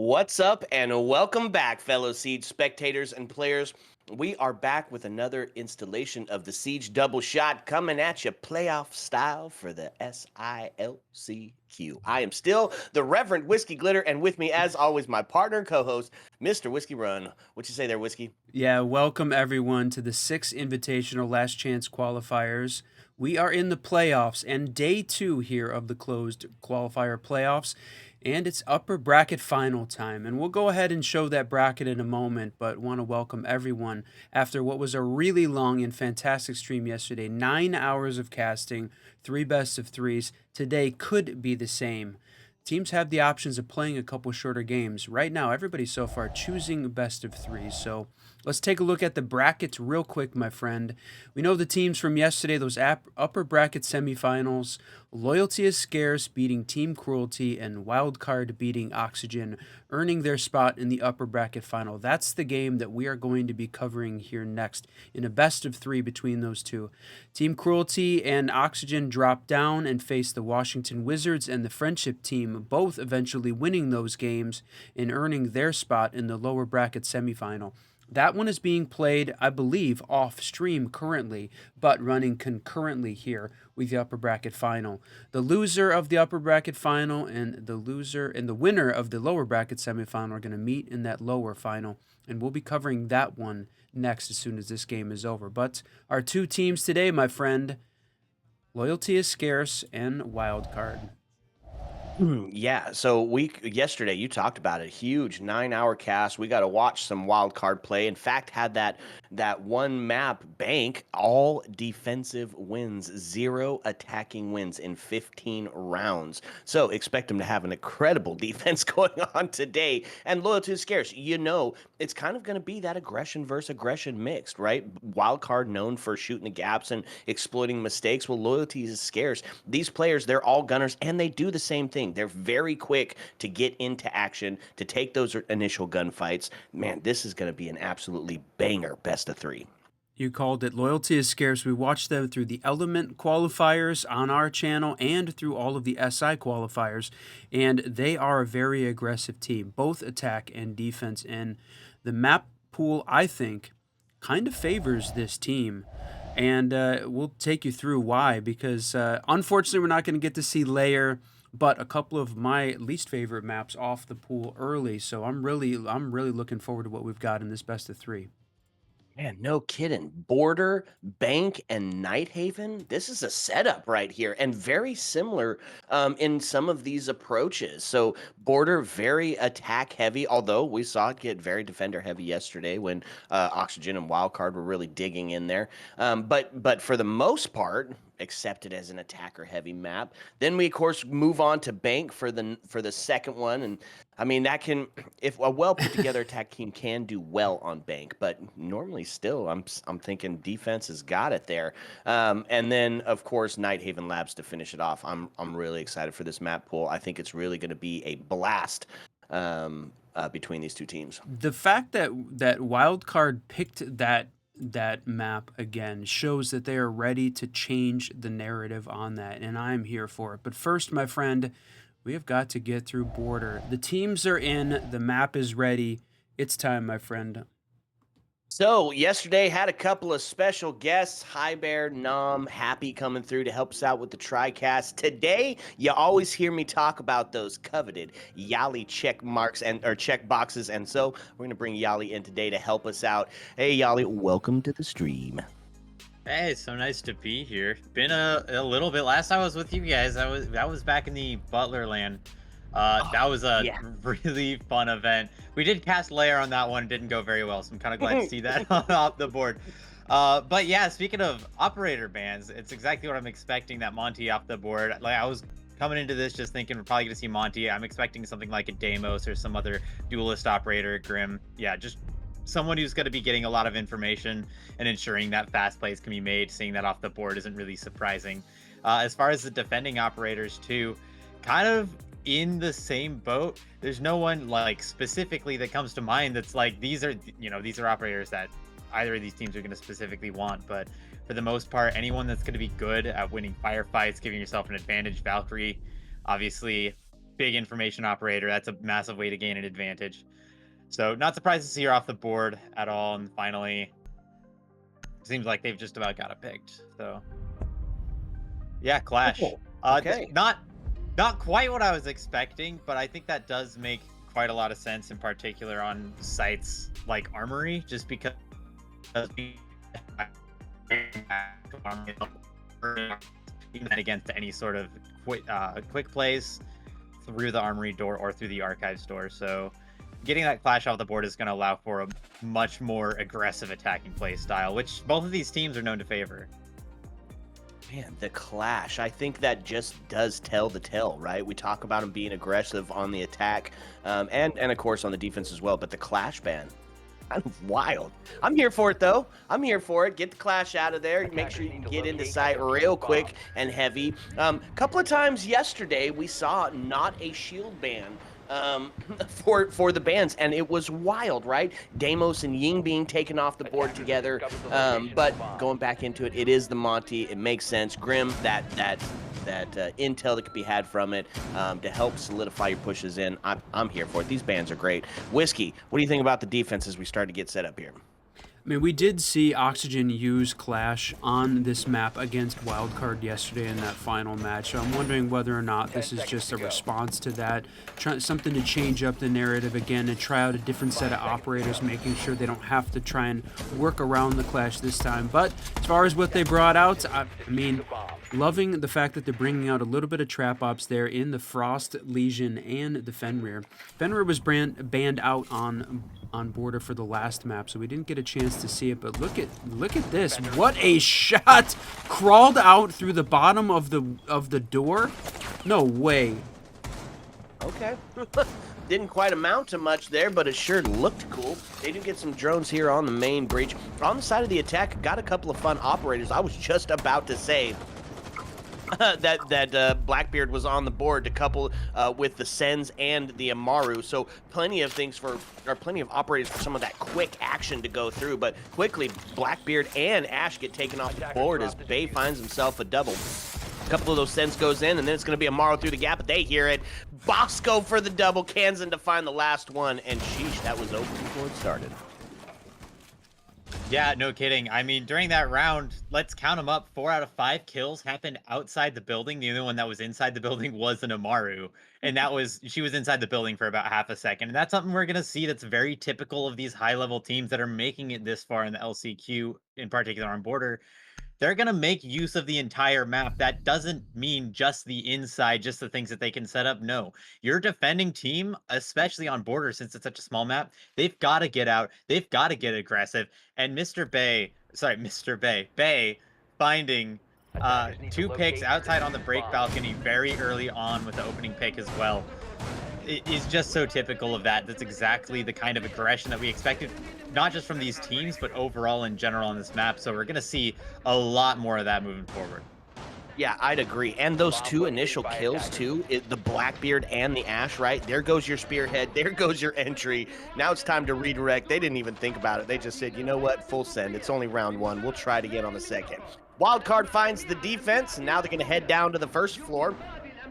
What's up, and welcome back, fellow Siege spectators and players. We are back with another installation of the Siege Double Shot coming at you playoff style for the SILCQ. I am still the Reverend Whiskey Glitter, and with me, as always, my partner and co host, Mr. Whiskey Run. What you say there, Whiskey? Yeah, welcome everyone to the sixth invitational last chance qualifiers. We are in the playoffs and day 2 here of the closed qualifier playoffs, and it's upper bracket final time. And we'll go ahead and show that bracket in a moment, but want to welcome everyone after what was a really long and fantastic stream yesterday. 9 hours of casting, 3 best of 3s. Today could be the same. Teams have the options of playing a couple shorter games. Right now, everybody so far choosing best of 3s. So let's take a look at the brackets real quick, my friend. We know the teams from yesterday, those upper bracket semifinals. Loyalty is Scarce beating Team Cruelty and Wildcard beating Oxygen, earning their spot in the upper bracket final. That's the game that we are going to be covering here next in a best of 3 between those two. Team Cruelty and Oxygen drop down and face the Washington Wizards and the Friendship team, both eventually winning those games and earning their spot in the lower bracket semifinal. That one is being played, I believe, off stream currently, but running concurrently here with the upper bracket final. The loser of the upper bracket final and the winner of the lower bracket semifinal are going to meet in that lower final, and we'll be covering that one next as soon as this game is over. But our two teams today, my friend, Loyalty is Scarce and Wildcard. Yeah, so yesterday you talked about it. Huge 9-hour cast. We got to watch some wild card play. In fact, had that one map bank all defensive wins, 0 attacking wins in 15 rounds. So expect them to have an incredible defense going on today. And loyalty is scarce. It's kind of going to be that aggression versus aggression mixed, right? Wild card known for shooting the gaps and exploiting mistakes. Well, loyalty is scarce. These players, they're all gunners, and they do the same thing. They're very quick to get into action, to take those initial gunfights. Man, this is going to be an absolutely banger best of 3. You called it. Loyalty is Scarce. We watched them through the Element qualifiers on our channel and through all of the SI qualifiers, and they are a very aggressive team, both attack and defense. And the map pool, I think, kind of favors this team. And we'll take you through why, because unfortunately, we're not going to get to see Layer, but a couple of my least favorite maps off the pool early. So I'm really looking forward to what we've got in this best of 3. Man, no kidding. Border, Bank, and Nighthaven. This is a setup right here, and very similar in some of these approaches. So, Border very attack heavy, although we saw it get very defender heavy yesterday when Oxygen and Wildcard were really digging in there. But for the most part, accepted as an attacker heavy map. Then we of course move on to Bank for the second one, and I mean that can, if a well put together attack team can do well on Bank, but normally still I'm thinking defense has got it there. And then of course Nighthaven Labs to finish it off. I'm really excited for this map pool. I think it's really going to be a blast between these two teams. The fact that Wildcard picked that map again shows that they are ready to change the narrative on that, and I'm here for it. But first, my friend, we have got to get through Border. The teams are in, the map is ready. It's time, my friend. So yesterday had a couple of special guests, High Bear, Nom, Happy coming through to help us out with the TriCast. Today, you always hear me talk about those coveted Yali check marks or check boxes, and so we're gonna bring Yali in today to help us out. Hey Yali, welcome to the stream. Hey, so nice to be here. Been a little bit. Last time I was with you guys, that was back in the Butler land. That was a really fun event. We did cast Layer on that one, didn't go very well, so I'm kind of glad to see that off the board. But yeah, speaking of operator bans, it's exactly what I'm expecting, that Monty off the board. Like, I was coming into this just thinking we're probably going to see Monty. I'm expecting something like a Deimos or some other duelist operator, Grim. Yeah, just someone who's going to be getting a lot of information and ensuring that fast plays can be made. Seeing that off the board isn't really surprising. As far as the defending operators too, kind of in the same boat. There's no one like specifically that comes to mind that's like, these are operators that either of these teams are going to specifically want. But for the most part, anyone that's going to be good at winning firefights, giving yourself an advantage. Valkyrie, obviously big information operator. That's a massive way to gain an advantage. So not surprised to see her off the board at all. And finally, seems like they've just about got it picked. So yeah, Clash. Cool. Okay. Not quite what I was expecting, but I think that does make quite a lot of sense, in particular on sites like Armory, just because even against any sort of quick plays through the Armory door or through the Archives door. So getting that Clash off the board is going to allow for a much more aggressive attacking play style, which both of these teams are known to favor. Man, the Clash, I think that just does tell the tale, right? We talk about them being aggressive on the attack and of course on the defense as well, but the Clash ban, kind of wild. I'm here for it, though. I'm here for it. Get the Clash out of there. Make sure you can get into sight real quick and heavy. Couple of times yesterday, we saw not a shield ban for the bans, and it was wild, right? Deimos and Ying being taken off the board together, but going back into it, it is the Monty. It makes sense. Grim, that intel that could be had from it to help solidify your pushes in. I'm here for it. These bans are great. Whiskey, what do you think about the defense as we start to get set up here? I mean, we did see Oxygen use Clash on this map against WILDCARD yesterday in that final match, so I'm wondering whether or not this is just a response to that, something to change up the narrative again and try out a different set of operators, making sure they don't have to try and work around the Clash this time. But as far as what they brought out, I mean, loving the fact that they're bringing out a little bit of trap ops there in the Frost, Legion, and the Fenrir. Fenrir was banned out on Border for the last map, so we didn't get a chance to see it, but look at this. What a shot! Crawled out through the bottom of the door? No way. Okay. Didn't quite amount to much there, but it sure looked cool. They do get some drones here on the main breach. On the side of the attack, got a couple of fun operators. I was just about to say that Blackbeard was on the board to couple with the Sens and the Amaru, so plenty of operators for some of that quick action to go through. But quickly, Blackbeard and Ash get taken off the board as Bay finds himself a double. A couple of those Sens goes in, and then it's going to be Amaru through the gap, but they hear it. Bosco for the double, Kansan to find the last one, and sheesh, that was over before it started. Yeah, no kidding. I mean, during that round, let's count them up. 4 out of 5 kills happened outside the building. The only one that was inside the building was an Amaru. And she was inside the building for about half a second. And that's something we're going to see that's very typical of these high-level teams that are making it this far in the LCQ, in particular on Border. They're going to make use of the entire map. That doesn't mean just the inside, just the things that they can set up. No, your defending team, especially on Border, since it's such a small map, they've got to get out. They've got to get aggressive. And Mr. Bay finding 2 picks outside on the break balcony very early on with the opening pick as well. It is just so typical of that. That's exactly the kind of aggression that we expected, not just from these teams, but overall in general on this map. So we're going to see a lot more of that moving forward. Yeah, I'd agree. And those 2 initial kills, too, the Blackbeard and the Ash, right? There goes your spearhead. There goes your entry. Now it's time to redirect. They didn't even think about it. They just said, you know what? Full send. It's only round 1. We'll try it again on the second. WILDCARD finds the defense, and now they're going to head down to the first floor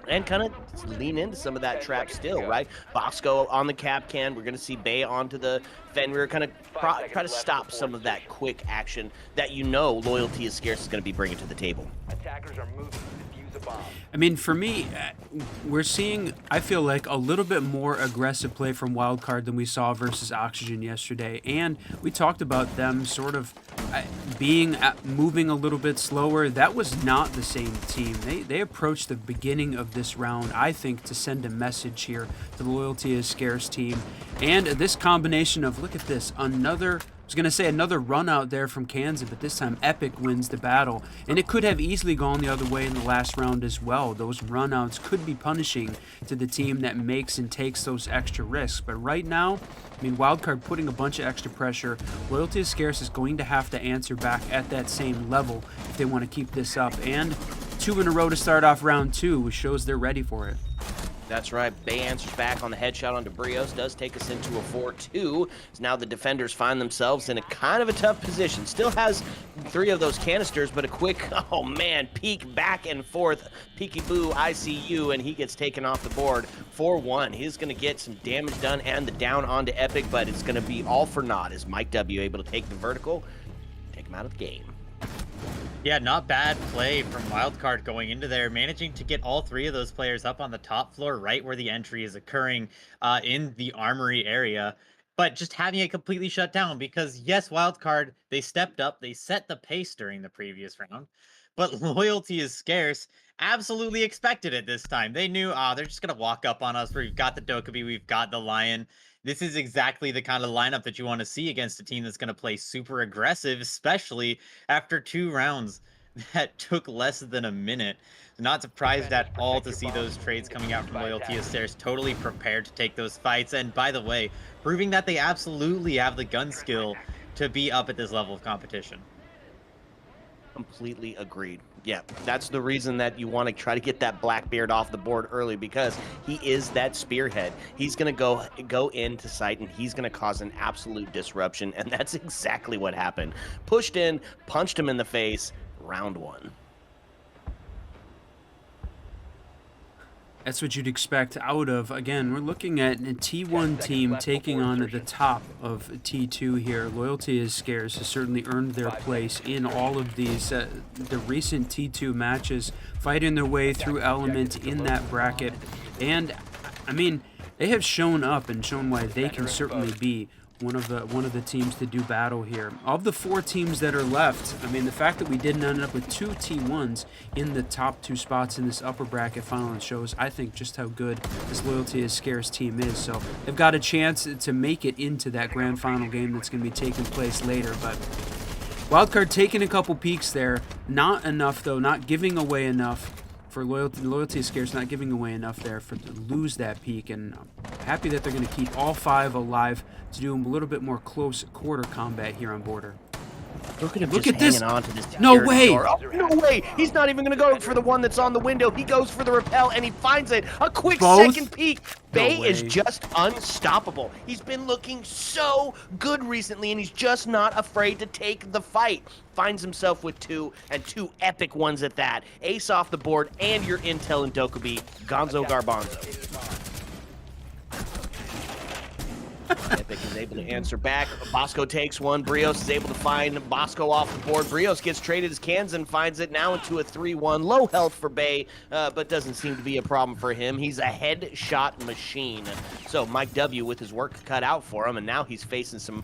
and kind of lean into some of that trap still, right? Bosco on the cap can. We're going to see Bay onto the Fenrir, kind of try to stop some of that quick action that Loyalty is Scarce is going to be bringing to the table. Attackers are moving to defuse a bomb. I mean, for me, we're seeing, I feel like, a little bit more aggressive play from WILDCARD than we saw versus Oxygen yesterday. And we talked about them sort of moving a little bit slower. That was not the same team. They approached the beginning of this round, I think, to send a message here to the Loyalty is Scarce team. And this combination of, look at this, another run out there from Kansan, but this time Epic wins the battle. And it could have easily gone the other way in the last round as well. Those run-outs could be punishing to the team that makes and takes those extra risks. But right now, I mean, WILDCARD putting a bunch of extra pressure. Loyalty is Scarce is going to have to answer back at that same level if they want to keep this up. And 2 in a row to start off round 2, which shows they're ready for it. That's right. Bay answers back on the headshot onto Brios. Does take us into a 4-2. So now the defenders find themselves in a kind of a tough position. Still has 3 of those canisters, but a quick, oh man, peek back and forth. Peekaboo ICU, and he gets taken off the board. 4-1. He's going to get some damage done and the down onto Epic, but it's going to be all for naught as Mike W able to take the vertical, take him out of the game. Yeah, not bad play from WILDCARD going into there, managing to get all 3 of those players up on the top floor, right where the entry is occurring in the armory area. But just having it completely shut down because, yes, WILDCARD, they stepped up, they set the pace during the previous round, but loyalty is scarce. Absolutely expected it this time. They knew, they're just going to walk up on us. We've got the Dokkaebi, we've got the Lion. This is exactly the kind of lineup that you want to see against a team that's going to play super aggressive, especially after 2 rounds that took less than a minute. Not surprised at all to see those trades coming out from Loyalty Astairs, totally prepared to take those fights. And by the way, proving that they absolutely have the gun skill to be up at this level of competition. Completely agreed. Yeah, that's the reason that you want to try to get that Blackbeard off the board early, because he is that spearhead. He's going to go into sight, and he's going to cause an absolute disruption, and that's exactly what happened. Pushed in, punched him in the face, round 1. That's what you'd expect out of, again, we're looking at a T1 team taking on the top of T2 here. Loyalty is Scarce has certainly earned their place in all of these, the recent T2 matches, fighting their way through Element in that bracket. And, I mean, they have shown up and shown why they can certainly be one of the teams to do battle here. Of the 4 teams that are left, I mean, the fact that we didn't end up with 2 T1s in the top 2 spots in this upper bracket final shows, I think, just how good this Loyalty is Scarce team is. So they've got a chance to make it into that grand final game that's going to be taking place later. But WILDCARD taking a couple peeks there, not enough though, not giving away enough. For Loyalty is Scarce, not giving away enough there to lose that peak, and I'm happy that they're going to keep all 5 alive to do a little bit more close quarter combat here on border. Look at him Look just at this. hanging on to this. No way. Door. Oh, no way. He's not even going to go for the one that's on the window. He goes for the rappel, and he finds it. A quick second peek. Bay is just unstoppable. He's been looking so good recently, and he's just not afraid to take the fight. Finds himself with 2, and 2 epic ones at that. Ace off the board, and your intel and Dokkaebi. Gonzo Garbanzo. Epic is able to answer back. Bosco takes one. Brios is able to find Bosco off the board. Brios gets traded as Kansan finds it now into a 3-1. Low health for Bay, but doesn't seem to be a problem for him. He's a headshot machine. So Mike W with his work cut out for him, and now he's facing some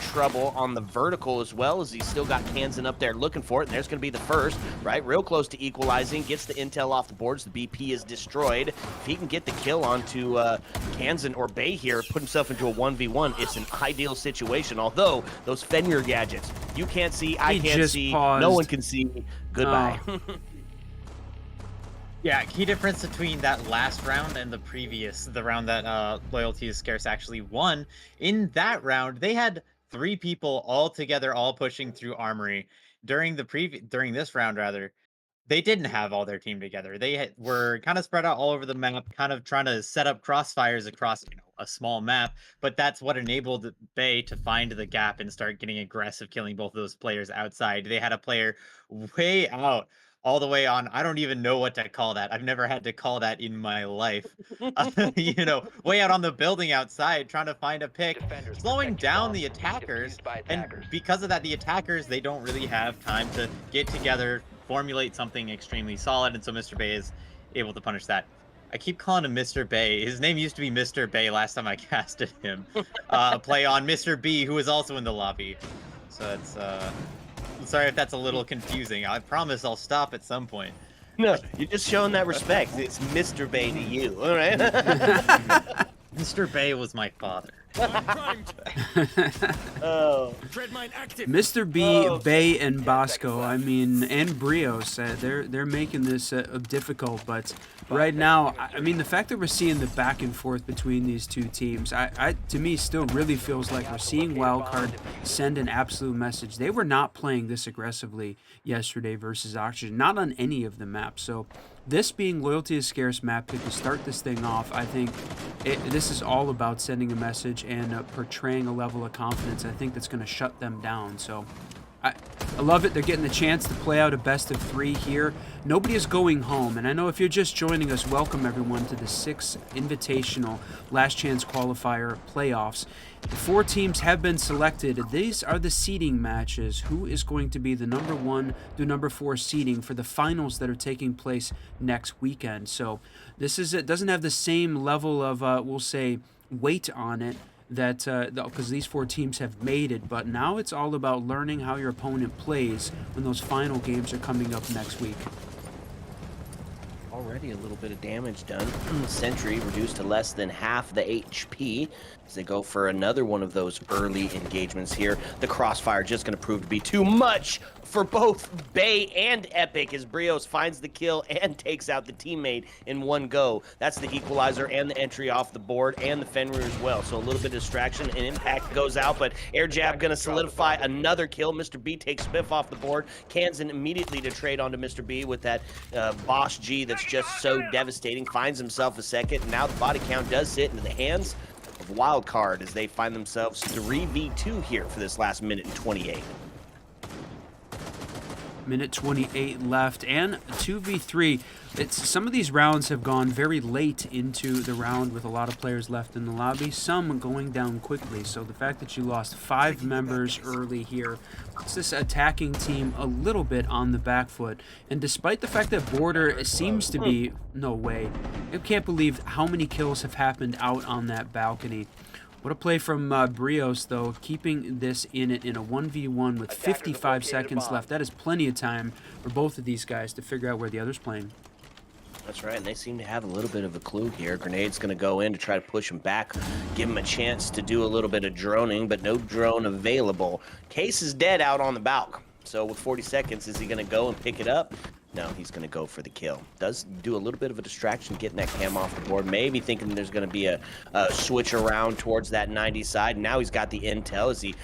trouble on the vertical as well, as he's still got Kansan up there looking for it. And there's going to be the first, right? Real close to equalizing. Gets the intel off the boards. The BP is destroyed. If he can get the kill onto Kansan or Bay here, put himself into a 1v1, it's an ideal situation. Although those Fenrir gadgets, you can't see, I can't see, no one can see. Goodbye. Oh. Yeah, key difference between that last round and the round that Loyalty is Scarce actually won. In that round, they had 3 people all together, all pushing through Armory. During this round, rather, they didn't have all their team together. They were kind of spread out all over the map, kind of trying to set up crossfires across, a small map. But that's what enabled Bay to find the gap and start getting aggressive, killing both of those players outside. They had a player way out, all the way on. I don't even know what to call that. I've never had to call that in my life. Way out on the building outside, trying to find a pick, slowing down the attackers. And because of that, the attackers, they don't really have time to get together, formulate something extremely solid, and so Mr. Bay is able to punish that. I keep calling him Mr. Bay. His name used to be Mr. Bay last time I casted him. Play on Mr. B, who is also in the lobby. So it's, sorry if that's a little confusing. I promise I'll stop at some point. No, you're just showing that respect. It's Mr. Bay to you, all right? Mr. Bay was my father. Oh. Mr. B, Oh. Bay, and Bosco, I mean, and Brios, they're making this difficult, but right now, I mean, the fact that we're seeing the back and forth between these two teams, to me, still really feels like we're seeing WILDCARD send an absolute message. They were not playing this aggressively yesterday versus Oxygen, not on any of the maps, so this being Loyalty is Scarce map pick to start this thing off, I think this is all about sending a message and portraying a level of confidence. I think that's going to shut them down. So I love it. They're getting the chance to play out a best of 3 here. Nobody is going home. And I know if you're just joining us, welcome everyone to the 6th Invitational Last Chance Qualifier Playoffs. 4 teams have been selected. These are the seeding matches. Who is going to be the number 1 through number 4 seeding for the finals that are taking place next weekend? So this is it doesn't have the same level of we'll say weight on it that because these 4 teams have made it, but now it's all about learning how your opponent plays when those final games are coming up next week. Already a little bit of damage done. Sentry reduced to less than half the HP as they go for another one of those early engagements here. The crossfire just going to prove to be too much for both Bay and Epic as Brios finds the kill and takes out the teammate in one go. That's the equalizer and the entry off the board and the Fenrir as well. So a little bit of distraction and impact goes out, but air jab going to solidify another kill. Mr. B takes Spiff off the board. Kansan immediately to trade onto Mr. B with that Boss G that's just so devastating. Finds himself a second, and now the body count does sit into the hands of WILDCARD as they find themselves 3v2 here for this last minute and 28. Minute 28 left and 2v3. Some of these rounds have gone very late into the round with a lot of players left in the lobby, some going down quickly. So the fact that you lost 5 members early here puts this attacking team a little bit on the back foot. And despite the fact that Border seems to be, no way, I can't believe how many kills have happened out on that balcony. What a play from Brios, though, keeping this in a 1v1 with 55 seconds left. That is plenty of time for both of these guys to figure out where the other's playing. That's right, and they seem to have a little bit of a clue here. Grenade's going to go in to try to push him back, give him a chance to do a little bit of droning, but no drone available. Case is dead out on the balk. So with 40 seconds, is he going to go and pick it up? No, he's going to go for the kill. Does do a little bit of a distraction getting that cam off the board. Maybe thinking there's going to be a switch around towards that 90 side. Now he's got the intel as he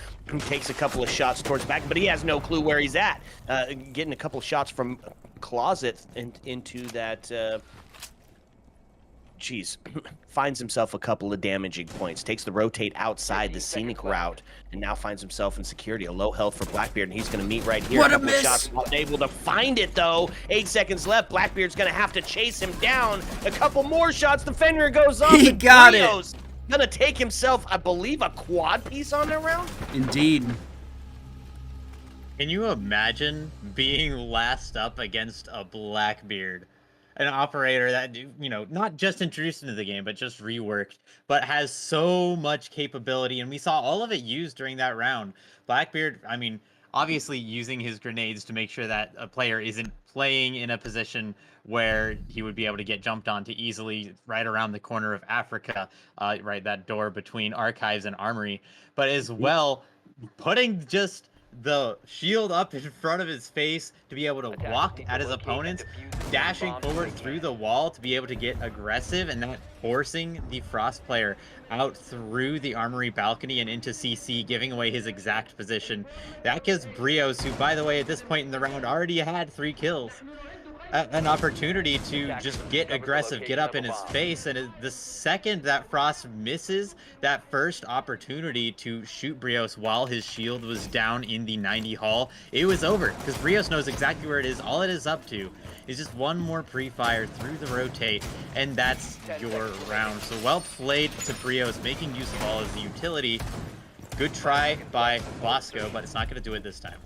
takes a couple of shots towards back, but he has no clue where he's at. Getting a couple of shots from closet into that... finds himself a couple of damaging points, takes the rotate outside the scenic route, and now finds himself in security. A low health for Blackbeard, and he's going to meet right here. What a couple miss! of shots, not able to find it, though. 8 seconds left. Blackbeard's going to have to chase him down. A couple more shots. The Fenrir goes off. He got it. Going to take himself, I believe, a quad piece on that round? Indeed. Can you imagine being last up against a Blackbeard? An operator that, you know, not just introduced into the game, but just reworked, but has so much capability, and we saw all of it used during that round. Blackbeard, I mean, obviously using his grenades to make sure that a player isn't playing in a position where he would be able to get jumped onto easily right around the corner of Africa, right, that door between Archives and Armory, but as well, putting just the shield up in front of his face to be able to walk at his opponents, dashing forward through the wall to be able to get aggressive, and not forcing the Frost player out through the Armory balcony and into CC, giving away his exact position. That gives Brios, who, by the way, at this point in the round already had 3 kills, an opportunity to just get aggressive, get up in his face, and the second that Frost misses that first opportunity to shoot Brios while his shield was down in the 90 hall, it was over, because Brios knows exactly where it is. All it is up to is just one more pre-fire through the rotate, and that's your round. So well played to Brios, making use of all as the utility. Good try by Bosco, but it's not going to do it this time.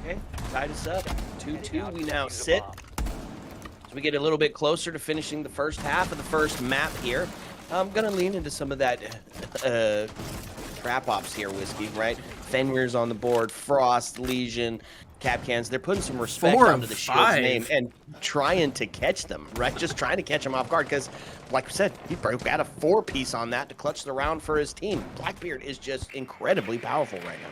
Okay, tied us up. 2-2, we now sit. As we get a little bit closer to finishing the first half of the first map here, I'm going to lean into some of that trap ops here, Whiskey, right? Fenrir's on the board, Frost, Legion, Capcans. They're putting some respect 4 onto of the Shield's 5. name and trying to catch them, right? Just trying to catch them off guard because, like we said, he broke out a 4-piece on that to clutch the round for his team. Blackbeard is just incredibly powerful right now.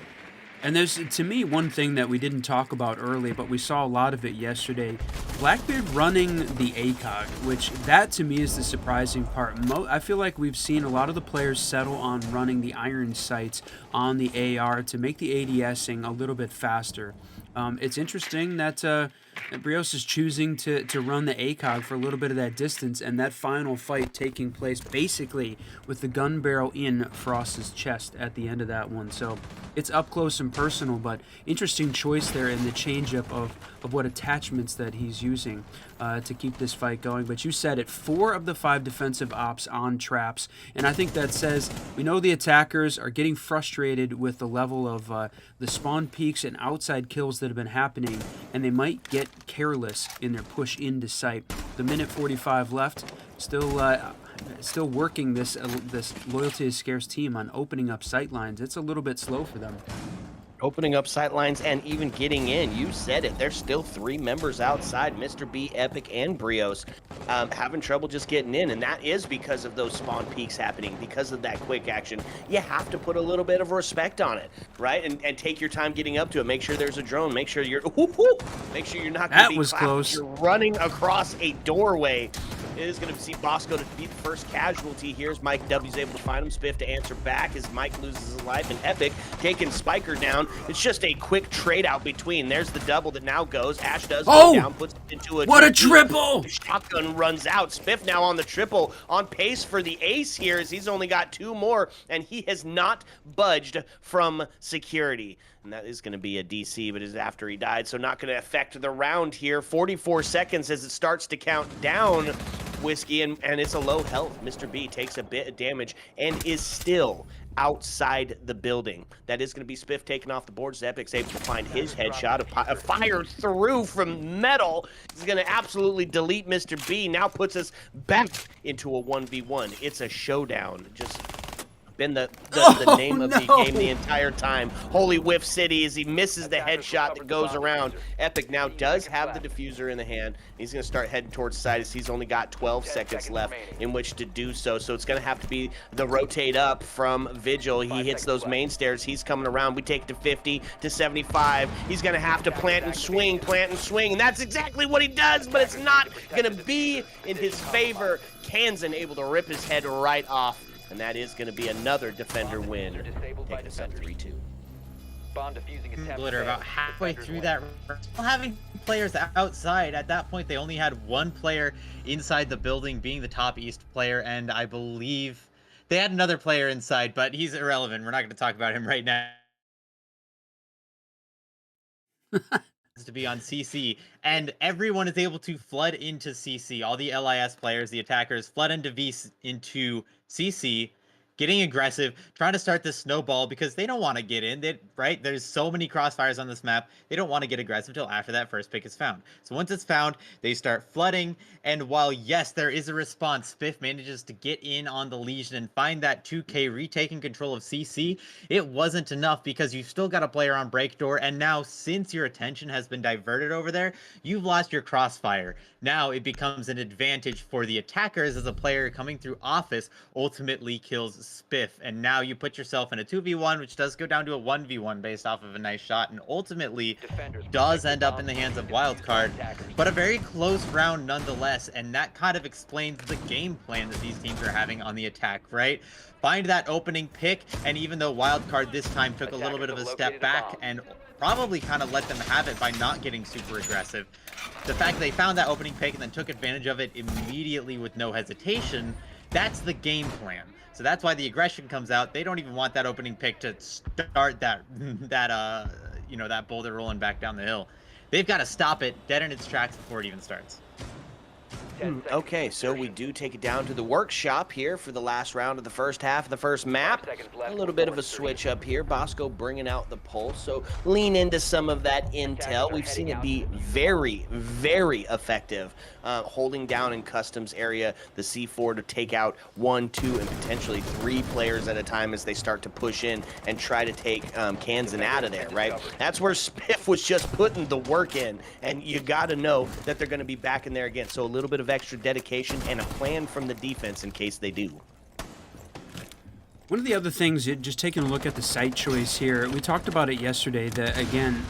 And there's, to me, one thing that we didn't talk about early, but we saw a lot of it yesterday. Blackbeard running the ACOG, which that to me is the surprising part. I feel like we've seen a lot of the players settle on running the iron sights on the AR to make the ADSing a little bit faster. It's interesting that Brios is choosing to run the ACOG for a little bit of that distance, and that final fight taking place basically with the gun barrel in Frost's chest at the end of that one. So it's up close and personal, but interesting choice there in the changeup of what attachments that he's using to keep this fight going. But you said it, 4 of the 5 defensive ops on traps, and I think that says we know the attackers are getting frustrated with the level of the spawn peaks and outside kills that have been happening, and they might get careless in their push into sight. The minute 45 left, still working this loyalty is scarce team on opening up sight lines. It's a little bit slow for them. Opening up sight lines and even getting in. You said it. There's still 3 members outside, Mr. B, Epic, and Brios, having trouble just getting in. And that is because of those spawn peaks happening, because of that quick action. You have to put a little bit of respect on it, right? And take your time getting up to it. Make sure there's a drone. Make sure you're make sure you're not going to be That was clapped. close. You're running across a doorway. It is going to see Bosco to be the first casualty here as Mike W's able to find him. Spiff to answer back as Mike loses his life, and Epic taking Spiker down. It's just a quick trade out between. There's the double that now goes. Ash does go down, puts it into a what a 2-2. triple! The shotgun runs out. Spiff now on the triple, on pace for the ace here as he's only got 2 more, and he has not budged from security. And that is going to be a DC, but is after he died, so not going to affect the round here. 44 seconds as it starts to count down, Whiskey, and it's a low health. Mr. B takes a bit of damage and is still outside the building. That is going to be Spiff taken off the board. Epic's able to find his headshot. A fire through from metal is going to absolutely delete Mr. B. Now puts us back into a 1v1. It's a showdown. Just been the name of the game the entire time. Holy Whiff City as he misses the headshot that goes around. Epic now does have the diffuser in the hand. He's going to start heading towards the side as he's only got 12 seconds left in which to do so. So it's going to have to be the rotate up from Vigil. He hits those main stairs. He's coming around. We take it to 50 to 75. He's going to have to plant and swing. And that's exactly what he does, but it's not going to be in his favor. Kansan able to rip his head right off. And that is going to be another defender win. Take us up 3-2. Glitter about halfway through that, still having players outside. At that point, they only had 1 player inside the building, being the top East player, and I believe they had another player inside, but he's irrelevant. We're not going to talk about him right now. To be on CC, and everyone is able to flood into CC. All the LIS players, the attackers, flood into into CC, getting aggressive, trying to start this snowball because they don't want to get in. Right? There's so many crossfires on this map. They don't want to get aggressive until after that first pick is found. So once it's found, they start flooding. And while, yes, there is a response, Spiff manages to get in on the Legion and find that 2K retaking control of CC. It wasn't enough because you've still got a player on break door. And now, since your attention has been diverted over there, you've lost your crossfire. Now it becomes an advantage for the attackers as a player coming through office ultimately kills Spiff. And now you put yourself in a 2v1, which does go down to a 1v1 based off of a nice shot, and ultimately does end up in the hands of WILDCARD. But a very close round nonetheless, and that kind of explains the game plan that these teams are having on the attack, right? Find that opening pick, and even though WILDCARD this time took a little bit of a step back and probably kind of let them have it by not getting super aggressive, the fact they found that opening pick and then took advantage of it immediately with no hesitation, that's the game plan. So that's why the aggression comes out. They don't even want that opening pick to start that that boulder rolling back down the hill. They've got to stop it dead in its tracks before it even starts. Okay, so we do take it down to the workshop here for the last round of the first half of the first map. A little bit of a switch up here. Bosco bringing out the pulse, so lean into some of that intel. We've seen it be very, very effective, holding down in customs area the C4 to take out 1, 2, and potentially 3 players at a time as they start to push in and try to take Kansan out of there, right? That's where Spiff was just putting the work in, and you got to know that they're going to be back in there again. So a little bit of extra dedication and a plan from the defense in case they do. One of the other things, just taking a look at the site choice here, we talked about it yesterday, that again,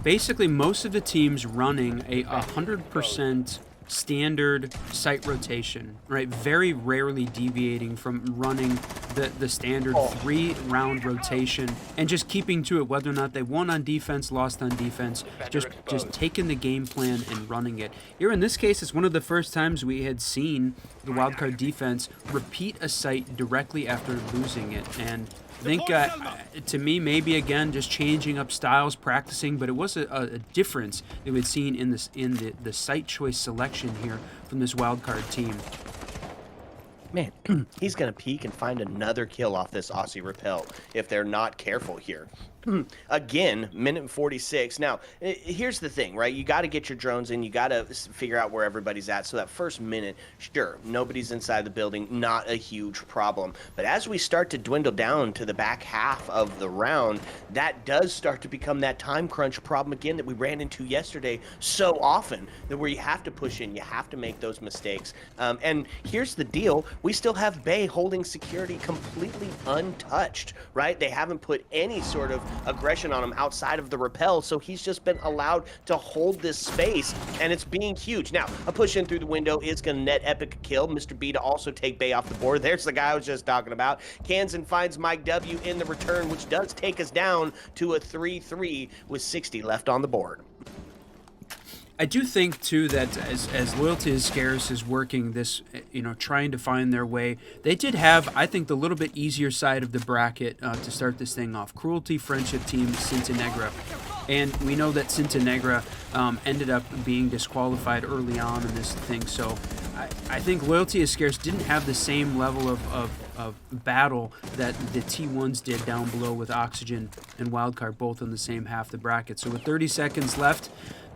basically most of the teams running a 100% standard site rotation, right? Very rarely deviating from running the standard 3-round rotation and just keeping to it, whether or not they won on defense, lost on defense, just taking the game plan and running it. Here in this case, it's one of the first times we had seen the wildcard defense repeat a site directly after losing it, and I think, to me, maybe again just changing up styles, practicing, but it was a difference that we'd seen in the site choice selection here from this wildcard team. Man, he's going to peek and find another kill off this Aussie Repel if they're not careful here. Again, minute 46. Now, here's the thing, right? You got to get your drones in. You got to figure out where everybody's at. So that first minute, sure, nobody's inside the building. Not a huge problem. But as we start to dwindle down to the back half of the round, that does start to become that time crunch problem again that we ran into yesterday so often, that where you have to push in, you have to make those mistakes. And here's the deal. We still have Bay holding security completely untouched, right? They haven't put any sort of aggression on him outside of the rappel, so he's just been allowed to hold this space, and it's being huge. Now, a push in through the window is going to net Epic a kill. Mr. B to also take Bay off the board. There's the guy I was just talking about. Kansan finds Mike W in the return, which does take us down to a 3-3 with 60 left on the board. I do think, too, that as Loyalty is Scarce is working this, trying to find their way, they did have, I think, the little bit easier side of the bracket to start this thing off. Cruelty Friendship Team, Cinta Negra. And we know that Cinta Negra ended up being disqualified early on in this thing. So I think Loyalty is Scarce didn't have the same level of battle that the T1s did down below with Oxygen and Wildcard, both in the same half of the bracket. So with 30 seconds left,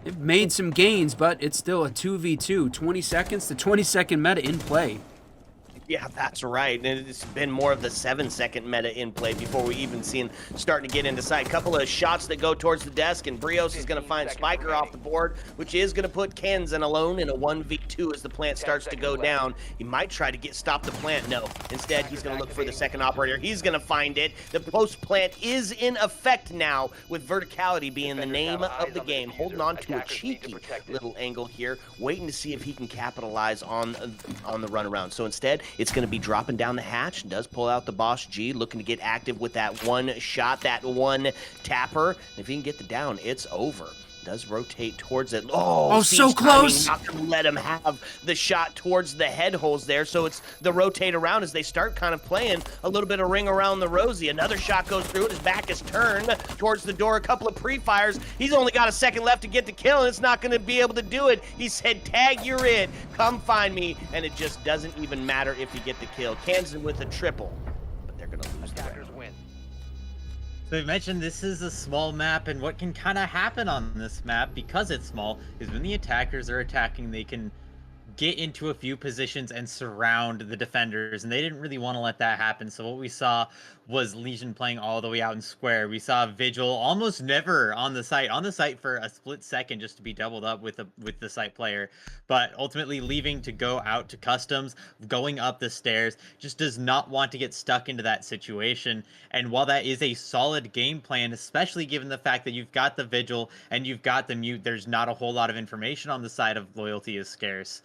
they've made some gains, but it's still a 2v2. 20 seconds, the 20-second meta in play. Yeah, that's right. And it's been more of the 7-second meta in play before we even seen starting to get into sight. Couple of shots that go towards the desk, and Brios is going to find Spiker off the board, which is going to put Kansan alone in a 1v2 as the plant starts to go down. He might try to stop the plant. No. Instead, he's going to look for the second operator. He's going to find it. The post plant is in effect now, with verticality being the name of the game. Holding on to a cheeky little angle here, waiting to see if he can capitalize on the runaround. So instead, it's going to be dropping down the hatch. Does pull out the Boss G, looking to get active with that one shot, that one tapper. And if he can get the down, it's over. Does rotate towards it. Oh, so close! Not going to let him have the shot towards the head holes there. So it's the rotate around as they start kind of playing a little bit of ring around the rosy. Another shot goes through it. His back is turned towards the door. A couple of pre-fires. He's only got a second left to get the kill, and it's not going to be able to do it. He said, tag, you're in. Come find me. And it just doesn't even matter if you get the kill. Kansan with a triple. But they're going to lose the round. So you mentioned this is a small map, and what can kind of happen on this map, because it's small, is when the attackers are attacking, they can get into a few positions and surround the defenders, and they didn't really want to let that happen. So what we saw was Legion playing all the way out in square. We saw Vigil almost never on the site for a split second, just to be doubled up with the site player, but ultimately leaving to go out to customs, going up the stairs, just does not want to get stuck into that situation. And while that is a solid game plan, especially given the fact that you've got the Vigil and you've got the mute, there's not a whole lot of information on the side of Loyalty is Scarce.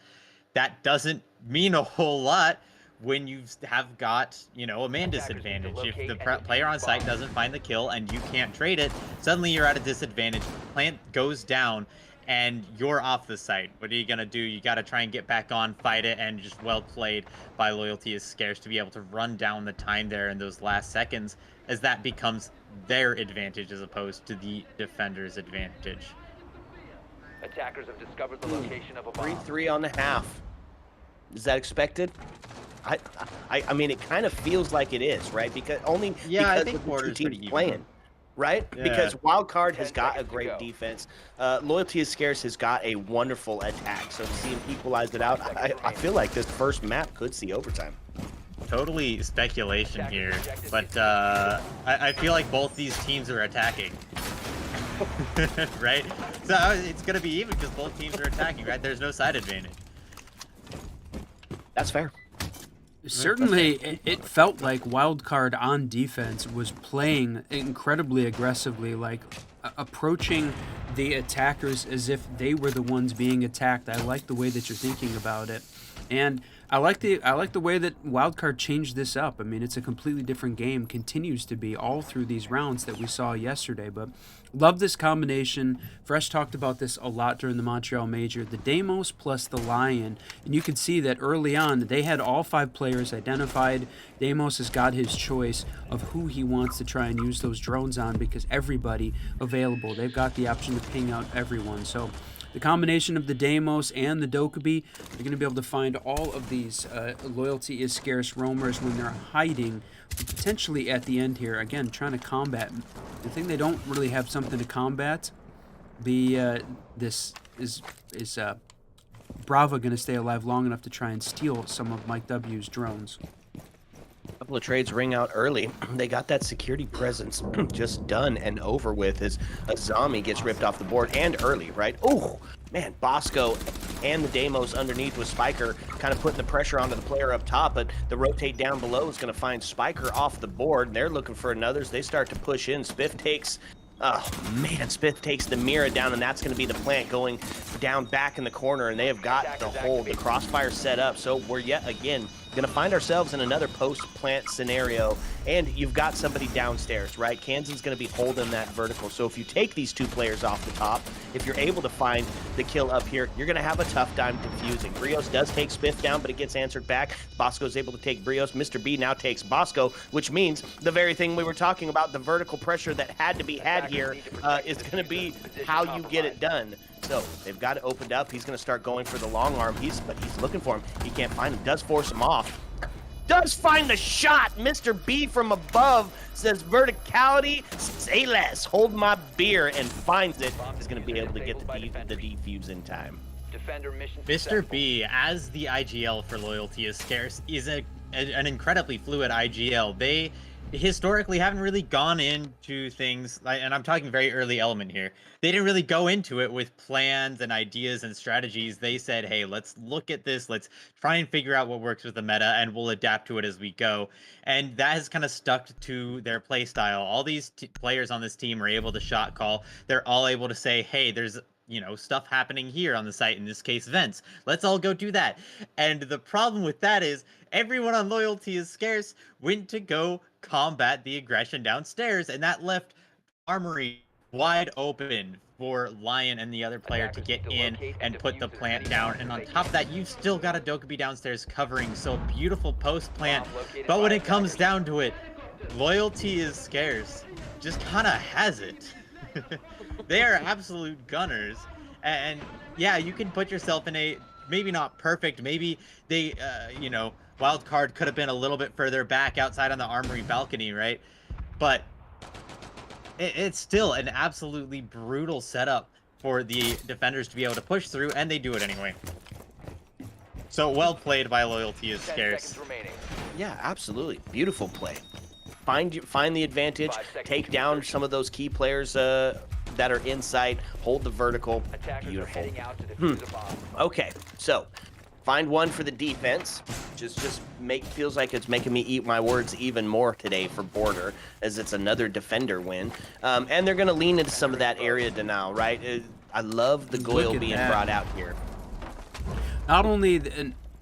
That doesn't mean a whole lot when you have got, a man disadvantage. If the player on site doesn't find the kill and you can't trade it, suddenly you're at a disadvantage. Plant goes down and you're off the site. What are you going to do? You got to try and get back on, fight it, and just well played by Loyalty is Scarce to be able to run down the time there in those last seconds, as that becomes their advantage as opposed to the defender's advantage. Attackers have discovered the location of a bomb. 3-3 on the half. Is that expected? I I mean, it kind of feels like it is, right? Because only Yeah, I because think of the two Border's pretty teams even. playing, right? Yeah. Because Wildcard has 10 got a seconds to great go. defense. Loyalty is Scarce has got a wonderful attack. So to see him equalize it out, I feel like this first map could see overtime. Totally speculation here, but I feel like both these teams are attacking. Right? So it's gonna be even because both teams are attacking, right? There's no side advantage. That's fair. Certainly, it felt like Wildcard on defense was playing incredibly aggressively, like approaching the attackers as if they were the ones being attacked. I like the way that you're thinking about it, and I like the way that Wildcard changed this up. I mean, it's a completely different game, continues to be all through these rounds that we saw yesterday. But love this combination. Fresh talked about this a lot during the Montreal Major. The Deimos plus the Lion, and you could see that early on they had all 5 players identified. Deimos has got his choice of who he wants to try and use those drones on because everybody available. They've got the option to ping out everyone. So the combination of the Deimos and the Dokkaebi, you're going to be able to find all of these loyalty is scarce roamers when they're hiding, potentially at the end here. Again, trying to combat. The thing they don't really have something to combat. This is Brava going to stay alive long enough to try and steal some of Mike W's drones. Couple of trades ring out early. They got that security presence just done and over with as a zombie gets ripped off the board and early, right? Oh, man, Bosco and the Deimos underneath with Spiker kind of putting the pressure onto the player up top, but the rotate down below is going to find Spiker off the board. They're looking for another. They start to push in. Spiff takes... Oh, man, Spiff takes the Mira down, and that's going to be the plant going down back in the corner, and they have got the crossfire set up. So we're yet again going to find ourselves in another post-plant scenario, and you've got somebody downstairs, right? Kansan's going to be holding that vertical. So if you take these 2 players off the top, if you're able to find the kill up here, you're going to have a tough time defusing. Brios does take Spiff down, but it gets answered back. Bosco's able to take Brios. Mr. B now takes Bosco, which means the very thing we were talking about, the vertical pressure that had to be had here, is going to be how you get it done. So they've got it opened up. He's going to start going for the long arm. But he's looking for him. He can't find him. Does force him off. Does find the shot. Mr. B from above says verticality. Say less. Hold my beer and finds it. He's going to be able to get the defuse in time. Defender mission Mr. successful. B, as the IGL for Loyalty is Scarce, is an incredibly fluid IGL. They historically haven't really gone into things, and I'm talking very early element here. They didn't really go into it with plans and ideas and strategies. They said, hey, let's look at this. Let's try and figure out what works with the meta, and we'll adapt to it as we go. And that has kind of stuck to their play style. All these players on this team are able to shot call. They're all able to say, hey, there's stuff happening here on the site, in this case, vents. Let's all go do that. And the problem with that is everyone on Loyalty is Scarce went to go combat the aggression downstairs, and that left Armory wide open for Lion and the other player to get in and put the plant down. And on top of that, you've still got a Dokkaebi downstairs covering, so beautiful post plant. But when it comes down to it, Loyalty is Scarce just kind of has it. They are absolute gunners, and yeah, you can put yourself in a maybe not perfect, maybe they Wildcard could have been a little bit further back outside on the Armory balcony, right? But it's still an absolutely brutal setup for the defenders to be able to push through, and they do it anyway. So well played by Loyalty is 10 Scarce. seconds remaining. Yeah, absolutely. Beautiful play. Find the advantage, 5 seconds take to down insertion. some of those key players that are inside, hold the vertical. Attackers are Beautiful. heading out to defuse a bomb. Okay, so find one for the defense. Just feels like it's making me eat my words even more today for Border, as it's another defender win. And they're going to lean into some of that area denial, right? I love the Look Goyle at being that. brought out here. Not only,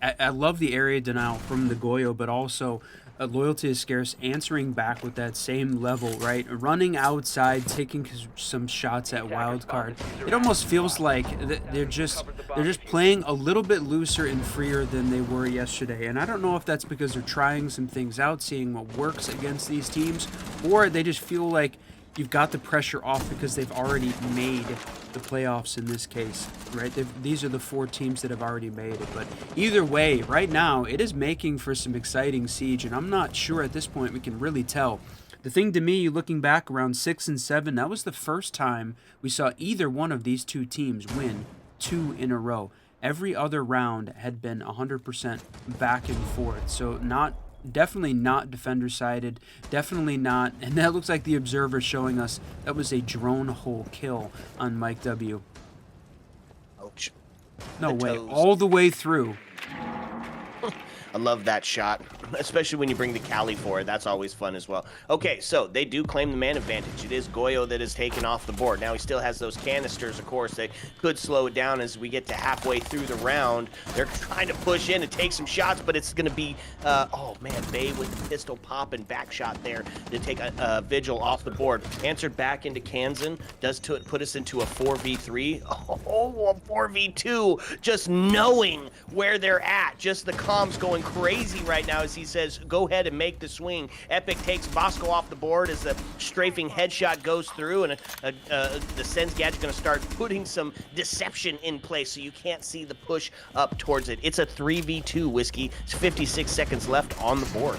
I love the area denial from the Goyo, but also Loyalty is Scarce answering back with that same level, right? Running outside, taking some shots at Wildcard. It almost feels like they're just playing a little bit looser and freer than they were yesterday. And I don't know if that's because they're trying some things out, seeing what works against these teams, or they just feel like you've got the pressure off because they've already made the playoffs in this case, right? These are the 4 teams that have already made it. But either way, right now, it is making for some exciting siege, and I'm not sure at this point we can really tell. The thing to me, looking back around 6 and 7, that was the first time we saw either one of these 2 teams win 2 in a row. Every other round had been 100% back and forth. So definitely not defender-sided, definitely not. And that looks like the observer showing us that was a drone hole kill on Mike W. Ouch. No The way, toes. all the way through. I love that shot, especially when you bring the Cali for it. That's always fun as well. Okay, so they do claim the man advantage. It is Goyo that is taken off the board. Now he still has those canisters, of course, that could slow it down as we get to halfway through the round. They're trying to push in and take some shots, but it's going to be, oh man, Bay with the pistol pop and back shot there to take a Vigil off the board. Answered back into Kansan, does put us into a 4v3. Oh, a 4v2, just knowing where they're at. Just the comms going crazy right now as he says, go ahead and make the swing. Epic takes Bosco off the board as the strafing headshot goes through, and the Sens gadget's going to start putting some deception in place so you can't see the push up towards it. It's a 3v2, Whiskey. It's 56 seconds left on the board.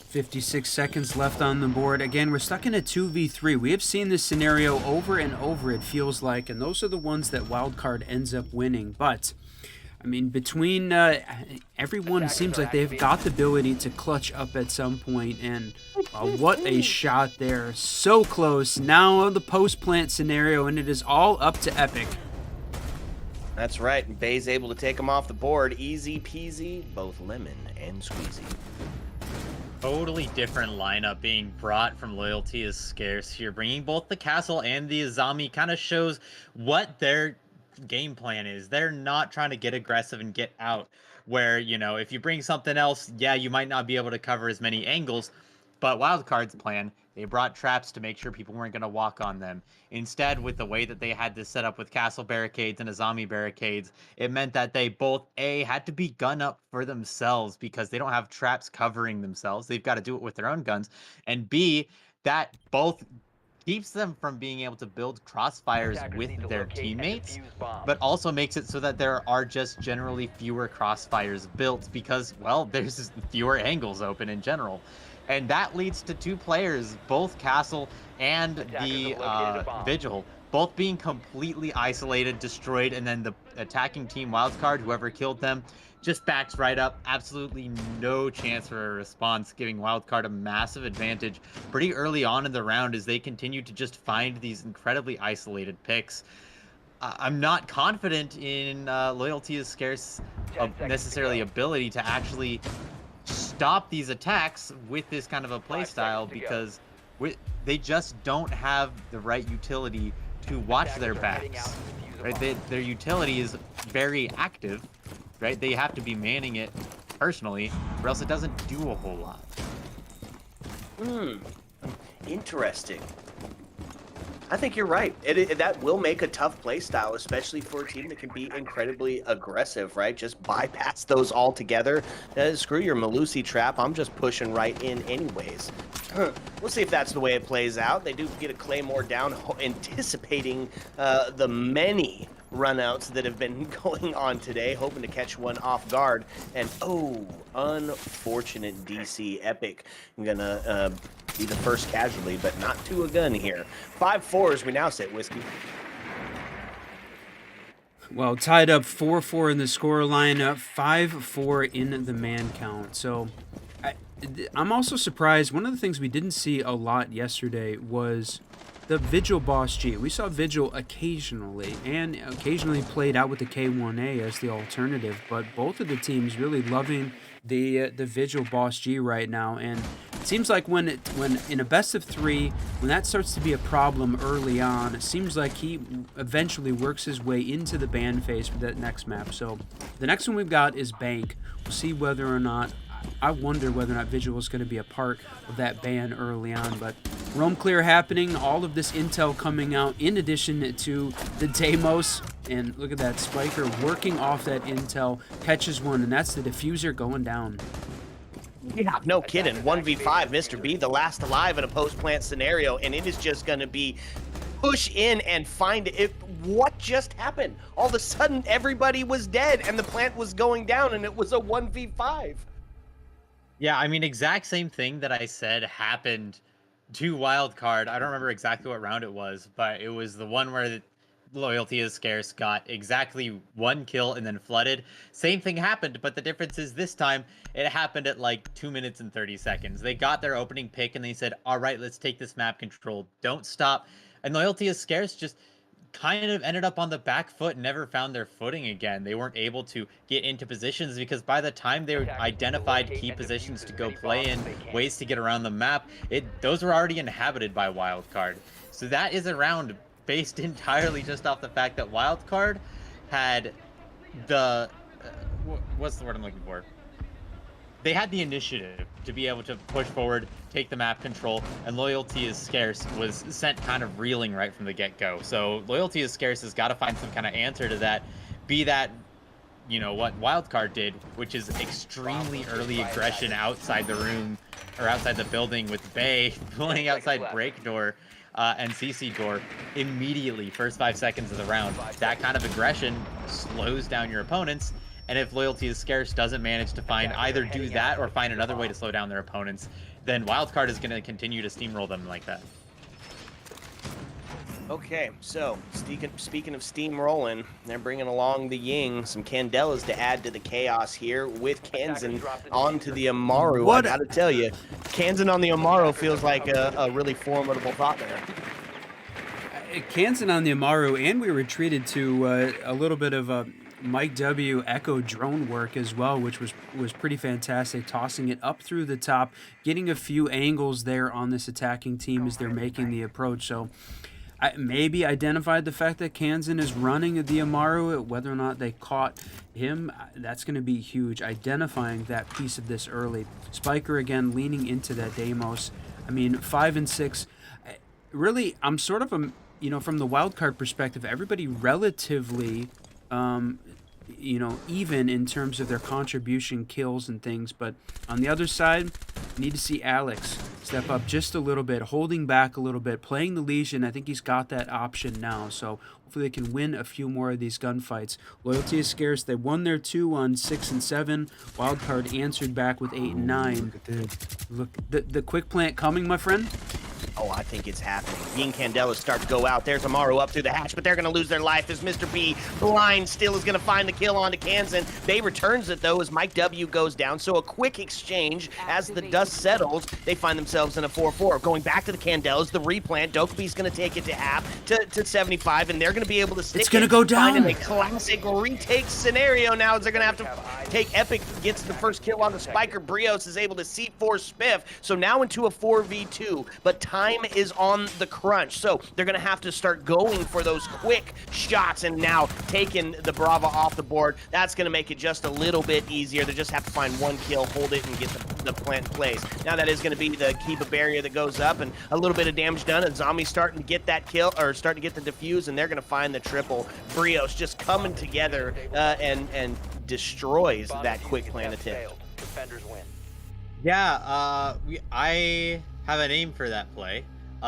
56 seconds left on the board. Again, we're stuck in a 2v3. We have seen this scenario over and over, it feels like, and those are the ones that Wildcard ends up winning. But I mean, between everyone, seems like they've got the ability to clutch up at some point, and what a shot there. So close. Now the post-plant scenario, and it is all up to Epic. That's right, and Bay's able to take him off the board. Easy peasy, both lemon and squeezy. Totally different lineup being brought from Loyalty is Scarce here. Bringing both the Castle and the Azami kind of shows what their game plan is. They're not trying to get aggressive and get out, where, you know, if you bring something else, yeah, you might not be able to cover as many angles. But Wildcard's plan, they brought traps to make sure people weren't going to walk on them. Instead, with the way that they had this set up with castle barricades and Azami barricades, it meant that they both, A, had to be gun up for themselves because they don't have traps covering themselves. They've got to do it with their own guns. And B, that both keeps them from being able to build crossfires with their teammates, but also makes it so that there are just generally fewer crossfires built because, well, there's just fewer angles open in general. And that leads to 2 players, both Castle and the Vigil, both being completely isolated, destroyed, and then the attacking team Wildcard, whoever killed them, just backs right up. Absolutely no chance for a response, giving Wildcard a massive advantage pretty early on in the round as they continue to just find these incredibly isolated picks. I'm not confident in Loyalty is Scarce necessarily ability to actually stop these attacks with this kind of a playstyle because they just don't have the right utility to watch their backs. Right? Their utility is very active. Right? They have to be manning it personally, or else it doesn't do a whole lot. Interesting. I think you're right. That will make a tough play style, especially for a team that can be incredibly aggressive, right? Just bypass those altogether. Screw your Malusi trap. I'm just pushing right in anyways. We'll see if that's the way it plays out. They do get a Claymore down, anticipating the many runouts that have been going on today, hoping to catch one off guard. And oh, unfortunate DC Epic. I'm gonna be the first casualty, but not to a gun here. 5-4 as we now sit, Whiskey. Well, tied up 4-4 in the score line, 5-4 in the man count. So I'm also surprised. One of the things we didn't see a lot yesterday was the Vigil Boss G. We saw Vigil occasionally, and occasionally played out with the K1A as the alternative, but both of the teams really loving the Vigil Boss G right now. And it seems like when in a best of 3, when that starts to be a problem early on, it seems like he eventually works his way into the ban phase for that next map. So the next one we've got is Bank. We'll see whether or not, I wonder whether or not Vigil is going to be a part of that ban early on. But roam clear happening, all of this intel coming out in addition to the Deimos. And look at that, Spiker working off that intel, catches one, and that's the diffuser going down. Yeah, no kidding. 1v5, Mr. B, the last alive in a post-plant scenario, and it is just going to be push in and find it. What just happened? All of a sudden, everybody was dead, and the plant was going down, and it was a 1v5. Yeah, I mean, exact same thing that I said happened to Wildcard. I don't remember exactly what round it was, but it was the one where the Loyalty is Scarce got exactly 1 kill and then flooded. Same thing happened, but the difference is this time it happened at like 2 minutes and 30 seconds. They got their opening pick and they said, all right, let's take this map control. Don't stop. And Loyalty is Scarce just kind of ended up on the back foot and never found their footing again. They weren't able to get into positions because by the time they identified key positions to go play in, ways to get around the map, those were already inhabited by Wildcard. So that is a round based entirely just off the fact that Wildcard had the what's the word I'm looking for? They had the initiative to be able to push forward, take the map control, and Loyalty is Scarce was sent kind of reeling right from the get-go. So Loyalty is Scarce has got to find some kind of answer to that, be that, you know, what Wildcard did, which is extremely early aggression outside the room, or outside the building with Bay pulling outside break door and CC door immediately, first 5 seconds of the round. That kind of aggression slows down your opponents. And if Loyalty is Scarce doesn't manage to find either do that or find another way to slow down their opponents, then Wildcard is going to continue to steamroll them like that. Okay, so speaking of steamrolling, they're bringing along the Ying, some Candelas to add to the chaos here with Kansan onto the Amaru. I gotta tell you, Kansan on the Amaru feels like a really formidable thought there. Kansan on the Amaru, and we were treated to a little bit of Mike W. Echo drone work as well, which was pretty fantastic, tossing it up through the top, getting a few angles there on this attacking team as they're making the approach. So I maybe identified the fact that Kansan is running the Amaru, whether or not they caught him, that's going to be huge, identifying that piece of this early. Spiker, again, leaning into that Deimos. I mean, 5 and 6, really, I'm sort of, you know, from the wildcard perspective, everybody relatively you know, even in terms of their contribution kills and things. But on the other side, need to see Alex step up just a little bit, holding back a little bit, playing the Legion. I think he's got that option now, so hopefully they can win a few more of these gunfights. Loyalty is Scarce. They won their 2 on 6 and 7. Wildcard answered back with 8 and 9. Look, the quick plant coming, my friend. Oh, I think it's happening. Ying Candela start to go out. There's Amaru up through the hatch, but they're going to lose their life as Mr. B, blind, still is going to find the kill onto Kansan. Bay returns it, though, as Mike W goes down. So a quick exchange as the dust settles. They find themselves in a 4-4. Going back to the Candelas, the replant. Dokebee's going to take it to half, to 75, and they're going to be able to stick It's going to go down. Finding a classic retake scenario now as they're going to have to take Epic, gets the first kill on the Spiker. Brios is able to C4 Spiff. So now into a 4v2, but time is on the crunch, so they're gonna have to start going for those quick shots, and now taking the Brava off the board. That's gonna make it just a little bit easier. They just have to find 1 kill, hold it, and get the plant in place. Now that is gonna be the Kiba barrier that goes up, and a little bit of damage done, and Zombie's starting to get that kill, or starting to get the defuse, and they're gonna find the triple. Brios just coming together and destroys that quick plant attempt. Defenders win. Yeah, I have a name for that play.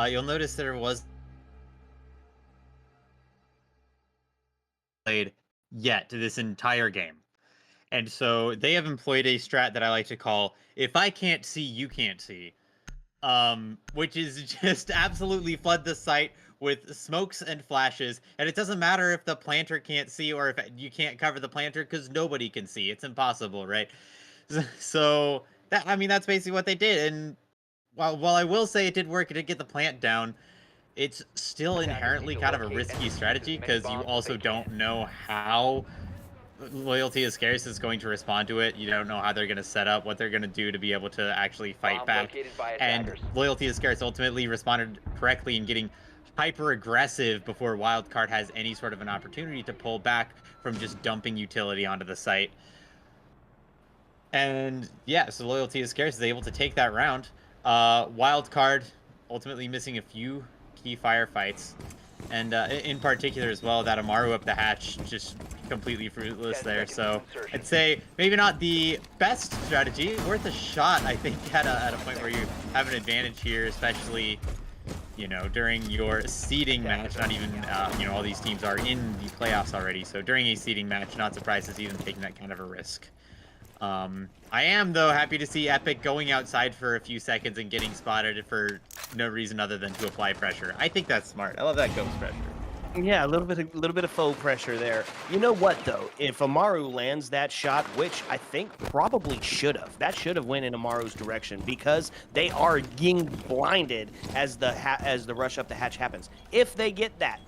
You'll notice there was played yet to this entire game. And so they have employed a strat that I like to call, if I can't see, you can't see. Which is just absolutely flood the site with smokes and flashes. And it doesn't matter if the planter can't see or if you can't cover the planter, because nobody can see. It's impossible, right? So that, I mean, that's basically what they did. And while I will say it did work, it did get the plant down, it's still inherently kind of a risky strategy, because you also don't know how Loyalty is Scarce is going to respond to it. You don't know how they're going to set up, what they're going to do to be able to actually fight back. And Loyalty is Scarce ultimately responded correctly in getting hyper aggressive before Wildcard has any sort of an opportunity to pull back from just dumping utility onto the site. And yeah, so Loyalty is Scarce is able to take that round. Wildcard ultimately missing a few key firefights, and in particular as well, that Amaru up the hatch just completely fruitless there. So I'd say maybe not the best strategy, worth a shot, I think, at a point where you have an advantage here, especially, you know, during your seeding match, not even, you know, all these teams are in the playoffs already. So during a seeding match, not surprised to see them taking that kind of a risk. I am, though, happy to see Epic going outside for a few seconds and getting spotted for no reason other than to apply pressure. I think that's smart. I love that ghost pressure. Yeah, a little bit of faux pressure there. You know what though? If Amaru lands that shot, which I think probably should have, that should have went in Amaru's direction because they are getting blinded as the rush up the hatch happens. If they get that,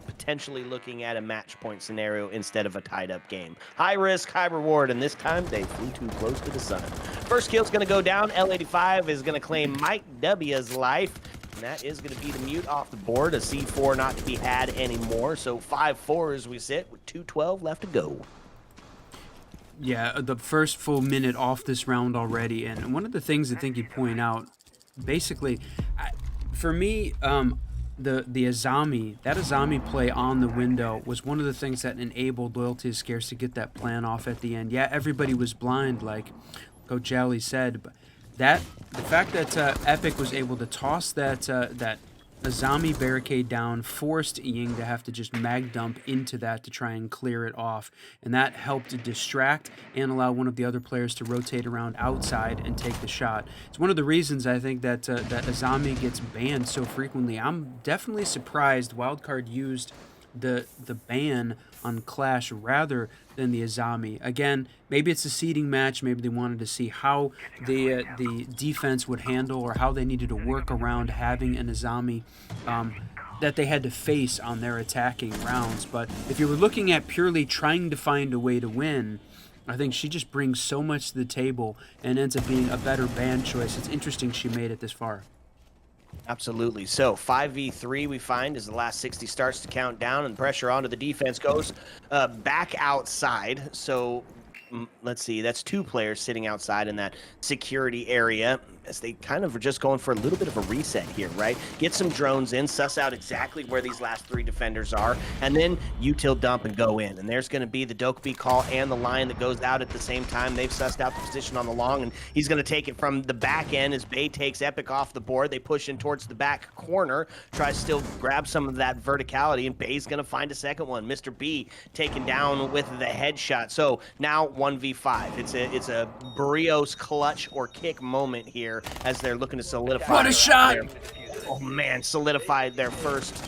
potentially looking at a match point scenario instead of a tied up game. High risk, high reward, and this time they flew too close to the sun. First kill's gonna go down. L85 is gonna claim Mike W's life. And that is going to be the mute off the board, a C4 not to be had anymore. So 5-4 as we sit with 2:12 left to go. Yeah, the first full minute off this round already. And one of the things I think you point out, basically, for me, the Azami, that Azami play on the window was one of the things that enabled Loyalty is Scarce to get that plan off at the end. Yeah, everybody was blind, like Coach Jolly said, but the fact that Epic was able to toss that Azami barricade down forced Ying to have to just mag dump into that to try and clear it off, and that helped to distract and allow one of the other players to rotate around outside and take the shot. It's one of the reasons I think that that Azami gets banned so frequently. I'm definitely surprised WILDCARD used the ban on Clash rather than the Azami. Again, maybe it's a seeding match. Maybe they wanted to see how the defense would handle or how they needed to work around having an Azami that they had to face on their attacking rounds. But if you were looking at purely trying to find a way to win, I think she just brings so much to the table and ends up being a better ban choice. It's interesting she made it this far. Absolutely. So 5v3 we find as the last 60 starts to count down and pressure onto the defense goes back outside. So let's see, that's 2 players sitting outside in that security area as they kind of are just going for a little bit of a reset here, right? Get some drones in, suss out exactly where these last 3 defenders are, and then util dump and go in. And there's going to be the Dokkaebi call and the line that goes out at the same time. They've sussed out the position on the long, and he's going to take it from the back end as Bay takes Epic off the board. They push in towards the back corner, tries to still grab some of that verticality, and Bay's going to find a second one. Mr. B taken down with the headshot. So now 1v5. It's a Brios clutch or kick moment here as they're looking to solidify. What a shot! Oh man, solidified their first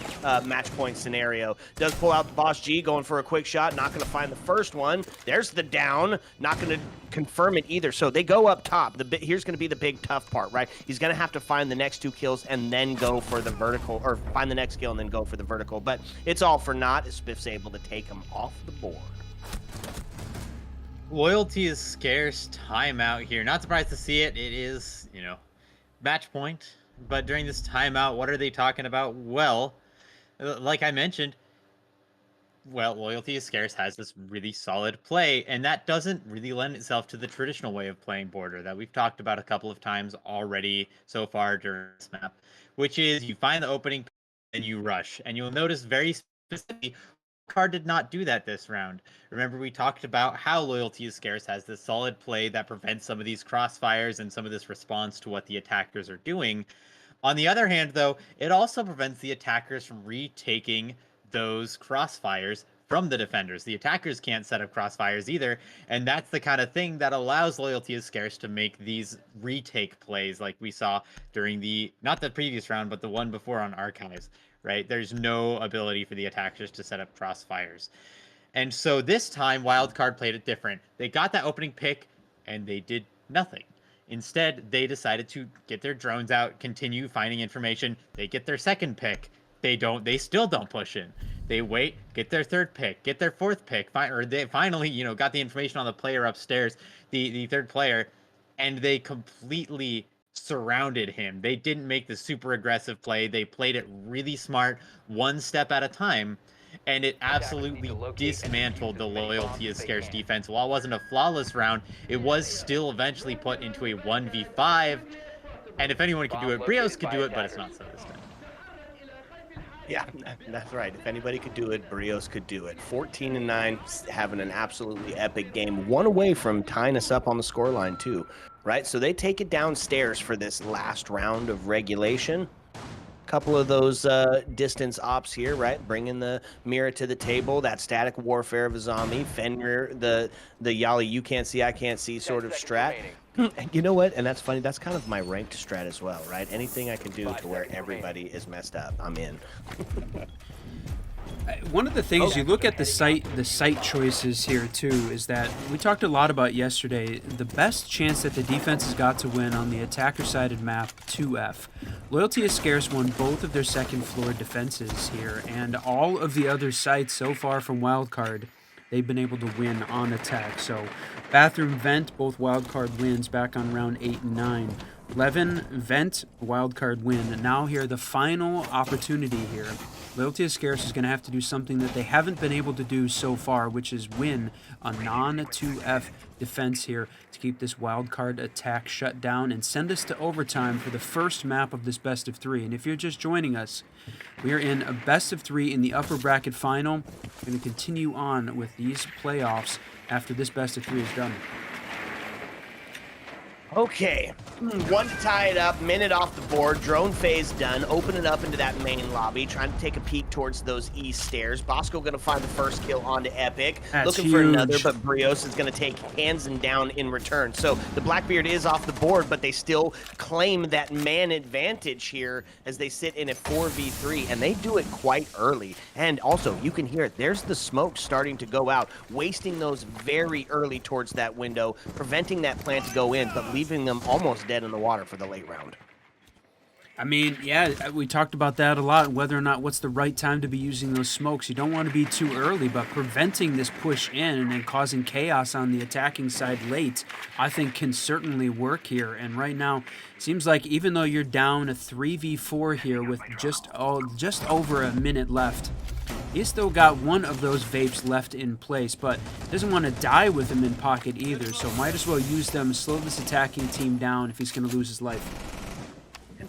match point scenario. Does pull out the Boss G, going for a quick shot, not going to find the first one. There's the down, not going to confirm it either. So they go up top. Here's going to be the big tough part, right? He's going to have to find the next 2 kills and then go for the vertical, or find the next kill and then go for the vertical. But it's all for naught as Spiff's able to take him off the board. Loyalty is Scarce timeout here. Not surprised to see it. It is, you know, match point. But during this timeout, what are they talking about? Well, like I mentioned, well, Loyalty is Scarce has this really solid play, and that doesn't really lend itself to the traditional way of playing Border that we've talked about a couple of times already so far during this map, which is you find the opening and you rush. And you'll notice very specifically, Card did not do that this round. Remember, we talked about how Loyalty is Scarce has this solid play that prevents some of these crossfires and some of this response to what the attackers are doing. On the other hand, though, it also prevents the attackers from retaking those crossfires from the defenders. The attackers can't set up crossfires either, and that's the kind of thing that allows Loyalty is Scarce to make these retake plays like we saw during not the previous round, but the one before on Archives. Right? There's no ability for the attackers to set up crossfires. And so this time, WILDCARD played it different. They got that opening pick, and they did nothing. Instead, they decided to get their drones out, continue finding information. They get their second pick. They still don't push in. They wait, get their third pick, get their fourth pick, or they finally, you know, got the information on the player upstairs, the third player, and they completely surrounded him. They didn't make the super aggressive play. They played it really smart, one step at a time, and it absolutely dismantled the Loyalty is Scarce defense. While it wasn't a flawless round, it was still eventually put into a 1v5, and if anyone could do it, Brios could do it, but it's not so this time. Yeah, that's right. If anybody could do it, Brios could do it. 14-9, having an absolutely epic game. One away from tying us up on the scoreline too, right? So they take it downstairs for this last round of regulation. couple of those distance ops here, right? Bringing the mirror to the table, that static warfare of a zombie, Fenrir, the Yali you can't see, I can't see sort of 10 strat. seconds remaining. You know what? And that's funny. That's kind of my ranked strat as well, right? Anything I can do 5 to where seconds everybody is messed up, I'm in. One of the things you look at the site choices here too is that we talked a lot about yesterday. The best chance that the defense has got to win on the attacker-sided map 2F. Loyalty is Scarce won both of their second floor defenses here, and all of the other sites so far from Wildcard, they've been able to win on attack. So Bathroom Vent, both Wildcard wins back on round 8 and 9. 11 Vent, Wildcard win. And now here, the final opportunity here. Loyalty is Scarce is going to have to do something that they haven't been able to do so far, which is win a non-2F defense here to keep this wildcard attack shut down and send us to overtime for the first map of this best of 3. And if you're just joining us, we are in a best of 3 in the upper bracket final. We're going to continue on with these playoffs after this best of 3 is done. Okay, one to tie it up, minute off the board, drone phase done, open it up into that main lobby, trying to take a peek towards those east stairs. Bosco gonna find the first kill onto Epic, That's looking for another, huge. but Brios is gonna take Hansen down in return. So the Blackbeard is off the board, but they still claim that man advantage here as they sit in a 4v3, and they do it quite early. And also, you can hear it, there's the smoke starting to go out, wasting those very early towards that window, preventing that plant to go in, but leaving them almost dead in the water for the late round. I mean, yeah, we talked about that a lot, whether or not what's the right time to be using those smokes. You don't want to be too early, but preventing this push in and causing chaos on the attacking side late, I think can certainly work here. And right now, seems like even though you're down a 3v4 here with just over a minute left, he's still got one of those vapes left in place, but doesn't want to die with them in pocket either, so might as well use them to slow this attacking team down if he's going to lose his life.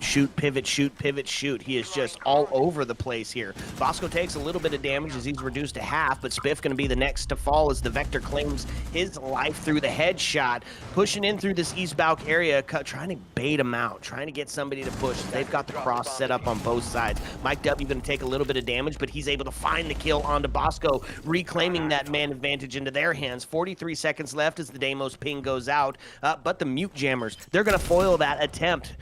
Shoot, pivot, shoot, pivot, shoot. He is just all over the place here. Bosco takes a little bit of damage as he's reduced to half, but Spiff going to be the next to fall as the Vector claims his life through the headshot. Pushing in through this East Balk area, trying to bait him out, trying to get somebody to push. They've got the cross set up on both sides. Mike W going to take a little bit of damage, but he's able to find the kill onto Bosco, reclaiming that man advantage into their hands. 43 seconds left as the Deimos ping goes out, but the Mute Jammers, they're going to foil that attempt.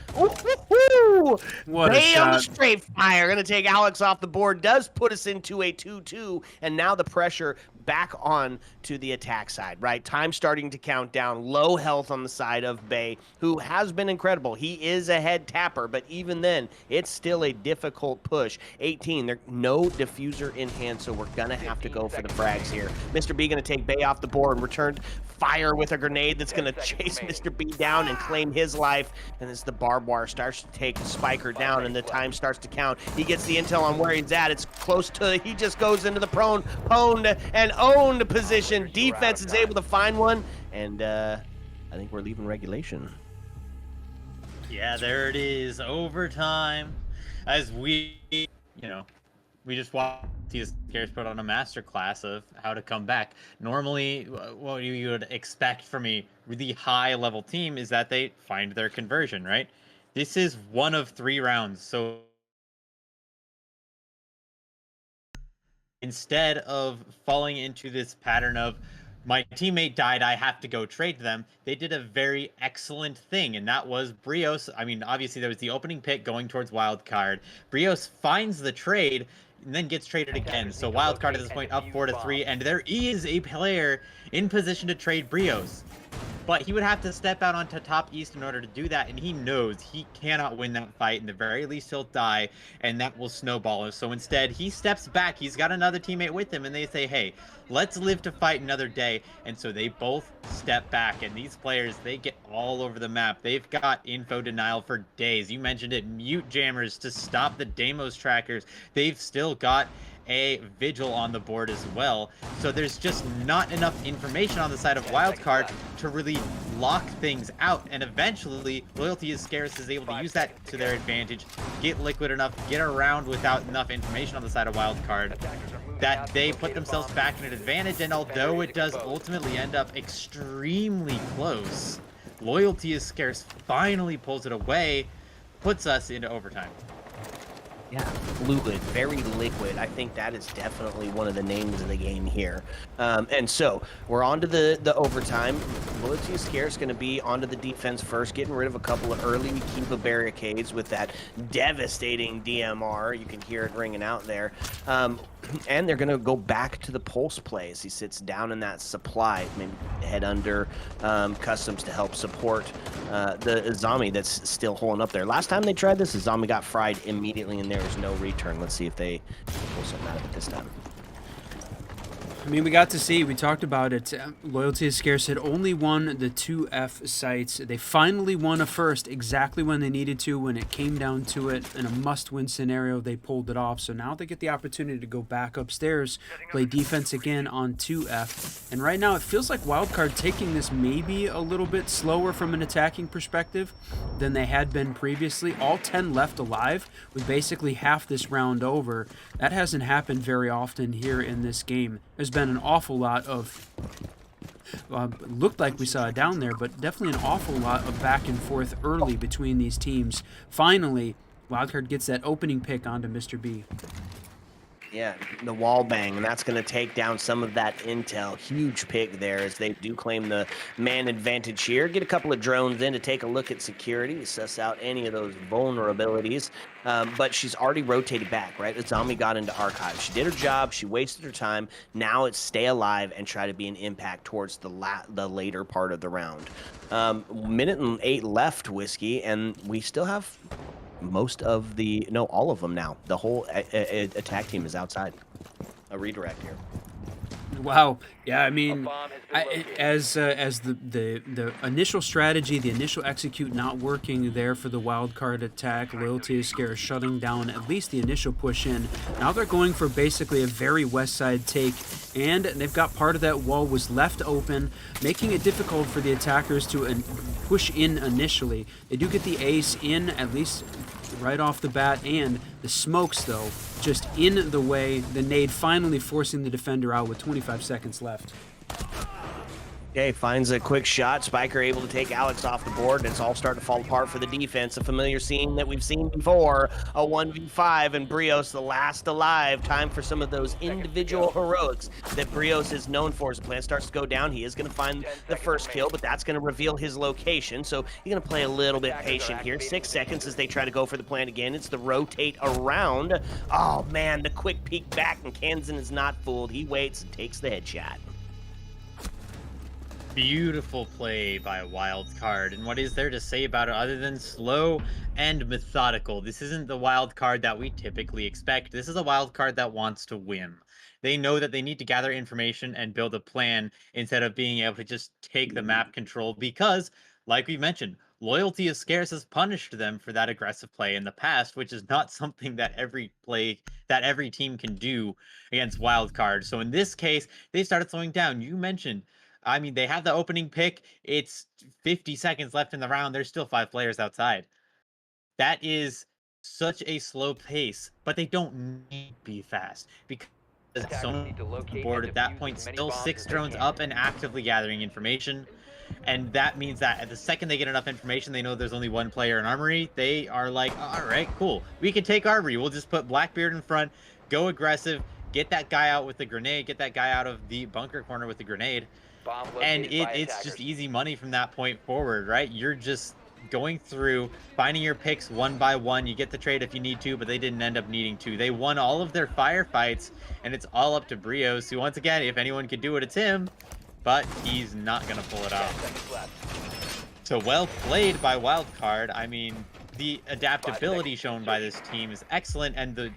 What a Bam, shot. straight fire. Gonna take Alex off the board. Does put us into a 2-2, and now the pressure back on to the attack side, right? Time starting to count down. Low health on the side of Bay, who has been incredible. He is a head tapper, but even then, it's still a difficult push. 18, there's no diffuser in hand, so we're gonna have to go for the frags here. Mr. B gonna take Bay off the board and return fire with a grenade that's gonna chase Mr. B down and claim his life. And as the barbed wire starts to take Spiker down and the time starts to count, he gets the intel on where he's at. It's close to, he just goes into the pwned and owned position. Defense is able to find one, and I think we're leaving regulation. Yeah, there it is. Overtime. As we just watched these Scarce put on a masterclass of how to come back. Normally, what you would expect from a really high-level team is that they find their conversion, right? This is one of 3 rounds, so instead of falling into this pattern of my teammate died, I have to go trade them, they did a very excellent thing, and that was Brios. I mean, obviously there was the opening pick going towards Wildcard. Brios finds the trade and then gets traded again. So Wildcard at this point up 4-3, and there is a player in position to trade Brios. But he would have to step out onto top east in order to do that, and he knows he cannot win that fight. In the very least, he'll die, and that will snowball him. So instead, he steps back. He's got another teammate with him, and they say, hey, let's live to fight another day. And so they both step back, and these players, they get all over the map. They've got info denial for days. You mentioned it, mute jammers to stop the Deimos trackers. They've still got a vigil on the board as well. So there's just not enough information on the side of Wildcard to really lock things out, and eventually Loyalty is Scarce is able to use that to their advantage, get liquid enough, get around without enough information on the side of Wildcard, that they put themselves back in an advantage. And although it does ultimately end up extremely close, Loyalty is Scarce finally pulls it away, puts us into overtime. Yeah, fluid, very liquid. I think that is definitely one of the names of the game here. And so we're on to the overtime. Loyalty is Scarce going to be onto the defense first, getting rid of a couple of early Kiva barricades with that devastating DMR. You can hear it ringing out there. And they're going to go back to the pulse play as he sits down in that supply, maybe head under customs to help support the zombie that's still holding up there. Last time they tried this, the zombie got fried immediately and there was no return. Let's see if they pull something out of it this time. I mean, we got to see, we talked about it. Loyalty is Scarce had only won the 2F sites. They finally won a first exactly when they needed to, when it came down to it. In a must-win scenario, they pulled it off. So now they get the opportunity to go back upstairs, play defense again on 2F. And right now, it feels like Wildcard taking this maybe a little bit slower from an attacking perspective than they had been previously. All 10 left alive with basically half this round over. That hasn't happened very often here in this game. There's been an awful lot of looked like we saw it down there, but definitely an awful lot of back and forth early between these teams. Finally, Wildcard gets that opening pick onto Mr. B. Yeah, the wall bang, and that's going to take down some of that intel. Huge pick there as they do claim the man advantage here. Get a couple of drones in to take a look at security, to suss out any of those vulnerabilities. But she's already rotated back, right? The zombie got into archive. She did her job. She wasted her time. Now it's stay alive and try to be an impact towards the later part of the round. Minute and 8 left, Whiskey, and we still have most of the, no, all of them now. The whole attack team is outside. A redirect here. Wow. Yeah, I mean, as the initial strategy, the initial execute not working there for the wildcard attack, Loyalty is Scarce shutting down at least the initial push in. Now they're going for basically a very west side take, and they've got part of that wall was left open, making it difficult for the attackers to push in initially. They do get the ace in, at least right off the bat, and the smokes, though, just in the way. The nade finally forcing the defender out with 25 seconds left. Okay, finds a quick shot. Spiker able to take Alex off the board, and it's all starting to fall apart for the defense. A familiar scene that we've seen before, a 1v5, and Brios the last alive. Time for some of those individual heroics that Brios is known for. As the plan starts to go down, he is going to find the first kill, but that's going to reveal his location, so he's going to play a little bit patient here. 6 seconds as they try to go for the plan again. It's the rotate around. Oh, man, the quick peek back, and Kansan is not fooled. He waits and takes the headshot. Beautiful play by Wildcard, and what is there to say about it other than slow and methodical? This isn't the Wildcard that we typically expect. This is a Wildcard that wants to win. They know that they need to gather information and build a plan instead of being able to just take the map control because, like we mentioned, Loyalty is Scarce has punished them for that aggressive play in the past, which is not something that every team can do against Wildcard. So in this case, they started slowing down. You mentioned, I mean, they have the opening pick. It's 50 seconds left in the round. There's still 5 players outside. That is such a slow pace, but they don't need to be fast because so on the board at that point, still 6 drones up and actively gathering information. And that means that at the second they get enough information, they know there's only 1 player in Armory. They are like, all right, cool. We can take Armory. We'll just put Blackbeard in front, go aggressive, get that guy out with the grenade, get that guy out of the bunker corner with the grenade. And it's just easy money from that point forward, right? You're just going through, finding your picks one by one. You get the trade if you need to, but they didn't end up needing to. They won all of their firefights, and it's all up to Brios, who, once again, if anyone could do it, it's him, but he's not going to pull it off. So well played by Wildcard. I mean, the adaptability shown by this team is excellent, and the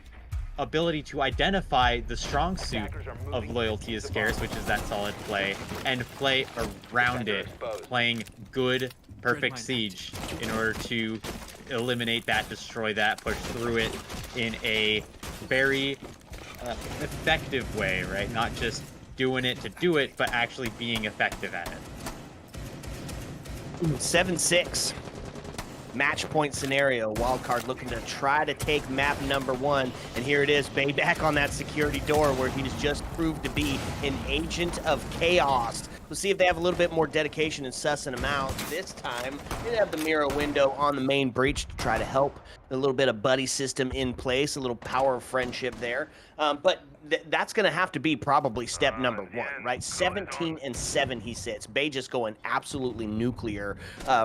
ability to identify the strong suit of Loyalty is Scarce, which is that solid play, and play around it, playing good, perfect siege in order to eliminate that, destroy that, push through it in a very effective way, right? Not just doing it to do it, but actually being effective at it. 7-6. Match point scenario. Wildcard looking to try to take map number 1, and here it is, Bay back on that security door where he's just proved to be an agent of chaos. We'll see if they have a little bit more dedication in sussing him out. This time, they have the mirror window on the main breach to try to help A little bit of buddy system in place, a little power of friendship there. But that's going to have to be probably step number one, right? 17 and 7 he sits. Bay just going absolutely nuclear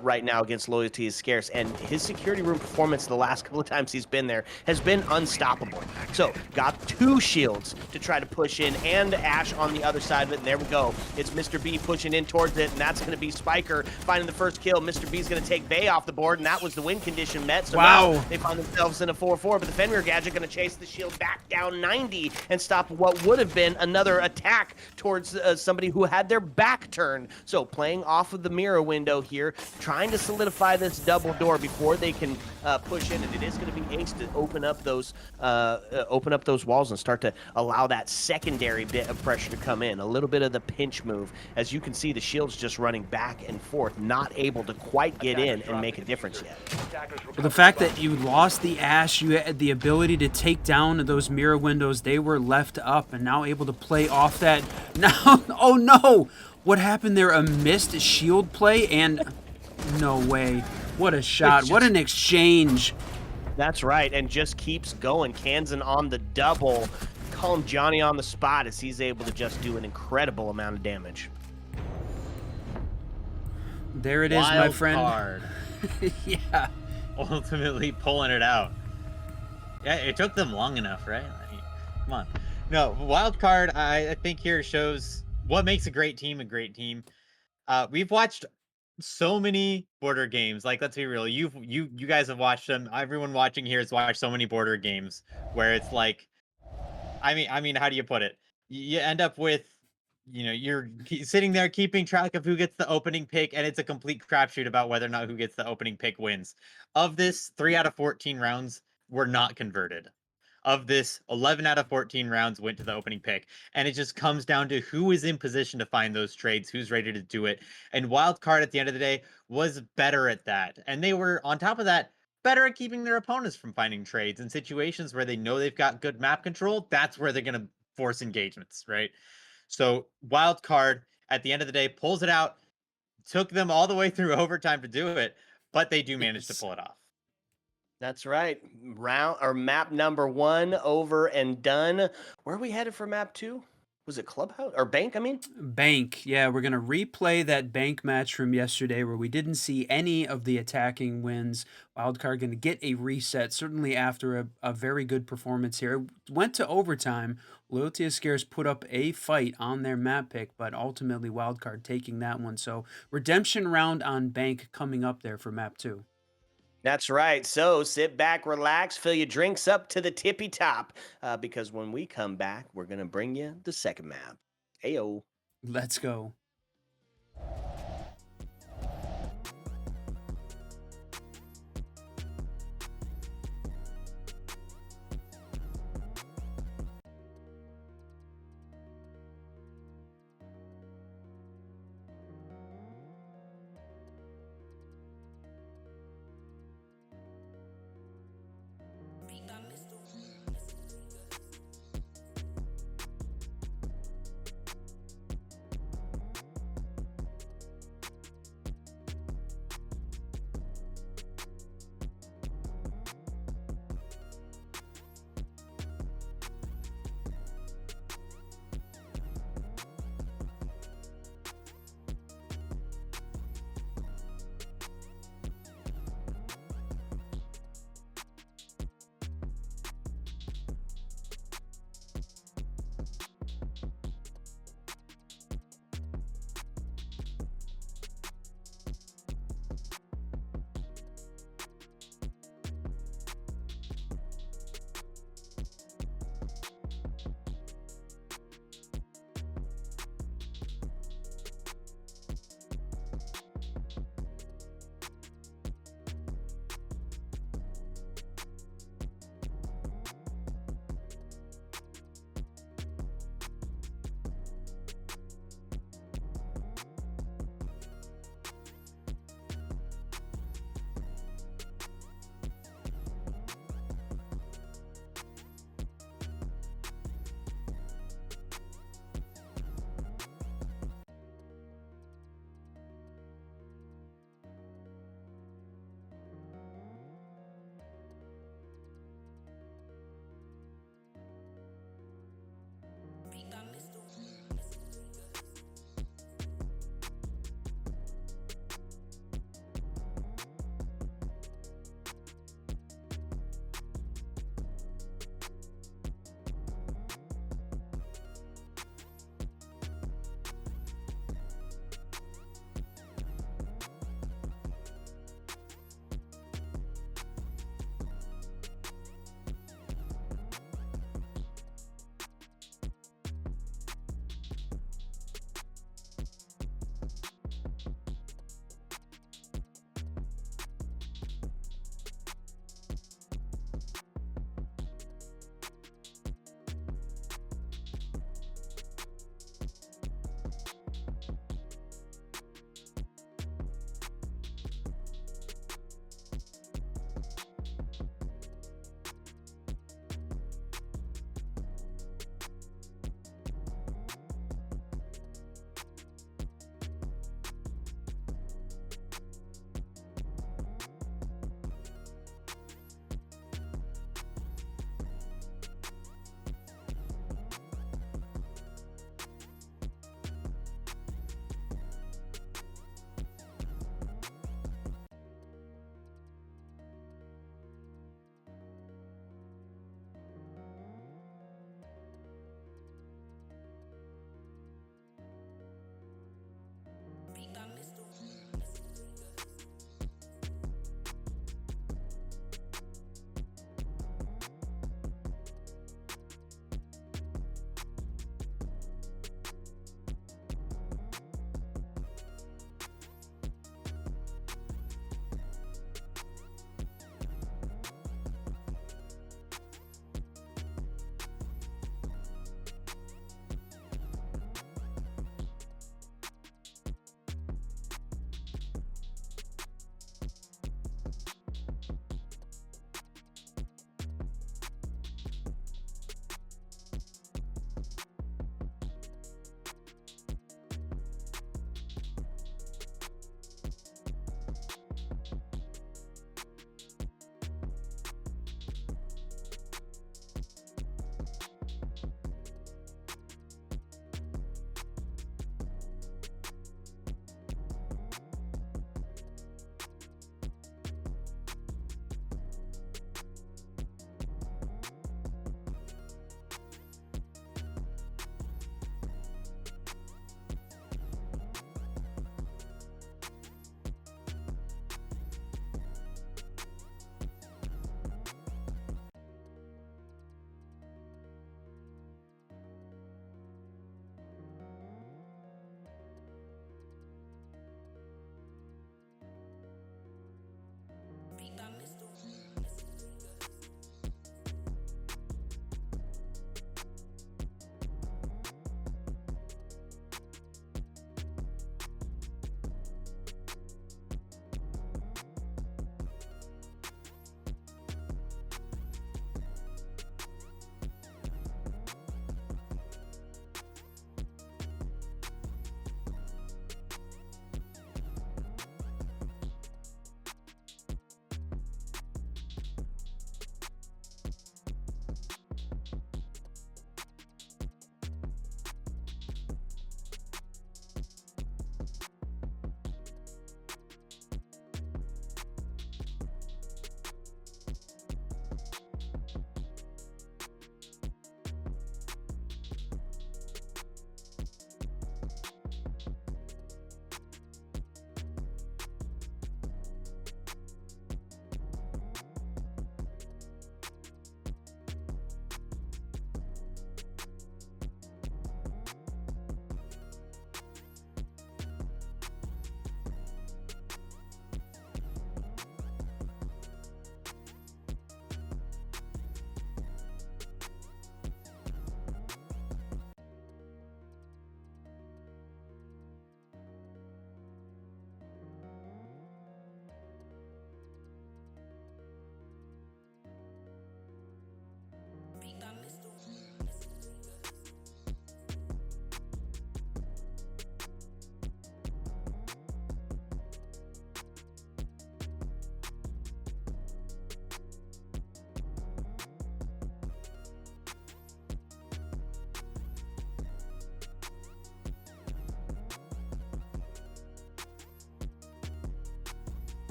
right now against Loyalty is Scarce. And his security room performance the last couple of times he's been there has been unstoppable. So got 2 shields to try to push in and Ash on the other side of it. And there we go. It's Mr. B pushing in towards it. And that's going to be Spiker finding the first kill. Mr. B's going to take Bay off the board. And that was the win condition met. So wow. Now they find themselves in a 4-4, but the Fenrir Gadget going to chase the shield back down 90 and stop what would have been another attack towards somebody who had their back turned. So playing off of the mirror window here, trying to solidify this double door before they can push in, and it is going to be Ace to open up those walls and start to allow that secondary bit of pressure to come in. A little bit of the pinch move. As you can see, the shield's just running back and forth, not able to quite get in and make a difference yet. Well, the fact that you lost the Ash, you had the ability to take down those mirror windows, they were left up and now able to play off that. Now, oh no! What happened there? A missed shield play and no way. What a shot. What an exchange. That's right, and just keeps going. Kansan on the double. Call him Johnny on the spot as he's able to just do an incredible amount of damage. There it is, my friend. Card. Yeah. Ultimately pulling it out. Yeah, it took them long enough, right? I mean, come on. No, wild card, I think here shows what makes a great team a great team. We've watched so many border games. Like, let's be real. You guys have watched them. Everyone watching here has watched so many border games where it's like, I mean, how do you put it? You end up with, you're sitting there keeping track of who gets the opening pick, and it's a complete crapshoot about whether or not who gets the opening pick wins. Of this, 3 out of 14 rounds were not converted. Of this, 11 out of 14 rounds went to the opening pick. And it just comes down to who is in position to find those trades, who's ready to do it. And Wildcard, at the end of the day, was better at that. And they were, on top of that, better at keeping their opponents from finding trades in situations where they know they've got good map control. That's where they're going to force engagements, right? So Wildcard, at the end of the day, pulls it out. Took them all the way through overtime to do it, but they do manage to pull it off. That's right. Map number 1 over and done. Where are we headed for map 2? Was it Clubhouse or Bank? I mean, Bank. Yeah, we're gonna replay that Bank match from yesterday where we didn't see any of the attacking wins. Wildcard gonna get a reset, certainly after a very good performance here. It went to overtime. Loyalty is Scarce put up a fight on their map pick, but ultimately Wildcard taking that one. So redemption round on Bank coming up there for map 2. that's right. So sit back, relax, fill your drinks up to the tippy top, because when we come back, we're going to bring you the second map. Ayo. Let's go.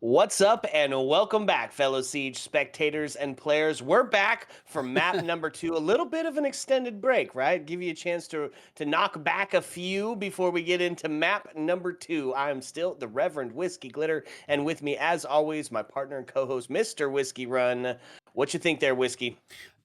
What's up, and welcome back, fellow Siege spectators and players. We're back for map number 2. A little bit of an extended break, right? Give you a chance to knock back a few before we get into map number 2. I am still the Reverend Whiskey Glitter, and with me, as always, my partner and co-host, Mr. Whiskey Run. What you think there, Whiskey?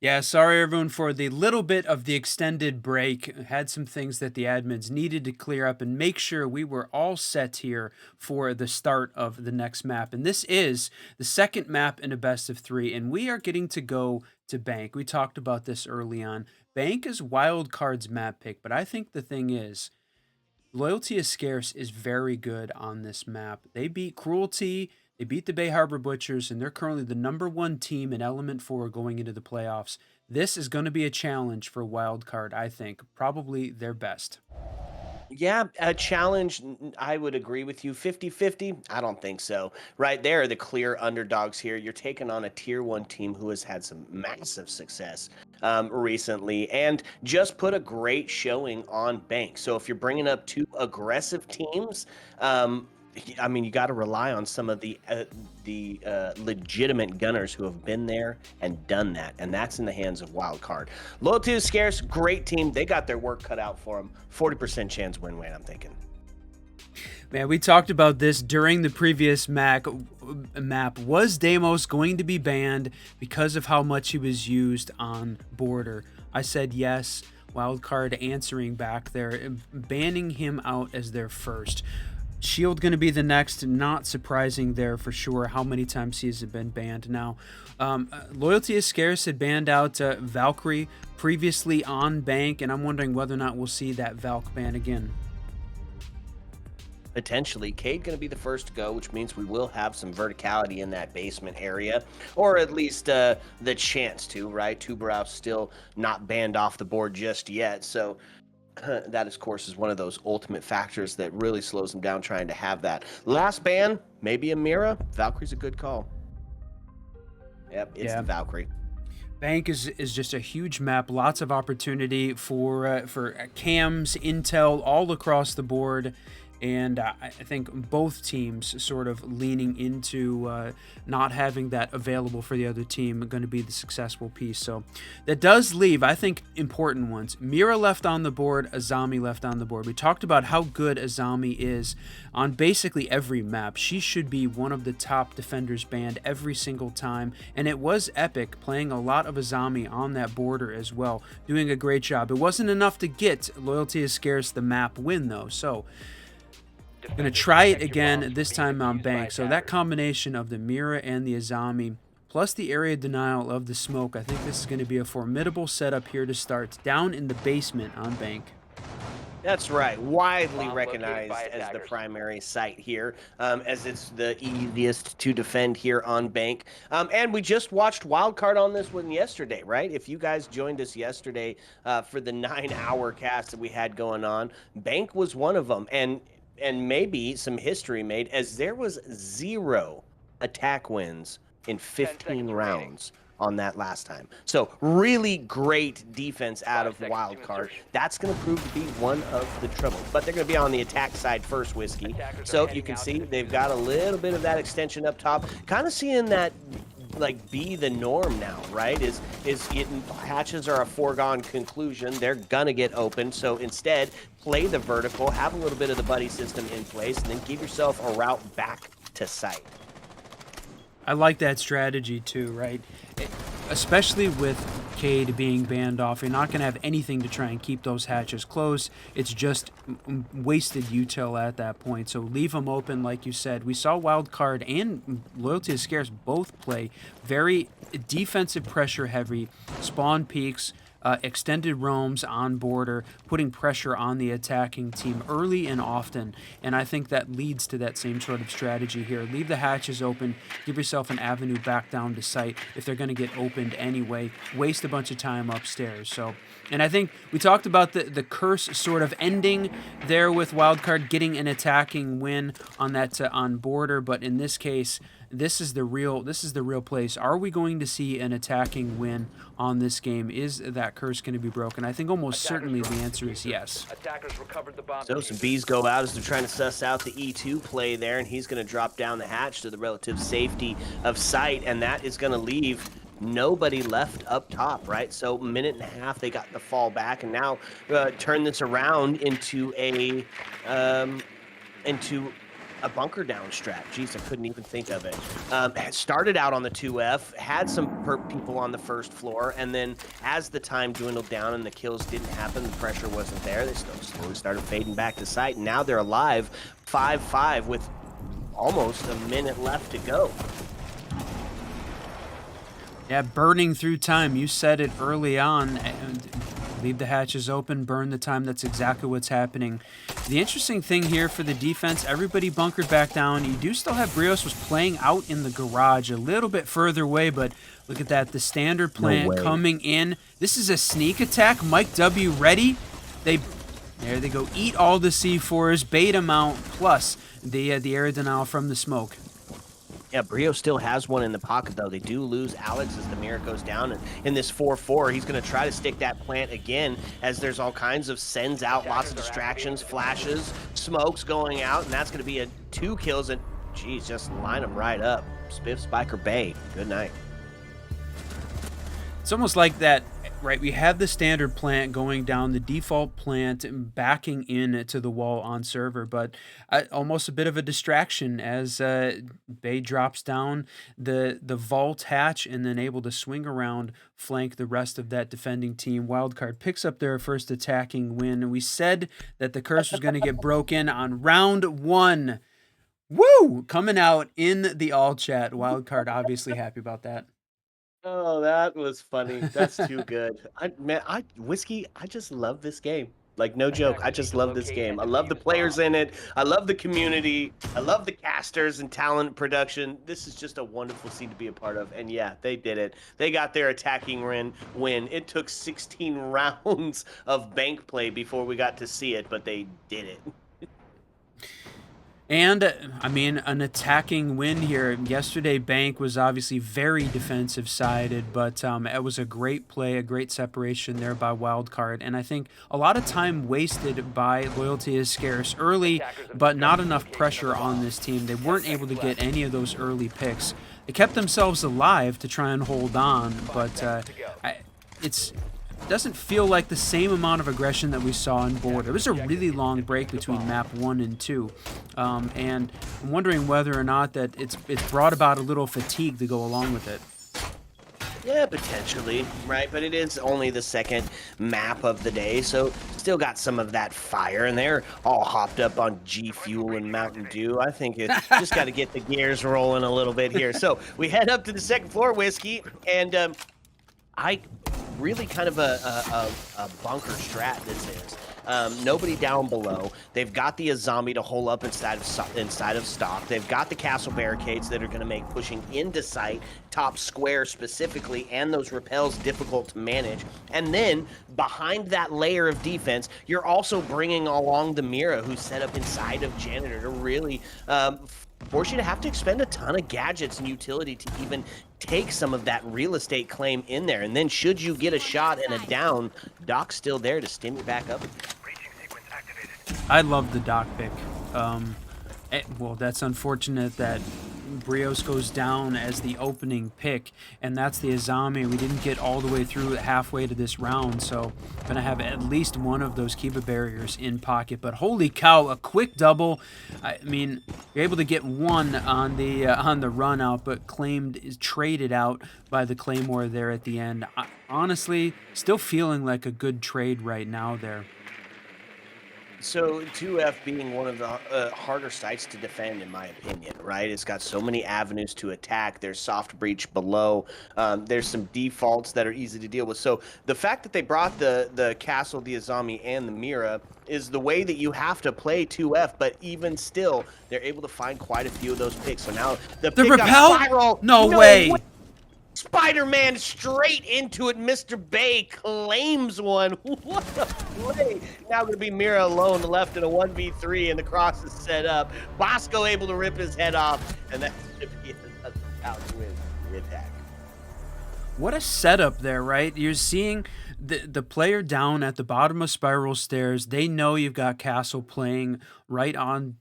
Yeah, sorry everyone for the little bit of the extended break. Had some things that the admins needed to clear up and make sure we were all set here for the start of the next map. And this is the second map in a best of 3, and we are getting to go to Bank. We talked about this early on. Bank is Wildcard's map pick, but I think the thing is, Loyalty is Scarce is very good on this map. They beat Cruelty, they beat the Bay Harbor Butchers, and they're currently the #1 team in Element 4 going into the playoffs. This is going to be a challenge for Wildcard, I think. Probably their best. Yeah, a challenge. I would agree with you. 50-50? I don't think so. Right there, the clear underdogs here. You're taking on a tier 1 team who has had some massive success recently and just put a great showing on Bank. So if you're bringing up 2 aggressive teams, I mean, you got to rely on some of the legitimate gunners who have been there and done that, and that's in the hands of Wildcard. Loyalty is Scarce, great team. They got their work cut out for them. 40% chance win-win, I'm thinking. Man, we talked about this during the previous map. Was Deimos going to be banned because of how much he was used on Border? I said yes. Wildcard answering back there, banning him out as their first. Shield going to be the next. Not surprising there for sure how many times he has been banned now. Loyalty is Scarce had banned out Valkyrie previously on Bank, and I'm wondering whether or not we'll see that Valk ban again. Potentially. Cade going to be the first to go, which means we will have some verticality in that basement area, or at least the chance to, right? Tuberous still not banned off the board just yet, so that, of course, is one of those ultimate factors that really slows them down trying to have that. Last ban, maybe a Mira. Valkyrie's a good call. Yep, it's the Valkyrie. Bank is just a huge map, lots of opportunity for cams, intel all across the board. And I think both teams sort of leaning into not having that available for the other team going to be the successful piece. So that does leave, I think, important ones. Mira left on the board, Azami left on the board. We talked about how good Azami is on basically every map. She should be one of the top defenders banned every single time. And it was epic playing a lot of Azami on that border as well, doing a great job. It wasn't enough to get Loyalty is Scarce the map win, though. So I'm going to try it again, this time on Bank. So that combination of the Mira and the Azami, plus the area denial of the smoke, I think this is going to be a formidable setup here to start down in the basement on Bank. That's right. Widely recognized as the primary site here, as it's the easiest to defend here on Bank. And we just watched Wildcard on this one yesterday, right? If you guys joined us yesterday for the 9-hour cast that we had going on, Bank was one of them. And maybe some history made, as there was 0 attack wins in 15 rounds on that last time. So really great defense out of Wildcard. That's going to prove to be one of the troubles. But they're going to be on the attack side first, Whiskey. So you can see they've got a little bit of that extension up top. Kind of seeing that like be the norm now, right? Hatches are a foregone conclusion. They're gonna get open. So instead, play the vertical, have a little bit of the buddy system in place, and then give yourself a route back to site. I like that strategy too, right? Especially with Cade being banned off, you're not going to have anything to try and keep those hatches closed. It's just wasted util at that point. So leave them open, like you said. We saw Wildcard and Loyalty is Scarce both play very defensive pressure heavy, spawn peaks, extended roams on border, putting pressure on the attacking team early and often. And I think that leads to that same sort of strategy here. Leave the hatches open, give yourself an avenue back down to site if they're going to get opened anyway. Waste a bunch of time upstairs. So, and I think we talked about the curse sort of ending there with Wildcard getting an attacking win on that on border, but in this case, this is the real place. Are we going to see an attacking win on this game? Is that curse going to be broken? I think almost certainly the answer is yes. Attackers recovered the bomb. So some Bs go out as they're trying to suss out the E2 play there, and he's going to drop down the hatch to the relative safety of sight, and that is going to leave nobody left up top, right? So minute and a half, they got the fall back, and now turn this around into a bunker down strat. Jeez, I couldn't even think of it. Started out on the 2F, had some people on the first floor, and then as the time dwindled down and the kills didn't happen, the pressure wasn't there, they still slowly started fading back to sight, and now they're alive 5-5 with almost a minute left to go. Yeah, burning through time. You said it early on. And leave the hatches open, burn the time. That's exactly what's happening. The interesting thing here for the defense, everybody bunkered back down. You do still have Brios was playing out in the garage a little bit further away, but look at that. The standard plant coming in. This is a sneak attack. Mike W ready. There they go. Eat all the C4s, bait them out, plus the air denial from the smoke. Yeah, Brio still has one in the pocket, though. They do lose Alex as the mirror goes down. And in this 4-4, he's going to try to stick that plant again as there's all kinds of sends out, lots of distractions, flashes, smokes going out. And that's going to be 2 kills. And, geez, just line them right up. Spiff, Spike, or Bay. Good night. It's almost like that, right? We have the standard plant going down, the default plant backing in to the wall on server, but almost a bit of a distraction as Bay drops down the vault hatch and then able to swing around, flank the rest of that defending team. Wildcard picks up their first attacking win, and we said that the curse was going to get broken on round 1. Woo! Coming out in the all chat. Wildcard obviously happy about that. Oh, that was funny. That's too good. Whiskey, I just love this game. Like, no joke. I just love this game. I love the players in it. I love the community. I love the casters and talent production. This is just a wonderful scene to be a part of. And yeah, they did it. They got their attacking win. It took 16 rounds of bank play before we got to see it, but they did it. And, I mean, an attacking win here. Yesterday, Bank was obviously very defensive-sided, but it was a great play, a great separation there by Wildcard. And I think a lot of time wasted by Loyalty is Scarce early, but not enough pressure on this team. They weren't able to get any of those early picks. They kept themselves alive to try and hold on, but it doesn't feel like the same amount of aggression that we saw on board. It was a really long break between map 1 and 2, and I'm wondering whether or not that it's brought about a little fatigue to go along with it. Yeah, potentially, right? But it is only the second map of the day, so still got some of that fire, and they're all hopped up on G Fuel and Mountain Dew. I think it just got to get the gears rolling a little bit here. So we head up to the second floor, Whiskey, and I really kind of a bunker strat this is. Nobody down below. They've got the zombie to hole up inside of stock. They've got the castle barricades that are going to make pushing into sight, top square specifically, and those repels difficult to manage. And then behind that layer of defense, you're also bringing along the Mira, who's set up inside of Janitor to really force you to have to expend a ton of gadgets and utility to even take some of that real estate claim in there. And then should you get a shot and a down, Doc's still there to stim you back up. I love the Doc pick. Well, that's unfortunate that Brios goes down as the opening pick, and that's the Azami. We didn't get all the way through halfway to this round, so gonna have at least one of those Kiba barriers in pocket. But holy cow, a quick double. I mean, you're able to get one on the run out, but is traded out by the Claymore there at the end. Honestly, still feeling like a good trade right now there. So 2F being one of the harder sites to defend, in my opinion, right? It's got so many avenues to attack. There's soft breach below. There's some defaults that are easy to deal with. So the fact that they brought the castle, the Azami, and the Mira is the way that you have to play 2F. But even still, they're able to find quite a few of those picks. So now the pick repel? Spiral. No way. Spider-Man straight into it. Mr. Bay claims one. What a play. Now going to be Mira alone left in a 1v3, and the cross is set up. Bosco able to rip his head off, and that's going to be another couch win for the attack. What a setup there, right? You're seeing the player down at the bottom of spiral stairs. They know you've got Castle playing right on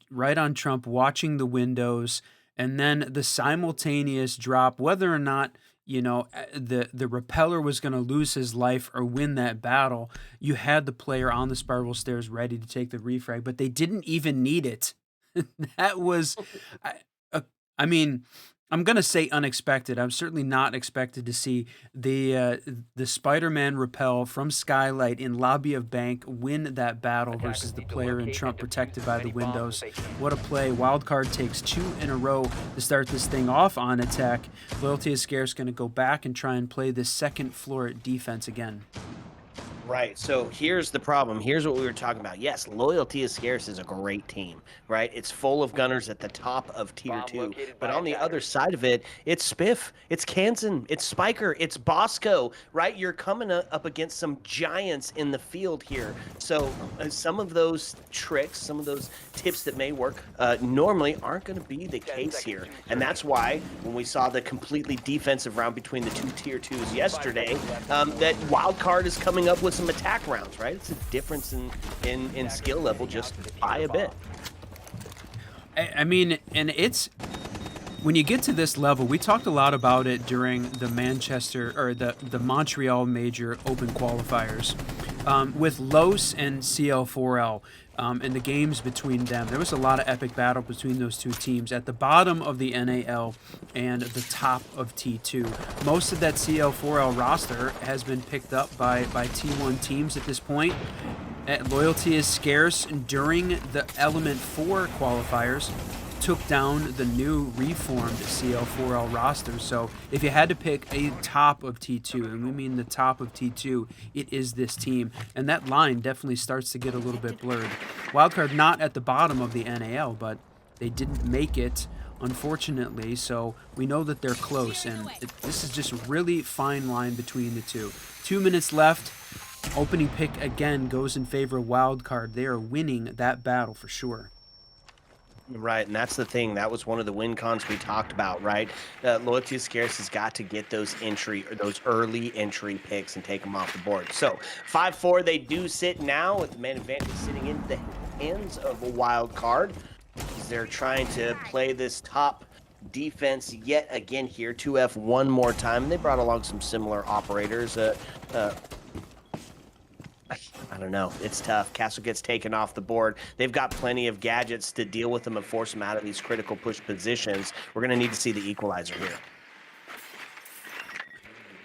Trump, watching the windows, and then the simultaneous drop, whether or not the repeller was going to lose his life or win that battle. You had the player on the spiral stairs ready to take the refrag, but they didn't even need it. That was, I, I mean, I'm gonna say unexpected. I'm certainly not expected to see the Spider-Man repel from Skylight in lobby of Bank win that battle versus the player in Trump protected by the windows. What a play! Wildcard takes 2 in a row to start this thing off on attack. Loyalty is Scarce going to go back and try and play this second floor defense again. Right. So here's the problem. Here's what we were talking about. Yes, Loyalty is Scarce is a great team, right? It's full of gunners at the top of tier 2. But on the other side of it, it's Spiff, it's Kansan, it's Spiker, it's Bosco, right? You're coming up against some giants in the field here. So some of those tricks, some of those tips that may work normally aren't going to be the case here. And that's why when we saw the completely defensive round between the 2 tier 2s yesterday, that Wildcard is coming up with some attack rounds, right? It's a difference in skill level just by a bit. I mean, and it's when you get to this level, we talked a lot about it during the Manchester or the Montreal Major Open qualifiers with LOS and CL4L. And the games between them. There was a lot of epic battle between those two teams at the bottom of the NAL and the top of T2. Most of that CL4L roster has been picked up by T1 teams at this point. Loyalty is Scarce during the Element 4 qualifiers. Took down the new reformed CL4L roster. So if you had to pick a top of T2, and we mean the top of T2, it is this team. And that line definitely starts to get a little bit blurred. Wildcard not at the bottom of the NAL, but they didn't make it, unfortunately. So we know that they're close. And this is just a really fine line between the two. 2 minutes left. Opening pick again goes in favor of Wildcard. They are winning that battle for sure. Right, and that's the thing. That was one of the win cons we talked about, right? Loyalty is Scarce has got to get those early entry picks and take them off the board. So 5-4, they do sit now with the man advantage sitting in the hands of a wild card. They're trying to play this top defense yet again here. 2F one more time. They brought along some similar operators. I don't know. It's tough. Castle gets taken off the board. They've got plenty of gadgets to deal with them and force them out of these critical push positions. We're going to need to see the equalizer here.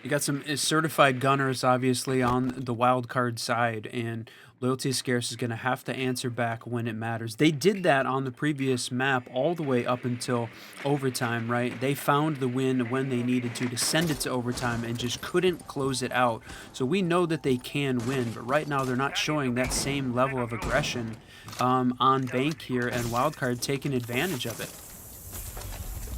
You got some certified gunners, obviously, on the wild card side, and Loyalty is Scarce is going to have to answer back when it matters. They did that on the previous map all the way up until overtime, right? They found the win when they needed to send it to overtime and just couldn't close it out. So we know that they can win, but right now they're not showing that same level of aggression on Bank here, and Wildcard taking advantage of it.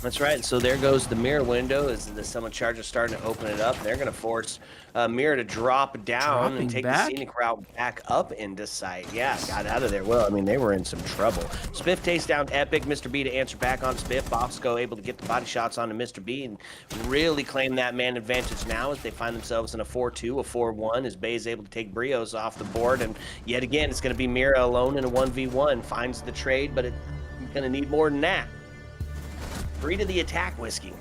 That's right. So there goes the mirror window as the Summon Charger starting to open it up. They're going to force Mirror to drop down and take the scenic route back up into sight. Yeah, got out of there. Well, I mean, they were in some trouble. Spiff takes down Epic. Mr. B to answer back on Spiff. Bosco able to get the body shots onto Mr. B and really claim that man advantage now as they find themselves in a 4-2, a 4-1, as Bay is able to take Brios off the board. And yet again, it's going to be Mirror alone in a 1v1. Finds the trade, but it's going to need more than that. 3 to the attack, Whiskey.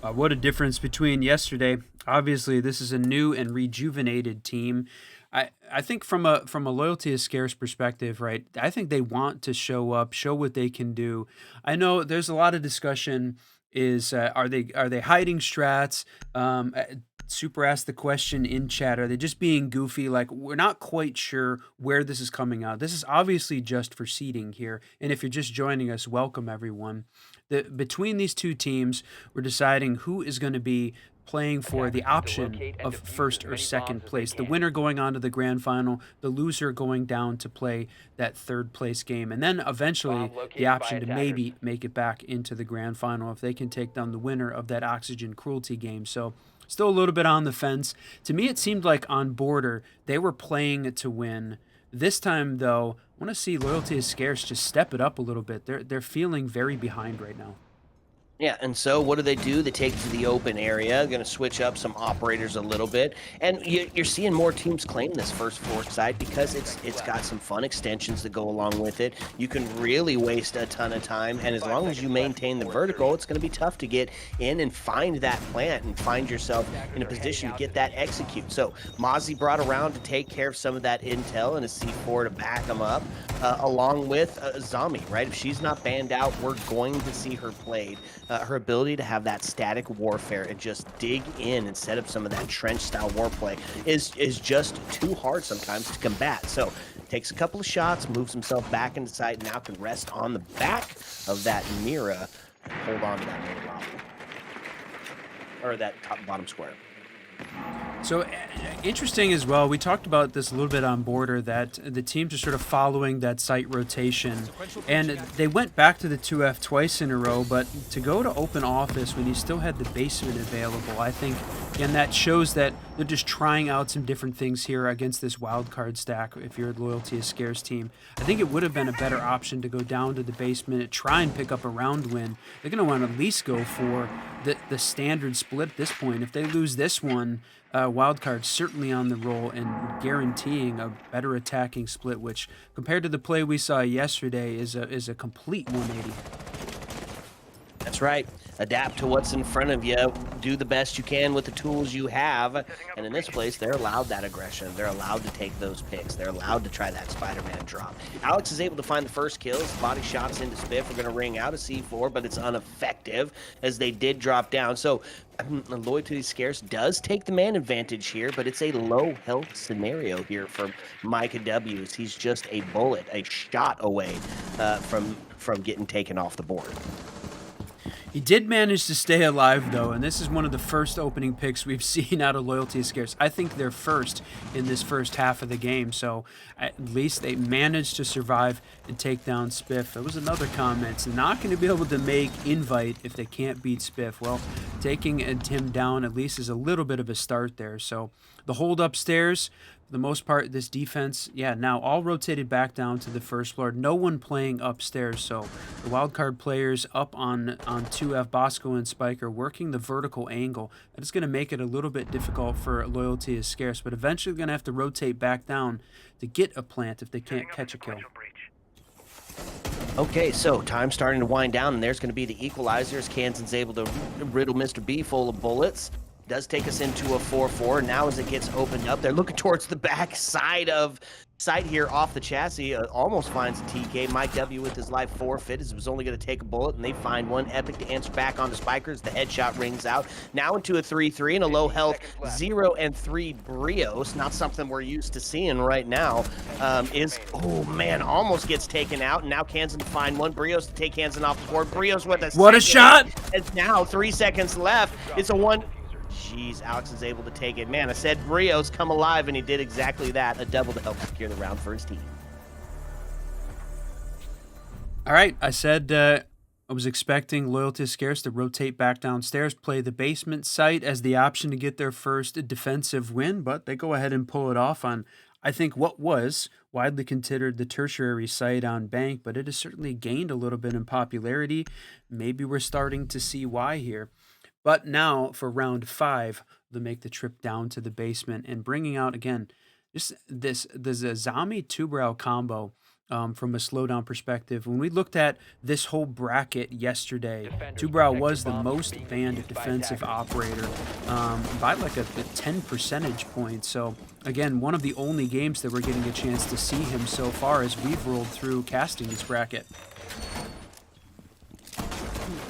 What a difference between yesterday. Obviously, this is a new and rejuvenated team. I think from a Loyalty is Scarce perspective, right? I think they want to show up, show what they can do. I know there's a lot of discussion. Are they hiding strats? Super asked the question in chat. Are they just being goofy? Like, we're not quite sure where this is coming out. This is obviously just for seeding here. And if you're just joining us, welcome everyone. Between these two teams, we're deciding who is going to be playing for the option of first or second place. The winner going on to the grand final, the loser going down to play that third place game, and then eventually the option to maybe make it back into the grand final if they can take down the winner of that Oxygen Cruelty game. So still a little bit on the fence. To me, it seemed like on Border, they were playing to win. This time, though, I want to see Loyalty is Scarce just step it up a little bit. They're feeling very behind right now. Yeah, and so what do? They take it to the open area, going to switch up some operators a little bit, and you're seeing more teams claim this first floor site because it's got some fun extensions that go along with it. You can really waste a ton of time, and as long as you maintain the vertical, it's going to be tough to get in and find that plant and find yourself in a position to get that execute. So Mozzie brought around to take care of some of that intel and a C4 to back him up, along with Zombie, right? If she's not banned out, we're going to see her played. Her ability to have that static warfare and just dig in and set up some of that trench style warplay is just too hard sometimes to combat. So takes a couple of shots, moves himself back into sight, and now can rest on the back of that Mira and hold on to that main lobby. Or that bottom square. So interesting as well. We talked about this a little bit on Border, that the teams are sort of following that site rotation, and they went back to the 2F twice in a row, but to go to open office when you still had the basement available, I think, again, that shows that they're just trying out some different things here against this wildcard stack. If you're a Loyalty is Scarce team, I think it would have been a better option to go down to the basement and try and pick up a round win. They're going to want to at least go for the standard split at this point. If they lose this one, wildcard certainly on the roll and guaranteeing a better attacking split, which compared to the play we saw yesterday is a complete 180. That's right. Adapt to what's in front of you. Do the best you can with the tools you have. And in this place, they're allowed that aggression. They're allowed to take those picks. They're allowed to try that Spider-Man drop. Alex is able to find the first kills. Body shots into Spiff are going to ring out a C4, but it's ineffective as they did drop down. So Loyalty is Scarce does take the man advantage here, but it's a low health scenario here from Micah W. He's just a bullet, a shot away from getting taken off the board. He did manage to stay alive, though, and this is one of the first opening picks we've seen out of Loyalty is Scarce. I think they're first in this first half of the game, so at least they managed to survive and take down Spiff. There was another comment, so not going to be able to make Invite if they can't beat Spiff. Well, taking him down at least is a little bit of a start there. So the hold upstairs, for the most part, this defense, yeah, now all rotated back down to the first floor. No one playing upstairs, so the wildcard players up on 2F, Bosco and Spike are working the vertical angle. That is going to make it a little bit difficult for Loyalty is Scarce, but eventually going to have to rotate back down to get a plant if they can't catch a kill. Okay, so time's starting to wind down, and there's going to be the equalizers. Kansan's able to riddle Mr. B full of bullets. Does take us into a 4-4. Now as it gets opened up, they're looking towards the back side of sight here off the chassis. Almost finds a TK. Mike W with his life forfeit as it was only going to take a bullet, and they find one. Epic to answer back onto Spikers. The headshot rings out. Now into a 3-3 and a low health 0 and 3 Brios. Not something we're used to seeing right now. Oh man, almost gets taken out, and now Kansan to find one. Brios to take Kansan off the board. Brios with a What a shot! It's now 3 seconds left. It's a one. Jeez, Alex is able to take it. Man, I said Brios come alive, and he did exactly that. A double to help secure the round for his team. All right, I said I was expecting Loyalty is Scarce to rotate back downstairs, play the basement site as the option to get their first defensive win, but they go ahead and pull it off on, I think, what was widely considered the tertiary site on Bank, but it has certainly gained a little bit in popularity. Maybe we're starting to see why here. But now for round 5, they'll make the trip down to the basement and bringing out, again, just there's a Zombie Tubrow combo from a slowdown perspective. When we looked at this whole bracket yesterday, Tubrow was the most banned defensive operator by like a 10 percentage point. So again, one of the only games that we're getting a chance to see him so far as we've rolled through casting this bracket.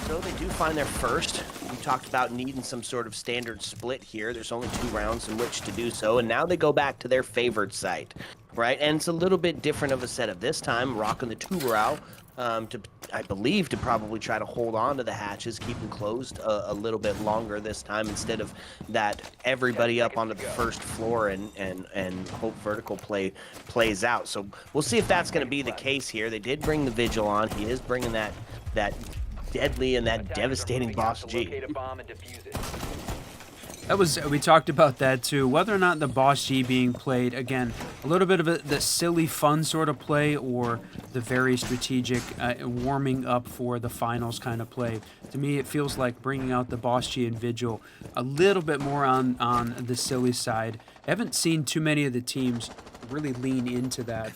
So they do find their first. We talked about needing some sort of standard split here. There's only 2 rounds in which to do so, and now they go back to their favored site, right? And it's a little bit different of a setup this time, rocking the Tubrow to I believe, to probably try to hold on to the hatches, keep them closed a little bit longer this time instead of that everybody up onto the first floor and hope vertical plays out. So we'll see if that's going to be the case here. They did bring the vigil on. He is bringing that deadly and that devastating Boss G. That was, we talked about that too. Whether or not the Boss G being played, again, a little bit of the silly fun sort of play or the very strategic warming up for the finals kind of play. To me, it feels like bringing out the Boss G and Vigil a little bit more on the silly side. I haven't seen too many of the teams really lean into that.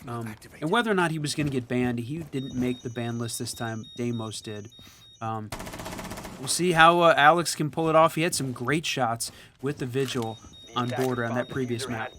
And whether or not he was going to get banned, he didn't make the ban list this time. Deimos did. We'll see how Alex can pull it off. He had some great shots with the Vigil on Border on that previous map.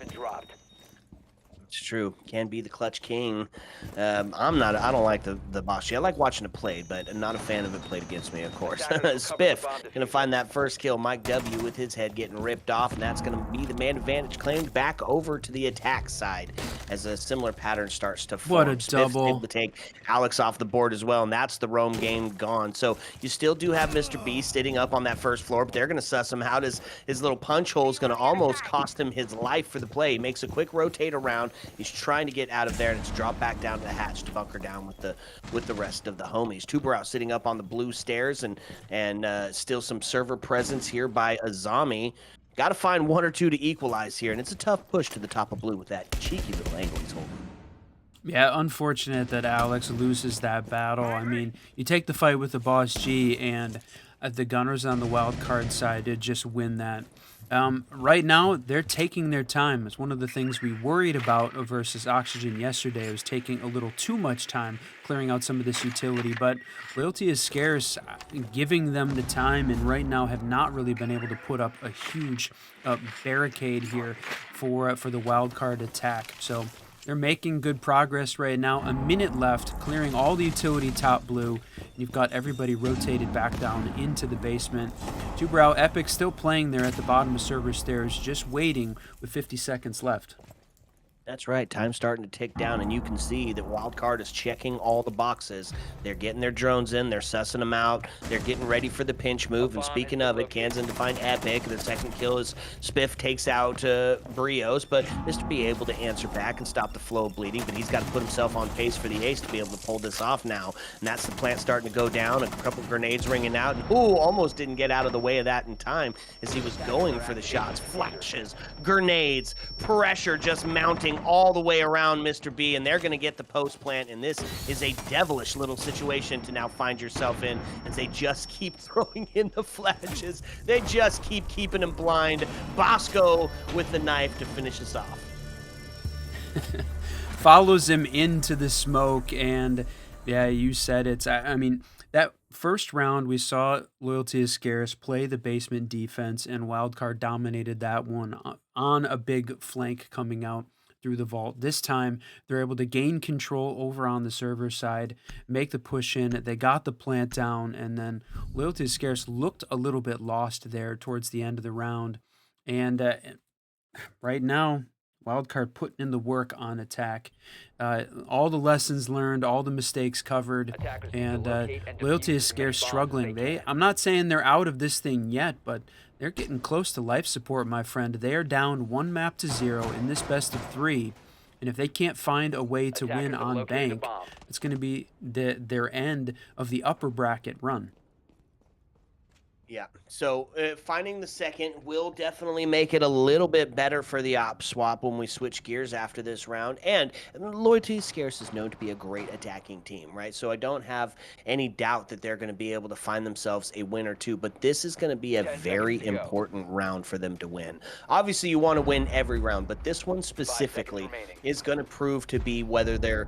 It's true. Can be the clutch king. I don't like the Boss G. I like watching it played, but I'm not a fan of it played against me, of course. Spiff gonna find that first kill. Mike W with his head getting ripped off, and that's gonna be the man advantage claimed back over to the attack side as a similar pattern starts to form. What a Spiff's double. able to take Alex off the board as well, and that's the roam game gone. So you still do have Mr. B sitting up on that first floor, but they're gonna suss him out as his little punch hole is gonna almost cost him his life for the play. He makes a quick rotate around. He's trying to get out of there, and it's dropped back down to the hatch to bunker down with the rest of the homies. Tuberow sitting up on the blue stairs, and still some server presence here by Azami. Got to find one or two to equalize here, and it's a tough push to the top of blue with that cheeky little angle he's holding. Yeah, unfortunate that Alex loses that battle. I mean, you take the fight with the Boss G, and the Gunners on the wild card side did just win that. Right now, they're taking their time. It's one of the things we worried about versus Oxygen yesterday. It was taking a little too much time clearing out some of this utility, but Loyalty is scarce, giving them the time, and right now have not really been able to put up a huge barricade here for the wild card attack. So they're making good progress right now. A minute left, clearing all the utility top blue. You've got everybody rotated back down into the basement. Tuberow Epic still playing there at the bottom of server stairs, just waiting with 50 seconds left. That's right. Time's starting to tick down, and you can see that Wildcard is checking all the boxes. They're getting their drones in. They're sussing them out. They're getting ready for the pinch move. And speaking of it, Kansan to find Epic. The second kill is Spiff takes out Brios, but Mr. B able to answer back and stop the flow of bleeding. But he's got to put himself on pace for the ace to be able to pull this off now. And that's the plant starting to go down. A couple grenades ringing out. And almost didn't get out of the way of that in time as he was going for the shots. Flashes, grenades, pressure just mounting all the way around Mr. B, and they're going to get the post plant, and this is a devilish little situation to now find yourself in as they just keep throwing in the flashes. They just keep keeping him blind. Bosco with the knife to finish us off. Follows him into the smoke, and yeah, you said it. I mean, that first round we saw Loyalty is Scarce play the basement defense, and Wildcard dominated that one on a big flank coming out through the vault. This time, they're able to gain control over on the server side, make the push in. They got the plant down, and then Loyalty is Scarce looked a little bit lost there towards the end of the round. And right now, Wildcard putting in the work on attack. All the lessons learned, all the mistakes covered, and Loyalty is Scarce struggling. I'm not saying they're out of this thing yet, but they're getting close to life support, my friend. They are down 1 map to 0 in this best of 3. And if they can't find a way to win on Bank, it's going to be their end of the upper bracket run. Yeah, so finding the second will definitely make it a little bit better for the op swap when we switch gears after this round. And Loyalty is Scarce is known to be a great attacking team, right? So I don't have any doubt that they're going to be able to find themselves a win or two, but this is going to be a very important round for them to win. Obviously, you want to win every round, but this one specifically is going to prove to be whether they're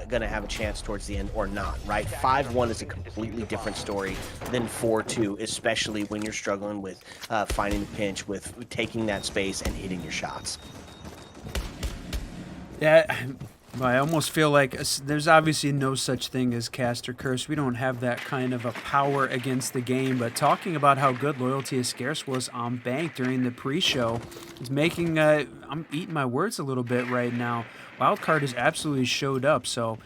going to have a chance towards the end or not, right? 5-1 is a completely different story than 4-2, especially when you're struggling with finding the pinch, with taking that space and hitting your shots. Yeah, I almost feel like there's obviously no such thing as cast or curse. We don't have that kind of a power against the game, but talking about how good Loyalty is Scarce was on Bank during the pre-show, it's making, I'm eating my words a little bit right now. Wildcard has absolutely showed up, so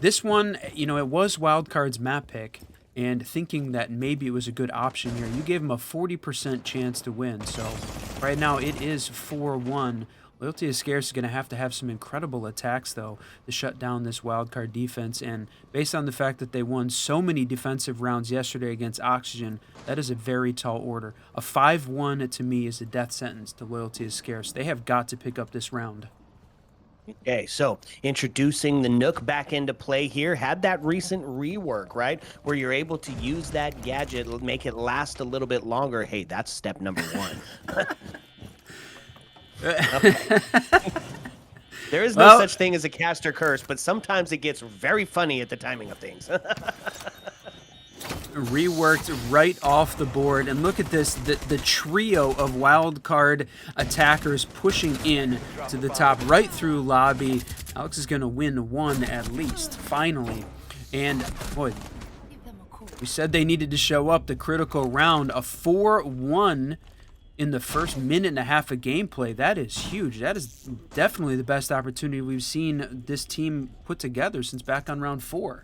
This one, you know, it was WildCard's map pick, and thinking that maybe it was a good option here, you gave him a 40% chance to win. So right now it is 4-1. Loyalty is Scarce is going to have some incredible attacks, though, to shut down this wildcard defense. And based on the fact that they won so many defensive rounds yesterday against Oxygen, that is a very tall order. A 5-1 to me is a death sentence to Loyalty is Scarce. They have got to pick up this round. Okay, so introducing the Nook back into play here, had that recent rework, right? Where you're able to use that gadget, make it last a little bit longer. Hey, that's step number one. There is no such thing as a caster curse, but sometimes it gets very funny at the timing of things. Reworked right off the board, and look at this, the trio of wildcard attackers pushing in to the top right through lobby. Alex is going to win one at least, finally. And boy, we said they needed to show up. The critical round, a 4-1 in the first minute and a half of gameplay. That is huge. That is definitely the best opportunity we've seen this team put together since back on round 4.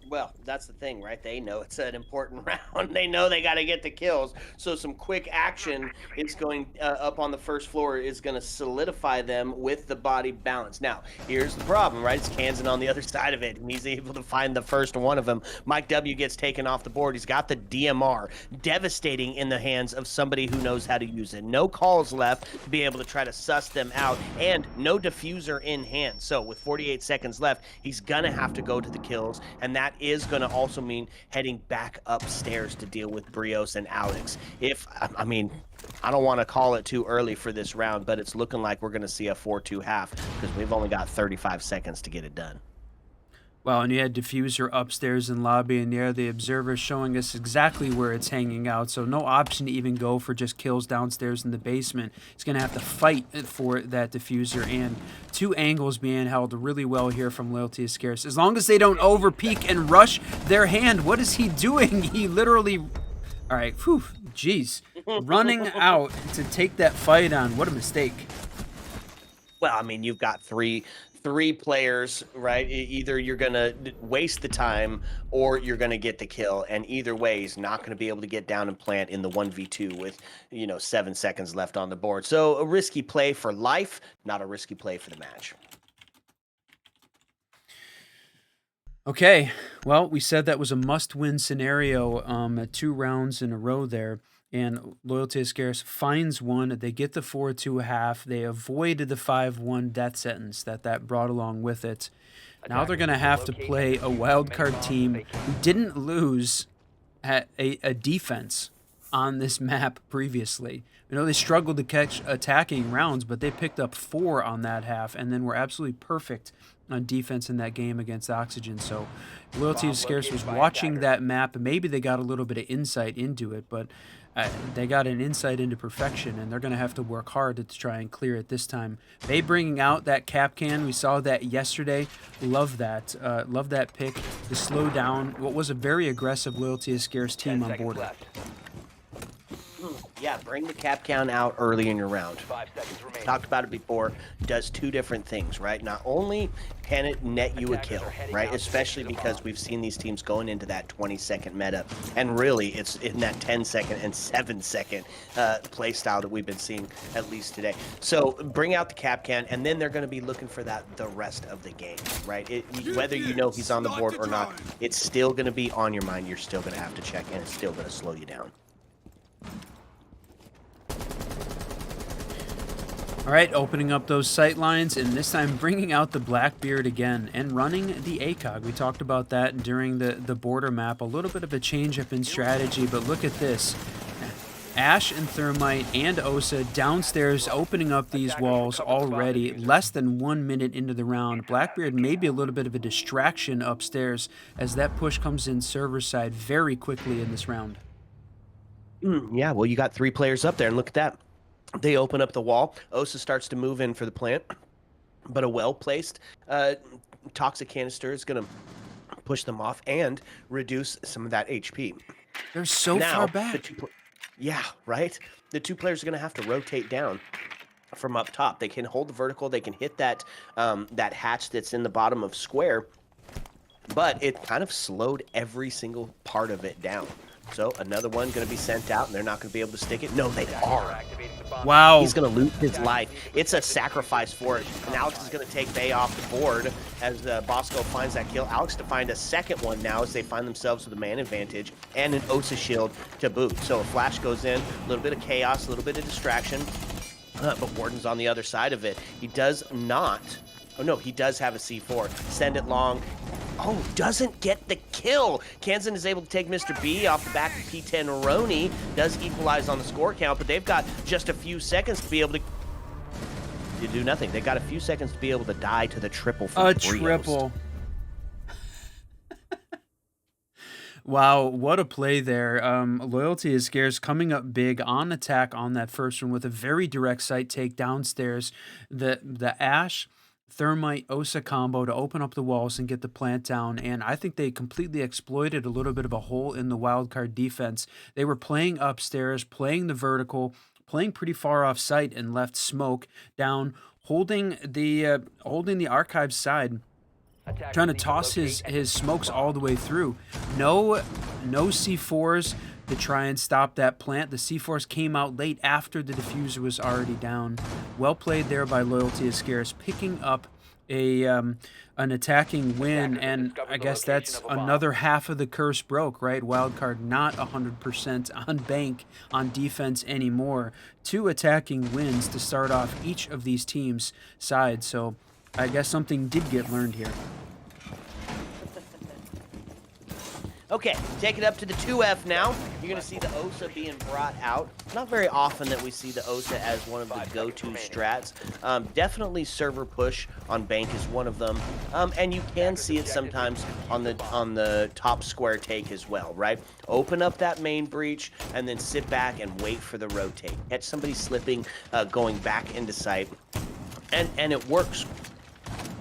Well, that's the thing, right? They know it's an important round. They know they got to get the kills. So some quick action is going up on the first floor is going to solidify them with the body balance. Now, here's the problem, right? It's Kansan on the other side of it, and he's able to find the first one of them. Mike W gets taken off the board. He's got the DMR, devastating in the hands of somebody who knows how to use it. No calls left to be able to try to suss them out, and no diffuser in hand. So with 48 seconds left, he's going to have to go to the kills, and that is going to also mean heading back upstairs to deal with Brios and Alex. I mean, I don't want to call it too early for this round, but it's looking like we're going to see a 4-2 half because we've only got 35 seconds to get it done. Well, and you had diffuser upstairs in lobby, and there the observer showing us exactly where it's hanging out. So no option to even go for just kills downstairs in the basement. He's going to have to fight for that diffuser, and 2 angles being held really well here from Loyalty is Scarce. As long as they don't over peek and rush their hand. What is he doing? He literally... All right, whew, jeez. Running out to take that fight on. What a mistake. Well, I mean, you've got three players, right? Either you're going to waste the time or you're going to get the kill. And either way, he's not going to be able to get down and plant in the 1v2 with, 7 seconds left on the board. So a risky play for life, not a risky play for the match. Okay, well, we said that was a must-win scenario at 2 rounds in a row there. And Loyalty is Scarce finds one. They get the 4-2 half. They avoided the 5-1 death sentence that brought along with it. Now they're going to have to play a wildcard team who didn't lose at a defense on this map previously. They struggled to catch attacking rounds, but they picked up 4 on that half and then were absolutely perfect on defense in that game against Oxygen. So Loyalty is Scarce was watching that map, and maybe they got a little bit of insight into it, but they got an insight into perfection, and they're going to have to work hard to try and clear it this time. They bringing out that cap can. We saw that yesterday. Love that. Love that pick to slow down what was a very aggressive Loyalty is Scarce team on board. Yeah, bring the cap count out early in your round. 5 seconds remaining. Talked about it before. Does 2 different things, right? Not only can it net you a kill, right? Especially because we've seen these teams going into that 20-second meta, and really it's in that 10-second and 7-second play style that we've been seeing at least today. So bring out the cap can, and then they're going to be looking for that the rest of the game, right? Whether you know he's on the board or not, it's still going to be on your mind. You're still going to have to check, and it's still going to slow you down. All right, opening up those sight lines, and this time bringing out the Blackbeard again and running the ACOG. We talked about that during the border map. A little bit of a change up in strategy, but look at this. Ash and Thermite and Osa downstairs opening up these walls already. Less than 1 minute into the round. Blackbeard may be a little bit of a distraction upstairs as that push comes in server side very quickly in this round. Yeah, well, you got 3 players up there, and look at that. They open up the wall. Osa starts to move in for the plant, but a well-placed toxic canister is going to push them off and reduce some of that HP. They're so far back. Yeah, right? The 2 players are going to have to rotate down. from up top. They can hold the vertical. They can hit that that hatch that's in the bottom of square, but it kind of slowed every single part of it down. So another one going to be sent out, and they're not going to be able to stick it. No, they are. Activating the bomb. Wow. He's going to lose his life. It's a sacrifice for it. And Alex is going to take Bay off the board as Bosco finds that kill. Alex to find a second one now as they find themselves with a man advantage and an Osa shield to boot. So a flash goes in, a little bit of chaos, a little bit of distraction. But Warden's on the other side of it. He does not. Oh, no, he does have a C4. Send it long. Oh, doesn't get the kill. Kansan is able to take Mr. B off the back of P10 Roni. Does equalize on the score count, but they've got just a few seconds to be able to do nothing. They got a few seconds to be able to die to the triple from Brios. Triple. Wow, what a play there. Loyalty is scarce, coming up big on attack on that first one with a very direct sight take downstairs. The Ash Thermite Osa combo to open up the walls and get the plant down, and I think they completely exploited a little bit of a hole in the wildcard defense. They were playing upstairs, playing the vertical, playing pretty far off site, and left smoke down, holding the archive side, trying to toss his smokes all the way through. No C4s to try and stop that plant. The C4s came out late after the diffuser was already down. Well played there by Loyalty is Scarce, picking up an attacking win, and I guess that's another half of the curse broke, right? Wildcard not 100% on bank on defense anymore. 2 attacking wins to start off each of these teams' sides, so I guess something did get learned here. Okay, take it up to the 2F now. You're going to see the Osa being brought out. Not very often that we see the Osa as one of the go-to strats. Definitely server push on bank is one of them. And you can see it sometimes on the top square take as well, right? Open up that main breach and then sit back and wait for the rotate. Catch somebody slipping, going back into sight. And it works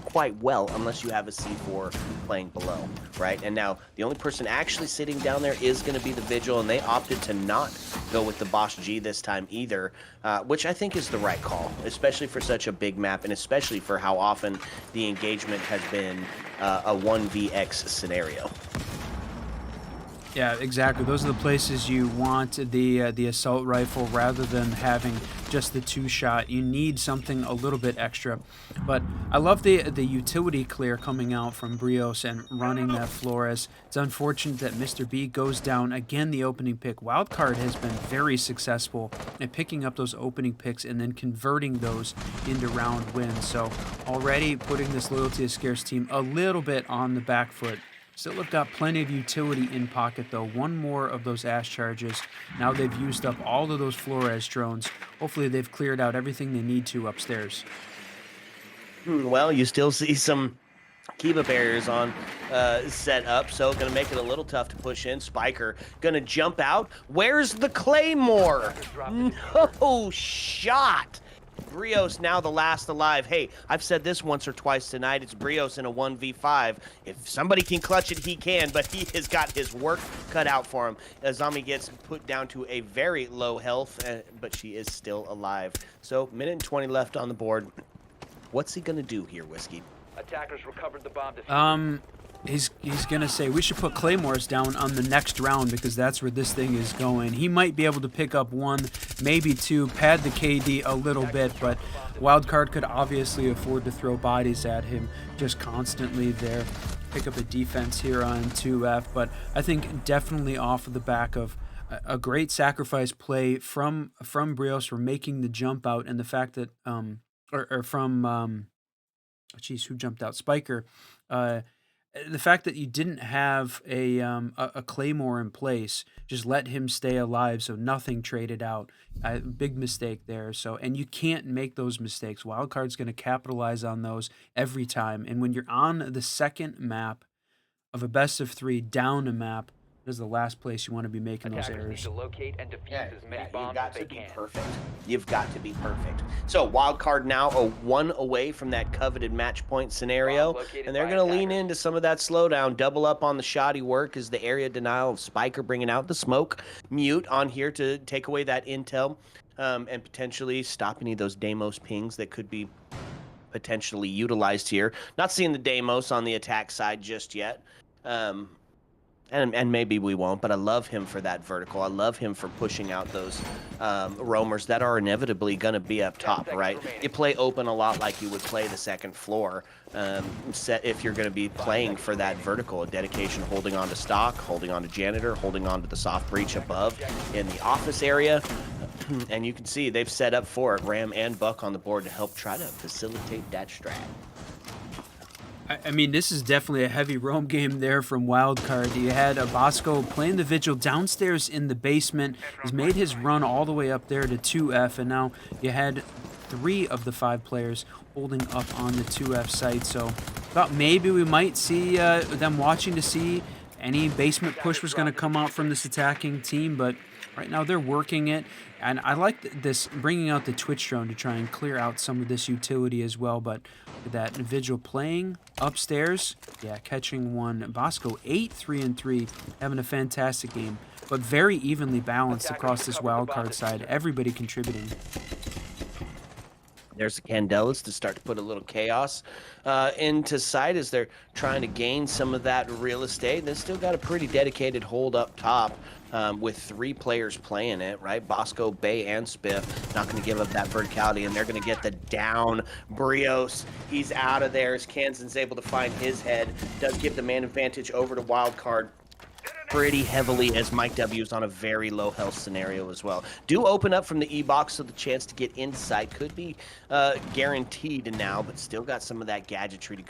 quite well unless you have a C4 playing below, right? And now the only person actually sitting down there is going to be the Vigil, and they opted to not go with the Boss G this time either, which I think is the right call, especially for such a big map and especially for how often the engagement has been a 1vx scenario. Yeah, exactly. Those are the places you want the assault rifle rather than having just the 2-shot. You need something a little bit extra. But I love the utility clear coming out from Brios and running that Flores. It's unfortunate that Mr. B goes down. Again, the opening pick. Wildcard has been very successful at picking up those opening picks and then converting those into round wins. So already putting this Loyalty is Scarce team a little bit on the back foot. Still have got plenty of utility in pocket, though. One more of those Ash charges. Now they've used up all of those Flores drones. Hopefully they've cleared out everything they need to upstairs. Well, you still see some Kiba barriers on set up, so going to make it a little tough to push in. Spiker going to jump out. Where's the Claymore? No shot. Brios now the last alive. Hey, I've said this once or twice tonight. It's Brios in a 1v5. If somebody can clutch it, he can, but he has got his work cut out for him. Azami gets put down to a very low health, but she is still alive. So, minute and 20 left on the board. What's he going to do here, Whiskey? Attackers recovered the bomb. He's gonna say we should put Claymores down on the next round because that's where this thing is going. He might be able to pick up 1, maybe 2, pad the KD a little bit, but Wildcard could obviously afford to throw bodies at him just constantly there. Pick up a defense here on 2F, but I think definitely off of the back of a great sacrifice play from Brios for making the jump out, and the fact that who jumped out? Spiker. The fact that you didn't have a Claymore in place, just let him stay alive so nothing traded out. Big mistake there. So, and you can't make those mistakes. Wildcard's going to capitalize on those every time. And when you're on the second map of a best of 3 down a map, this is the last place you want to be making those Attackers need errors. to locate and defuse as many You've bombs got as they to be can. perfect. You've got to be perfect. So Wildcard now a 1 away from that coveted match point scenario, Bomb located and they're by going to lean attackers. into some of that slowdown, double up on the shoddy work as the area denial of Spiker bringing out the smoke, mute on here to take away that intel. and potentially stop any of those Deimos pings that could be potentially utilized here. Not seeing the Deimos on the attack side just yet. And maybe we won't, but I love him for that vertical. I love him for pushing out those roamers that are inevitably going to be up top, right? You play open a lot like you would play the second floor. If you're going to be playing for that vertical, a dedication holding on to stock, holding on to janitor, holding on to the soft breach above in the office area. And you can see they've set up for it, Ram and Buck on the board to help try to facilitate that strat. I mean, this is definitely a heavy roam game there from WILDCARD. You had Bosco playing the Vigil downstairs in the basement. He's made his run all the way up there to 2F, and now you had 3 of the 5 players holding up on the 2F site. So thought maybe we might see them watching to see any basement push was going to come out from this attacking team, but right now they're working it. And I like this, bringing out the Twitch drone to try and clear out some of this utility as well. But that Vigil playing upstairs, yeah, catching one. Bosco 8-3-3, having a fantastic game, but very evenly balanced across this WILDCARD side. Everybody contributing. There's the Candelas to start to put a little chaos into sight as they're trying to gain some of that real estate. They've still got a pretty dedicated hold up top with 3 players playing it, right? Bosco, Bay, and Spiff not going to give up that verticality, and they're going to get the down. Brios, he's out of there as Kansan's able to find his head. Does give the man advantage over to WILDCARD pretty heavily as Mike W is on a very low health scenario as well. Do open up from the E-box, so the chance to get inside could be guaranteed now, but still got some of that gadgetry to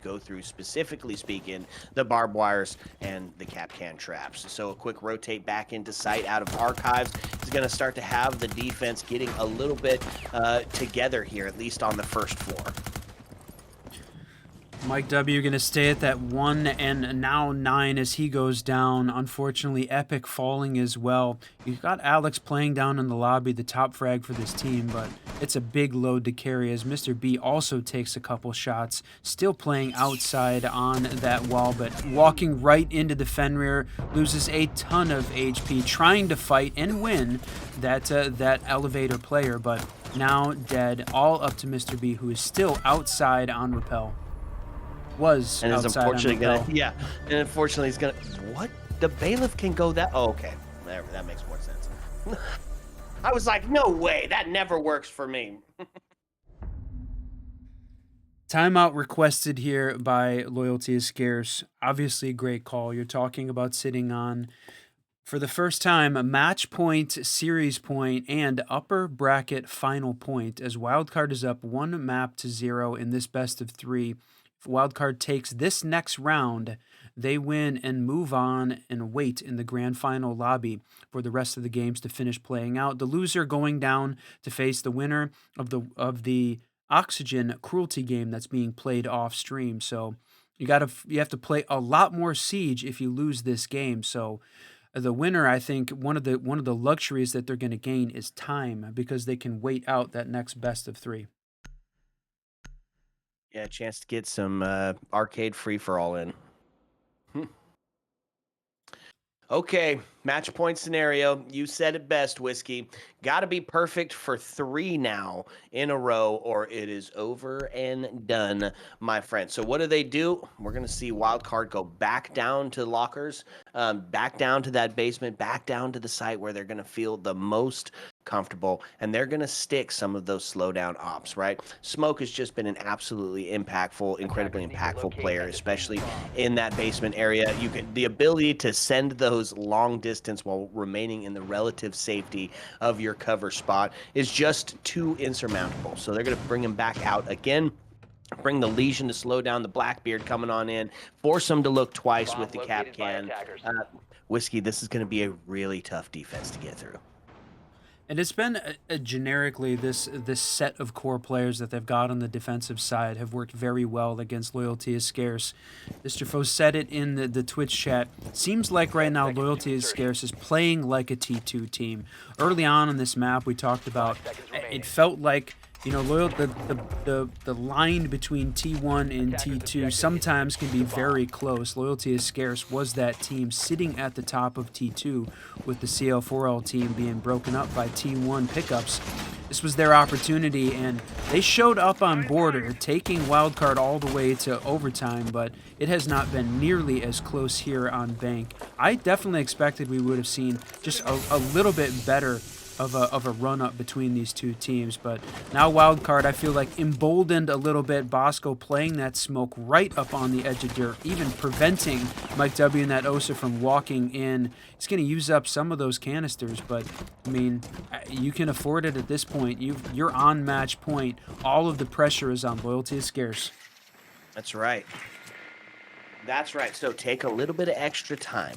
go through, specifically speaking, the barbed wires and the cap can traps. So a quick rotate back into sight out of archives is going to start to have the defense getting a little bit together here, at least on the first floor. Mike W going to stay at that 1 and now 9 as he goes down. Unfortunately, Epic falling as well. You've got Alex playing down in the lobby, the top frag for this team, but it's a big load to carry as Mr. B also takes a couple shots. Still playing outside on that wall, but walking right into the Fenrir. Loses a ton of HP, trying to fight and win that elevator player, but now dead. All up to Mr. B, who is still outside on Repel. Was and is unfortunately gonna and unfortunately he's gonna what the bailiff can go that okay that makes more sense. I was like, no way, that never works for me. Timeout requested here by Loyalty is Scarce. Obviously a great call. You're talking about sitting on, for the first time, a match point, series point, and upper bracket final point as WILDCARD is up 1-0 in this best of 3. If WILDCARD takes this next round, they win and move on and wait in the grand final lobby for the rest of the games to finish playing out. The loser going down to face the winner of the Oxygen cruelty game that's being played off stream. So you have to play a lot more Siege if you lose this game. So the winner, I think, one of the luxuries that they're going to gain is time, because they can wait out that next best of 3. Yeah, a chance to get some arcade free-for-all in. Okay, match point scenario. You said it best, Whiskey. Got to be perfect for 3 now in a row, or it is over and done, my friend. So what do? We're going to see WILDCARD go back down to lockers, back down to that basement, back down to the site where they're going to feel the most comfortable, and they're going to stick some of those slowdown ops, right? Smoke has just been an absolutely incredibly impactful player, especially in that basement area. The ability to send those long distance while remaining in the relative safety of your cover spot is just too insurmountable. So they're going to bring him back out again. Bring the Legion to slow down the Blackbeard coming on in. Force him to look twice with the cap can. Whiskey, this is going to be a really tough defense to get through. And it's been generically this set of core players that they've got on the defensive side have worked very well against Loyalty is Scarce. Mr. Foe said it in the Twitch chat. Seems like right now Loyalty is Scarce is playing like a T2 team. Early on in this map, we talked about it felt like You know, the line between T1 and T2 sometimes can be very close. Loyalty is Scarce was that team sitting at the top of T2 with the CL4L team being broken up by T1 pickups. This was their opportunity, and they showed up on Border, taking Wildcard all the way to overtime, but it has not been nearly as close here on Bank. I definitely expected we would have seen just a little bit better of a run-up between these two teams, but now Wildcard, I feel like, emboldened a little bit. Bosco playing that smoke right up on the edge of dirt, even preventing Mike W and that Osa from walking in. He's going to use up some of those canisters, but, I mean, you can afford it at this point. You're on match point. All of the pressure is on. Loyalty is Scarce. That's right. That's right. So take a little bit of extra time,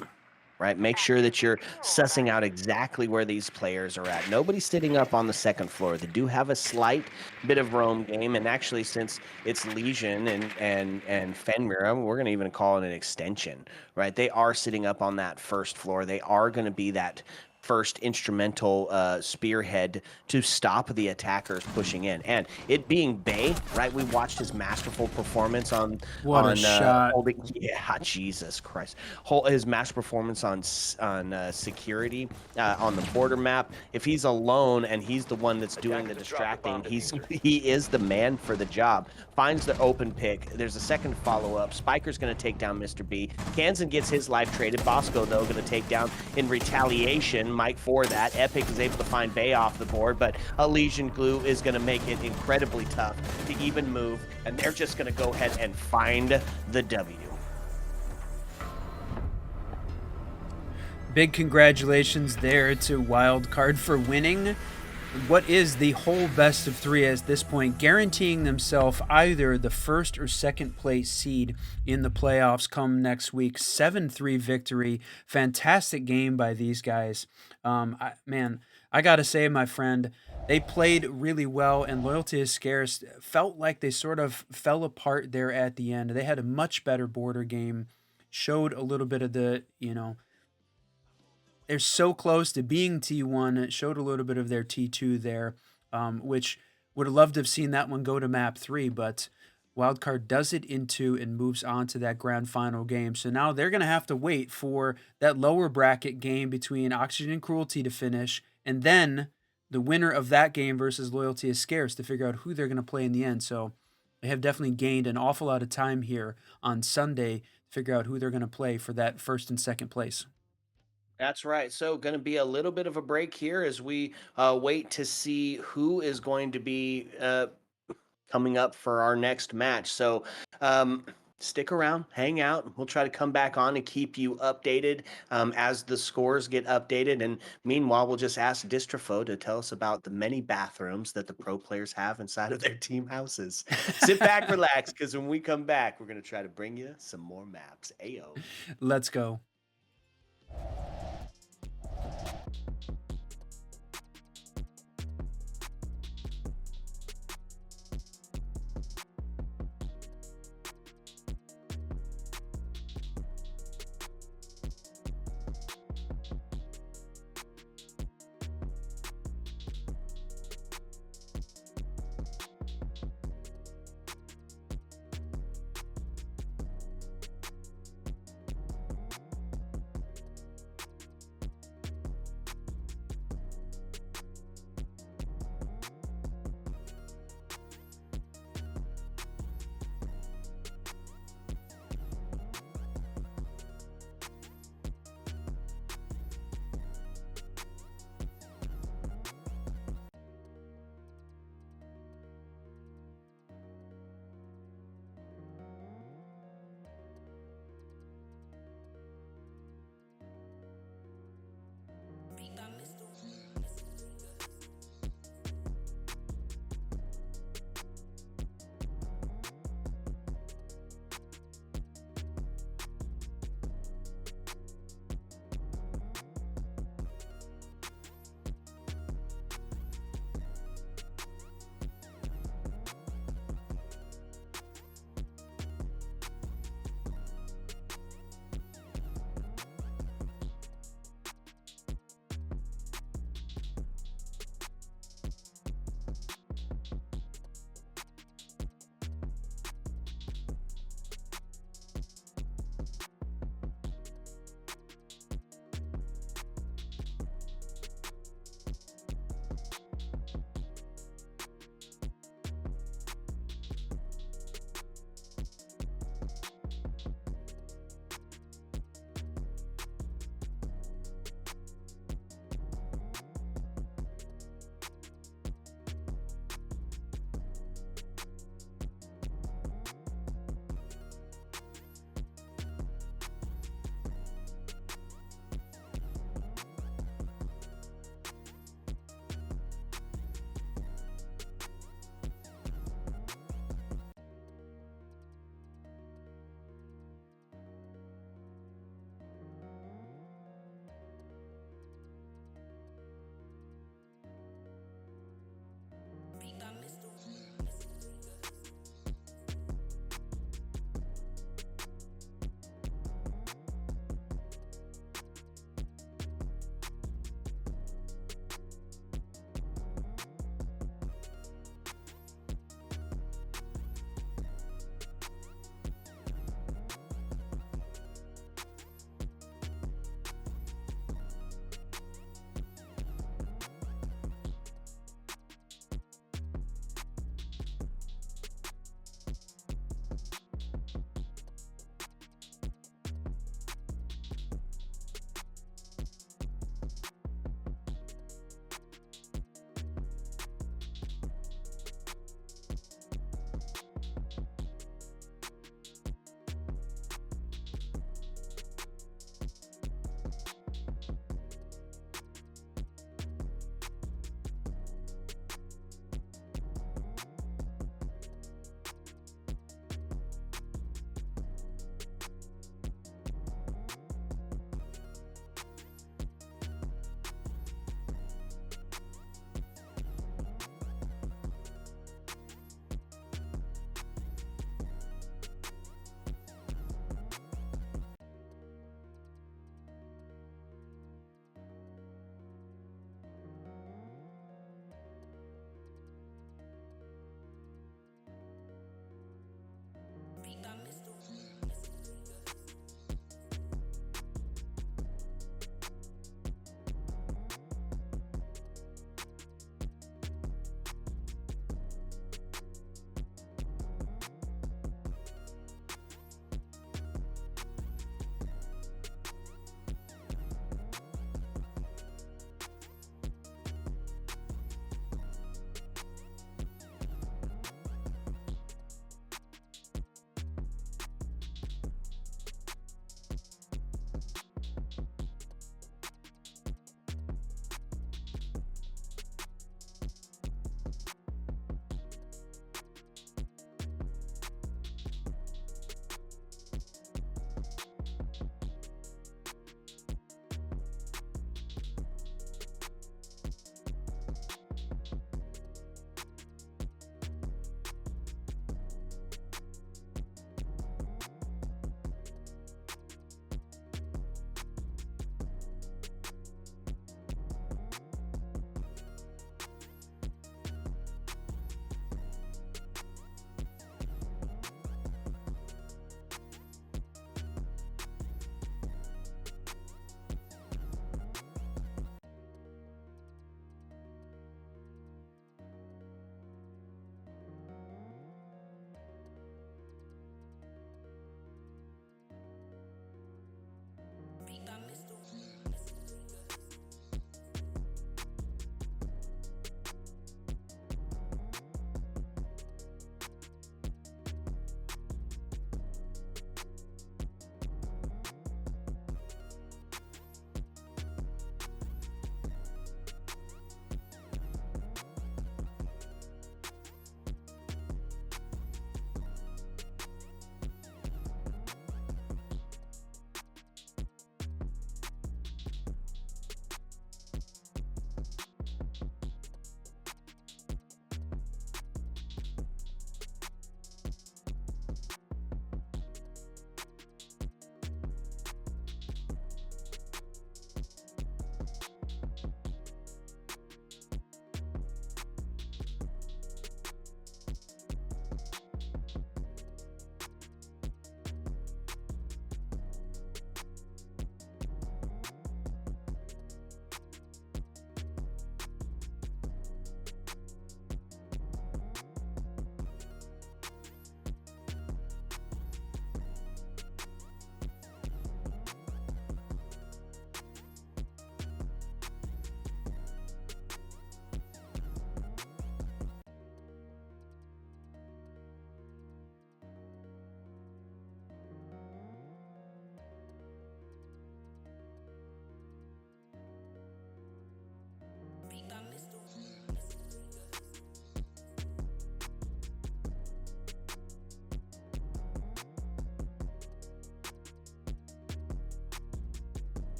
right? Make sure that you're sussing out exactly where these players are at. Nobody's sitting up on the second floor. They do have a slight bit of roam game, and actually, since it's Legion and Fenrir, we're going to even call it an extension, right? They are sitting up on that first floor. They are going to be that first instrumental spearhead to stop the attackers pushing in. And it being Bay, right? We watched his masterful performance on What a shot. holding. Yeah, Jesus Christ, his master performance on security on the border map. If he's alone and he's the one that's doing the distracting, he is the man for the job. Finds the open pick. There's a second follow-up. Spiker's going to take down Mr. B. Kansan gets his life traded. Bosco, though, going to take down in retaliation Mike for that. Epic is able to find Bay off the board, but Elysian Glue is going to make it incredibly tough to even move, and they're just going to go ahead and find the W. Big congratulations there to Wildcard for winning what is the whole best of three at this point, guaranteeing themselves either the first or second place seed in the playoffs come next week. 7-3 victory. Fantastic game by these guys. I gotta say, my friend, they played really well, and Loyalty is Scarce felt like they sort of fell apart there at the end. They had a much better border game, showed a little bit of the, they're so close to being T1. It showed a little bit of their T2 there, which would have loved to have seen that one go to map 3, but Wildcard does it in 2 and moves on to that grand final game. So now they're going to have to wait for that lower bracket game between Oxygen and Cruelty to finish, and then the winner of that game versus Loyalty is Scarce to figure out who they're going to play in the end. So they have definitely gained an awful lot of time here on Sunday to figure out who they're going to play for that first and second place. That's right. So, going to be a little bit of a break here as we wait to see who is going to be coming up for our next match. So, stick around, hang out. We'll try to come back on and keep you updated as the scores get updated. And meanwhile, we'll just ask Distrofo to tell us about the many bathrooms that the pro players have inside of their team houses. Sit back, relax, because when we come back, we're going to try to bring you some more maps. Ayo. Let's go.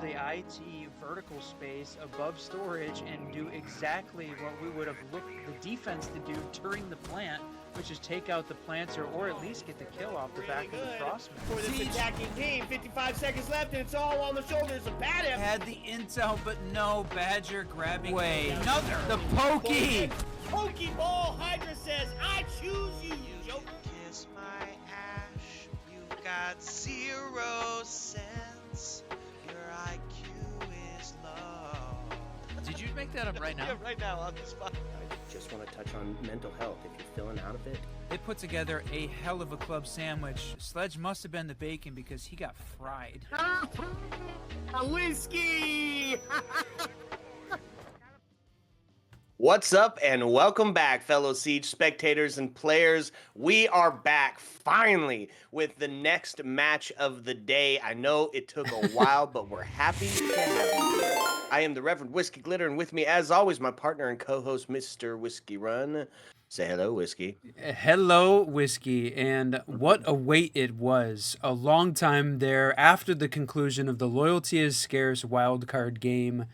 the IT vertical space above storage and do exactly what we would have looked the defense to do during the plant, which is take out the planter or at least get the kill off the back of the frostman. For this attacking team, 55 seconds left, and it's all on the shoulders of Badif. Had the intel, but no. Badger grabbing away. Another. The pokey. Pokeball Hydra says, I choose you, Joker. Kiss my ash. You got 0 cents. Your IQ is low. Did you make that up right now? Yeah, right now on the spot. I just want to touch on mental health if you're feeling out of it. They put together a hell of a club sandwich. Sledge must have been the bacon because he got fried. A whiskey! What's up and welcome back, fellow Siege spectators and players. We are back finally with the next match of the day. I know it took a while, but we're happy to have you here. I am the Reverend Whiskey Glitter, and with me, as always, my partner and co-host, Mr. Whiskey Run. Say hello, Whiskey. Hello, Whiskey, and what a wait it was. A long time there after the conclusion of the Loyalty is Scarce wildcard game.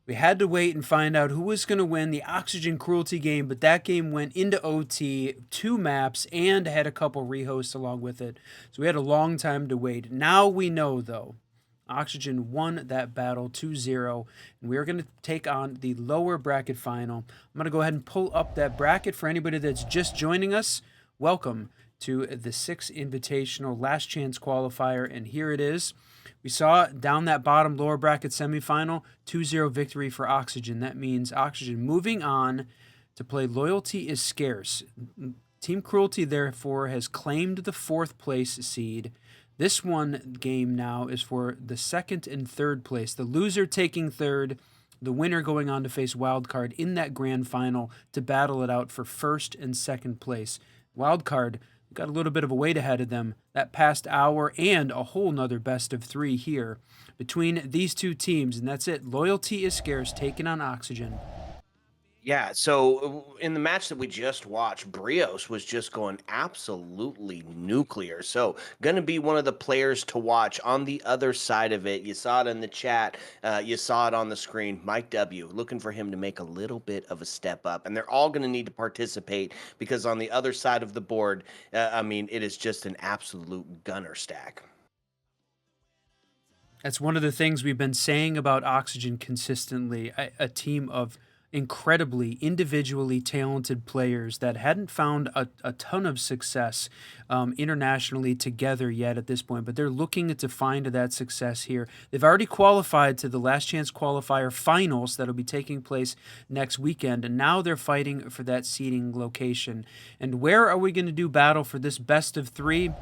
We had to wait and find out who was going to win the Oxygen Cruelty game, but that game went into OT, 2 maps, and had a couple rehosts along with it. So we had a long time to wait. Now we know, though, Oxygen won that battle 2-0, and we are going to take on the lower bracket final. I'm going to go ahead and pull up that bracket for anybody that's just joining us. Welcome to the 6 Invitational Last Chance Qualifier, and here it is. We saw down that bottom lower bracket semifinal, 2-0 victory for Oxygen. That means Oxygen moving on to play Loyalty is Scarce. Team Cruelty, therefore, has claimed the 4th place seed. This one game now is for the 2nd and 3rd place. The loser taking 3rd, the winner going on to face Wildcard in that grand final to battle it out for 1st and 2nd place. Wildcard got a little bit of a wait ahead of them that past hour and a whole nother best of 3 here between these two teams, and that's it. Loyalty is Scarce taking on Oxygen. Yeah, so in the match that we just watched, Brios was just going absolutely nuclear. So going to be one of the players to watch on the other side of it. You saw it in the chat. You saw it on the screen. Mike W, looking for him to make a little bit of a step up. And they're all going to need to participate because on the other side of the board, I mean, it is just an absolute gunner stack. That's one of the things we've been saying about Oxygen consistently, a team of incredibly individually talented players that hadn't found a ton of success internationally together yet at this point, but they're looking to find that success here. They've already qualified to the Last Chance Qualifier finals that'll be taking place next weekend, and now they're fighting for that seeding location. And where are we going to do battle for this best of 3?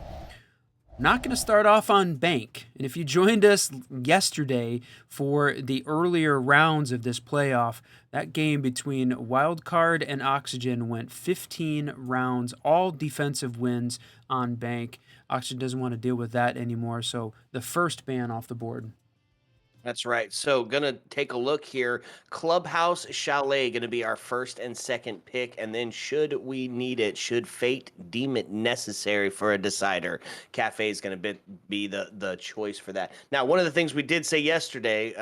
Not going to start off on Bank. And if you joined us yesterday for the earlier rounds of this playoff, that game between Wildcard and Oxygen went 15 rounds, all defensive wins on Bank. Oxygen doesn't want to deal with that anymore, so the first ban off the board. That's right. So gonna take a look here. Clubhouse Chalet gonna be our 1st and 2nd pick, and then should we need it, should fate deem it necessary for a decider, Cafe is gonna be the choice for that. Now, one of the things we did say yesterday,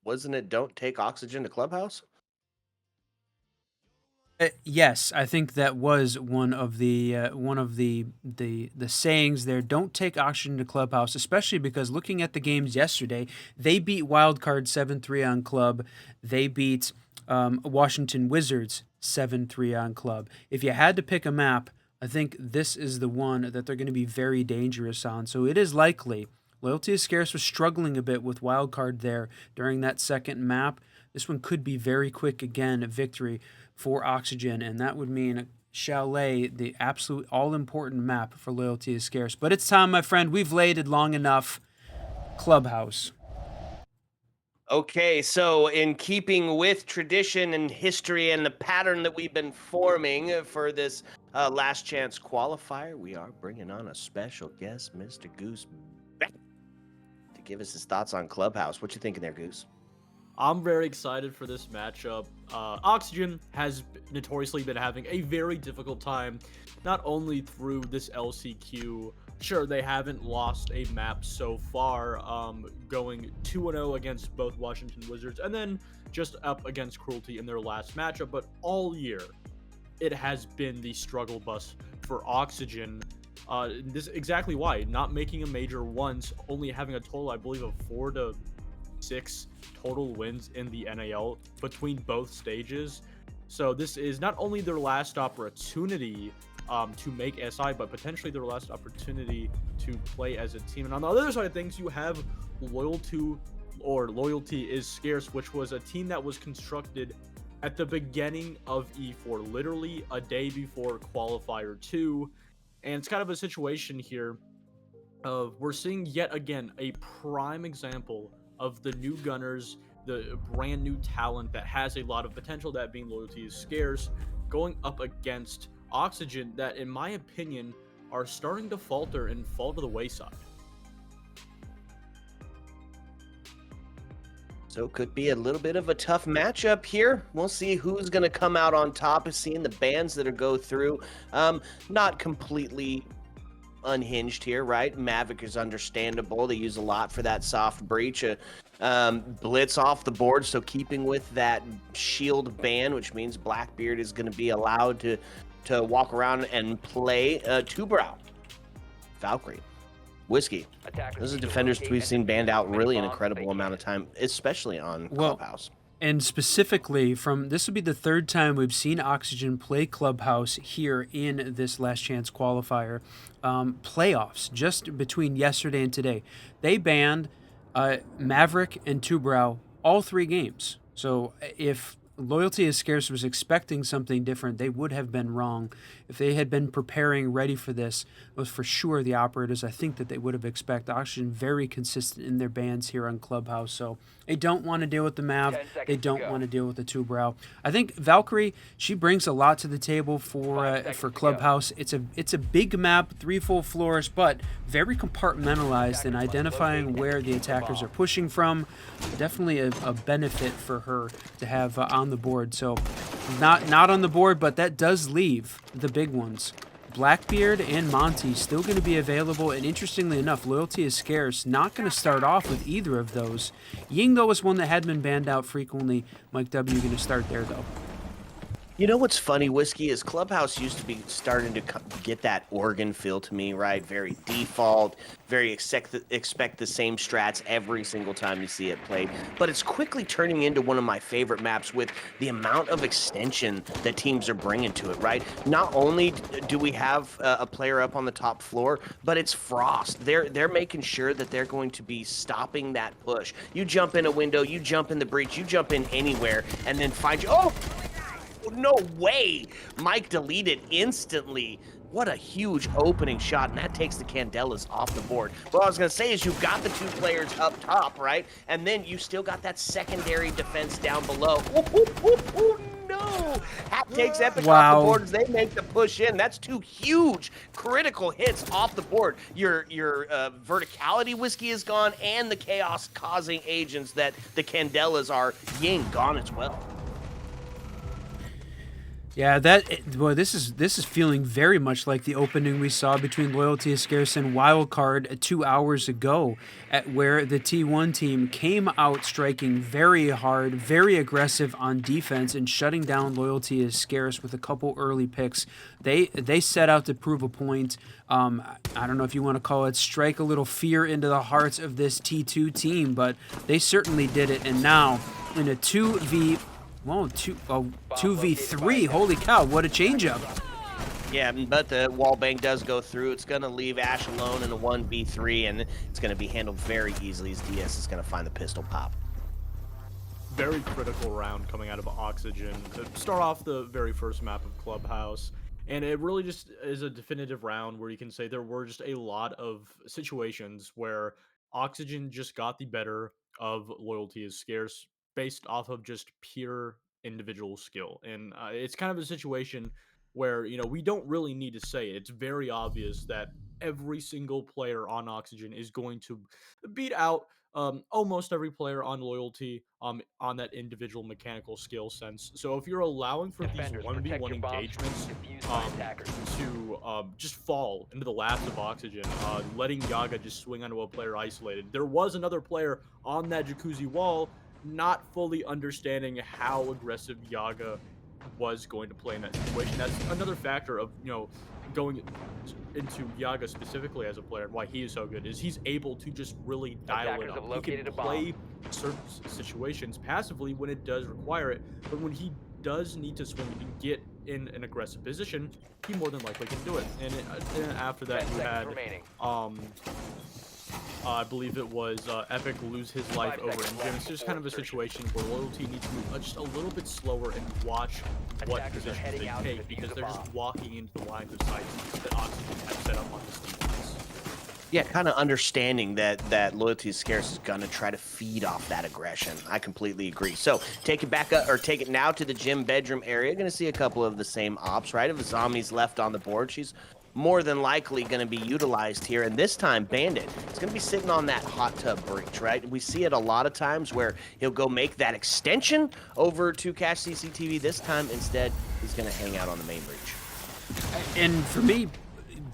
wasn't it don't take Oxygen to Clubhouse? Yes, I think that was one of the sayings there. Don't take Oxygen to Clubhouse, especially because looking at the games yesterday, they beat Wildcard 7-3 on Club. They beat Washington Wizards 7-3 on Club. If you had to pick a map, I think this is the one that they're going to be very dangerous on. So it is likely. Loyalty is Scarce was struggling a bit with Wildcard there during that 2nd map. This one could be very quick again, a victory for Oxygen, and that would mean Chalet, the absolute all-important map for Loyalty is Scarce. But it's time, my friend. We've waited long enough. Clubhouse. Okay, so in keeping with tradition and history and the pattern that we've been forming for this Last Chance Qualifier, we are bringing on a special guest, Mr. Goose, back to give us his thoughts on Clubhouse. What you thinking there, Goose? I'm very excited for this matchup. Oxygen has notoriously been having a very difficult time, not only through this LCQ. Sure, they haven't lost a map so far, going 2-0 against both Washington Wizards, and then just up against Cruelty in their last matchup, but all year, it has been the struggle bus for Oxygen. This is exactly why, not making a major once, only having a total, I believe, of 4 to 6 total wins in the NAL between both stages. So this is not only their last opportunity to make SI, but potentially their last opportunity to play as a team. And on the other side of things, you have Loyalty is Scarce, which was a team that was constructed at the beginning of E4, literally a day before qualifier 2. And it's kind of a situation here of we're seeing yet again a prime example of the new Gunners, the brand new talent that has a lot of potential, that being Loyalty is Scarce, going up against Oxygen that, in my opinion, are starting to falter and fall to the wayside. So it could be a little bit of a tough matchup here. We'll see who's going to come out on top of seeing the bands that are go through. Not completely unhinged here, right? Mavic is understandable. They use a lot for that soft breach. Blitz off the board, so keeping with that shield ban, which means Blackbeard is going to be allowed to walk around and play Two-Brow. Valkyrie. Whiskey. Those are defenders we've seen banned out really an incredible amount of time, especially on Clubhouse. And specifically, this will be the third time we've seen Oxygen play Clubhouse here in this last chance qualifier playoffs, just between yesterday and today. They banned Maverick and Two-Brow all 3 games. So if Loyalty is Scarce was expecting something different, they would have been wrong. If they had been preparing ready for this, it was for sure the operators I think that they would have expected. Oxygen very consistent in their bans here on Clubhouse, so they don't want to deal with the Mav, they don't want to deal with the Two-Brow. I think Valkyrie, she brings a lot to the table for Clubhouse. It's a big map, 3 full floors, but very compartmentalized in identifying where the attackers are pushing from. Definitely a benefit for her to have on the board. So not on the board, but that does leave the big ones. Blackbeard and Monty still going to be available, and interestingly enough, Loyalty is Scarce not going to start off with either of those. Ying, though, was one that had been banned out frequently. Mike W. going to start there, though. You know what's funny, Whiskey, is Clubhouse used to be starting to get that Oregon feel to me, right? Very default, very expect the same strats every single time you see it played. But it's quickly turning into one of my favorite maps with the amount of extension that teams are bringing to it, right? Not only do we have a player up on the top floor, but it's Frost. They're making sure that they're going to be stopping that push. You jump in a window, you jump in the breach, you jump in anywhere, and then find you. Oh! No way! Mike deleted instantly. What a huge opening shot, and that takes the Candelas off the board. What I was going to say is you've got the 2 players up top, right? And then you still got that secondary defense down below. Ooh, no! Hat takes Epic off the board as they make the push in. That's 2 huge critical hits off the board. Your verticality, Whiskey, is gone, and the chaos-causing agents that the Candelas are, Ying, gone as well. Yeah, this is feeling very much like the opening we saw between Loyalty is Scarce and WILDCARD 2 hours ago, where the T1 team came out striking very hard, very aggressive on defense, and shutting down Loyalty is Scarce with a couple early picks. They set out to prove a point. I don't know if you want to call it strike a little fear into the hearts of this T2 team, but they certainly did it. And now in a 2v3. Holy cow, what a changeup. Yeah, but the wall bang does go through. It's going to leave Ash alone in a 1v3, and it's going to be handled very easily as DS is going to find the pistol pop. Very critical round coming out of Oxygen to start off the very first map of Clubhouse. And it really just is a definitive round where you can say there were just a lot of situations where Oxygen just got the better of Loyalty is Scarce based off of just pure individual skill. And it's kind of a situation where, we don't really need to say it. It's very obvious that every single player on Oxygen is going to beat out almost every player on Loyalty on that individual mechanical skill sense. So if you're allowing for these Defenders, 1v1 protect your bombs from engagements being defused by attackers. to just fall into the laps of Oxygen, letting Yaga just swing onto a player isolated. There was another player on that Jacuzzi wall not fully understanding how aggressive Yaga was going to play in that situation. That's another factor of, going into Yaga specifically as a player and why he is so good is he's able to just really dial it Attackers up. have He located can a bomb. play certain situations passively when it does require it, but when he does need to swing and get in an aggressive position, he more than likely can do it. And after that, 10 you seconds had remaining. I believe it was Epic lose his life 5 over seconds Engine. left It's just before kind of a insertion. situation where Loyalty needs to move just a little bit slower and watch what Attackers are positions heading they out to take defuse because a they're just bomb. walking into the lines of sight that Oxygen has set up on this defense. Yeah, kind of understanding that loyalty is scarce is gonna try to feed off that aggression. I completely agree. So take it back up, or take it now to the gym bedroom area. Gonna see a couple of the same ops, right? If Azami's left on the board, she's more than likely going to be utilized here. And this time, Bandit is going to be sitting on that hot tub breach, right? We see it a lot of times where he'll go make that extension over to Cache CCTV. This time, instead, he's going to hang out on the main breach. And for me,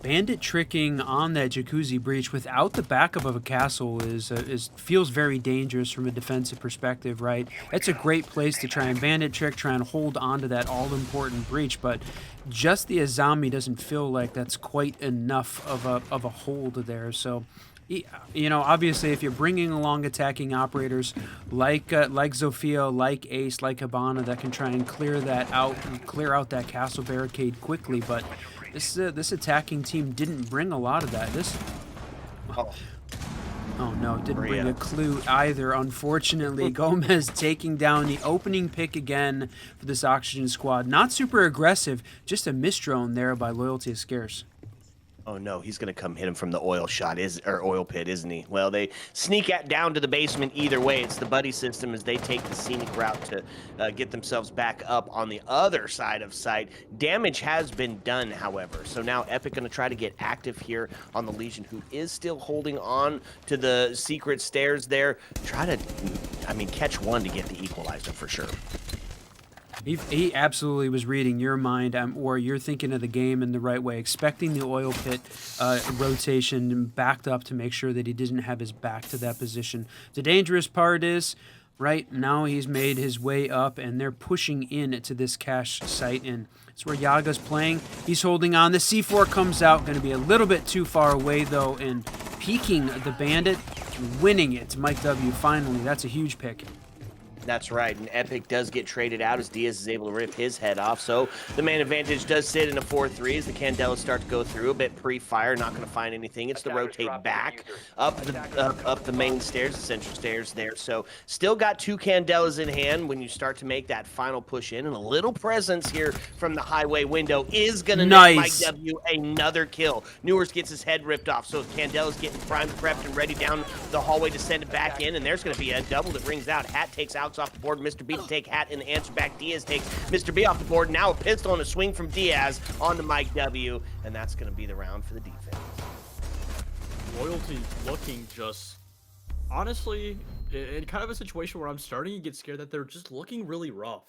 Bandit tricking on that Jacuzzi breach without the backup of a castle is feels very dangerous from a defensive perspective, right? It's a great place to try and Bandit trick, try and hold on to that all-important breach, but just the Azami doesn't feel like that's quite enough of a hold there. So, obviously, if you're bringing along attacking operators like Zofia, like Ace, like Hibana, that can try and clear that out and clear out that castle barricade quickly, but this attacking team didn't bring a lot of that. Oh no, didn't bring a clue either, unfortunately. Gomez taking down the opening pick again for this Oxygen squad. Not super aggressive, just a misdrone there by Loyalty is Scarce. Oh no, he's gonna come hit him from the oil shot, or oil pit, isn't he? Well, they sneak down to the basement either way. It's the buddy system as they take the scenic route to get themselves back up on the other side of site. Damage has been done, however. So now Epic gonna try to get active here on the Legion, who is still holding on to the secret stairs there. Try to, catch one to get the equalizer for sure. He absolutely was reading your mind, or you're thinking of the game in the right way, expecting the oil pit rotation backed up to make sure that he didn't have his back to that position. The dangerous part is, right now he's made his way up, and they're pushing in to this cache site, and it's where Yaga's playing. He's holding on. The C4 comes out, going to be a little bit too far away, though, and peeking the Bandit, winning it. Mike W, finally, that's a huge pick. That's right, and Epic does get traded out as Diaz is able to rip his head off. So the man advantage does sit in a 4-3 as the Candelas start to go through a bit pre-fire. Not going to find anything. It's the rotate back up the main stairs, the central stairs there. So still got 2 Candelas in hand when you start to make that final push in. And a little presence here from the highway window is going to net Mike W another kill. Newers gets his head ripped off. So Candelas getting primed, prepped, and ready down the hallway to send it back in. And there's going to be a double that rings out. Hat takes out off the board. Mr. B to take Hat in the answer back. Diaz takes Mr. B off the board. Now a pistol and a swing from Diaz onto Mike W. And that's going to be the round for the defense. Loyalty looking just, honestly, in kind of a situation where I'm starting to get scared that they're just looking really rough.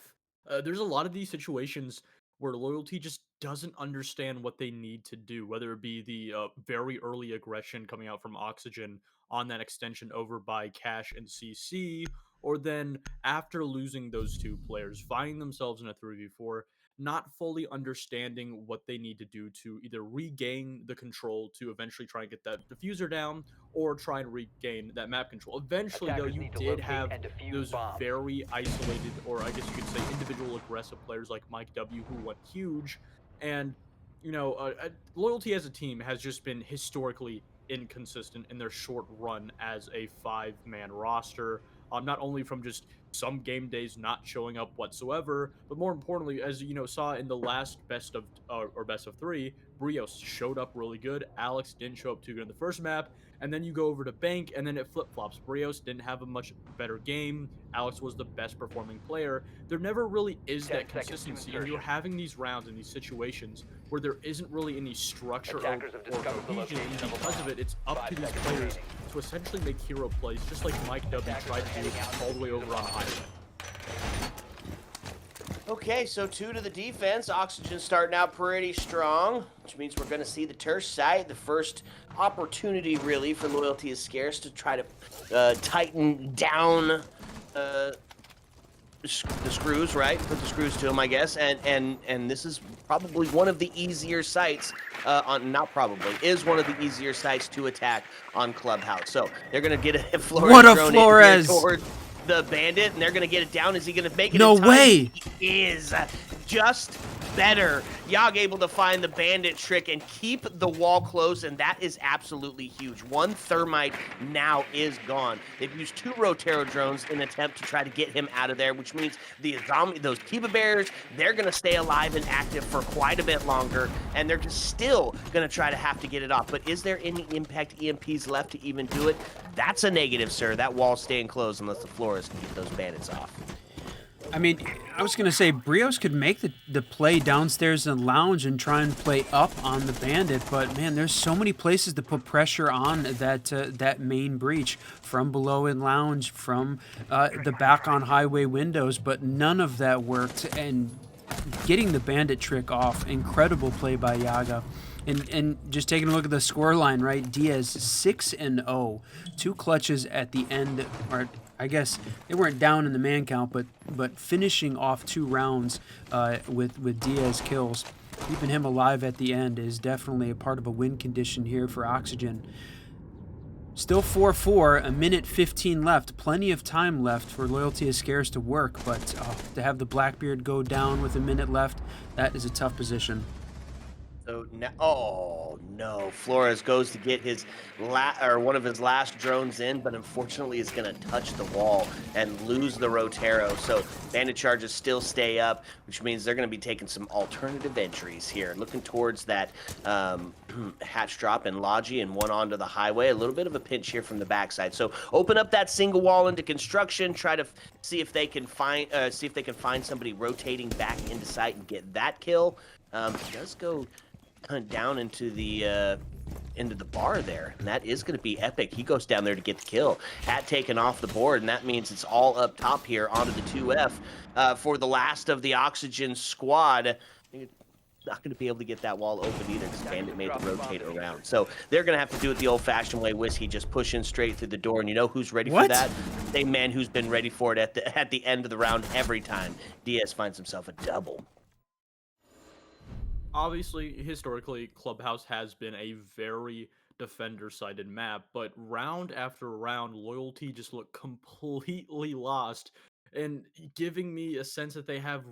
There's a lot of these situations where Loyalty just doesn't understand what they need to do, whether it be the very early aggression coming out from Oxygen on that extension over by Cash and CC, or then after losing those 2 players, finding themselves in a 3v4, not fully understanding what they need to do to either regain the control to eventually try and get that diffuser down, or try and regain that map control. Eventually, Attackers though, you need to did locate have and defuse those bombs. very isolated, or I guess you could say individual aggressive players like Mike W, who went huge. And, Loyalty as a team has just been historically inconsistent in their short run as a 5-man roster. Not only from just some game days not showing up whatsoever, but more importantly, as saw in the last best of 3, Brios showed up really good. Alex didn't show up too good in the first map, and then you go over to Bank, and then it flip flops. Brios didn't have a much better game. Alex was the best performing player. There never really is that consistency, and you're having these rounds in these situations where there isn't really any structure or Attackers have discovered the cohesion, location and of a because bomb. of it, it's up 5 to these seconds players remaining. to essentially make hero plays, just like Mike W tried to do all the way over on Highway. Okay, so 2 to the defense. Oxygen starting out pretty strong, which means we're going to see the terse site. The first opportunity, really, for Loyalty is Scarce to try to tighten down the screws, right? Put the screws to them, I guess. And this is probably one of the easier sites not probably, is one of the easier sites to attack on Clubhouse. So they're going to get a Flores What a drone in Flores! here towards the bandit, and they're going to get it down. Is he going to make it No in time? way! He is. Just better. Yogg able to find the bandit trick and keep the wall closed, and that is absolutely huge. 1 thermite now is gone. They've used 2 Rotero drones in an attempt to try to get him out of there, which means those Kiba bears, they're going to stay alive and active for quite a bit longer, and they're just still going to try to have to get it off. But is there any impact EMPs left to even do it? That's a negative, sir. That wall's staying closed unless the Flores can get those bandits off. I mean, I was going to say Brios could make the play downstairs in the lounge and try and play up on the bandit, but man, there's so many places to put pressure on that main breach, from below in lounge, from the back on highway windows, but none of that worked. And getting the bandit trick off, incredible play by Yaga. And just taking a look at the score line, right? Diaz 6-0, 2 clutches at the end, or I guess they weren't down in the man count, but finishing off 2 rounds with Diaz kills, keeping him alive at the end is definitely a part of a win condition here for Oxygen. Still 4-4, a minute 15 left, plenty of time left for Loyalty is Scarce to work, but to have the Blackbeard go down with a minute left, that is a tough position. So now, oh no, Flores goes to get his one of his last drones in, but unfortunately is going to touch the wall and lose the Rotero. So bandit charges still stay up, which means they're going to be taking some alternative entries here, looking towards that hatch drop and Logi and one onto the highway. A little bit of a pinch here from the backside. So open up that single wall into construction. Try to see if they can find somebody rotating back into sight and get that kill. He does go down into the bar there, and that is going to be epic. He goes down there to get the kill. Hat taken off the board, and that means it's all up top here onto the 2F for the last of the Oxygen squad. Not going to be able to get that wall open either because Bandit made the rotate around. So they're going to have to do it the old-fashioned way, Whiskey, just push in straight through the door. And you know who's ready for that? Same man who's been ready for it at the end of the round every time. Diaz finds himself a double. Obviously, historically, Clubhouse has been a very defender-sided map, but round after round, Loyalty just looked completely lost, and giving me a sense that they have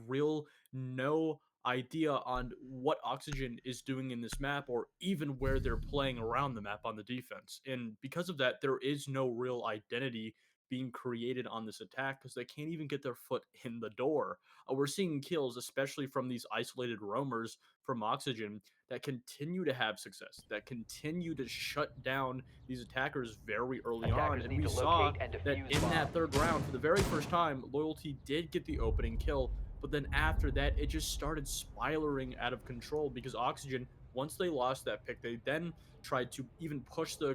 no idea on what Oxygen is doing in this map, or even where they're playing around the map on the defense. And because of that, there is no real identity being created on this attack because they can't even get their foot in the door. We're seeing kills, especially from these isolated roamers from Oxygen, that continue to have success, that continue to shut down these attackers very early on. And we saw that in that 3rd round, for the very first time, Loyalty did get the opening kill, but then after that, it just started spiraling out of control because Oxygen, once they lost that pick, they then tried to even push the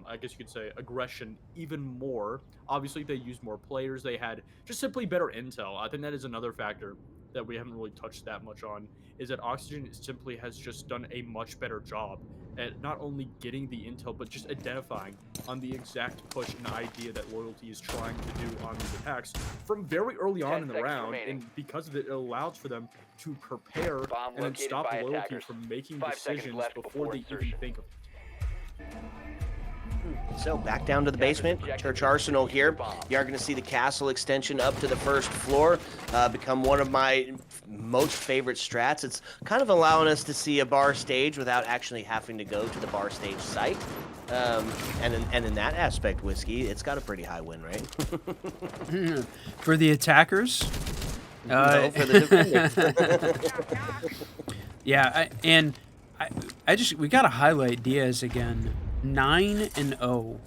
I guess you could say aggression even more. Obviously, they used more players. They had just simply better intel. I think that is another factor that we haven't really touched that much on, is that Oxygen simply has just done a much better job at not only getting the intel, but just identifying on the exact push and idea that Loyalty is trying to do on these attacks from very early on in the round. And because of it, it allows for them to prepare and then stop Loyalty from making decisions before they even think of it. So back down to the basement, Church Arsenal here. You are going to see the castle extension up to the 1st floor become one of my most favorite strats. It's kind of allowing us to see a bar stage without actually having to go to the bar stage site. And in that aspect, Whiskey, it's got a pretty high win rate. For the attackers? No, for the defenders. Yeah, we got to highlight Diaz again. 9-0,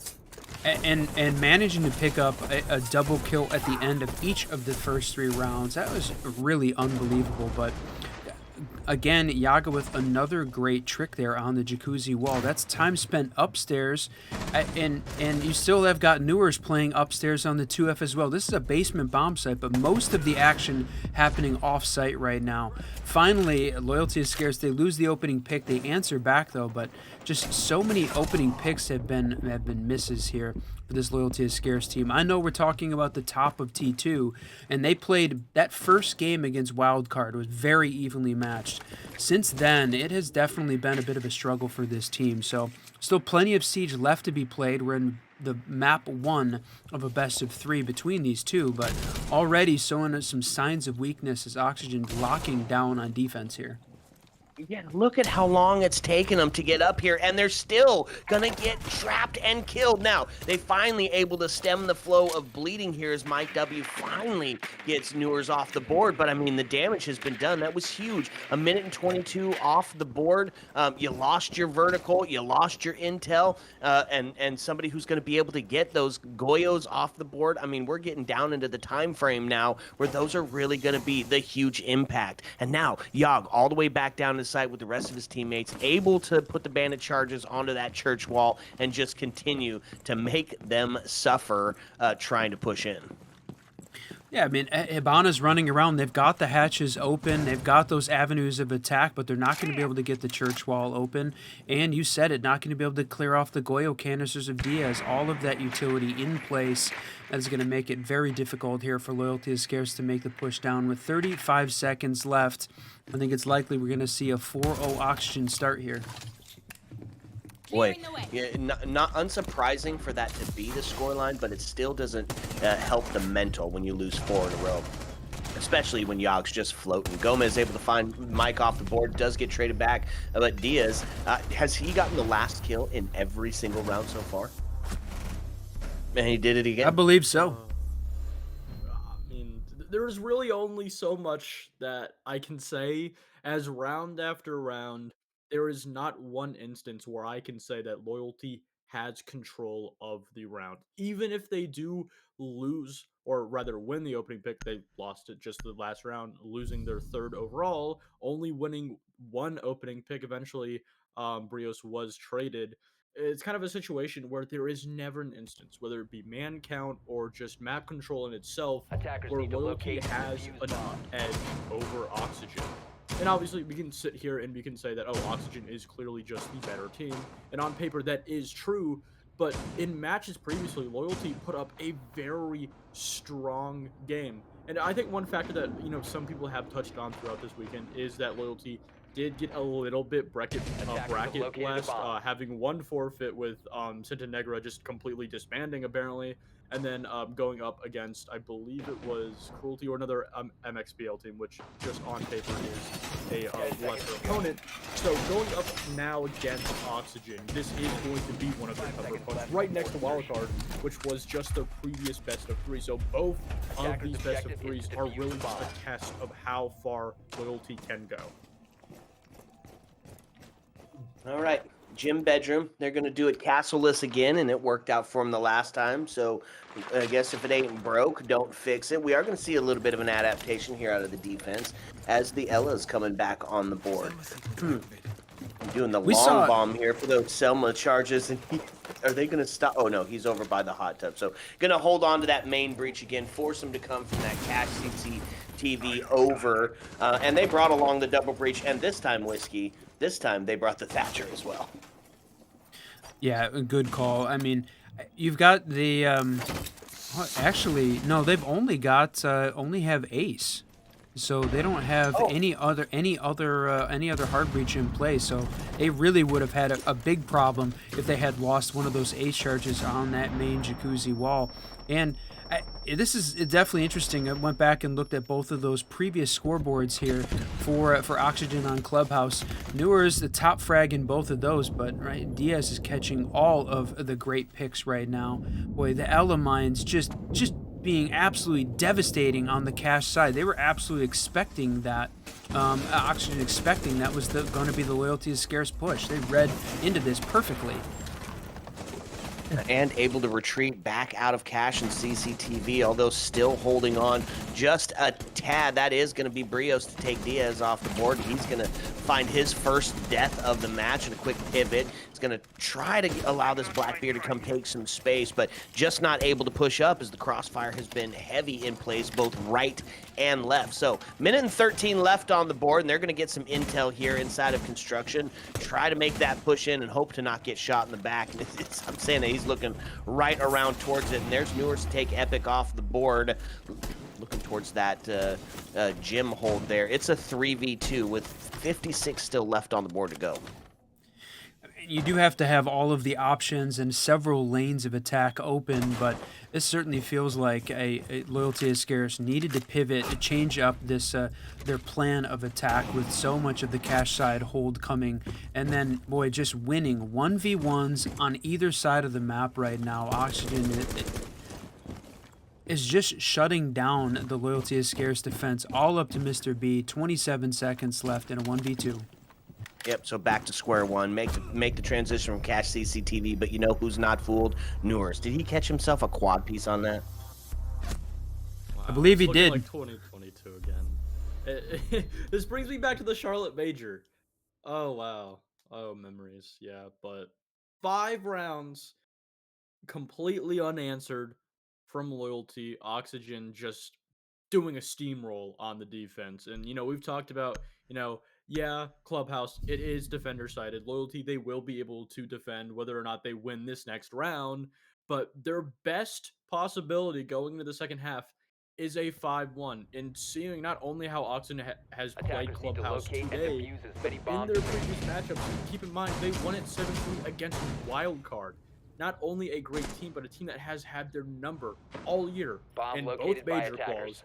and managing to pick up a double kill at the end of each of the first 3 rounds. That was really unbelievable. But again, Yaga with another great trick there on the jacuzzi wall. That's time spent upstairs, and you still have got Newers playing upstairs on the 2F as well. This is a basement bomb site, but most of the action happening off-site right now. Finally, Loyalty is scarce. They lose the opening pick. They answer back though, but just so many opening picks have been misses here for this Loyalty is scarce team. I know we're talking about the top of T2, and they played that first game against WILDCARD. It was very evenly matched. Since then, it has definitely been a bit of a struggle for this team. So still plenty of Siege left to be played. We're in the map 1 of a best of 3 between these two, but already showing us some signs of weakness as Oxygen locking down on defense here. Yeah, look at how long it's taken them to get up here, and they're still gonna get trapped and killed. Now, they finally able to stem the flow of bleeding here as Mike W finally gets Newers off the board, but I mean, the damage has been done. That was huge. 1:22 off the board. You lost your vertical, you lost your intel, and somebody who's gonna be able to get those Goyos off the board. I mean, we're getting down into the time frame now where those are really gonna be the huge impact. And now, Yogg all the way back down to site with the rest of his teammates, able to put the bandit charges onto that church wall and just continue to make them suffer trying to push in. Yeah, I mean, Hibana's running around. They've got the hatches open. They've got those avenues of attack, but they're not going to be able to get the church wall open. And you said it, not going to be able to clear off the Goyo canisters of Diaz. All of that utility in place. That's going to make it very difficult here for Loyalty is Scarce to make the push down. With 35 seconds left, I think it's likely we're going to see a 4-0 Oxygen start here. Boy, yeah, not unsurprising for that to be the scoreline, but it still doesn't help the mental when you lose 4 in a row, especially when Yogg's just floating. Gomez able to find Mike off the board, does get traded back, but Diaz, has he gotten the last kill in every single round so far? And he did it again. I believe so. I mean, there's really only so much that I can say, as round after round, there is not one instance where I can say that Loyalty has control of the round. Even if they do lose, or rather win the opening pick, they lost it just the last round, losing their 3rd overall, only winning 1 opening pick. Eventually, Brios was traded. It's kind of a situation where there is never an instance, whether it be man count or just map control in itself, Attackers where need to Loyalty locate and has defuse an bomb. edge over Oxygen. And obviously, we can sit here and we can say that, oh, Oxygen is clearly just the better team. And on paper, that is true. But in matches previously, Loyalty put up a very strong game. And I think one factor that, some people have touched on throughout this weekend is that Loyalty did get a little bit bracket blessed, having 1 forfeit with Negra just completely disbanding, apparently. And then going up against, I believe it was Cruelty or another MXBL team, which just on paper is a lesser opponent. So going up now against Oxygen, this is going to be one of their tougher opponents, right next to WILDCARD, which was just their previous best of 3. So both of these best of 3s are really just a test of how far Loyalty can go. All right, gym bedroom. They're going to do it castle-less again, and it worked out for them the last time. So I guess if it ain't broke, don't fix it. We are going to see a little bit of an adaptation here out of the defense as the Ella's coming back on the board. Doing the long bomb here for those Selma charges. And are they going to stop? Oh, no, he's over by the hot tub. So going to hold on to that main breach again, force him to come from that cash CCTV over. And they brought along the double breach, and this time, Whiskey, this time they brought the Thatcher as well. Yeah, a good call. I mean, you've got the actually no, they've only got only have Ace, so they don't have any other hard breach in play. So they really would have had a big problem if they had lost one of those Ace charges on that main jacuzzi wall. And this is definitely interesting. I went back and looked at both of those previous scoreboards here for Oxygen on Clubhouse. Newers the top frag in both of those, but right, Diaz is catching all of the great picks right now. Boy, the Ella mines just being absolutely devastating on the cash side. They were absolutely expecting that. Oxygen expecting that was going to be the Loyalty is Scarce push. They read into this perfectly. And able to retreat back out of cash and CCTV, although still holding on just a tad. That is going to be Brios to take Diaz off the board. He's going to find his first death of the match in a quick pivot. He's going to try to allow this Blackbeard to come take some space, but just not able to push up as the crossfire has been heavy in place, both right and left. So, minute and 13 left on the board, and they're going to get some intel here inside of construction. Try to make that push in and hope to not get shot in the back. I'm saying that he's looking right around towards it, and there's Newers to take Epic off the board. Looking towards that gym hold there. It's a 3v2 with 56 still left on the board to go. You do have to have all of the options and several lanes of attack open, but this certainly feels like a Loyalty is Scarce needed to pivot to change up this their plan of attack with so much of the cash side hold coming, and then boy, just winning 1v1s on either side of the map right now. Oxygen is just shutting down the Loyalty is Scarce defense all up to Mr. B. 27 seconds left in a 1v2. Yep, so back to square one. Make the transition from cash CCTV, but you know who's not fooled? Newers. Did he catch himself a quad piece on that? Wow, I believe he looking did. Like 2022 again. This brings me back to the Charlotte Major. Oh wow. Oh, memories. Yeah, but 5 rounds completely unanswered from Loyalty. Oxygen just doing a steamroll on the defense. And, you know, we've talked about, you know, yeah, Clubhouse, it is defender-sided. Loyalty, they will be able to defend whether or not they win this next round. But their best possibility going into the second half is a 5-1. And seeing not only how Oxygen has played Attackers need to Clubhouse locate and today, defuse as but many in bombs their as previous matchups, keep in mind, they won at 7-3 against WILDCARD. Not only a great team, but a team that has had their number all year Bomb in both located by major attackers. quals,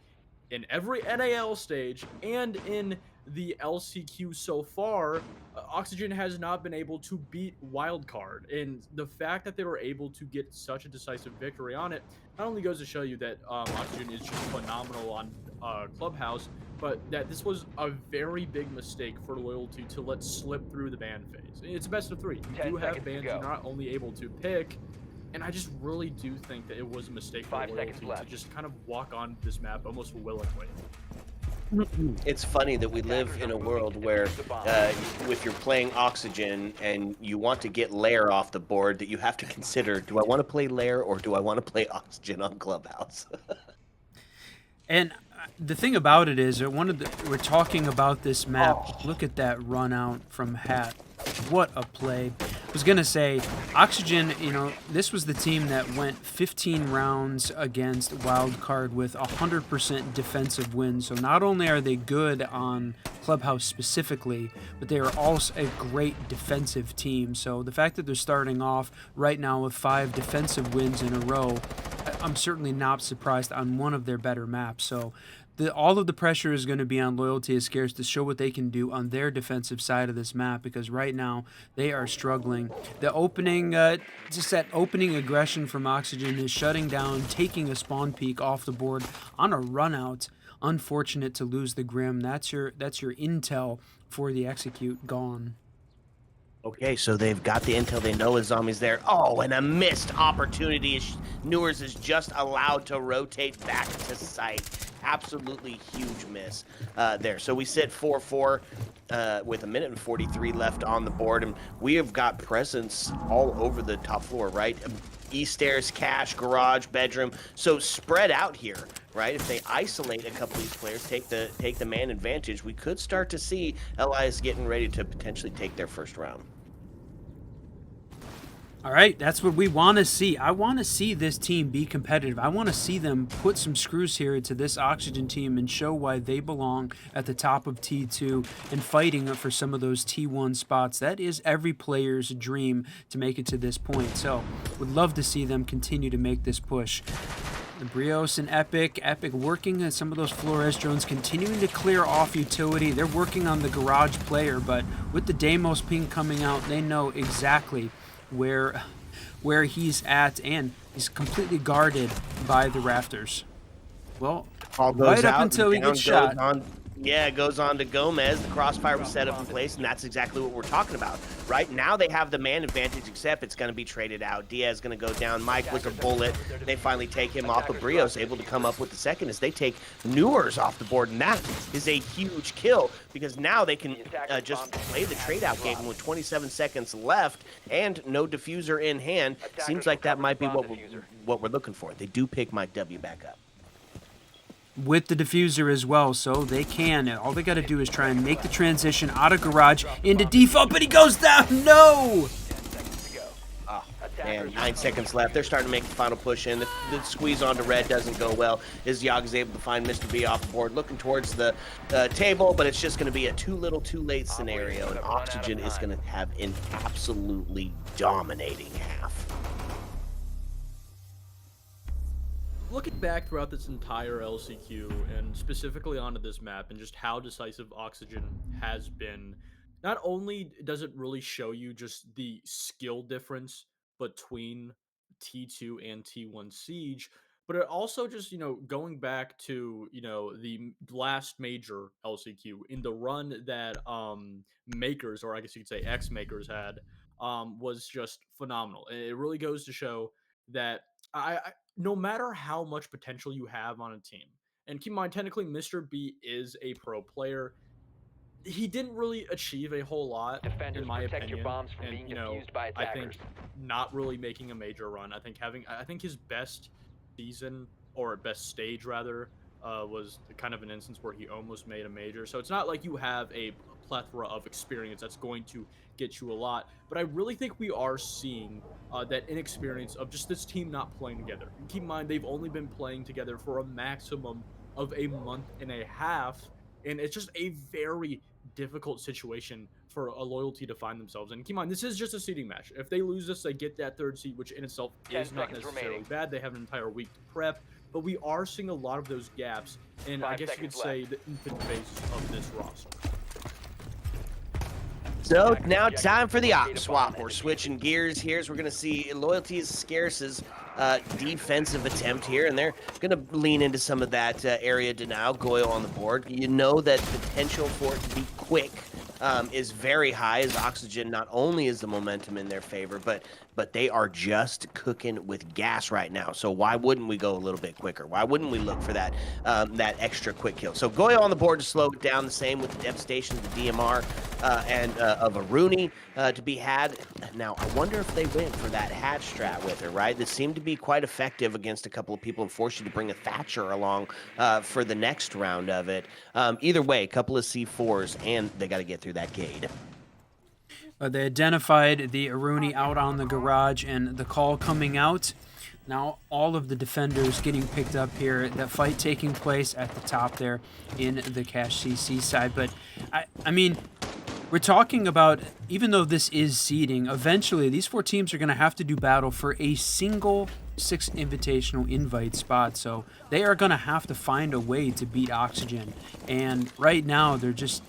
in every NAL stage, and in the LCQ so far. Oxygen has not been able to beat WILDCARD, and the fact that they were able to get such a decisive victory on it not only goes to show you that Oxygen is just phenomenal on Clubhouse, but that this was a very big mistake for Loyalty to let slip through the ban phase. It's a best of 3. You 10 do have seconds to bans go. you're not only able to pick, and I just really do think that it was a mistake for 5 seconds Loyalty to left. just kind of walk on this map almost willingly. It's funny that we live in a world where if you're playing Oxygen and you want to get Lair off the board, that you have to consider, do I want to play Lair or do I want to play Oxygen on Clubhouse? And the thing about it is, we're talking about this map. Look at that run out from Hat. What a play. I was going to say, Oxygen, you know, this was the team that went 15 rounds against WILDCARD with 100% defensive wins. So not only are they good on Clubhouse specifically, but they are also a great defensive team. So the fact that they're starting off right now with 5 defensive wins in a row, I'm certainly not surprised on one of their better maps. So all of the pressure is going to be on Loyalty is Scarce to show what they can do on their defensive side of this map, because right now they are struggling. The opening, just that opening aggression from Oxygen is shutting down, taking a spawn peek off the board on a run out. Unfortunate to lose the Grim. That's your intel for the execute gone. Okay, so they've got the intel. They know his zombie's there. Oh, and a missed opportunity. Newers is just allowed to rotate back to site. Absolutely huge miss there. So we sit 4-4 with a minute and 43 left on the board, and we have got presence all over the top floor, right? East stairs, cache, garage, bedroom. So spread out here, right? If they isolate a couple of these players, take the man advantage, we could start to see LIS getting ready to potentially take their first round. All right, that's what we want to see. I want to see this team be competitive. I want to see them put some screws here into this Oxygen team and show why they belong at the top of T2 and fighting for some of those T1 spots. That is every player's dream to make it to this point. So would love to see them continue to make this push. The Brios and Epic working on some of those Flores drones, continuing to clear off utility. They're working on the garage player, but with the Deimos ping coming out, they know exactly where he's at, and he's completely guarded by the rafters. Well, right up until he gets shot. Yeah, it goes on to Gomez. The crossfire was set up in place, and that's exactly what we're talking about. Right now, they have the man advantage, except it's going to be traded out. Diaz going to go down. Mike with a bullet. They finally take him off, but Brios able to come up with the second as they take Newers off the board, and that is a huge kill because now they can just play the trade-out game with 27 seconds left and no diffuser in hand. Seems like that might be what we're looking for. They do pick Mike W back up. With the diffuser as well, so they can. All they got to do is try and make the transition out of garage into default, but he goes down. No! Oh, and 9 seconds left. They're starting to make the final push in. The squeeze onto red doesn't go well. As Yog is able to find Mr. B off the board, looking towards the table, but it's just going to be a too little, too late scenario, and Oxygen is going to have an absolutely dominating half. Looking back throughout this entire LCQ, and specifically onto this map, and just how decisive Oxygen has been, not only does it really show you just the skill difference between T2 and T1 Siege, but it also just, going back to, the last major LCQ, in the run that Makers, or I guess you could say X-Makers had, was just phenomenal. It really goes to show that no matter how much potential you have on a team, and keep in mind, technically, Mr. B is a pro player. He didn't really achieve a whole lot, Defenders, in my protect opinion. your bombs from And being defused by I think attackers. not really making a major run. I think his best season, or best stage rather, was kind of an instance where he almost made a major. So it's not like you have a plethora of experience that's going to get you a lot. But I really think we are seeing that inexperience of just this team not playing together. And keep in mind, they've only been playing together for a maximum of a month and a half, and it's just a very difficult situation for a loyalty to find themselves. And keep in mind, this is just a seeding match. If they lose this, they get that third seed, which in itself 10 is not seconds necessarily remaining. bad. They have an entire week to prep, but we are seeing a lot of those gaps, and I 5 guess you could seconds say the infant phase of this roster. So now time for the op swap. We're switching gears here. As we're going to see Loyalty is Scarce's defensive attempt here, and they're going to lean into some of that area denial. Goyle on the board. You know that potential for it to be quick is very high, as Oxygen not only is the momentum in their favor, but they are just cooking with gas right now. So why wouldn't we go a little bit quicker? Why wouldn't we look for that that extra quick kill? So Goyle on the board to slow it down. The same with the devastation of the DMR and of a Rooney to be had. Now I wonder if they went for that hatch strat with her, right? This seemed to be quite effective against a couple of people and forced you to bring a Thatcher along for the next round of it. Either way, a couple of C4s, and they got to get through that gate. They identified the Aruni out on the garage, and the call coming out. Now all of the defenders getting picked up here. That fight taking place at the top there in the Cash CC side. But I mean, we're talking about, even though this is seeding, eventually these four teams are going to have to do battle for a single 6 invitational invite spot. So they are going to have to find a way to beat Oxygen. And right now they're just...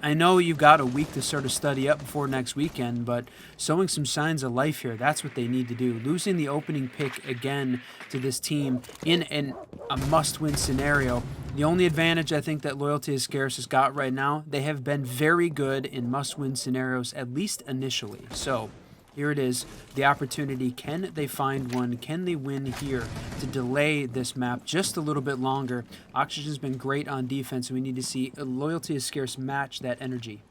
I know you've got a week to sort of study up before next weekend, but showing some signs of life here, that's what they need to do. Losing the opening pick again to this team in a must-win scenario. The only advantage I think that Loyalty is Scarce has got right now, they have been very good in must-win scenarios, at least initially. So here it is, the opportunity. Can they find one? Can they win here to delay this map just a little bit longer? Oxygen's been great on defense, and we need to see Loyalty is Scarce match that energy.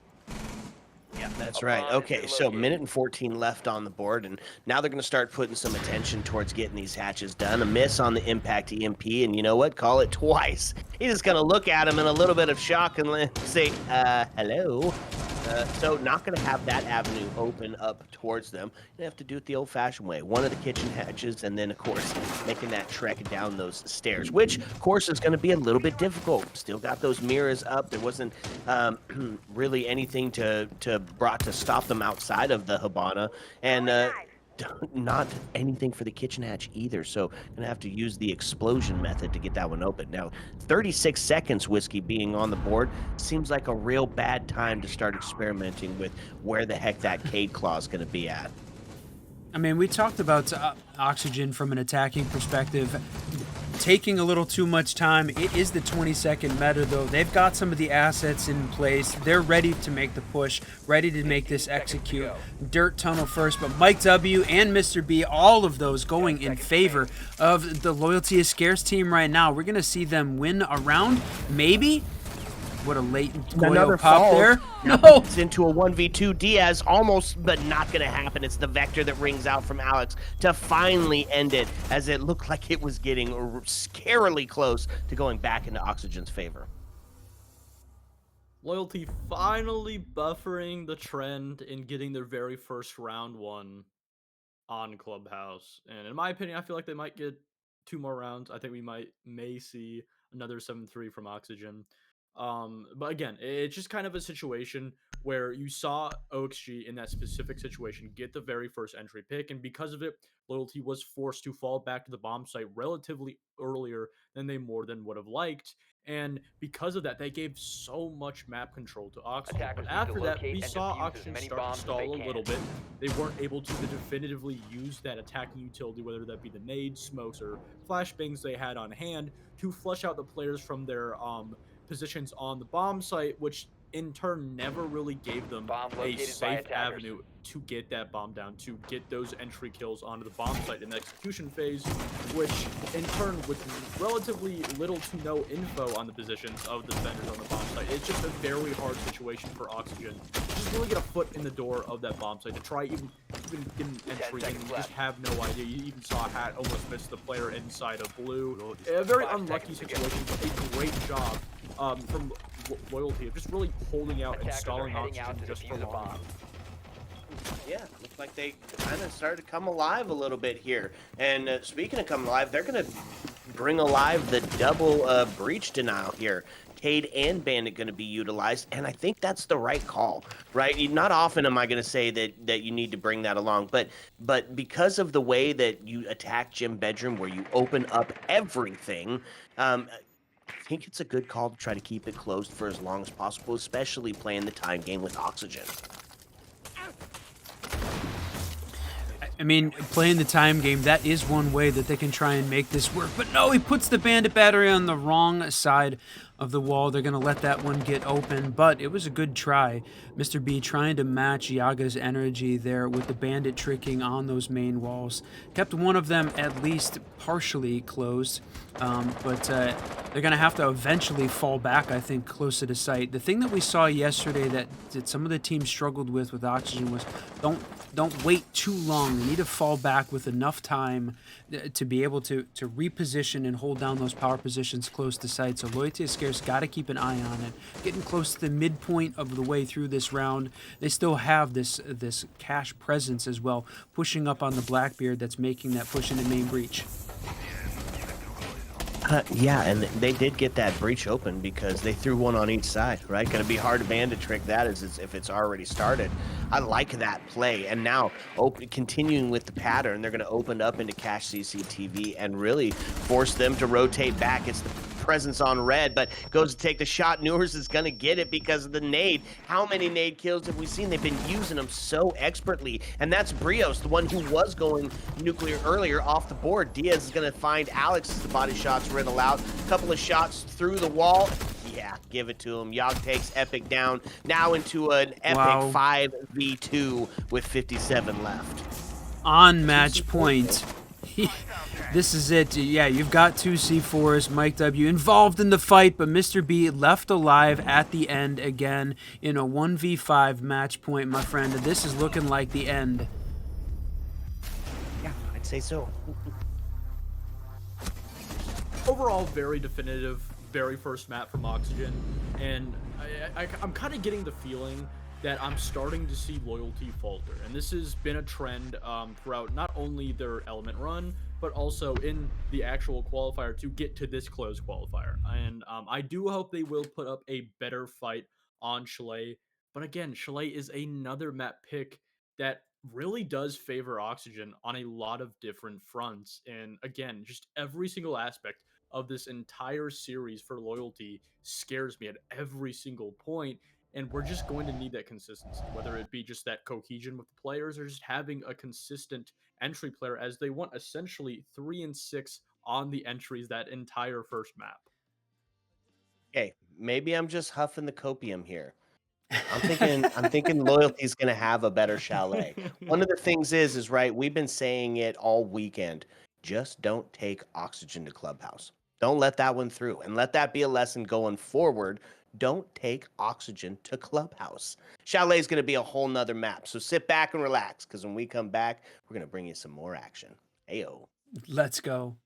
Yeah, that's right. Okay, so minute and 14 left on the board, and now they're going to start putting some attention towards getting these hatches done. A miss on the impact EMP, and you know what? Call it twice. He's just going to look at him in a little bit of shock and say, hello. So not going to have that avenue open up towards them. You have to do it the old-fashioned way. One of the kitchen hatches, and then, of course, making that trek down those stairs, which, of course, is going to be a little bit difficult. Still got those mirrors up. There wasn't really anything brought to stop them outside of the Habana, and not anything for the kitchen hatch either. So gonna have to use the explosion method to get that one open. Now 36 seconds Whiskey being on the board seems like a real bad time to start experimenting with where the heck that Cade Claw is gonna be at. I mean, we talked about Oxygen from an attacking perspective. taking a little too much time. It is the 20-second meta, though. They've got some of the assets in place. They're ready to make the push, ready to make this execute. Dirt tunnel first, but Mike W and Mr. B, all of those going in favor of the Loyalty is Scarce team right now. We're going to see them win a round, maybe. What a late Goyo pop there. No! It's into a 1v2. Diaz almost, but not going to happen. It's the Vector that rings out from Alex to finally end it, as it looked like it was getting scarily close to going back into Oxygen's favor. Loyalty finally buffering the trend in getting their very first round one on Clubhouse. And in my opinion, I feel like they might get 2 more rounds. I think we may see another 7-3 from Oxygen. But again, it's just kind of a situation where you saw OXG in that specific situation get the very first entry pick, and because of it, Loyalty was forced to fall back to the bomb site relatively earlier than they more than would have liked. And because of that, they gave so much map control to Oxygen. Attackers But need to after that, locate we and saw defuse as Oxygen many start to bombs as stall they a can. little bit. They weren't able to definitively use that attacking utility, whether that be the nades, smokes, or flashbangs they had on hand, to flush out the players from their positions on the bomb site, which in turn never really gave them Bomb a located by safe attackers. avenue to get that bomb down, to get those entry kills onto the bomb site in the execution phase, which in turn, with relatively little to no info on the positions of the defenders on the bomb site, it's just a very hard situation for Oxygen to just really get a foot in the door of that bomb site, to try even get an entry and you just have no idea. You even saw Hat almost miss the player inside of blue. A very unlucky situation, but a great job from Loyalty of just really holding out and Attackers are stalling heading Oxygen out to just for defuse a long. bomb. Yeah, looks like they kind of started to come alive a little bit here. And speaking of coming alive, they're going to bring alive the double breach denial here. Cade and Bandit going to be utilized, and I think that's the right call, right? Not often am I going to say that you need to bring that along, but because of the way that you attack Gym Bedroom, where you open up everything, I think it's a good call to try to keep it closed for as long as possible, especially playing the time game with Oxygen. I mean, playing the time game, that is one way that they can try and make this work. But no, he puts the Bandit battery on the wrong side of the wall. They're going to let that one get open, but it was a good try. Mr. B trying to match Yaga's energy there with the Bandit tricking on those main walls. Kept one of them at least partially closed, but they're going to have to eventually fall back, I think, closer to sight. The thing that we saw yesterday that some of the teams struggled with Oxygen was don't wait too long. They need to fall back with enough time to be able to reposition and hold down those power positions close to sight. So Loyalty is Scarce got to keep an eye on it. Getting close to the midpoint of the way through this round. They still have this cash presence as well, pushing up on the Blackbeard that's making that push into main breach. Yeah, and they did get that breach open because they threw one on each side, right? Going to be hard to Bandit trick that if it's already started. I like that play. And now, continuing with the pattern, they're going to open up into cache CCTV and really force them to rotate back. It's the presence on red, but goes to take the shot. Newers is going to get it because of the nade. How many nade kills have we seen? They've been using them so expertly. And that's Brios, the one who was going nuclear earlier, off the board. Diaz is going to find Alex as the body shots riddle out. A couple of shots through the wall. Yeah, give it to him. Yog takes Epic down. Now into an Epic 5v2 with 57 left. On match point. This is it. Yeah, you've got 2 C4s, Mike W involved in the fight, but Mr. B left alive at the end again in a 1v5 match point, my friend. This is looking like the end. Yeah, I'd say so. Overall, very definitive, very first map from Oxygen, and I'm kind of getting the feeling that I'm starting to see Loyalty falter, and this has been a trend throughout not only their element run, but also in the actual qualifier to get to this close qualifier. And I do hope they will put up a better fight on CHALET, but again, CHALET is another map pick that really does favor Oxygen on a lot of different fronts, and again, just every single aspect of this entire series for Loyalty scares me at every single point. And we're just going to need that consistency, whether it be just that cohesion with the players or just having a consistent entry player, as they want essentially 3 and 6 on the entries that entire first map. Okay, maybe I'm just huffing the copium here. I'm thinking Loyalty's gonna have a better chalet. One of the things is right, we've been saying it all weekend. Just don't take Oxygen to Clubhouse. Don't let that one through. And let that be a lesson going forward. Don't take Oxygen to Clubhouse. Chalet is gonna be a whole nother map. So sit back and relax, because when we come back, we're gonna bring you some more action. Heyo. Let's go.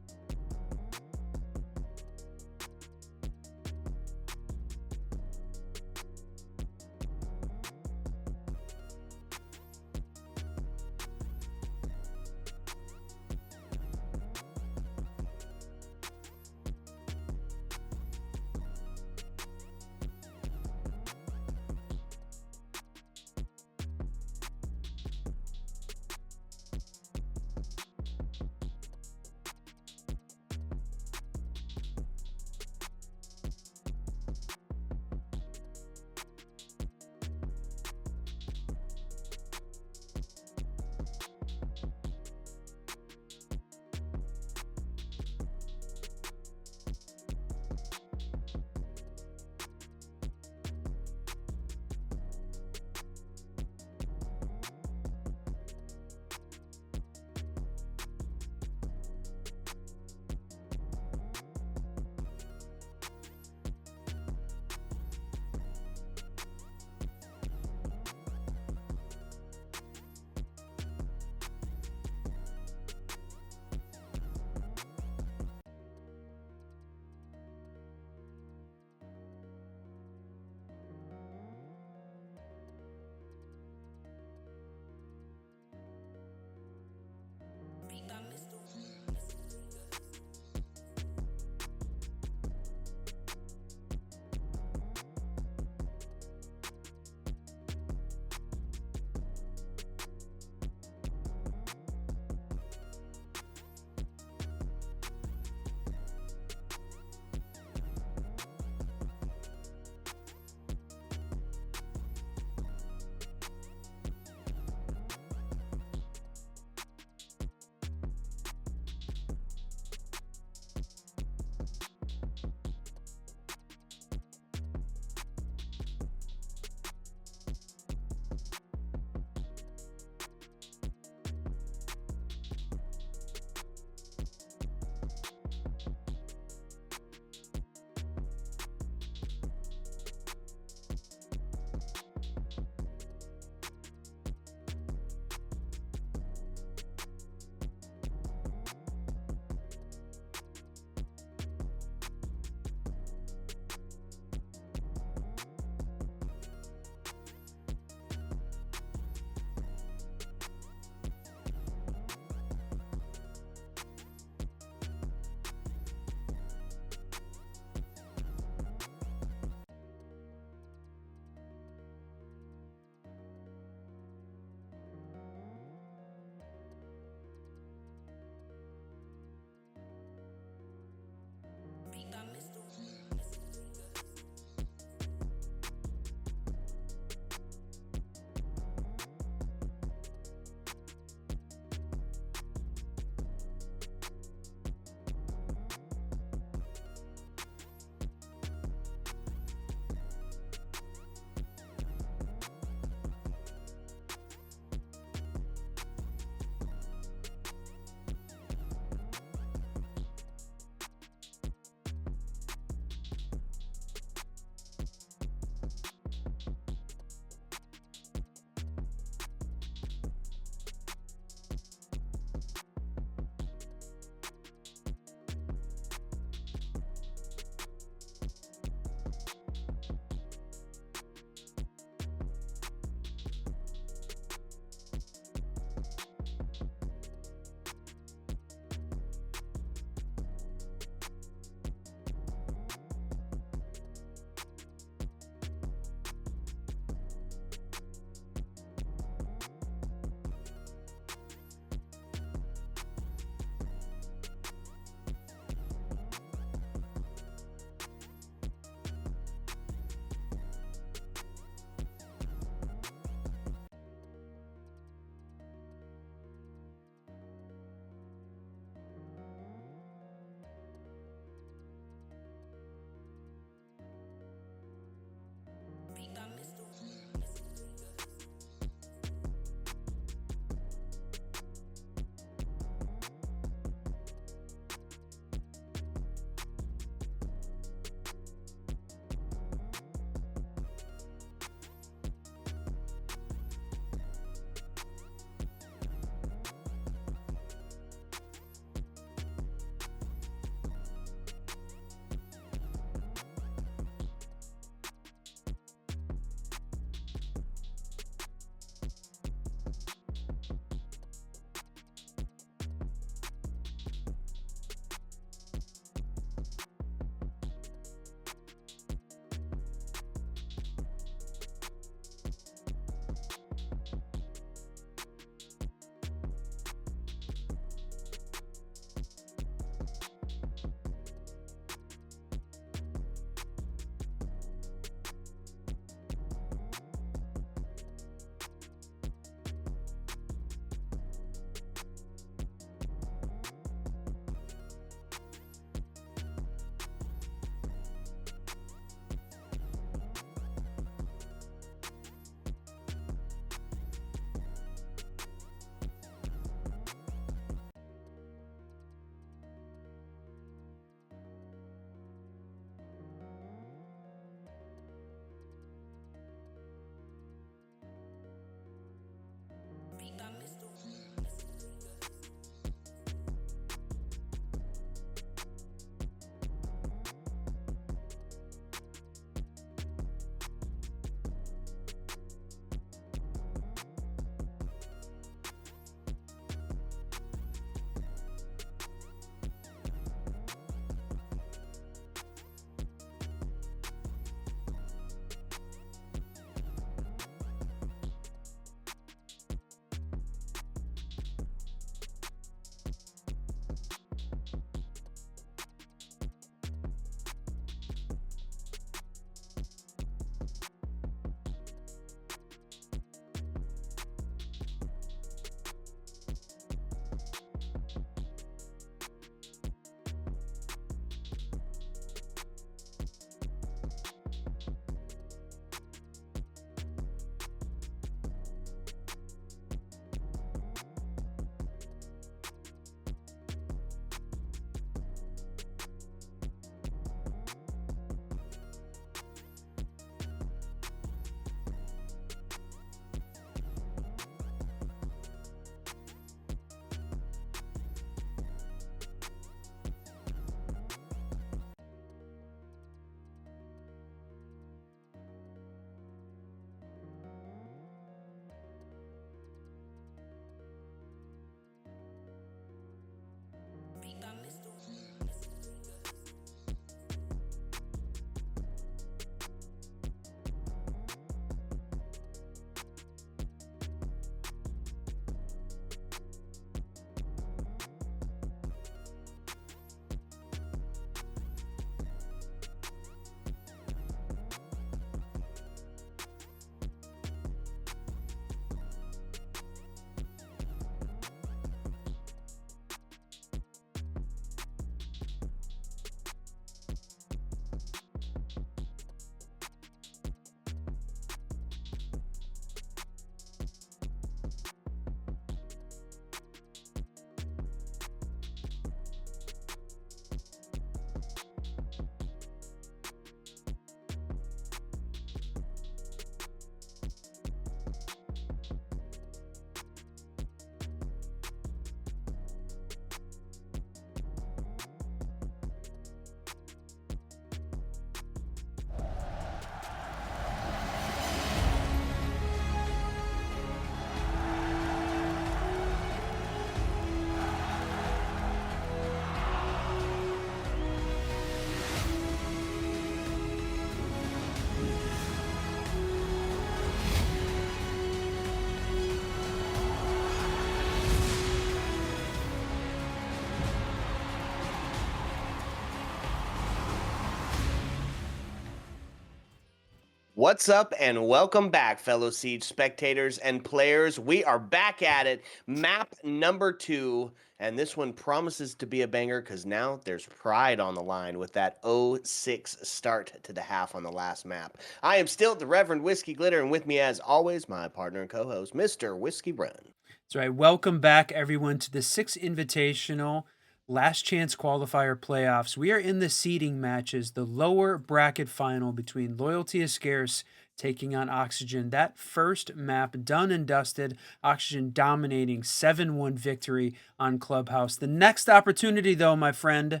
What's up and welcome back, fellow Siege spectators and players. We are back at it, map number 2, and this one promises to be a banger because now there's pride on the line with that 0-6 start to the half on the last map. I am still the Reverend Whiskey Glitter, and with me as always, my partner and co-host, Mr. Whiskey Run. That's right. Welcome back, everyone, to the 6th Invitational Last Chance Qualifier Playoffs. We are in the seeding matches, the lower bracket final between Loyalty is Scarce taking on Oxygen. That first map done and dusted, Oxygen dominating 7-1 victory on Clubhouse. The next opportunity, though, my friend,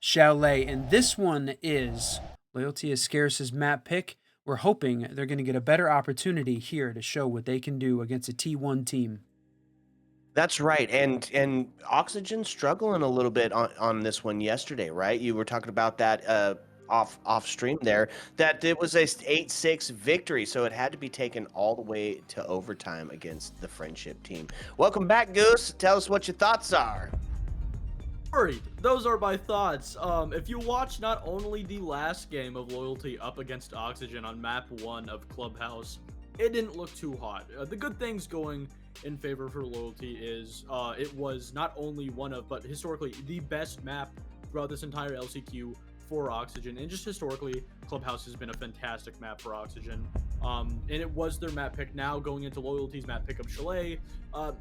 Chalet, and this one is Loyalty is Scarce's map pick. We're hoping they're going to get a better opportunity here to show what they can do against a T1 team. That's right, and Oxygen struggling a little bit on this one yesterday, right? You were talking about that off stream there, that it was a 8-6 victory, so it had to be taken all the way to overtime against the Friendship team. Welcome back, Goose. Tell us what your thoughts are. Alright, those are my thoughts. If you watch not only the last game of Loyalty up against Oxygen on map 1 of Clubhouse, it didn't look too hot. The good things going in favor for Loyalty is it was not only one of, but historically, the best map throughout this entire LCQ for Oxygen. And just historically, Clubhouse has been a fantastic map for Oxygen. And it was their map pick. Now going into Loyalty's map pick of Chalet,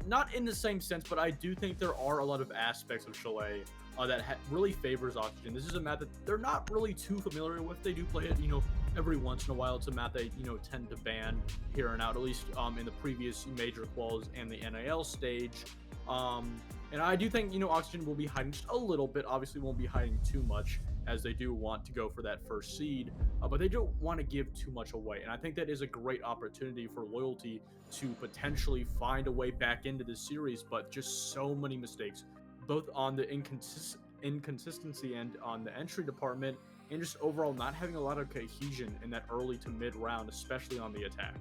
not in the same sense, but I do think there are a lot of aspects of Chalet that really favors Oxygen. This is a map that they're not really too familiar with. They do play it, every once in a while. It's a map they, tend to ban here and out, at least in the previous major quals and the NAL stage. And I do think, Oxygen will be hiding just a little bit. Obviously won't be hiding too much, as they do want to go for that first seed, but they don't want to give too much away. And I think that is a great opportunity for Loyalty to potentially find a way back into the series, but just so many mistakes, both on the inconsistency and on the entry department, and just overall not having a lot of cohesion in that early to mid round, especially on the attack.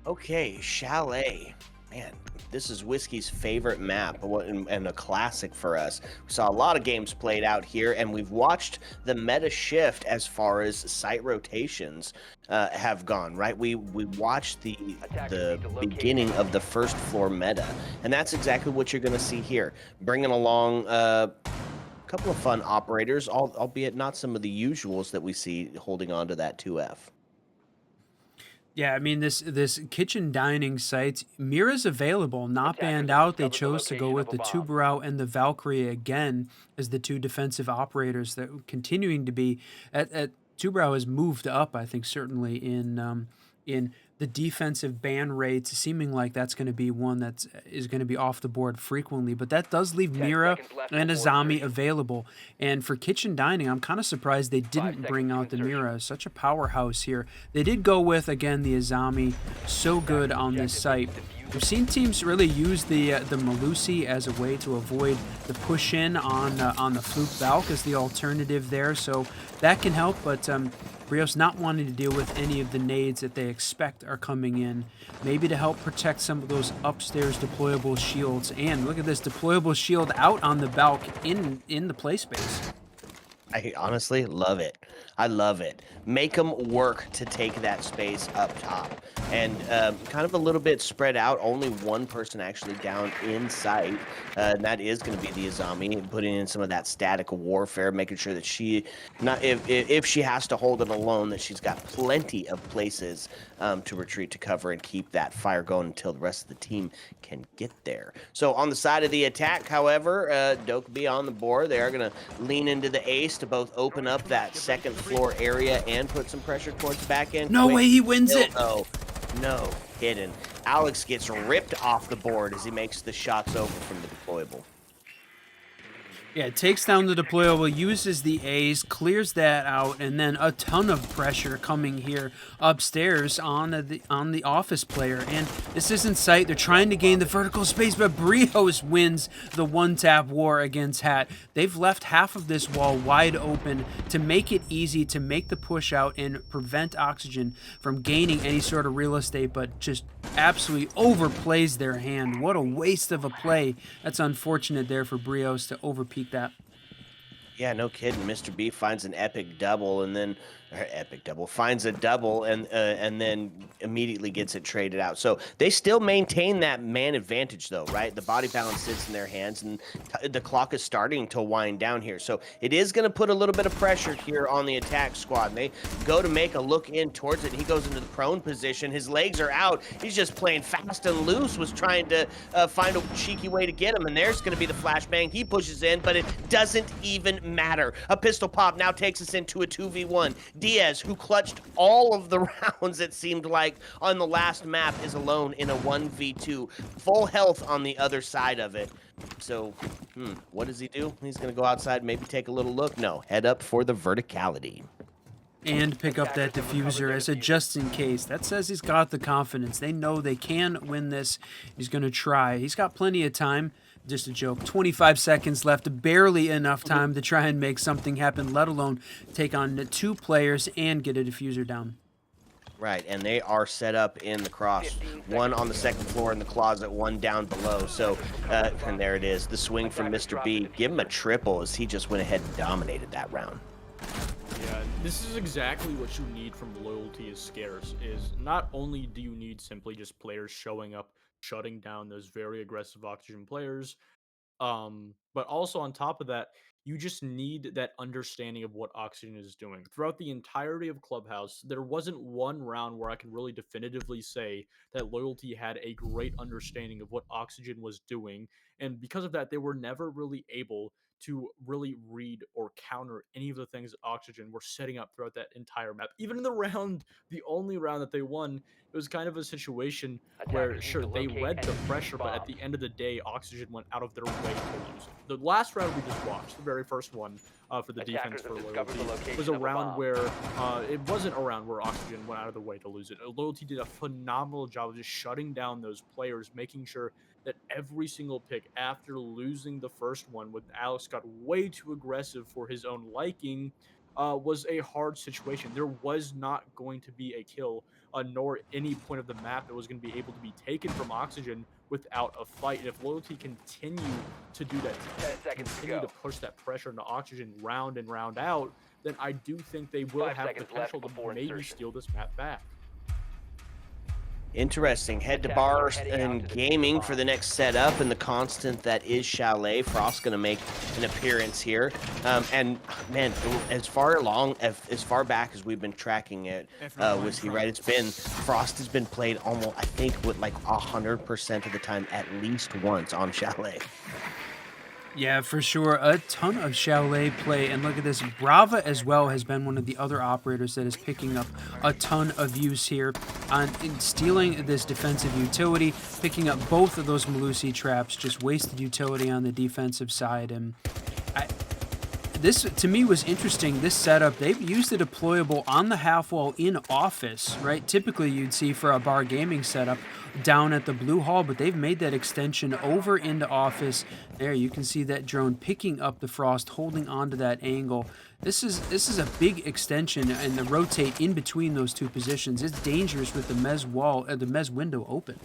Okay, Chalet. Man, this is Whiskey's favorite map and a classic for us. We saw a lot of games played out here, and we've watched the meta shift as far as site rotations have gone, right? We watched the beginning of the first floor meta, and that's exactly what you're going to see here. Bringing along a couple of fun operators, albeit not some of the usuals that we see holding on to that 2F. Yeah, I mean, this kitchen dining site, Mira's available, not banned out. They chose to go with the Tuberau and the Valkyrie again as the two defensive operators that continuing to be at Tuberau has moved up, I think, certainly in the defensive ban rates, seeming like that's going to be one that is going to be off the board frequently. But that does leave Mira and Azami available. And for kitchen dining, I'm kind of surprised they didn't bring out the Mira. Such a powerhouse here. They did go with, again, the Azami. So good on this site. We've seen teams really use the Malusi as a way to avoid the push-in on the Fluke Valk as the alternative there. So that can help, but Brios not wanting to deal with any of the nades that they expect are coming in. Maybe to help protect some of those upstairs deployable shields. And look at this deployable shield out on the Valk in the play space. I honestly love it. I love it. Make them work to take that space up top. And kind of a little bit spread out. Only one person actually down in sight. And that is going to be the Azami. Putting in some of that static warfare. Making sure that she, if she has to hold it alone, that she's got plenty of places to retreat to cover and keep that fire going until the rest of the team can get there. So on the side of the attack, however, Dokkaebi on the board. They are going to lean into the ace to both open up that second floor area and put some pressure towards the back end. No way he wins it. No, hidden. Alex gets ripped off the board as he makes the shots over from the deployable. Yeah, takes down the deployable, uses the A's, clears that out, and then a ton of pressure coming here upstairs on the office player. And this isn't sight. They're trying to gain the vertical space, but Brios wins the one-tap war against Hat. They've left half of this wall wide open to make it easy to make the push out and prevent Oxygen from gaining any sort of real estate, but just absolutely overplays their hand. What a waste of a play. That's unfortunate there for Brios to overpeak that. Yeah, no kidding. Mr. B finds an epic double, and then or epic double finds a double, and then immediately gets it traded out. So they still maintain that man advantage, though, right? The body balance sits in their hands, and the clock is starting to wind down here. So it is going to put a little bit of pressure here on the attack squad. And they go to make a look in towards it. He goes into the prone position. His legs are out. He's just playing fast and loose. Was trying to find a cheeky way to get him, and there's going to be the flashbang. He pushes in, but it doesn't even matter. A pistol pop now takes us into a 2v1. Diaz, who clutched all of the rounds, it seemed like, on the last map, is alone in a 1v2. Full health on the other side of it. So, what does he do? He's going to go outside, maybe take a little look. No, head up for the verticality. And pick up that diffuser as a just in case. That says he's got the confidence. They know they can win this. He's going to try. He's got plenty of time. Just a joke. 25 seconds left. Barely enough time to try and make something happen, let alone take on 2 players and get a diffuser down. Right, and they are set up in the cross. One on the second floor in the closet, one down below. So, and there it is. The swing from Mr. B. Give him a triple as he just went ahead and dominated that round. Yeah, this is exactly what you need from Loyalty is Scarce, is not only do you need simply just players showing up, shutting down those very aggressive Oxygen players, but also on top of that, you just need that understanding of what Oxygen is doing. Throughout the entirety of Clubhouse, there wasn't one round where I can really definitively say that Loyalty had a great understanding of what Oxygen was doing, and because of that, they were never really able to really read or counter any of the things that Oxygen were setting up throughout that entire map. Even in the round, the only round that they won, it was kind of a situation where, sure, they read the pressure, but at the end of the day, Oxygen went out of their way to lose it. The last round we just watched, the very first one for the defense for Loyalty, was a round where it wasn't a round where Oxygen went out of the way to lose it. Loyalty did a phenomenal job of just shutting down those players, making sure that every single pick after losing the first one when Alex got way too aggressive for his own liking was a hard situation. There was not going to be a kill nor any point of the map that was going to be able to be taken from Oxygen without a fight. And if Loyalty continue to do that, continue to push that pressure into Oxygen round and round out, then I do think they will have potential to maybe steal this map back. Interesting. Head to bar and gaming for the next setup, and the constant that is Chalet. Frost going to make an appearance here. And man, as far back as we've been tracking it, Whiskey, right? It's been Frost has been played almost, I think, with like 100% of the time at least once on Chalet. Yeah, for sure. A ton of Chalet play. And look at this. Brava as well has been one of the other operators that is picking up a ton of use here on stealing this defensive utility, picking up both of those Malusi traps, just wasted utility on the defensive side. And this, to me, was interesting. This setup, they've used the deployable on the half wall in office, right? Typically, you'd see for a bar gaming setup down at the blue hall, but they've made that extension over into office. There, you can see that drone picking up the Frost, holding onto that angle. This is a big extension, and the rotate in between those two positions. It's dangerous with the Mez wall, the Mez window open.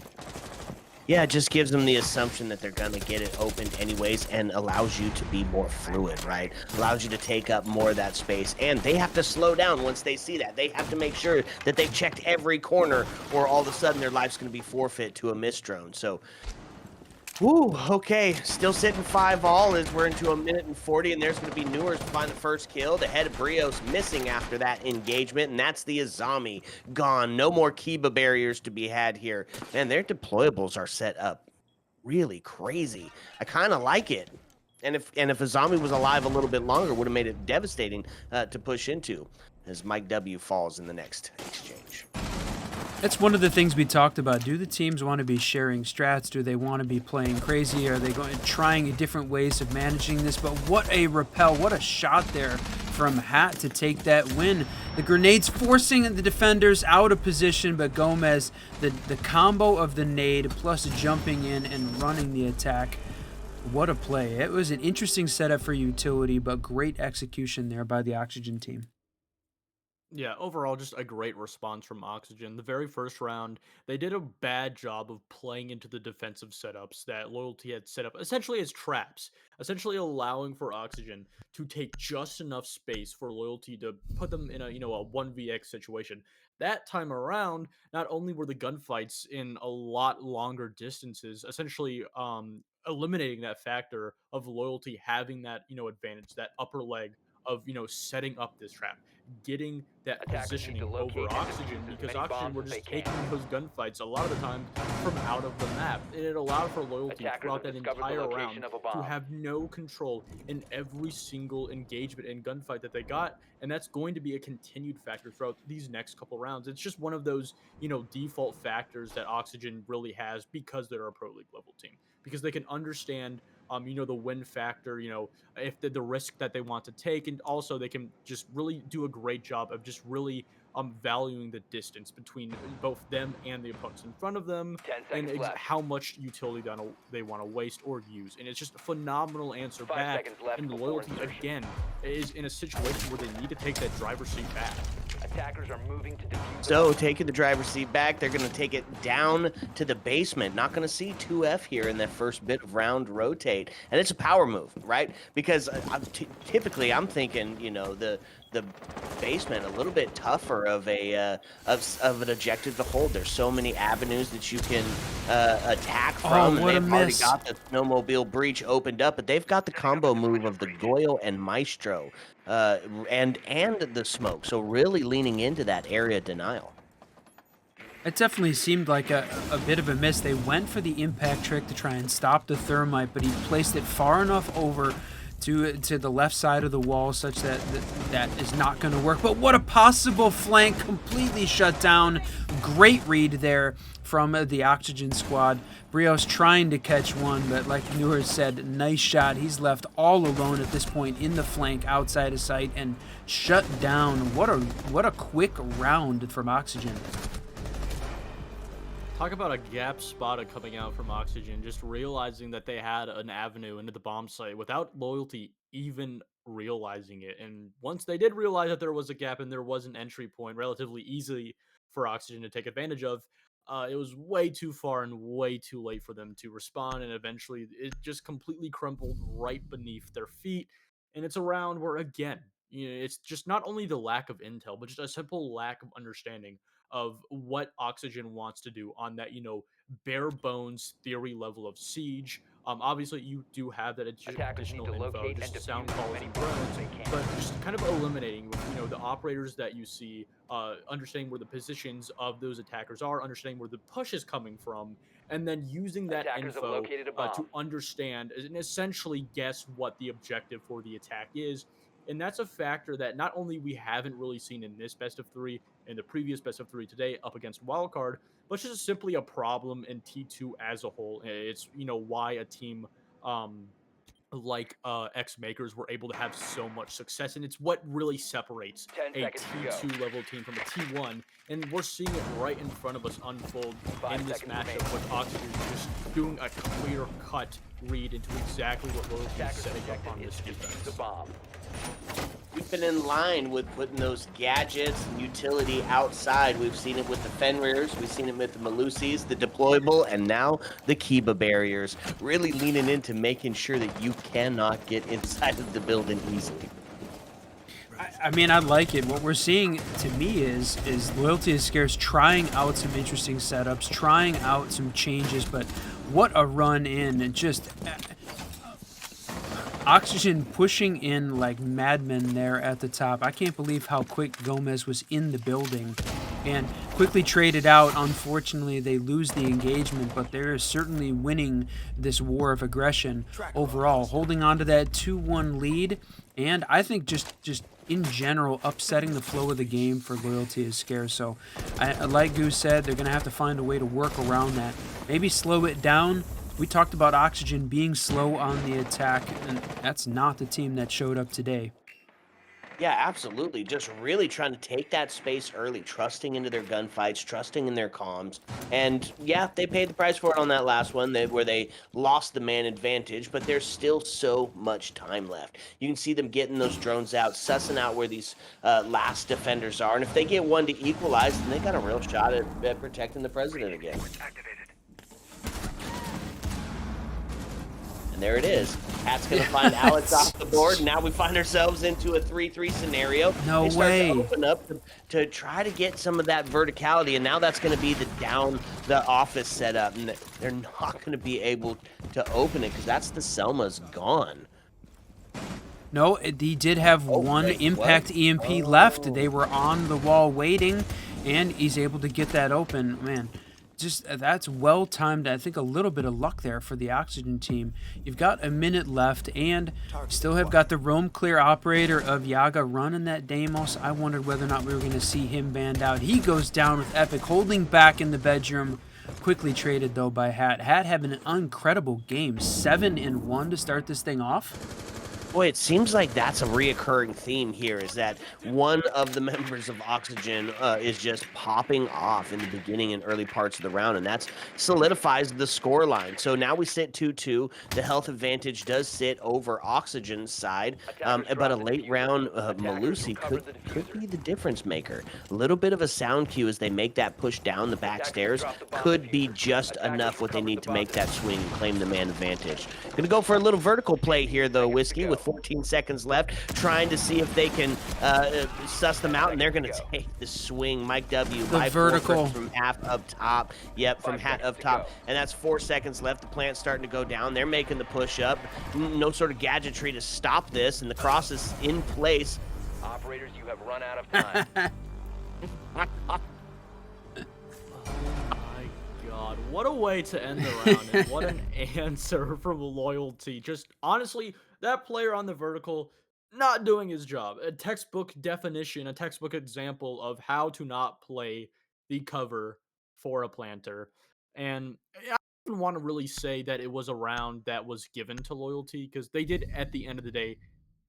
Yeah, it just gives them the assumption that they're going to get it opened anyways and allows you to be more fluid, right? Allows you to take up more of that space. And they have to slow down once they see that. They have to make sure that they've checked every corner, or all of a sudden their life's going to be forfeit to a mist drone. So, woo, okay, still sitting 5-all as we're into a minute and 40, and there's going to be Newers to find the first kill. The head of Brios missing after that engagement, and that's the Azami gone. No more Kiba barriers to be had here. Man, their deployables are set up really crazy. I kind of like it. And if Azami was alive a little bit longer, would have made it devastating to push into as Mike W falls in the next exchange. That's one of the things we talked about. Do the teams want to be sharing strats? Do they want to be playing crazy? Are they trying different ways of managing this? But what a repel, what a shot there from Hat to take that win. The grenades forcing the defenders out of position, but Gomez, the combo of the nade plus jumping in and running the attack. What a play. It was an interesting setup for utility, but great execution there by the Oxygen team. Yeah, overall, just a great response from Oxygen. The very first round, they did a bad job of playing into the defensive setups that Loyalty had set up, essentially as traps, essentially allowing for Oxygen to take just enough space for Loyalty to put them in a, a 1vx situation. That time around, not only were the gunfights in a lot longer distances, essentially eliminating that factor of Loyalty having that, advantage, that upper leg of, setting up this trap, getting that Attackers need to positioning over locate and Oxygen, defuse as because many Oxygen bombs were as they just can. taking those gunfights a lot of the time from out of the map. And it allowed for Loyalty Attackers throughout have that discovered the entire location round of a to bomb. have no control in every single engagement and gunfight that they got. And that's going to be a continued factor throughout these next couple rounds. It's just one of those, default factors that Oxygen really has because they're a Pro League level team, because they can understand the win factor, if the risk that they want to take, and also they can just really do a great job of just really valuing the distance between both them and the opponents in front of them, 10 and seconds left. how much utility they want to waste or use. And it's just a phenomenal answer 5 back. seconds left And before Loyalty insertion. again is in a situation where they need to take that driver's seat back. Attackers are moving to defuse. So taking the driver's seat back, they're going to take it down to the basement. Not going to see 2F here in that first bit of round rotate, and it's a power move, right? Because typically I'm thinking, the basement a little bit tougher of a of an objective to hold. There's so many avenues that you can attack from, and what a they've already miss. got the snowmobile breach opened up, but they've got the combo move of the Goyle and Maestro, and the smoke. So really leaning into that area denial. It definitely seemed like a bit of a miss. They went for the impact trick to try and stop the thermite, but he placed it far enough over to the left side of the wall such that that is not going to work. But what a possible flank, completely shut down. Great read there from the Oxygen squad. Brios trying to catch one, but like Newer said, nice shot. He's left all alone at this point in the flank outside of sight and shut down. What a quick round from Oxygen. Talk about a gap spotted coming out from Oxygen, just realizing that they had an avenue into the bomb site without Loyalty even realizing it. And once they did realize that there was a gap and there was an entry point relatively easily for Oxygen to take advantage of, it was way too far and way too late for them to respond. And eventually it just completely crumpled right beneath their feet. And it's a round where, again, it's just not only the lack of intel, but just a simple lack of understanding of what Oxygen wants to do on that, bare bones theory level of siege. Obviously, you do have that Attackers need additional to info, locate and just sound defuse as calls many and bombs drones, as they can. but just kind of eliminating, the operators that you see, understanding where the positions of those attackers are, understanding where the push is coming from, and then using that Attackers have info located a bomb. to understand and essentially guess what the objective for the attack is. And that's a factor that not only we haven't really seen in this best of three, in the previous best of three today up against Wildcard, but just simply a problem in T2 as a whole. It's, why a team like X Makers were able to have so much success, and it's what really separates 10 a seconds to go. T2 level team from a T1, and we're seeing it right in front of us unfold 5 in this seconds matchup remaining. with Oxygen just doing a clear cut read into exactly what Loyalty is Attackers setting up objective on is this to defuse the defense. bomb. We've been in line with putting those gadgets and utility outside. We've seen it with the Fenrirs, we've seen it with the Malusis, the deployable, and now the Kiba barriers. Really leaning into making sure that you cannot get inside of the building easily. I mean, I like it. What we're seeing, to me, is Loyalty is Scarce trying out some interesting setups, trying out some changes, but what a run in, and just Oxygen pushing in like madmen there at the top. I can't believe how quick Gomez was in the building and quickly traded out. Unfortunately, they lose the engagement, but they're certainly winning this war of aggression overall, holding on to that 2-1 lead, and I think just in general upsetting the flow of the game for Loyalty is Scarce. So like Goose said, they're going to have to find a way to work around that. Maybe slow it down. We talked about Oxygen being slow on the attack, and that's not the team that showed up today. Yeah, absolutely. Just really trying to take that space early, trusting into their gunfights, trusting in their comms. And yeah, they paid the price for it on that last one where they lost the man advantage, but there's still so much time left. You can see them getting those drones out, sussing out where these last defenders are. And if they get one to equalize, then they got a real shot at protecting the president again. And there it is. Hat's going to find Alex off the board. Now we find ourselves into a 3-3 scenario. No they start way. to open up to try to get some of that verticality, and now that's going to be the down the office setup, and they're not going to be able to open it because that's the Selma's gone. No, he did have one wait, impact what? EMP left. They were on the wall waiting, and he's able to get that open. Man, just that's well timed. I think a little bit of luck there for the Oxygen team. You've got a minute left, and still have got the roam clear operator of Yaga running that Deimos. I wondered whether or not we were going to see him banned out. He goes down with Epic, holding back in the bedroom. Quickly traded though by Hat. Hat having an incredible game, 7-1 to start this thing off. Boy, it seems like that's a reoccurring theme here, is that one of the members of Oxygen is just popping off in the beginning and early parts of the round, and that solidifies the score line. So now we sit 2-2. The health advantage does sit over Oxygen's side, but a late round Malusi could be the difference maker. A little bit of a sound cue as they make that push down the back stairs could be just enough what they need to make that swing and claim the man advantage. Gonna go for a little vertical play here, though, Whiskey, with 14 seconds left, trying to see if they can suss them out, and they're going to take the swing. Mike W. The vertical from half up top. Yep, from hat up top. And that's 4 seconds left. The plant's starting to go down. They're making the push up. No sort of gadgetry to stop this, and the cross is in place. Operators, you have run out of time. God, what a way to end the round, and what an answer from Loyalty. Just honestly, that player on the vertical not doing his job. A textbook definition, a textbook example of how to not play the cover for a planter. And I don't want to really say that it was a round that was given to Loyalty, because they did at the end of the day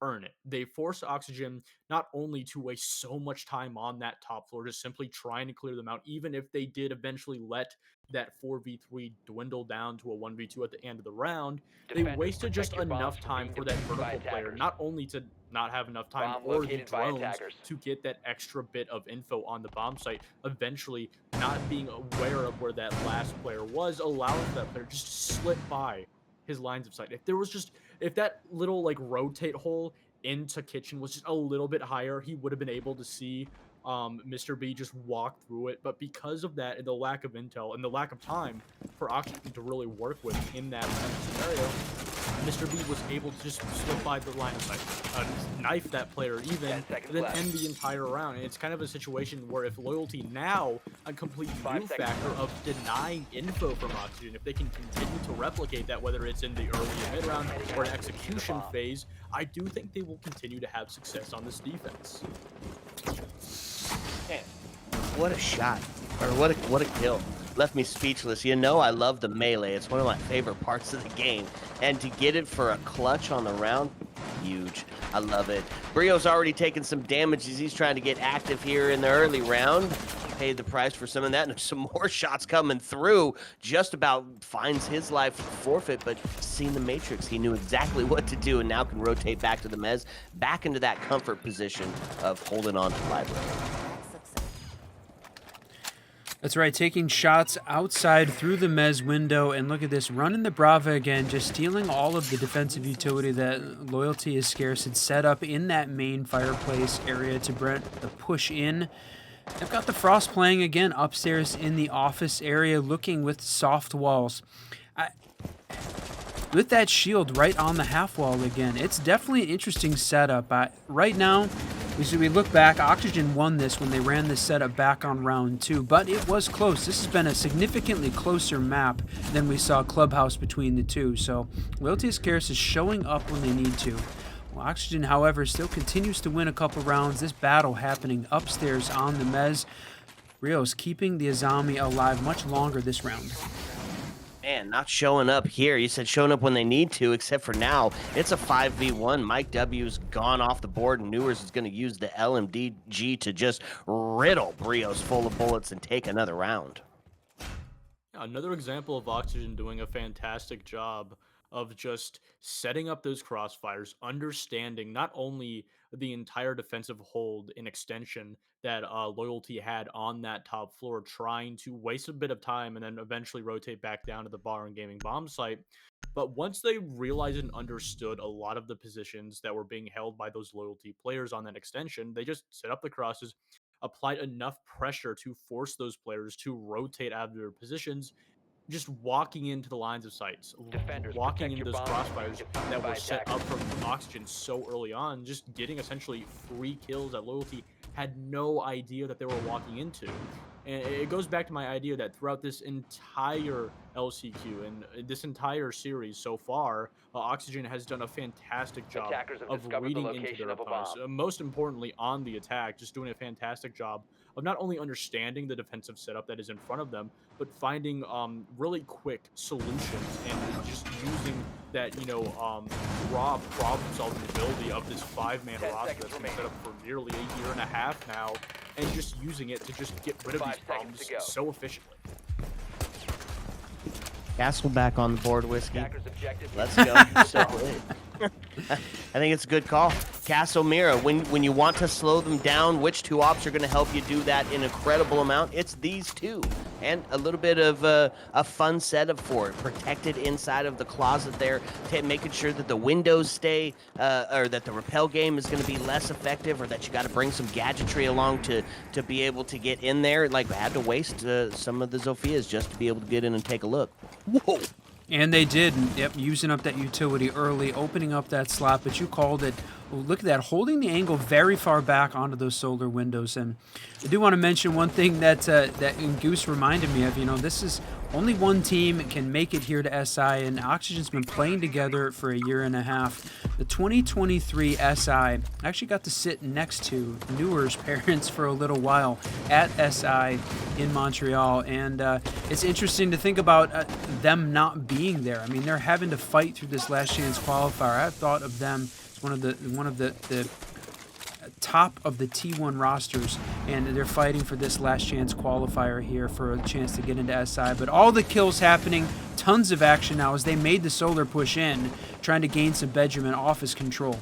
earn it. They forced Oxygen not only to waste so much time on that top floor, just simply trying to clear them out, even if they did eventually let that 4v3 dwindle down to a 1v2 at the end of the round. They wasted just enough time for that vertical player, not only to not have enough time or the drones to get that extra bit of info on the bomb site, eventually not being aware of where that last player was, allowing that player just to slip by his lines of sight. If that little like rotate hole into kitchen was just a little bit higher, he would have been able to see Mr. B just walk through it. But because of that and the lack of intel and the lack of time for Oxygen to really work with in that kind of scenario, Mr. B was able to just slip by the line of sight, knife that player even, and then end the entire round. And it's kind of a situation where if Loyalty now, a complete new factor of denying info from Oxygen, if they can continue to replicate that, whether it's in the early and mid round or an execution phase, I do think they will continue to have success on this defense. Man, what a shot, or what a kill. Left me speechless. You know I love the melee. It's one of my favorite parts of the game. And to get it for a clutch on the round, huge. I love it. Brio's already taken some damage as he's trying to get active here in the early round. Paid the price for some of that, and there's some more shots coming through. Just about finds his life forfeit, but seeing the Matrix, he knew exactly what to do, and now can rotate back to the Mez, back into that comfort position of holding on to library. That's right, taking shots outside through the Mez window, and look at this, running the Brava again, just stealing all of the defensive utility that Loyalty is scarce had set up in that main fireplace area to the push in. They've got the Frost playing again upstairs in the office area, looking with soft walls. With that shield right on the half wall again, it's definitely an interesting setup. Right now, we look back, Oxygen won this when they ran this setup back on round 2, but it was close. This has been a significantly closer map than we saw Clubhouse between the two, so Loyalty Scarce is showing up when they need to. Well, Oxygen, however, still continues to win a couple rounds. This battle happening upstairs on the Mez. Rios keeping the Azami alive much longer this round. Man, not showing up here. You said showing up when they need to, except for now. It's a 5v1. Mike W's gone off the board, and Newers is going to use the LMDG to just riddle Brios full of bullets and take another round. Another example of Oxygen doing a fantastic job of just setting up those crossfires, understanding not only the entire defensive hold and extension that Loyalty had on that top floor, trying to waste a bit of time and then eventually rotate back down to the bar and gaming bomb site. But once they realized and understood a lot of the positions that were being held by those Loyalty players on that extension, they just set up the crosses, applied enough pressure to force those players to rotate out of their positions, just walking into the lines of sights, Defenders, walking protect into your those bombs crossfires from being that defused by were set attackers. up from Oxygen so early on, just getting essentially free kills that Loyalty had no idea that they were walking into. And it goes back to my idea that throughout this entire LCQ and this entire series so far, Oxygen has done a fantastic job Attackers have of discovered the reading into location their of a opponents. bomb. Most importantly, on the attack, just doing a fantastic job of not only understanding the defensive setup that is in front of them, but finding really quick solutions and just using that raw problem solving ability of this 5-man 10 roster seconds that's been remaining. set up for nearly a year and a half now, and just using it to just get rid of 5 these seconds problems to go. so efficiently. Castle back on the board, Whiskey. Attackers objective. Let's go. So I think it's a good call. Castle Mira, when you want to slow them down, which two ops are going to help you do that in an incredible amount? It's these two. And a little bit of a fun setup for it. Protected inside of the closet there, making sure that the windows stay, or that the rappel game is going to be less effective, or that you got to bring some gadgetry along to be able to get in there. Like, I had to waste some of the Zophias just to be able to get in and take a look. Whoa. And they did, yep, using up that utility early, opening up that slot, but you called it. Oh, look at that, holding the angle very far back onto those solar windows. And I do want to mention one thing that Goose reminded me of. This is only one team can make it here to SI, and Oxygen's been playing together for a year and a half. The 2023 SI, I actually got to sit next to Newer's parents for a little while at SI in Montreal, and it's interesting to think about them not being there. I mean, they're having to fight through this last chance qualifier. I thought of them as one of the top of the T1 rosters, and they're fighting for this last chance qualifier here for a chance to get into SI. But all the kills happening, tons of action now as they made the solar push in, trying to gain some Benjamin off his control.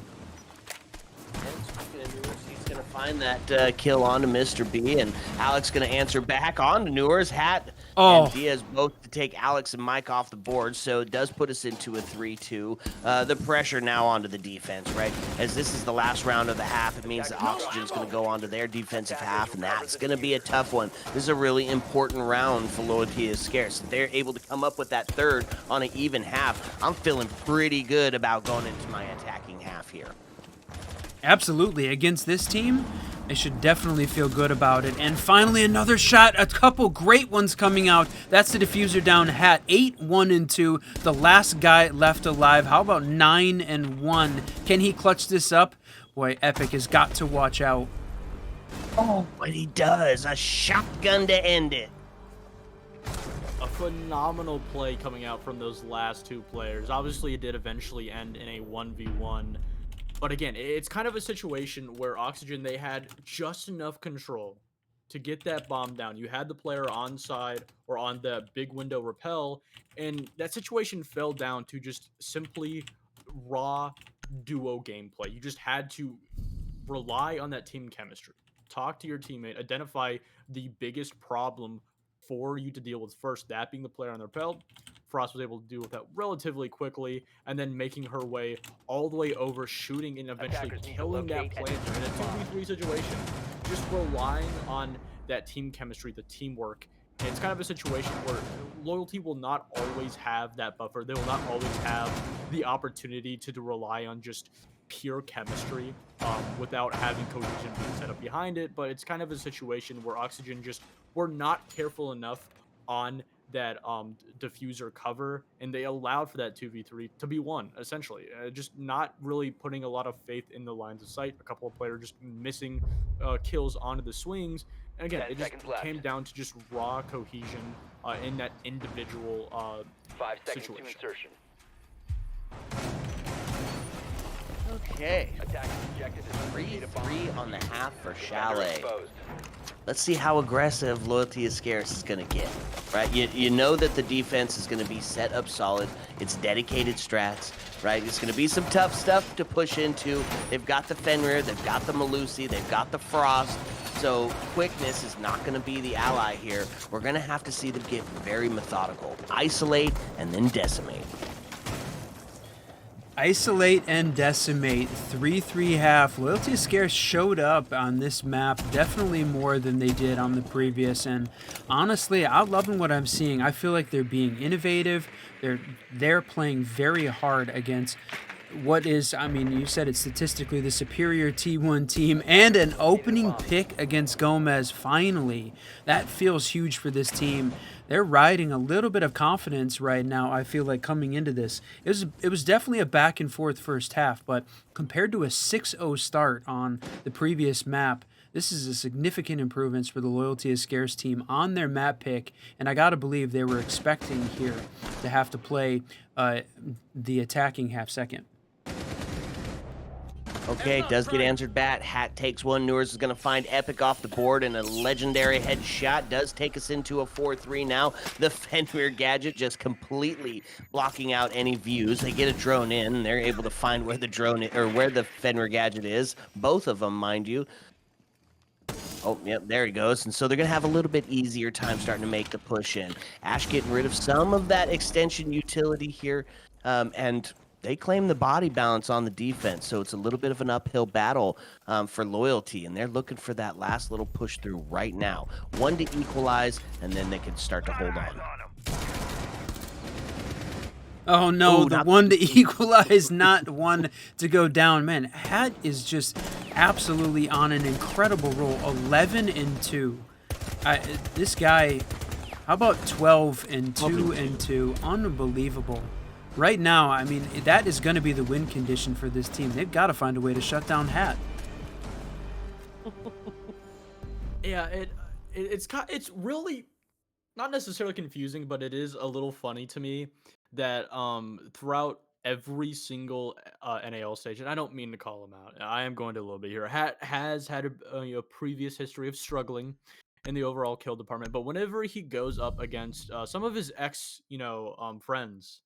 He's going to find that kill onto Mr. B, and Alex going to answer back on to Newer's hat. Oh. And Diaz both to take Alex and Mike off the board, so it does put us into a 3-2. The pressure now onto the defense, right? As this is the last round of the half, it means that Oxygen's going to go onto their defensive half, and that's going to be a tough one. This is a really important round for Loyalty is Scarce. If they're able to come up with that third on an even half, I'm feeling pretty good about going into my attacking half here. Absolutely. Against this team, they should definitely feel good about it. And finally, another shot. A couple great ones coming out. That's the diffuser down hat. 8-1-2. The last guy left alive. How about 9-1? Can he clutch this up? Boy, Epic has got to watch out. Oh, but he does. A shotgun to end it. A phenomenal play coming out from those last two players. Obviously, it did eventually end in a 1v1. But again, it's kind of a situation where Oxygen, they had just enough control to get that bomb down. You had the player on side or on the big window rappel, and that situation fell down to just simply raw duo gameplay. You just had to rely on that team chemistry. Talk to your teammate, identify the biggest problem for you to deal with first, that being the player on the rappel. Frost was able to deal with that relatively quickly, and then making her way all the way over, shooting and eventually killing that planter in a 2v3 situation. Just relying on that team chemistry, the teamwork. And it's kind of a situation where Loyalty will not always have that buffer. They will not always have the opportunity to rely on just pure chemistry without having cohesion being set up behind it. But it's kind of a situation where Oxygen just were not careful enough on that diffuser cover, and they allowed for that 2v3 to be won, essentially. Just not really putting a lot of faith in the lines of sight. A couple of players just missing kills onto the swings. And again, 10 it just seconds left. came down to just raw cohesion in that individual 5 seconds situation. to insertion. Okay. Attacking objective is 3-3 on the half for Commander Chalet. exposed. Let's see how aggressive Loyalty is Scarce is going to get, right? You know that the defense is going to be set up solid. It's dedicated strats, right? It's going to be some tough stuff to push into. They've got the Fenrir, they've got the Malusi, they've got the Frost. So quickness is not going to be the ally here. We're going to have to see them get very methodical. Isolate and then decimate. Isolate and decimate, 3-3 half. Loyalty is Scarce showed up on this map definitely more than they did on the previous, and honestly, I'm loving what I'm seeing. I feel like they're being innovative. They're playing very hard against what is, I mean, you said it, statistically the superior T1 team, and an opening pick against Gomez finally. That feels huge for this team. They're riding a little bit of confidence right now, I feel like, coming into this. It was definitely a back and forth first half, but compared to a 6-0 start on the previous map, this is a significant improvements for the Loyalty is Scarce team on their map pick, and I gotta believe they were expecting here to have to play the attacking half second. Okay, does get answered bat. Hat takes one. Newers is going to find Epic off the board, and a legendary headshot does take us into a 4-3 now. The Fenrir gadget just completely blocking out any views. They get a drone in, and they're able to find where the drone or where the Fenrir gadget is. Both of them, mind you. Oh, yep, there he goes. And so they're going to have a little bit easier time starting to make the push in. Ash getting rid of some of that extension utility here, and they claim the body balance on the defense, so it's a little bit of an uphill battle for Loyalty, and they're looking for that last little push through right now. One to equalize, and then they can start to hold on. Oh no, Ooh, the one to equalize, not one to go down. Man, Hat is just absolutely on an incredible roll. 11-2. This guy, how about 12-2? Unbelievable. Right now, I mean, that is going to be the win condition for this team. They've got to find a way to shut down Hat. Yeah, it's really not necessarily confusing, but it is a little funny to me that throughout every single NAL stage, and I don't mean to call him out, I am going to a little bit here. Hat has had a previous history of struggling in the overall kill department, but whenever he goes up against some of his ex, friends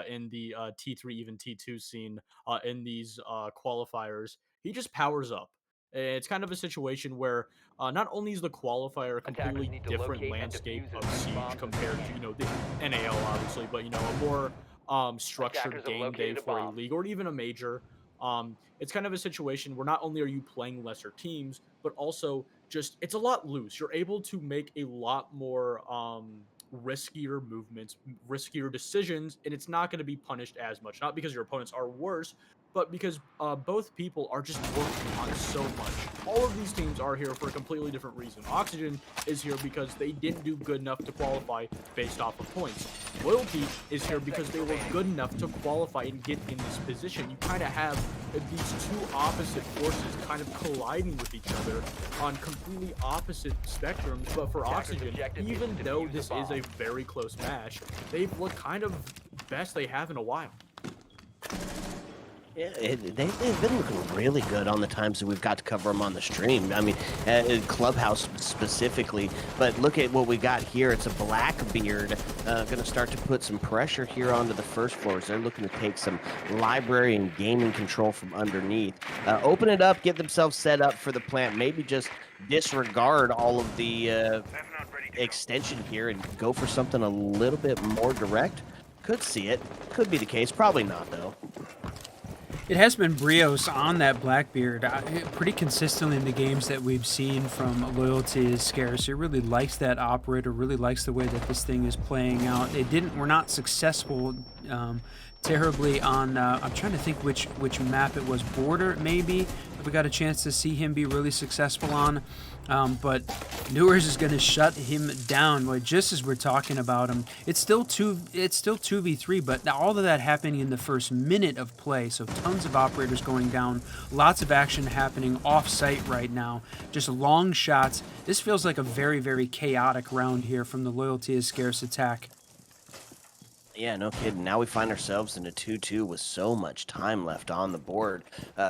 in the T3, even T2 scene in these qualifiers, he just powers up. It's kind of a situation where not only is the qualifier a completely different landscape of Siege compared to, the NAL, obviously, but, a more structured game day for a league or even a major. It's kind of a situation where not only are you playing lesser teams, but also just it's a lot loose. You're able to make a lot more riskier movements, riskier decisions, and it's not going to be punished as much. Not because your opponents are worse, but because both people are just working on so much. All of these teams are here for a completely different reason. Oxygen is here because they didn't do good enough to qualify based off of points. Loyalty is here because they were good enough to qualify and get in this position. You kind of have these two opposite forces kind of colliding with each other on completely opposite spectrums, but for Oxygen, even though this is a very close match, they've looked kind of best they have in a while. Yeah, they've been looking really good on the times that we've got to cover them on the stream. I mean, Clubhouse specifically. But look at what we got here. It's a Blackbeard going to start to put some pressure here onto the first floors. They're looking to take some library and gaming control from underneath. Open it up, get themselves set up for the plant. Maybe just disregard all of the extension here and go for something a little bit more direct. Could see it. Could be the case. Probably not, though. It has been Brios on that Blackbeard pretty consistently in the games that we've seen from Loyalty is Scarce. He really likes that operator, really likes the way that this thing is playing out. We're not successful terribly on, I'm trying to think which map it was, Border maybe, if we got a chance to see him be really successful on. But Newers is going to shut him down. Boy, just as we're talking about him, it's still 2v3, but now all of that happening in the first minute of play. So tons of operators going down, lots of action happening off-site right now. Just long shots. This feels like a very, very chaotic round here from the Loyalty is Scarce attack. Yeah, no kidding. Now we find ourselves in a 2-2 with so much time left on the board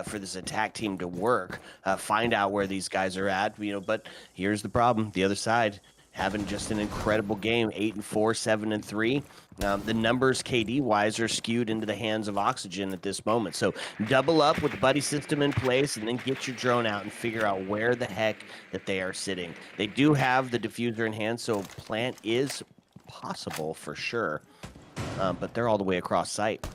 for this attack team to work, find out where these guys are at. But here's the problem: the other side having just an incredible game, 8-4, 7-3. The numbers KD wise are skewed into the hands of Oxygen at this moment. So double up with the buddy system in place, and then get your drone out and figure out where the heck that they are sitting. They do have the diffuser in hand, so plant is possible for sure. But they're all the way across site.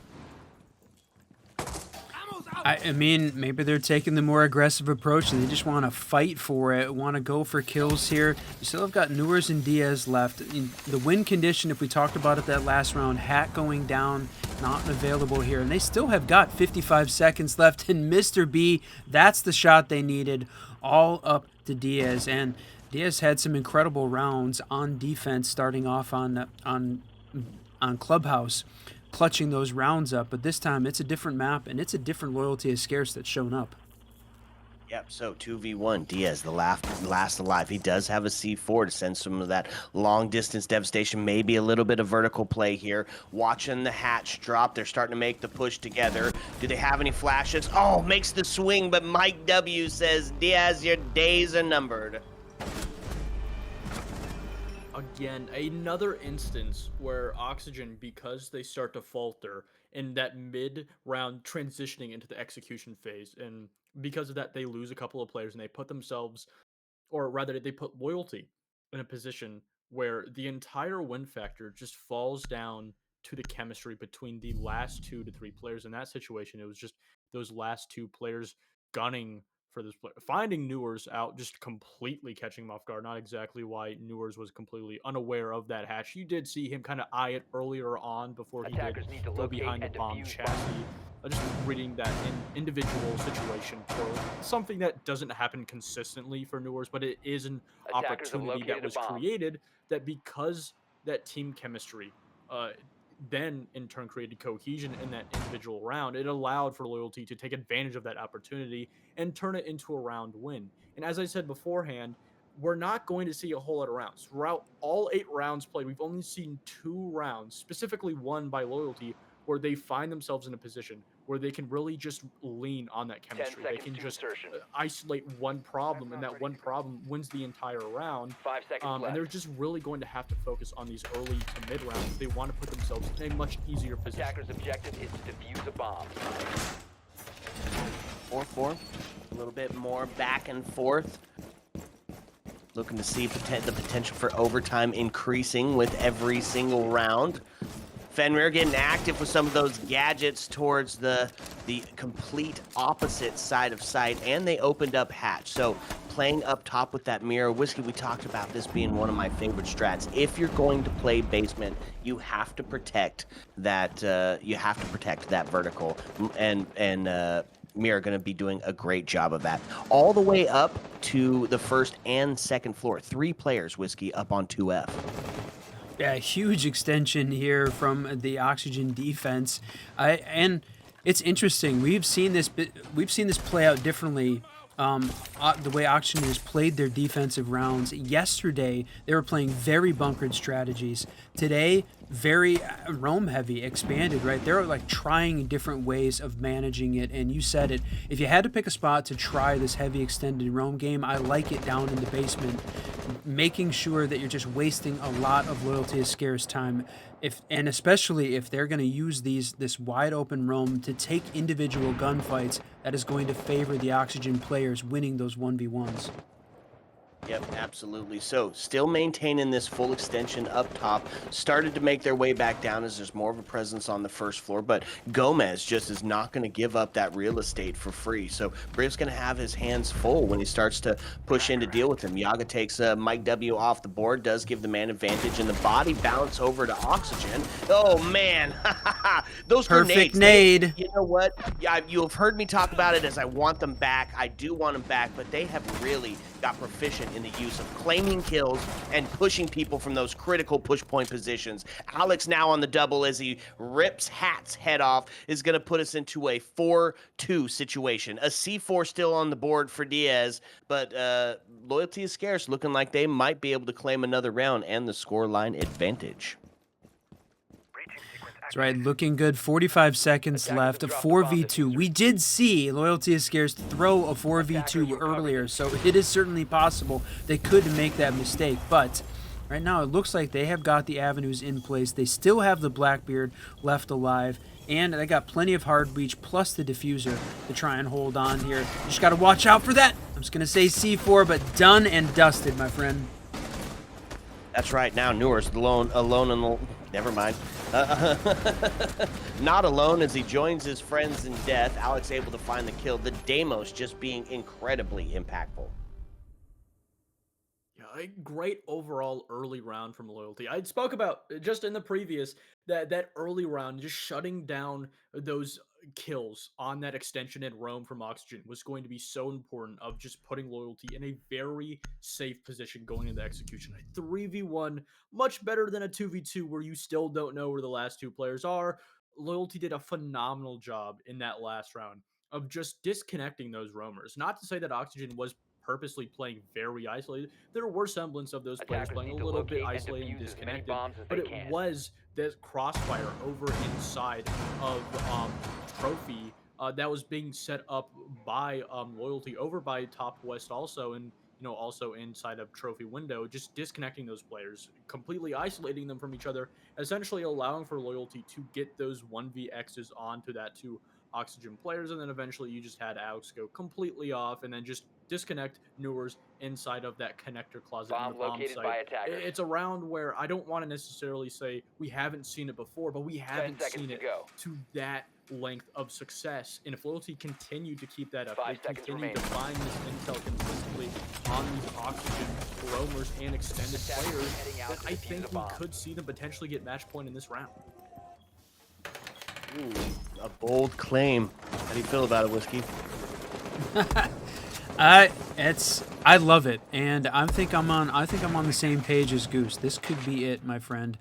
I mean, maybe they're taking the more aggressive approach and they just want to fight for it, want to go for kills here. You still have got Newers and Diaz left. The win condition, if we talked about it that last round, Hat going down, not available here. And they still have got 55 seconds left. And Mr. B, that's the shot they needed, all up to Diaz. And Diaz had some incredible rounds on defense, starting off on Clubhouse, clutching those rounds up, but this time it's a different map and it's a different Loyalty is Scarce that's shown up. Yep, so 2v1, Diaz, the last alive. He does have a C4 to send some of that long-distance devastation, maybe a little bit of vertical play here. Watching the hatch drop, they're starting to make the push together. Do they have any flashes? Oh, makes the swing, but Mike W says, Diaz, your days are numbered. Again, another instance where Oxygen, because they start to falter in that mid-round transitioning into the execution phase, and because of that, they lose a couple of players and they put themselves, or rather, they put Loyalty in a position where the entire win factor just falls down to the chemistry between the last 2 to 3 players. In that situation, it was just those last 2 players gunning for this player, finding Newers out, just completely catching him off guard. Not exactly why Newers was completely unaware of that hatch. You did see him kind of eye it earlier on before he did go behind the bomb chassis. Just reading that individual situation for something that doesn't happen consistently for Newers, but it is an opportunity that was created that because that team chemistry then in turn created cohesion in that individual round. It allowed for Loyalty to take advantage of that opportunity and turn it into a round win. And as I said beforehand, we're not going to see a whole lot of rounds. Throughout all 8 rounds played, we've only seen 2 rounds, specifically one by Loyalty, where they find themselves in a position where they can really just lean on that chemistry. They can just isolate one problem, and that one problem wins the entire round. 5 seconds left. And they're just really going to have to focus on these early to mid rounds if they want to put themselves in a much easier position. Attacker's objective is to defuse a bomb. 4-4, a little bit more back and forth. Looking to see the potential for overtime increasing with every single round. Fenrir getting active with some of those gadgets towards the complete opposite side of site, and they opened up hatch. So playing up top with that mirror. Whiskey, we talked about this being one of my favorite strats. If you're going to play basement, you have to protect that. Vertical, and Mirror going to be doing a great job of that. All the way up to the first and second floor. 3 players, Whiskey, up on 2F. Yeah, huge extension here from the Oxygen defense, and it's interesting. We've seen this play out differently. The way Oxygen has played their defensive rounds. Yesterday, they were playing very bunkered strategies. Today, very roam heavy, expanded, right? They're like trying different ways of managing it. And you said it, if you had to pick a spot to try this heavy extended roam game, I like it down in the basement, making sure that you're just wasting a lot of Loyalty is Scarce time. And especially if they're going to use this wide open roam to take individual gunfights, that is going to favor the Oxygen players winning those 1v1s. Yep, absolutely. So, still maintaining this full extension up top, started to make their way back down as there's more of a presence on the first floor. But Gomez just is not going to give up that real estate for free. So, Briff's going to have his hands full when he starts to push in to deal with him. Yaga takes Mike W off the board, does give the man advantage, and the body bounce over to Oxygen. Oh, man. Those Perfect grenades. nade. You know what? Yeah, you have heard me talk about it as I want them back. I do want them back, but they have really got proficient in the use of claiming kills and pushing people from those critical push point positions. Alex now on the double as he rips Hat's head off is going to put us into a 4-2 situation. A C4 still on the board for Diaz, but loyalty is scarce, looking like they might be able to claim another round and the scoreline advantage. That's right, looking good. 45 seconds left. A 4v2. We did see Loyalty is Scarce throw a 4v2 earlier, so it is certainly possible they could make that mistake. But right now, it looks like they have got the avenues in place. They still have the Blackbeard left alive, and they got plenty of hard breach plus the diffuser to try and hold on here. You just got to watch out for that. I'm just going to say C4, but done and dusted, my friend. That's right. Now Newer's alone in the... Never mind. Not alone as he joins his friends in death. Alex able to find the kill. The Deimos just being incredibly impactful. Yeah, a great overall early round from Loyalty. I spoke about just in the previous that early round, just shutting down those kills on that extension and roam from Oxygen was going to be so important of just putting Loyalty in a very safe position going into execution. A 3v1, much better than a 2v2 where you still don't know where the last two players are. Loyalty did a phenomenal job in that last round of just disconnecting those roamers. Not to say that Oxygen was purposely playing very isolated. There were semblance of those players Attackers playing a need to little bit locate and isolated and defuse as many disconnected, bombs as but they it can. was this crossfire over inside of Trophy that was being set up by Loyalty over by Top West also, and also inside of Trophy window, just disconnecting those players, completely isolating them from each other, essentially allowing for Loyalty to get those 1vx's onto that two Oxygen players, and then eventually you just had Alex go completely off and then just disconnect Newers inside of that connector closet in the Bomb bomb located site. by attackers. It's a round where I don't want to necessarily say we haven't seen it before, but we 10 haven't seconds seen to it go. to that length of success. And if Loyalty continue to keep that up, 5 they seconds continue to remaining. find this intel consistently on these Oxygen roamers and extended Attackers players, heading out then to I defuse think a we bomb. could see them potentially get match point in this round. A bold claim. How do you feel about it, Whiskey? I love it, and I think I'm on the same page as Goose. This could be it, my friend.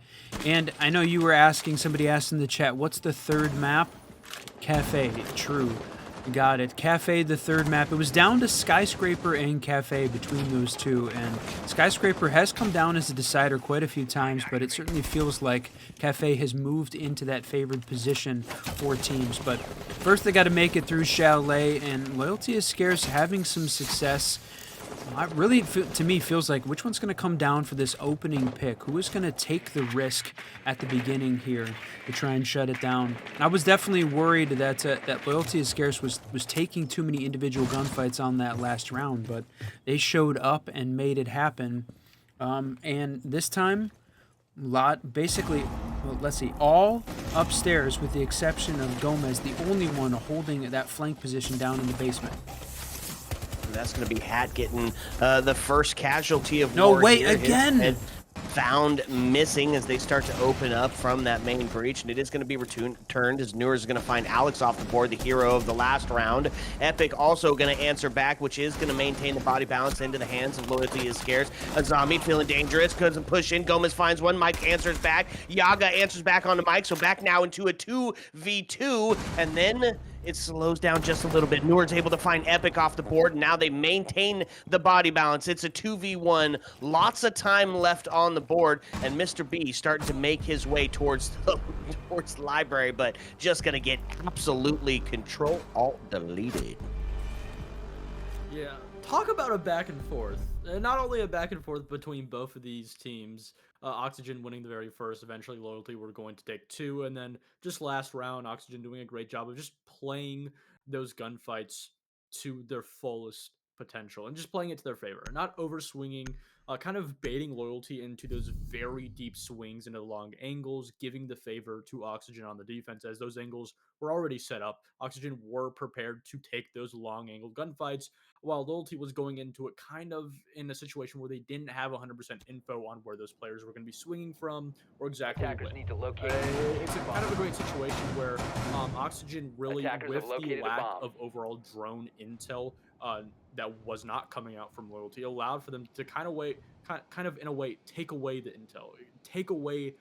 And I know you were asking, somebody asked in the chat, what's the third map? Cafe. True. Got it. Cafe, the third map. It was down to Skyscraper and Cafe between those two, and Skyscraper has come down as a decider quite a few times, but it certainly feels like Cafe has moved into that favored position for teams. But first they got to make it through Chalet, and Loyalty is Scarce having some success. Really, to me, feels like which one's going to come down for this opening pick? Who is going to take the risk at the beginning here to try and shut it down? I was definitely worried that that Loyalty is Scarce was taking too many individual gunfights on that last round, but they showed up and made it happen. And this time, basically, well, let's see, all upstairs with the exception of Gomez, the only one holding that flank position down in the basement. That's going to be Hat getting the first casualty of No, war wait, here. His again! head found missing as they start to open up from that main breach, and it is going to be returned as Newers is going to find Alex off the board, the hero of the last round. Epic also going to answer back, which is going to maintain the body balance into the hands of Loyalty is Scarce. A zombie feeling dangerous, couldn't push in. Gomez finds one. Mike answers back. Yaga answers back on the Mike, so back now into a 2v2, and then it slows down just a little bit. Newar's able to find Epic off the board, and now they maintain the body balance. It's a 2v1. Lots of time left on the board, and Mr. B starting to make his way towards the library, but just going to get absolutely Control-Alt-Deleted. Yeah, talk about a back and forth. Not only a back and forth between both of these teams, Oxygen winning the very first, eventually Loyalty were going to take two, and then just last round, Oxygen doing a great job of just playing those gunfights to their fullest potential and just playing it to their favor, not over swinging, kind of baiting loyalty into those very deep swings into the long angles, giving the favor to Oxygen on the defense as those angles were already set up. Oxygen were prepared to take those long angle gunfights, while loyalty was going into it kind of in a situation where they didn't have 100% info on where those players were going to be swinging from or exactly Attackers when. need to locate. It's kind of a great situation where Oxygen really, Attackers have with the located a lack bomb. of overall drone intel that was not coming out from loyalty, allowed for them to kind of in a way take away the intel, take away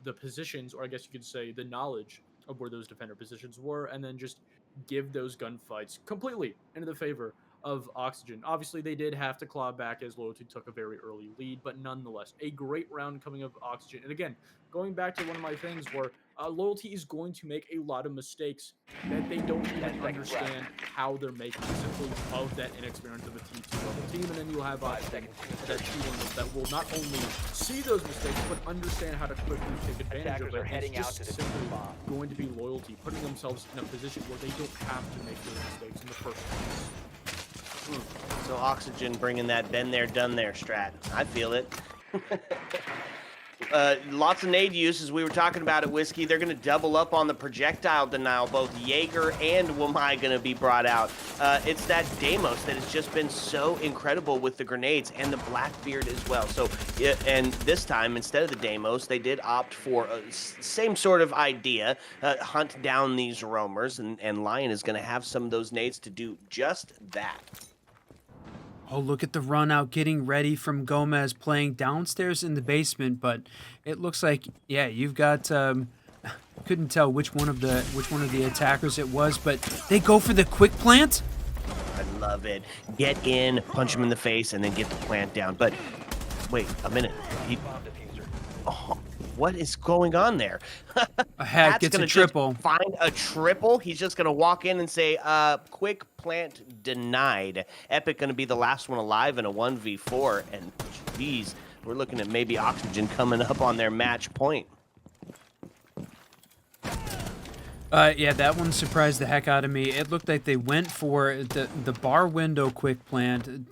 the positions, or I guess you could say the knowledge of where those defender positions were, and then just give those gunfights completely into the favor of Oxygen. Obviously, they did have to claw back as loyalty took a very early lead, but nonetheless, a great round coming of Oxygen. And again, going back to one of my things where loyalty is going to make a lot of mistakes that they don't even understand how they're making, simply of that inexperience of a T2 level team. And then you'll have Oxygen that T1 that will not only see those mistakes, but understand how to quickly take advantage of it. And it's just simply going to be loyalty, putting themselves in a position where they don't have to make those mistakes in the first place. So Oxygen bringing that been there, done there strat. I feel it. Lots of nade use, as we were talking about at Whiskey. They're going to double up on the projectile denial. Both Jaeger and Wamai going to be brought out. It's that Deimos that has just been so incredible with the grenades, and the Blackbeard as well. So, and this time, instead of the Deimos, they did opt for same sort of idea, hunt down these roamers, and Lion is going to have some of those nades to do just that. Oh, look at the run out getting ready from Gomez playing downstairs in the basement, but it looks like, yeah, you've got couldn't tell which one of the attackers it was, but they go for the quick plant. I love it. Get in, punch him in the face, and then get the plant down. But wait a minute. Oh, what is going on there? A hat gets a triple. Find a triple. He's just gonna walk in and say, quick plant denied. Epic gonna be the last one alive in a 1v4. And geez, we're looking at maybe Oxygen coming up on their match point. Yeah, that one surprised the heck out of me. It looked like they went for the bar window quick plant,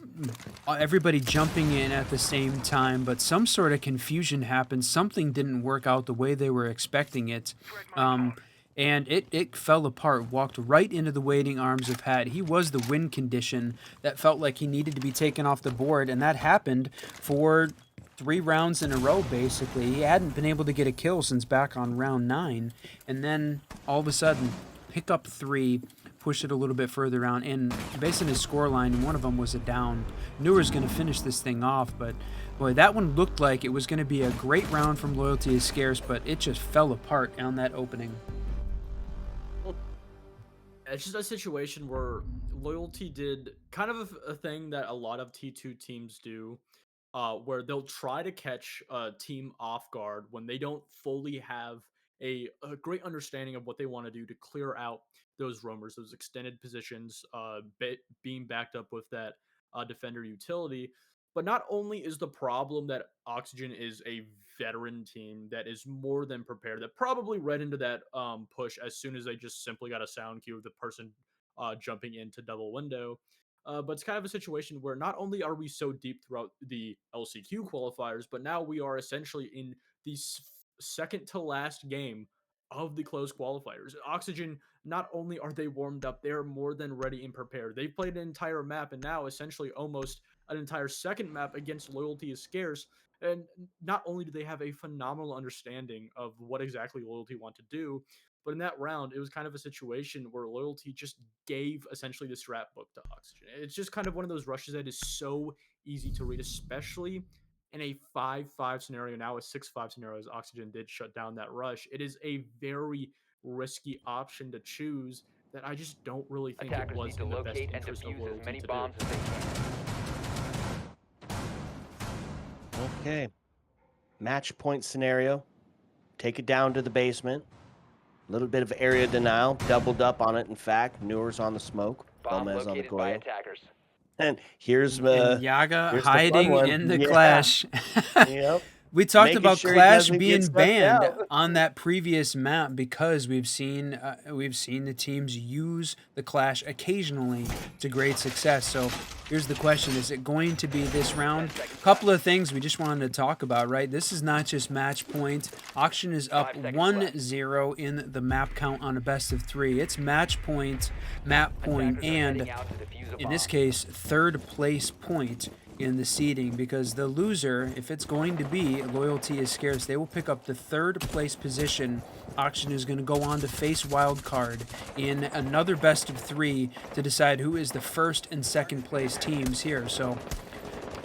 everybody jumping in at the same time, but some sort of confusion happened. Something didn't work out the way they were expecting it. And it fell apart, walked right into the waiting arms of Hat. He was the win condition that felt like he needed to be taken off the board, and that happened for 3 rounds in a row, basically. He hadn't been able to get a kill since back on round 9, and then all of a sudden, pick up 3, push it a little bit further around, and based on his scoreline, one of them was a down. Newer's going to finish this thing off, but boy, that one looked like it was going to be a great round from Loyalty is Scarce, but it just fell apart on that opening. It's just a situation where Loyalty did kind of a thing that a lot of T2 teams do, where they'll try to catch a team off guard when they don't fully have a great understanding of what they want to do to clear out those roamers, those extended positions, being backed up with that defender utility. But not only is the problem that Oxygen is a veteran team that is more than prepared, that probably read into that push as soon as they just simply got a sound cue of the person jumping into double window. But it's kind of a situation where not only are we so deep throughout the LCQ qualifiers, but now we are essentially in the second to last game of the closed qualifiers. Oxygen, not only are they warmed up, they're more than ready and prepared. They've played an entire map, and now essentially almost an entire second map against Loyalty is Scarce. And not only do they have a phenomenal understanding of what exactly Loyalty want to do, but in that round, it was kind of a situation where Loyalty just gave essentially the strat book to Oxygen. It's just kind of one of those rushes that is so easy to read, especially in a 5-5 scenario, now a 6-5 scenario, as Oxygen did shut down that rush. It is a very risky option to choose that I just don't really think it was in the best interest of Loyalty to do. Okay. Match point scenario. Take it down to the basement. A little bit of area denial. Doubled up on it, in fact. Newer's on the smoke. Gomez on the Goyo. And here's and Yaga here's hiding in the clash. Yep. We talked making about sure he Clash doesn't get being sucked banned out. on that previous map because we've seen the teams use the Clash occasionally to great success. So here's the question: is it going to be this round? A couple of things we just wanted to talk about, right? This is not just match point. Auction is up 1-0 in the map count on a best of 3. It's match point, map point, and in this case, third place point in the seeding, because the loser, if it's going to be Loyalty is Scarce, they will pick up the third place position. Auction is going to go on to face Wildcard in another best of 3 to decide who is the first and second place teams here. So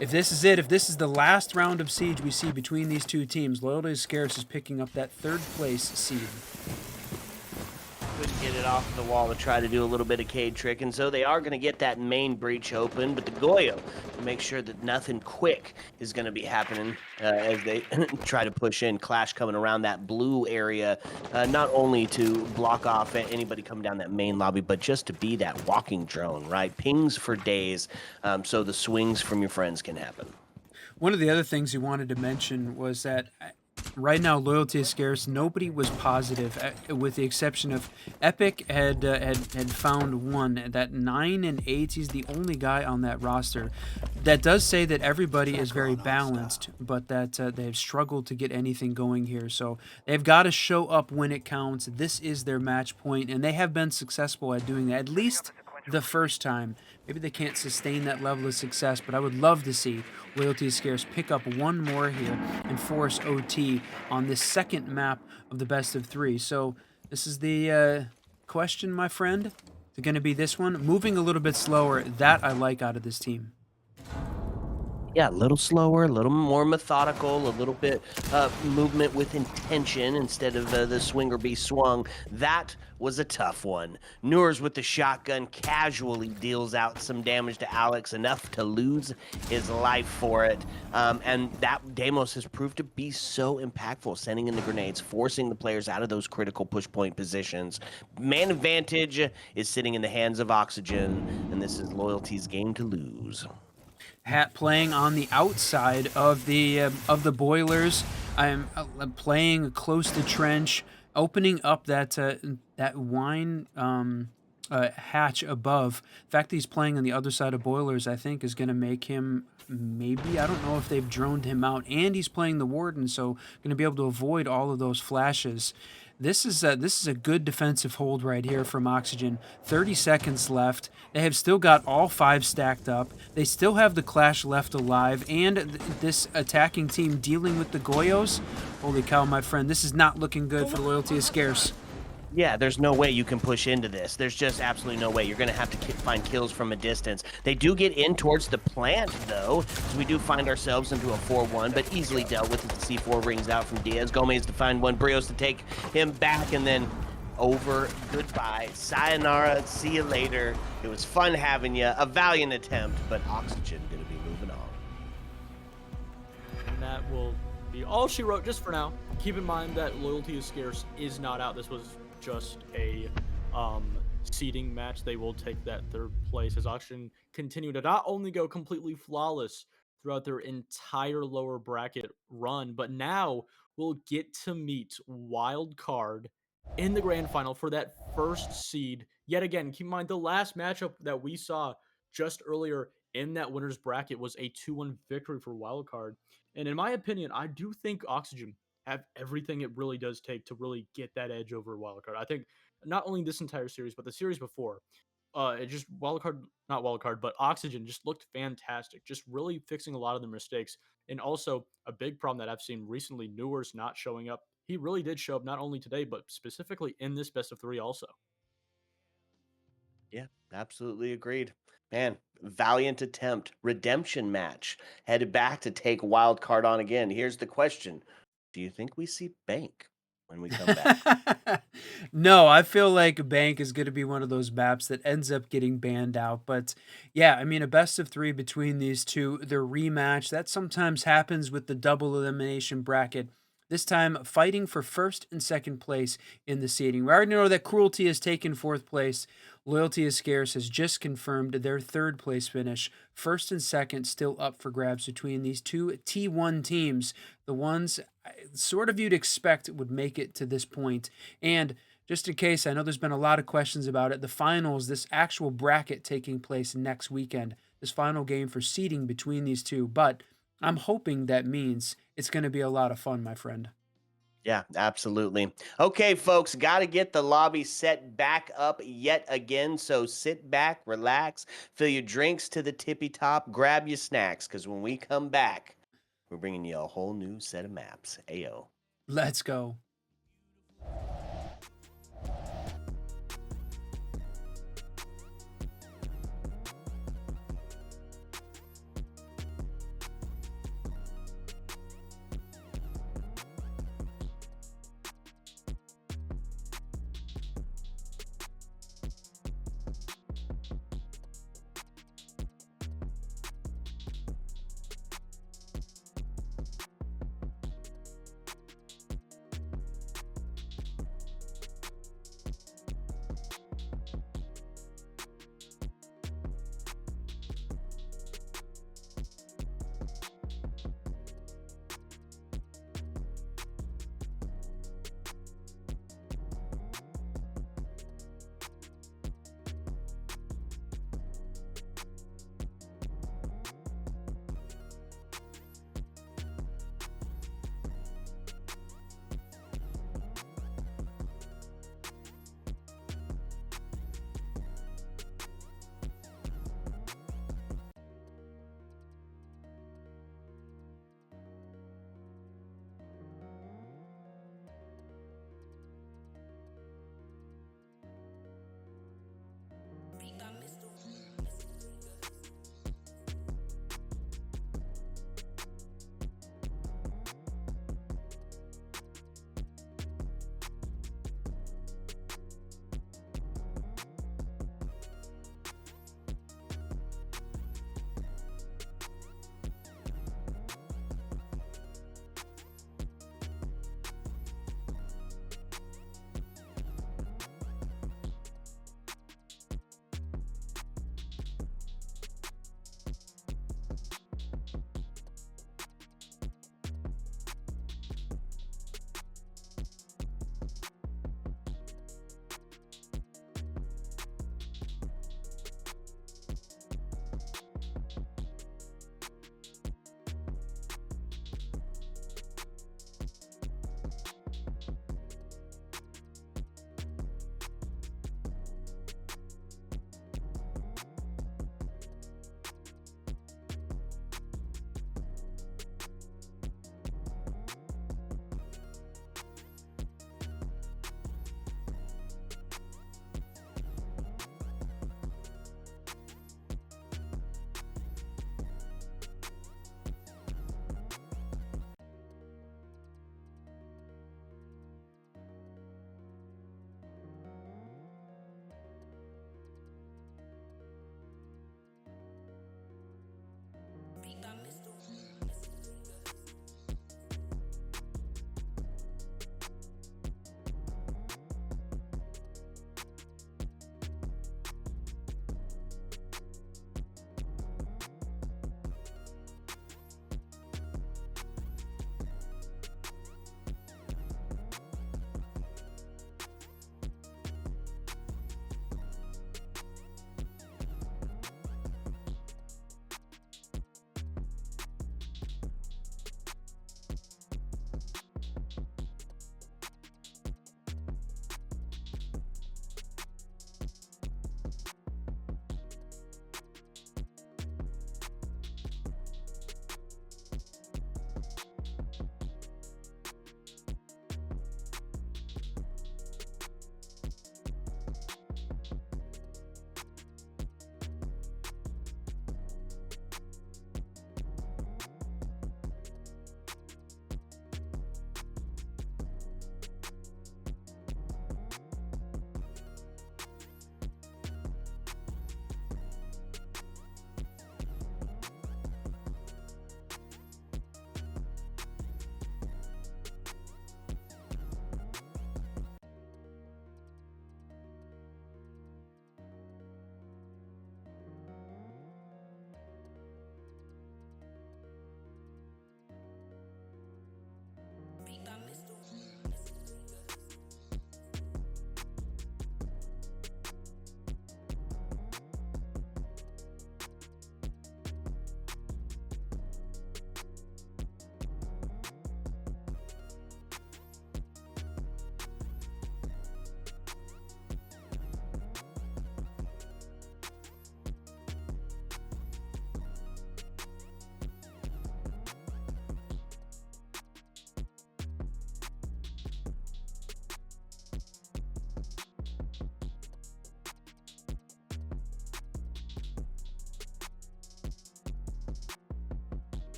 if this is it, if this is the last round of Siege we see between these two teams, Loyalty is Scarce is picking up that third place seed. Couldn't get it off the wall to try to do a little bit of Cade trick, and so they are going to get that main breach open, but the Goyo to make sure that nothing quick is going to be happening as they try to push in. Clash coming around that blue area, not only to block off anybody coming down that main lobby, but just to be that walking drone, right? Pings for days, so the swings from your friends can happen. One of the other things you wanted to mention was that right now, Loyalty is Scarce. Nobody was positive, with the exception of Epic had found one. That 9 and 8, he's the only guy on that roster. That does say that everybody is very balanced, but that they've struggled to get anything going here. So they've got to show up when it counts. This is their match point, and they have been successful at doing that, at least the first time. Maybe they can't sustain that level of success, but I would love to see Loyalty is Scarce pick up one more here and force OT on this second map of the best of 3. So this is the question, my friend. Is it going to be this one? Moving a little bit slower, that I like out of this team. Yeah, a little slower, a little more methodical, a little bit movement with intention instead of the swing or be swung. That was a tough one. Noors with the shotgun casually deals out some damage to Alex, enough to lose his life for it. And that Deimos has proved to be so impactful, sending in the grenades, forcing the players out of those critical push point positions. Man advantage is sitting in the hands of Oxygen, and this is Loyalty's game to lose. Hat playing on the outside of the boilers. I'm playing close to trench, opening up that wine hatch above. The fact that he's playing on the other side of boilers, I think, is going to make him, maybe, I don't know if they've droned him out, and he's playing the warden, so going to be able to avoid all of those flashes. This is a good defensive hold right here from Oxygen. 30 seconds left. They have still got all 5 stacked up. They still have the Clash left alive, and this attacking team dealing with the Goyos. Holy cow, my friend, this is not looking good for Loyalty is Scarce. Yeah, there's no way you can push into this. There's just absolutely no way. You're going to have to find kills from a distance. They do get in towards the plant, though, so we do find ourselves into a 4-1, but easily dealt with as the C4 rings out from Diaz. Gomez to find one, Brios to take him back, and then over. Goodbye. Sayonara. See you later. It was fun having you. A valiant attempt, but Oxygen going to be moving on. And that will be all she wrote just for now. Keep in mind that Loyalty is Scarce is not out. This was just a seeding match. They will take that third place as Auction continue to not only go completely flawless throughout their entire lower bracket run, but now we'll get to meet Wildcard in the grand final for that first seed. Yet again, keep in mind the last matchup that we saw just earlier in that winner's bracket was a 2-1 victory for Wildcard. And in my opinion, I do think Oxygen have everything it really does take to really get that edge over Wildcard. I think not only this entire series, but the series before, it just not Wildcard, but Oxygen just looked fantastic, just really fixing a lot of their mistakes. And also a big problem that I've seen recently, Newer's not showing up. He really did show up not only today, but specifically in this best of 3 also. Yeah, absolutely agreed. Man, valiant attempt. Redemption match. Headed back to take Wildcard on again. Here's the question. Do you think we see Bank when we come back? No, I feel like Bank is going to be one of those maps that ends up getting banned out. But yeah, I mean, a best of 3 between these two, the rematch, that sometimes happens with the double elimination bracket. This time, fighting for first and second place in the seeding. We already know that Cruelty has taken 4th place. Loyalty is Scarce has just confirmed their third place finish. First and second still up for grabs between these two T1 teams, the ones sort of you'd expect would make it to this point. And just in case, I know there's been a lot of questions about it, the finals, this actual bracket taking place next weekend, this final game for seeding between these two. But I'm hoping that means it's going to be a lot of fun, my friend. Yeah, absolutely. Okay, folks, got to get the lobby set back up yet again. So sit back, relax, fill your drinks to the tippy top, grab your snacks, because when we come back, we're bringing you a whole new set of maps. Ayo. Let's go.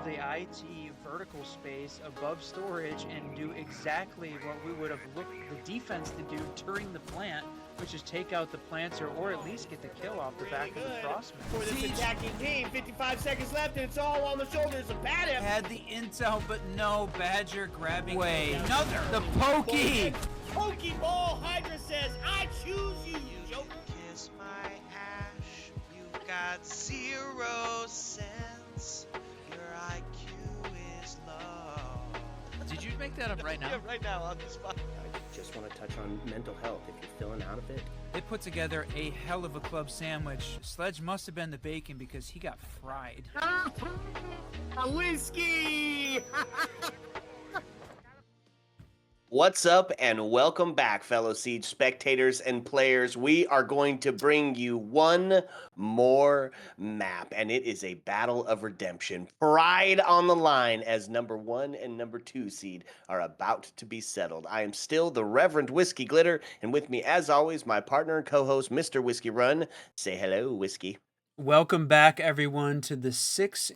the IT vertical space above storage and do exactly what we would have looked the defense to do during the plant, which is take out the planter or at least get the kill off the back of the crossman. For this attacking team, 55 seconds left, and it's all on the shoulders of Badif. Had the intel, but no, Badger grabbing another. The pokey! Pokeball Hydra says, I choose you, Joker. Kiss my ash, you got 0 cents. Your IQ is low. Did you make that up right now? Yeah, right now on the spot. I just want to touch on mental health if you're feeling out of it. They put together a hell of a club sandwich. Sledge must have been the bacon because he got fried. A whiskey! What's up and welcome back, fellow Siege spectators and players. We are going to bring you one more map, and it is a battle of redemption. Pride on the line as number 1 and number 2 seed are about to be settled. I am still the Reverend Whiskey Glitter, and with me, as always, my partner and co-host, Mr. Whiskey Run. Say hello, Whiskey. Welcome back, everyone, to the 6th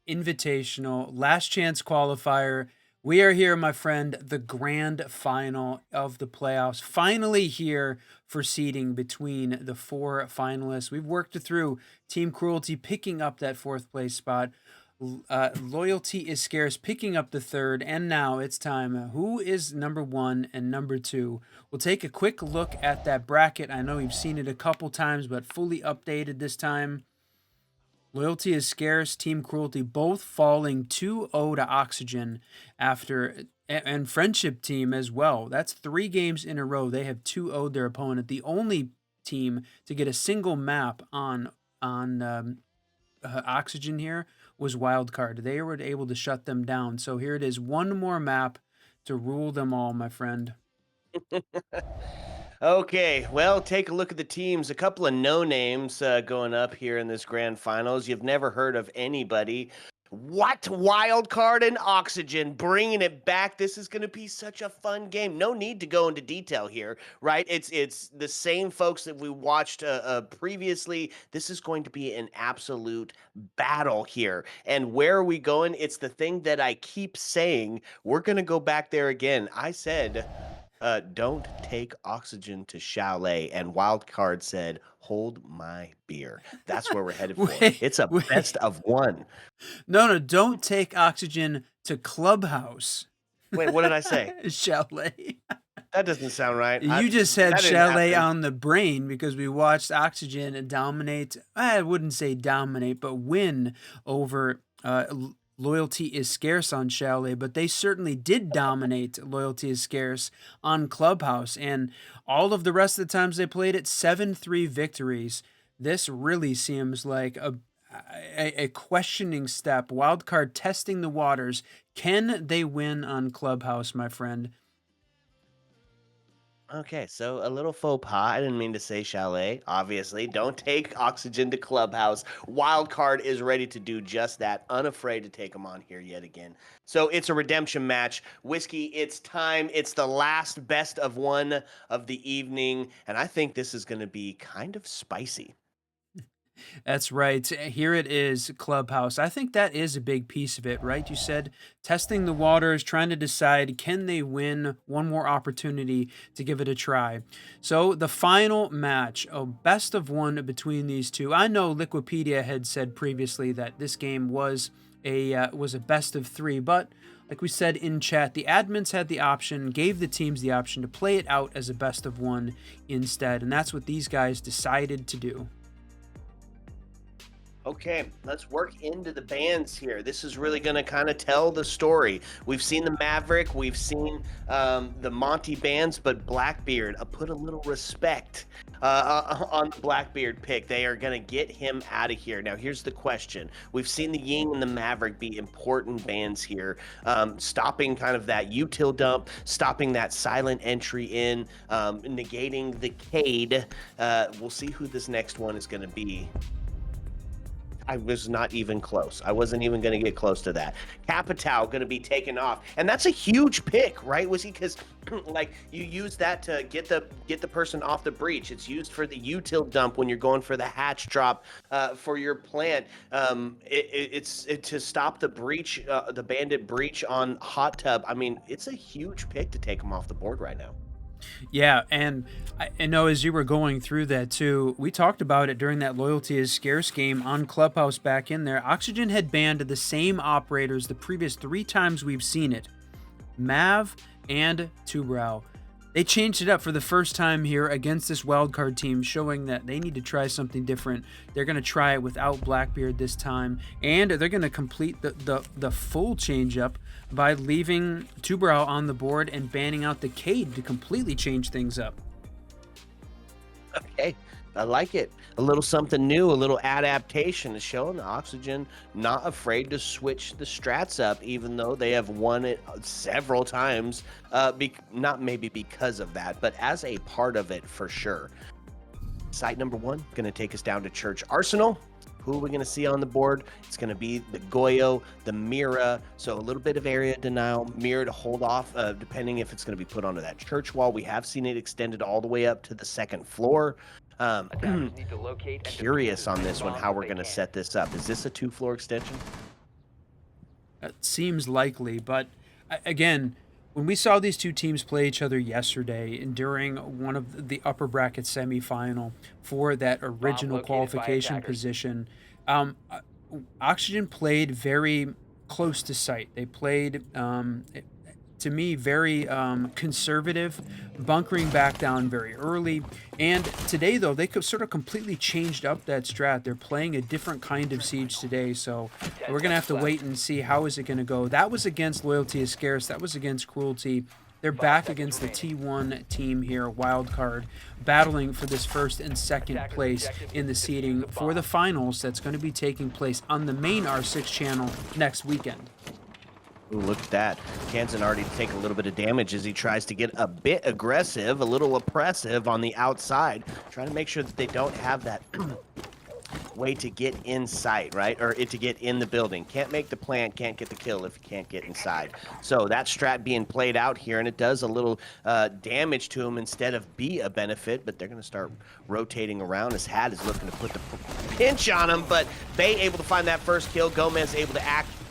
Invitational Last Chance Qualifier. We are here, my friend, the grand final of the playoffs. Finally here for seeding between the 4 finalists. We've worked through Team Cruelty picking up that 4th place spot. Loyalty is Scarce picking up the 3rd. And now it's time. Who is number 1 and number 2? We'll take a quick look at that bracket. I know you've seen it a couple times, but fully updated this time. Loyalty is Scarce, Team Cruelty, both falling 2-0 to Oxygen after, and Friendship Team as well. That's 3 games in a row. They have 2-0'd their opponent. The only team to get a single map on Oxygen here was WILDCARD. They were able to shut them down. So here it is, one more map to rule them all, my friend. Okay, well, take a look at the teams. A couple of no-names going up here in this grand finals. You've never heard of anybody. What? WILDCARD and Oxygen bringing it back. This is going to be such a fun game. No need to go into detail here, right? It's the same folks that we watched previously. This is going to be an absolute battle here. And where are we going? It's the thing that I keep saying. We're going to go back there again. I said... don't take Oxygen to Chalet, and WILDCARD said, hold my beer. That's where we're headed for. It's a best of 1. No, don't take Oxygen to Clubhouse. Wait, what did I say? Chalet. That doesn't sound right. You just had Chalet on the brain because we watched Oxygen dominate. I wouldn't say dominate, but win over Loyalty is Scarce on Chalet, but they certainly did dominate Loyalty is Scarce on Clubhouse. And all of the rest of the times they played it, 7-3 victories. This really seems like a questioning step. WILDCARD testing the waters. Can they win on Clubhouse, my friend? Okay, so a little faux pas. I didn't mean to say Chalet, obviously. Don't take Oxygen to Clubhouse. WILDCARD is ready to do just that, unafraid to take them on here yet again. So it's a redemption match. Whiskey, it's time. It's the last best of 1 of the evening, and I think this is going to be kind of spicy. That's right. Here it is, Clubhouse. I think that is a big piece of it, right? You said testing the waters, trying to decide, can they win one more opportunity to give it a try? So the final match, a best of 1 between these two. I know Liquipedia had said previously that this game was a best of 3, but like we said in chat, the admins had the option, gave the teams the option to play it out as a best of 1 instead, and that's what these guys decided to do. Okay, let's work into the bands here. This is really going to kind of tell the story. We've seen the Maverick, we've seen the Monty bands, but Blackbeard, put a little respect on the Blackbeard pick. They are going to get him out of here. Now, here's the question. We've seen the Ying and the Maverick be important bands here, stopping kind of that util dump, stopping that silent entry in, negating the Cade. We'll see who this next one is going to be. I was not even close. I wasn't even going to get close to that. Capitao going to be taken off, and that's a huge pick, right? Was he? Because like you use that to get the person off the breach. It's used for the util dump when you're going for the hatch drop for your plant. It's to stop the breach, the bandit breach on hot tub. I mean, it's a huge pick to take him off the board right now. Yeah, and I know as you were going through that too, we talked about it during that loyalty is scarce game on Clubhouse back in there. Oxygen had banned the same operators the previous 3 times we've seen it. Mav and Tubrow. They changed it up for the first time here against this wildcard team, showing that they need to try something different. They're going to try it without Blackbeard this time, and they're going to complete the full change-up by leaving Tubrow on the board and banning out the Cade to completely change things up. Okay, I like it. A little something new, a little adaptation is showing Oxygen not afraid to switch the strats up, even though they have won it several times. Not maybe because of that, but as a part of it for sure. Site number 1, going to take us down to Church Arsenal. Who are we going to see on the board? It's going to be the Goyo, the Mira, so a little bit of area denial. Mira to hold off, depending if it's going to be put onto that church wall. We have seen it extended all the way up to the 2nd floor. Curious on this one, how we're going to set this up. Is this a 2-floor extension? It seems likely, but again, when we saw these two teams play each other yesterday and during one of the upper bracket semifinal for that original qualification position, Oxygen played very close to site. They played, to me, very conservative, bunkering back down very early. And today, though, they could sort of completely changed up that strat. They're playing a different kind of siege today, so we're going to have to wait and see how is it going to go. That was against Loyalty is Scarce. That was against Cruelty. They're back against the T1 team here, Wildcard, battling for this 1st and 2nd place in the seeding for the finals that's going to be taking place on the main R6 channel next weekend. Ooh, look at that. Kansan already taking a little bit of damage as he tries to get a bit aggressive, a little oppressive on the outside, trying to make sure that they don't have that way to get in sight, right? Or to get in the building. Can't make the plant, can't get the kill if you can't get inside. So that strat being played out here, and it does a little damage to him instead of be a benefit, but they're going to start rotating around. His hat is looking to put the pinch on him, but Bay able to find that first kill. Gomez able to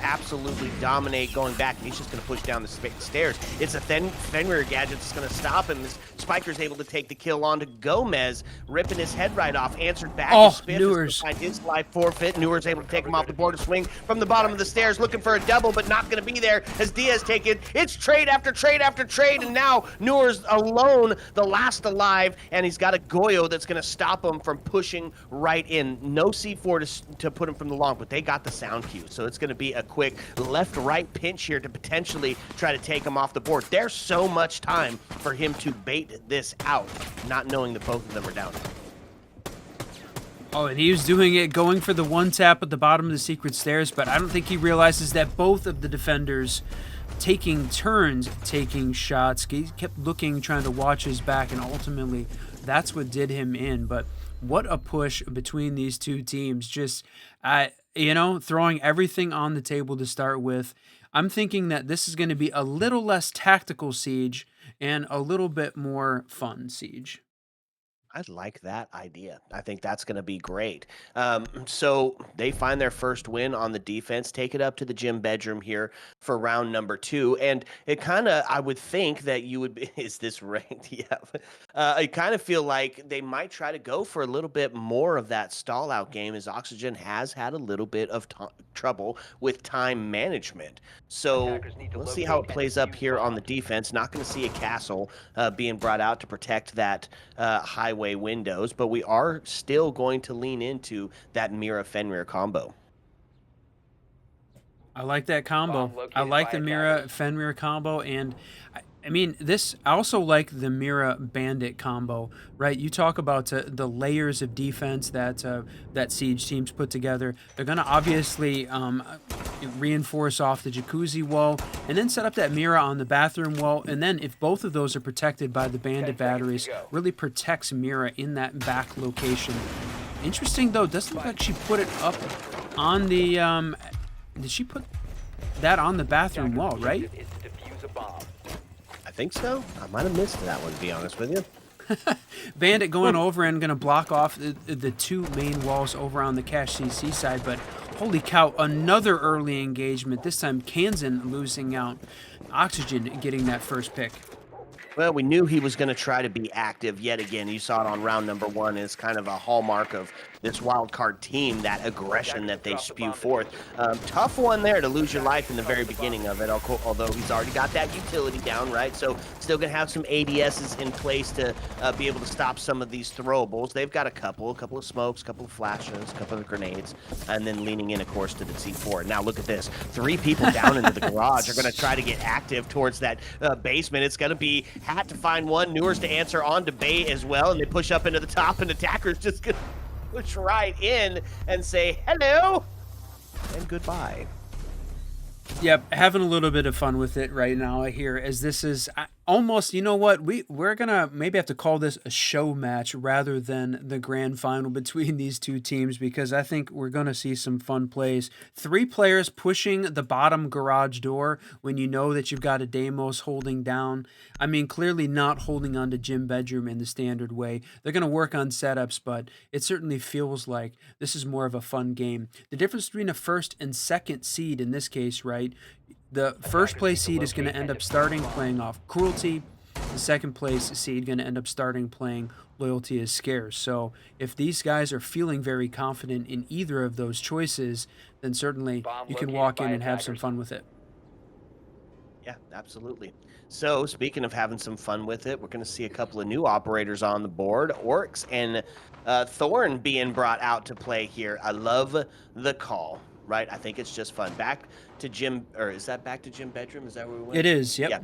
absolutely dominate going back, and he's just going to push down the stairs. It's a Fenrir gadget that's going to stop him. Spiker's able to take the kill onto Gomez, ripping his head right off. Answered back. Newers. His life forfeit. Newers able to take him off the board, to swing from the bottom of the stairs, looking for a double, but not going to be there as Diaz take it. It's trade after trade after trade, and now Newers alone, the last alive, and he's got a Goyo that's going to stop him from pushing right in. No C4 to put him from the long, but they got the sound cue, so it's going to be a quick left-right pinch here to potentially try to take him off the board. There's so much time for him to bait this out, not knowing that both of them are down. Oh, and he was doing it, going for the 1-tap at the bottom of the secret stairs, but I don't think he realizes that both of the defenders taking turns, taking shots. He kept looking, trying to watch his back, and ultimately that's what did him in. But what a push between these two teams. Just, throwing everything on the table to start with. I'm thinking that this is going to be a little less tactical siege and a little bit more fun siege. I like that idea. I think that's going to be great. So they find their first win on the defense, take it up to the gym bedroom here for round number 2. And it kind of, I would think that you would be, is this ranked? Yeah. I kind of feel like they might try to go for a little bit more of that stall out game, as Oxygen has had a little bit of trouble with time management. So we'll see how it plays up here on the defense. Not going to see a castle being brought out to protect that highway windows, but we are still going to lean into that Mira Fenrir combo. I like that combo. I like the Mira Fenrir combo, and I mean, I also like the Mira Bandit combo, right? You talk about the layers of defense that Siege teams put together. They're going to obviously reinforce off the jacuzzi wall and then set up that Mira on the bathroom wall. And then if both of those are protected by the Bandit batteries, really protects Mira in that back location. Interesting, though, doesn't look like she put it up on the did she put that on the bathroom wall, right? Is to defuse a bomb. I think so. I might have missed that one, to be honest with you. Bandit going over and going to block off the two main walls over on the Cash CC side, but holy cow, another early engagement. This time Kansan losing out. Oxygen getting that first pick. Well, we knew he was going to try to be active yet again. You saw it on round number 1. It's kind of a hallmark of this wild card team, that aggression that they spew forth. Tough one there to lose your life in the very beginning of it, although he's already got that utility down, right? So still going to have some ADSs in place to be able to stop some of these throwables. They've got a couple of smokes, a couple of flashes, a couple of grenades, and then leaning in, of course, to the C4. Now look at this. 3 people down into the garage are going to try to get active towards that basement. It's going to be Hat to find one, Newers to answer on to Bay as well, and they push up into the top, and Attacker's just going to push right in and say hello and goodbye. Yep, having a little bit of fun with it right now here, as this is almost, you know what, we're gonna maybe have to call this a show match rather than the grand final between these two teams, because I think we're gonna see some fun plays. 3 players pushing the bottom garage door when you know that you've got a Deimos holding down. I mean, clearly not holding on to Gym Bedroom in the standard way. They're gonna work on setups, but it certainly feels like this is more of a fun game. The difference between a first and second seed in this case, right? The first place seed is going to end up starting playing off Cruelty. The second place seed going to end up starting playing Loyalty is Scarce. So if these guys are feeling very confident in either of those choices, then certainly you can walk in and have some fun with it. Yeah, absolutely. So speaking of having some fun with it, we're going to see a couple of new operators on the board. Oryx and Thorn being brought out to play here. I love the call, right? I think it's just fun. Back to Gym, or is that back to Gym Bedroom? Is that where we went? It is, yep. Yeah,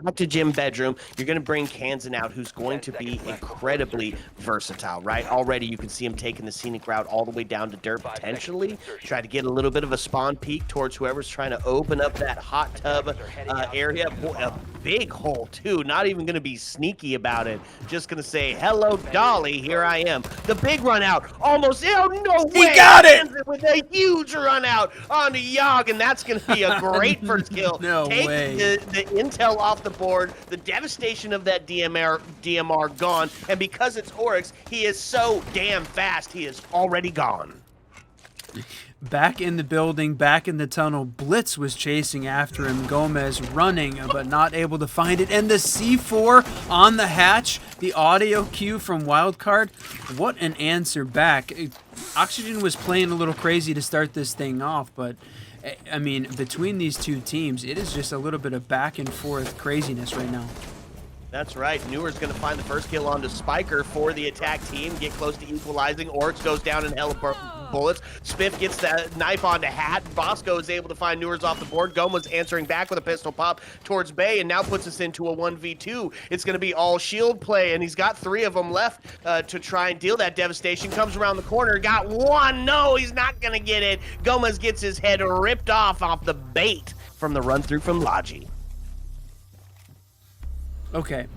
back to Gym Bedroom. You're going to bring Kansan out, who's going to be incredibly versatile, right? Already you can see him taking the scenic route all the way down to dirt, potentially. Try to get a little bit of a spawn peek towards whoever's trying to open up that hot tub area. Boy, a big hole, too. Not even going to be sneaky about it. Just going to say, hello, Dolly, here I am. The big run out. Almost, oh, no way. He got it! With a huge run out onto Yogg, and that's going to be a great first kill. No Take way. The intel off the board, the devastation of that DMR gone, and because it's Oryx, he is so damn fast, he is already gone. Back in the building, back in the tunnel, Blitz was chasing after him. Gomez running, but not able to find it. And the C4 on the hatch, the audio cue from WILDCARD. What an answer back. Oxygen was playing a little crazy to start this thing off, but I mean, between these two teams, it is just a little bit of back and forth craziness right now. That's right. Newer's going to find the first kill onto Spiker for the attack team. Get close to equalizing. Oryx goes down in hell of bullets. Spiff gets the knife onto Hat. Bosco is able to find Newer's off the board. Goma's answering back with a pistol pop towards Bay, and now puts us into a 1v2. It's going to be all shield play, and he's got 3 of them left to try and deal that devastation. Comes around the corner. Got 1. No, he's not going to get it. Gomez gets his head ripped off the bait from the run-through from Logi. Okay.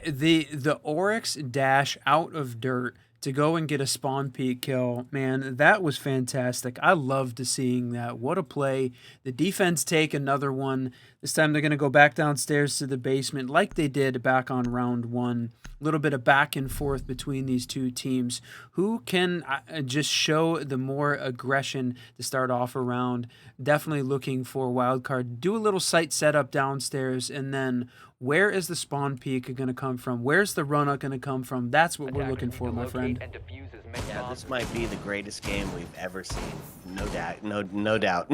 The Oryx dash out of dirt to go and get a spawn peek kill, man, that was fantastic. I loved seeing that. What a play. The defense take another one. This time they're going to go back downstairs to the basement like they did back on round 1. A little bit of back and forth between these two teams. Who can just show the more aggression to start off a round? Definitely looking for WILDCARD. Do a little site setup downstairs, and then where is the spawn peek going to come from? Where's the run up going to come from? That's what we're looking for, my friend. Yeah, this might be the greatest game we've ever seen. No doubt. No doubt.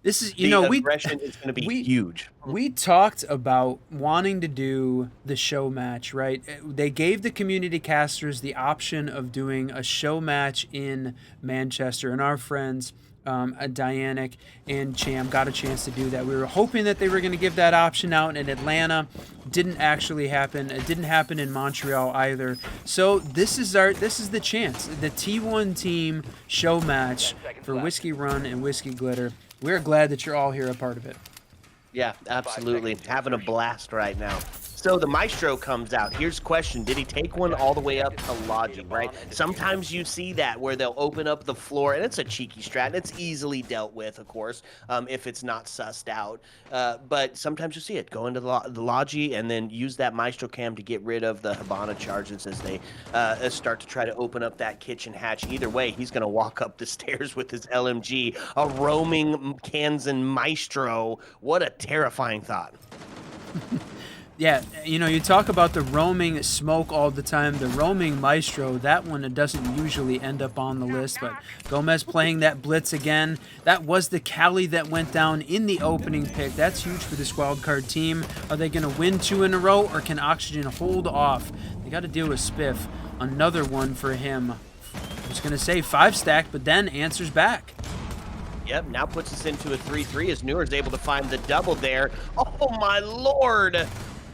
This is, you know, aggression is going to be huge. We talked about wanting to do the show match, right? They gave the community casters the option of doing a show match in Manchester, and our friends Dianic and Cham got a chance to do that. We were hoping that they were going to give that option out in Atlanta. Didn't actually happen. It didn't happen in Montreal either. So this is the chance. The T1 team show match for Whiskey Run and Whiskey Glitter. We're glad that you're all here a part of it. Yeah, absolutely. Having a blast right now. So the Maestro comes out. Here's question. Did he take one all the way up to Logi, right? Sometimes you see that where they'll open up the floor, and it's a cheeky strat, and it's easily dealt with, of course, if it's not sussed out. But sometimes you see it. Go into the Logi and then use that Maestro cam to get rid of the Hibana charges as they start to try to open up that kitchen hatch. Either way, he's going to walk up the stairs with his LMG, a roaming Kansan Maestro. What a terrifying thought. Yeah, you know, you talk about the roaming smoke all the time. The roaming Maestro, that one doesn't usually end up on the list, but Gomez playing that blitz again. That was the Cali that went down in the opening pick. That's huge for this wildcard team. Are they going to win 2 in a row, or can Oxygen hold off? They got to deal with Spiff. Another one for him. I was going to say 5 stack, but then answers back. Yep, now puts us into a 3-3 as Newer's able to find the double there. Oh my lord!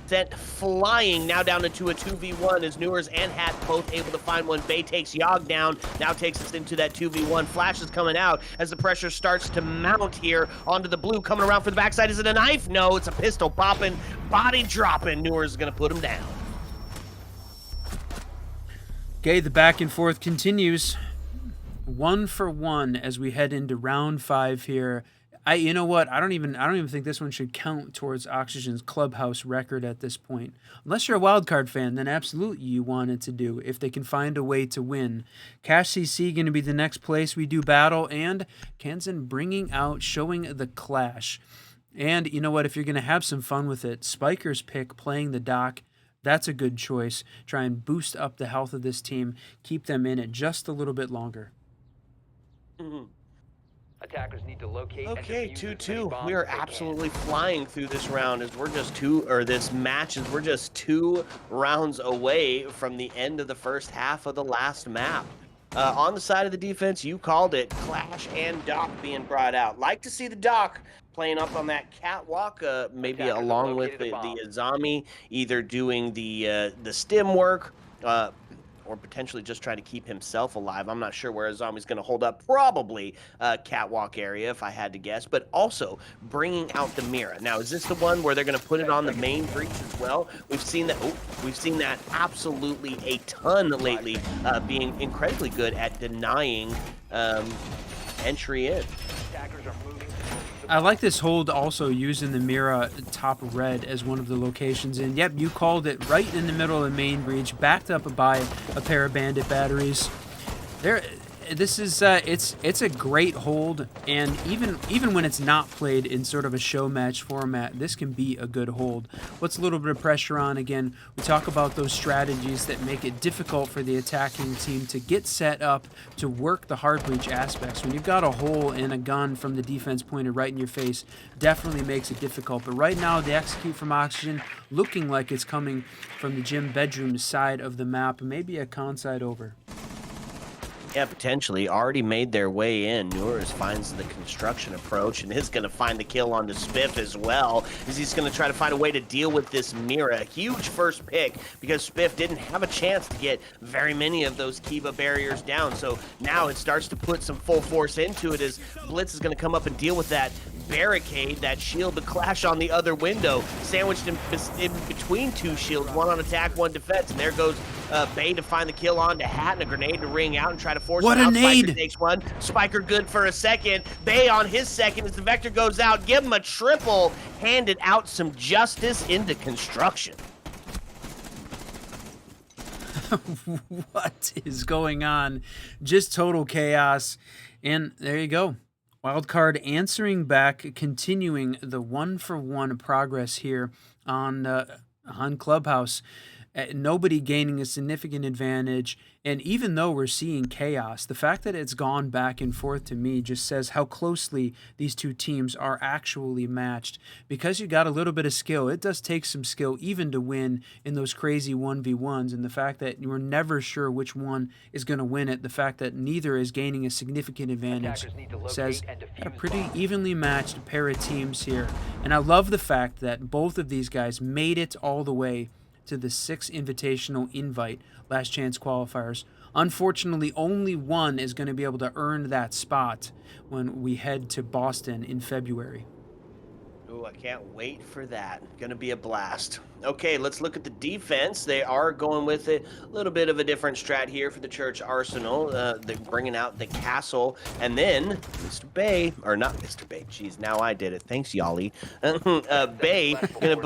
Sent flying, now down into a 2v1 as Newers and Hat both able to find one. Bay takes Yogg down, now takes us into that 2v1. Flash is coming out as the pressure starts to mount here onto the blue. Coming around for the backside, is it a knife? No, it's a pistol popping, body dropping. Newers is gonna put him down. Okay, the back and forth continues. 1 for 1 as we head into round 5 here. You know what? I don't even think this one should count towards Oxygen's clubhouse record at this point. Unless you're a wildcard fan, then absolutely you want it to do if they can find a way to win. Cash CC going to be the next place we do battle, and Kansan bringing out, showing the clash. And you know what? If you're going to have some fun with it, Spiker's pick playing the Doc, that's a good choice. Try and boost up the health of this team, keep them in it just a little bit longer. Mm-hmm. Attackers need to locate. Okay, and defuse as many 2-2. bombs We are as they can. absolutely flying through this round as we're just this match is we're just 2 rounds away from the end of the first half of the last map. On the side of the defense, you called it, Clash and Doc being brought out. Like to see the Doc playing up on that catwalk, maybe Attackers along have with located a bomb. the Azami, either doing the stim work, or potentially just try to keep himself alive. I'm not sure where Azami's going to hold up. Probably catwalk area, if I had to guess. But also bringing out the Mira. Now, is this the one where they're going to put it on the main breach as well? We've seen that. Oh, we've seen that absolutely a ton lately, being incredibly good at denying entry in. Attackers are moving. I like this hold also using the Mira top red as one of the locations. And yep, you called it, right in the middle of the main breach, backed up by a pair of bandit batteries. This is it's a great hold, and even when it's not played in sort of a show match format, this can be a good hold. What's a little bit of pressure on? Again, we talk about those strategies that make it difficult for the attacking team to get set up to work the hard breach aspects. When you've got a hole in a gun from the defense pointed right in your face, definitely makes it difficult. But right now, the execute from Oxygen looking like it's coming from the gym bedroom side of the map, maybe a con side over. Yeah, potentially. Already made their way in. Newers finds the construction approach and is going to find the kill onto Spiff as well, as he's going to try to find a way to deal with this Mira. Huge first pick because Spiff didn't have a chance to get very many of those Kiba barriers down. So now it starts to put some full force into it as Blitz is going to come up and deal with that barricade, that shield, the Clash on the other window, sandwiched in between 2 shields, 1 on attack, 1 defense, and there goes Bay to find the kill on to Hat, and a grenade to ring out and try to force what it out. a nade! Spiker takes 1. Spiker good for a second. Bay on his second as the Vector goes out. Give him a triple. Handed out some justice into construction. What is going on? Just total chaos. And there you go. Wildcard answering back, continuing the 1 for 1 progress here on Clubhouse. Nobody gaining a significant advantage, and even though we're seeing chaos, the fact that it's gone back and forth to me just says how closely these two teams are actually matched. Because you got a little bit of skill, it does take some skill even to win in those crazy 1v1s, and the fact that you're never sure which one is going to win it, the fact that neither is gaining a significant advantage, says got a pretty evenly matched pair of teams here. And I love the fact that both of these guys made it all the way to the 6 invitational invite last chance qualifiers. Unfortunately, only one is going to be able to earn that spot when we head to Boston in February. Ooh, I can't wait for that. Gonna be a blast. Okay, let's look at the defense. They are going with a little bit of a different strat here for the Church Arsenal. They're bringing out the castle, and then Mr. Bay, or not Mr. Bay. Jeez, now I did it. Thanks, Yali. Bay gonna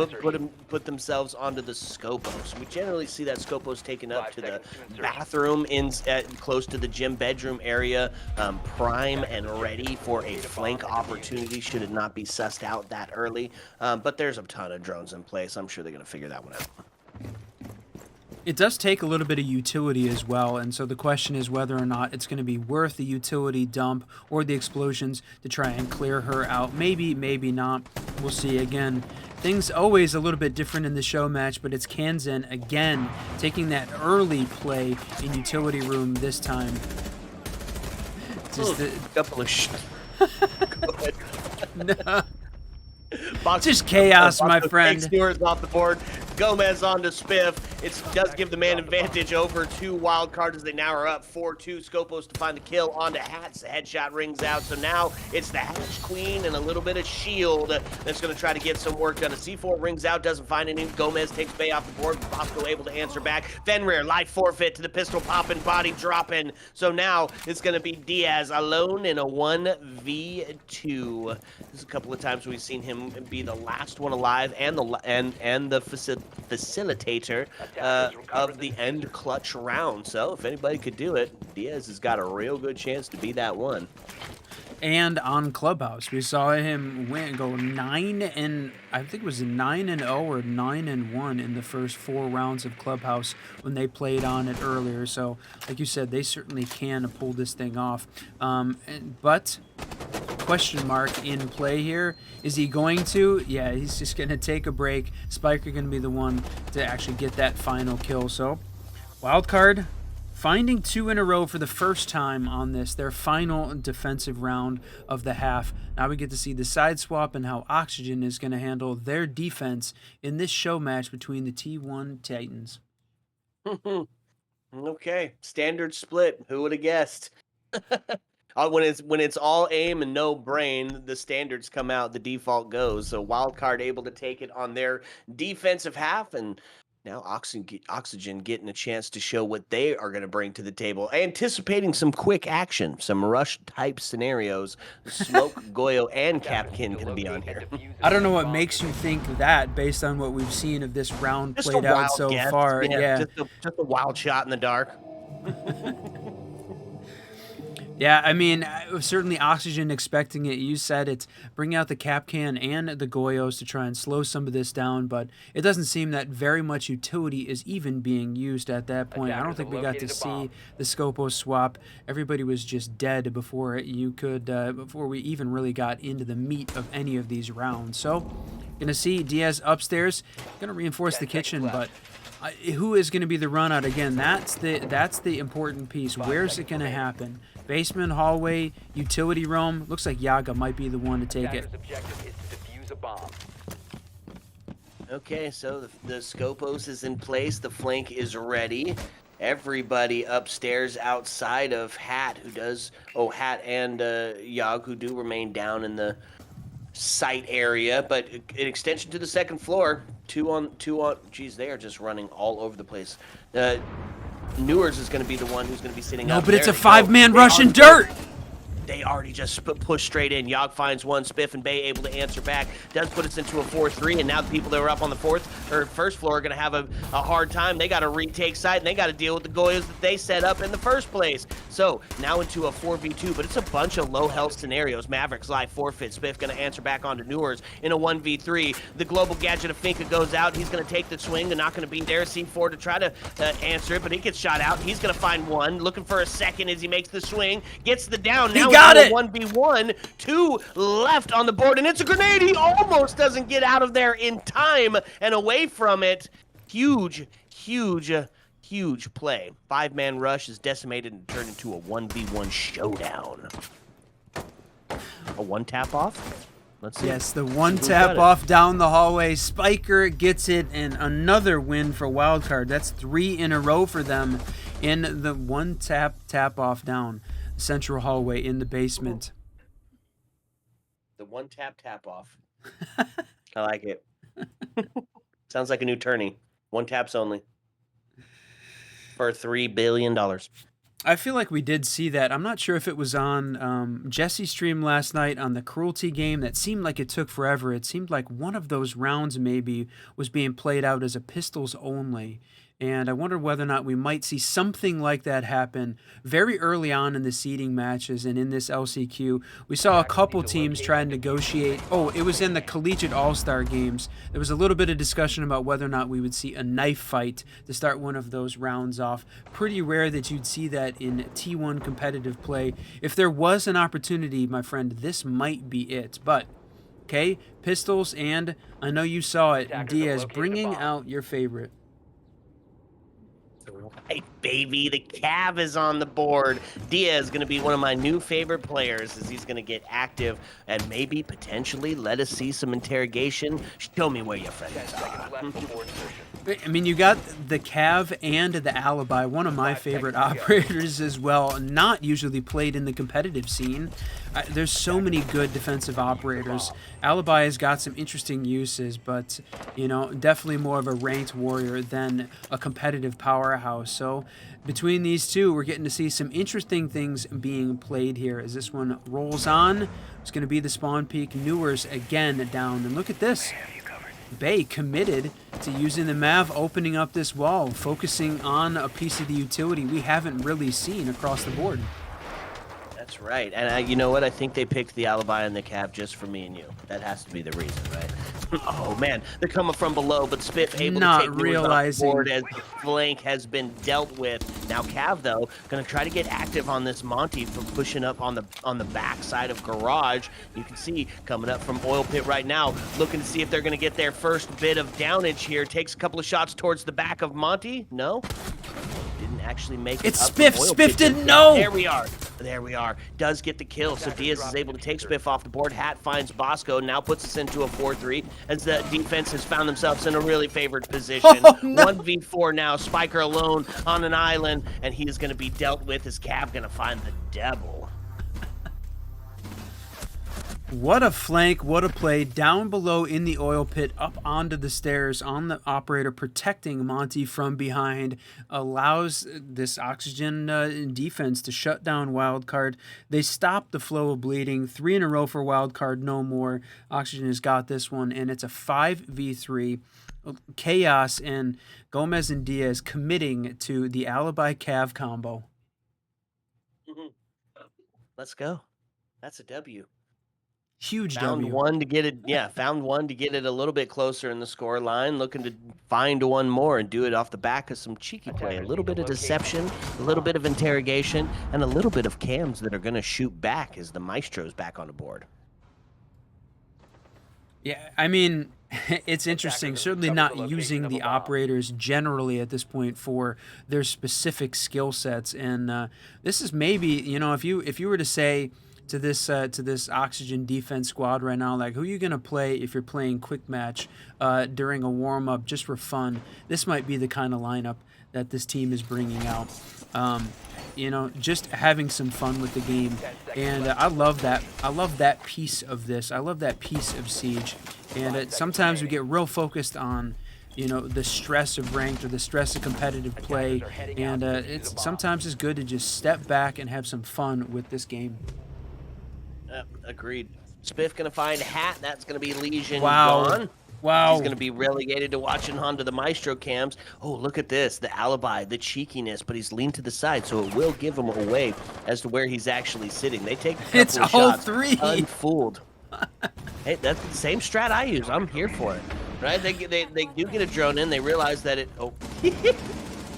put themselves onto the Scopos. We generally see that Scopos taken up to the bathroom close to the gym bedroom area, prime and ready for a flank opportunity should it not be sussed out that early. But there's a ton of drones in place. I'm sure they're going to figure that one out. It does take a little bit of utility as well, and so the question is whether or not it's going to be worth the utility dump or the explosions to try and clear her out. Maybe, maybe not. We'll see. Again, things always a little bit different in the show match, but it's Kanzen again taking that early play in utility room this time. Just couple of Go ahead. No. Just chaos, my friend. Stewart's off the board. Gomez on to Spiff. It does give the man advantage over to Wildcard as they now are up 4-2. Scopos to find the kill onto Hats. The headshot rings out. So now it's the Hatch Queen and a little bit of shield that's going to try to get some work done. A C4 rings out, doesn't find any. Gomez takes Bay off the board. Bosco able to answer back. Fenrir, life forfeit to the pistol popping, body dropping. So now it's going to be Diaz alone in a 1v2. There's a couple of times we've seen him be the last one alive and the facilitator of the end clutch round. So if anybody could do it, Diaz has got a real good chance to be that one. And on Clubhouse, we saw him go 9-0 or 9-1 in the first 4 rounds of Clubhouse when they played on it earlier. So, like you said, they certainly can pull this thing off. But question mark in play here. Is he going to? Yeah, he's just going to take a break. Spiker going to be the one to actually get that final kill. So, Wildcard finding 2 in a row for the first time on this, their final defensive round of the half. Now we get to see the side swap and how Oxygen is going to handle their defense in this show match between the T1 Titans. Okay, standard split. Who would have guessed? When it's all aim and no brain, the standards come out, the default goes. So Wildcard able to take it on their defensive half, and now Oxygen getting a chance to show what they are going to bring to the table. Anticipating some quick action, some rush-type scenarios. Smoke, Goyo, and Capkin going to be on here. I don't know what makes you think that based on what we've seen of this round played out so far. Yeah. Just a wild shot in the dark. Yeah, I mean, certainly Oxygen expecting it. You said it's bring out the Capcan and the Goyos to try and slow some of this down, but it doesn't seem that very much utility is even being used at that point. I don't think we got to see the Scopos swap. Everybody was just dead before before we even really got into the meat of any of these rounds. So, gonna see Diaz upstairs, gonna reinforce the kitchen, but who is going to be the run out again? That's the important piece. Where's it going to happen? Basement, hallway, utility room. Looks like Yaga might be the one to take it. Okay, so the Scopos is in place. The flank is ready. Everybody upstairs outside of Hat, Hat and Yag, who do remain down in the site area, but an extension to the second floor. Two on. Geez, they are just running all over the place. Newers is going to be the one who's going to be sitting up. No, but it's a 5-man rush in dirt. They already just push straight in. Yog finds one. Spiff and Bay able to answer back. Does put us into a 4-3, and now the people that were up on the first floor are going to have a hard time. They got to retake site, and they got to deal with the Goyas that they set up in the first place. So now into a 4v2, but it's a bunch of low health scenarios. Mavericks live forfeit. Spiff going to answer back onto Newers in a 1v3. The global gadget of Finka goes out. He's going to take the swing. They're not going to be there. C4 to try to answer it, but he gets shot out. He's going to find one. Looking for a second as he makes the swing. Gets the down. Now got it. 1v1, 2 left on the board, and it's a grenade. He almost doesn't get out of there in time and away from it. Huge play. 5-man rush is decimated and turned into a 1v1 showdown. A one tap off? Let's see. Yes, the one tap off down the hallway. Spiker gets it, and another win for Wildcard. That's 3 in a row for them in the one tap off down central hallway in the basement. The one tap off. I like it. Sounds like a new tourney. 1 taps only. For $3 billion. I feel like we did see that. I'm not sure if it was on Jesse's stream last night on the cruelty game. That seemed like it took forever. It seemed like one of those rounds maybe was being played out as a pistols only. And I wonder whether or not we might see something like that happen very early on in the seeding matches and in this LCQ. We saw a couple teams try and negotiate. Oh, it was in the Collegiate All-Star games. There was a little bit of discussion about whether or not we would see a knife fight to start one of those rounds off. Pretty rare that you'd see that in T1 competitive play. If there was an opportunity, my friend, this might be it. But, okay, pistols, and I know you saw it, Diaz, bringing out your favorite. Hey, baby, the Cav is on the board. Diaz is going to be one of my new favorite players as he's going to get active and maybe potentially let us see some interrogation. Show me where your friends are. I mean, you got the Cav and the Alibi, one of my favorite operators as well, not usually played in the competitive scene. There's so many good defensive operators. Alibi has got some interesting uses, but, you know, definitely more of a ranked warrior than a competitive powerhouse. So between these two, we're getting to see some interesting things being played here as this one rolls on. It's going to be the spawn peak. Newers again down. And look at this. Bay committed to using the Mav, opening up this wall, focusing on a piece of the utility we haven't really seen across the board. That's right. And you know what? I think they picked the Alibi and the Cav just for me and you. That has to be the reason, right? Oh, man. They're coming from below, but Spiff able to take Newers off the board as flank has been dealt with. Now Cav, though, going to try to get active on this Monty for pushing up on the back side of Garage. You can see coming up from Oil Pit right now, looking to see if they're going to get their first bit of downage here. Takes a couple of shots towards the back of Monty. No. Didn't actually make it. It's Spiff. Spiff didn't know. There we are. There we are. Does get the kill. So Diaz is able to take Spiff off the board. Hat finds Bosco. Now puts us into a 4-3 as the defense has found themselves in a really favored position. Oh, no. 1v4 now. Spiker alone on an island, and he is going to be dealt with. Is Cav going to find the devil? What a flank, what a play. Down below in the oil pit, up onto the stairs on the operator, protecting Monty from behind, allows this Oxygen defense to shut down WILDCARD. They stop the flow of bleeding. 3 in a row for WILDCARD, no more. Oxygen has got this one, and it's a 5v3. Chaos and Gomez and Diaz committing to the Alibi Cav combo. Let's go. That's a W. Huge found W. one to get it. Yeah, found one to get it a little bit closer in the score line. Looking to find one more and do it off the back of some cheeky play. A little bit of deception, a little bit of interrogation, and a little bit of cams that are going to shoot back as the Maestro's back on the board. Yeah, I mean, it's interesting. Certainly not using the operators generally at this point for their specific skill sets. And this is maybe, you know, if you were to say to this Oxygen defense squad right now, like, who are you gonna play if you're playing quick match during a warm up just for fun? This might be the kind of lineup that this team is bringing out. You know, just having some fun with the game, and I love that. I love that piece of this. I love that piece of Siege. And sometimes we get real focused on, you know, the stress of ranked or the stress of competitive play, and sometimes it's good to just step back and have some fun with this game. Agreed. Spiff gonna find Hat. That's gonna be Legion gone. Wow. He's gonna be relegated to watching onto the Maestro cams. Oh, look at this. The Alibi, the cheekiness, but he's leaned to the side, so it will give him away as to where he's actually sitting. They take a couple it's of all shots three. unfooled. Hey, that's the same strat I use. I'm here for it. Right? They do get a drone in. They realize that it... Oh.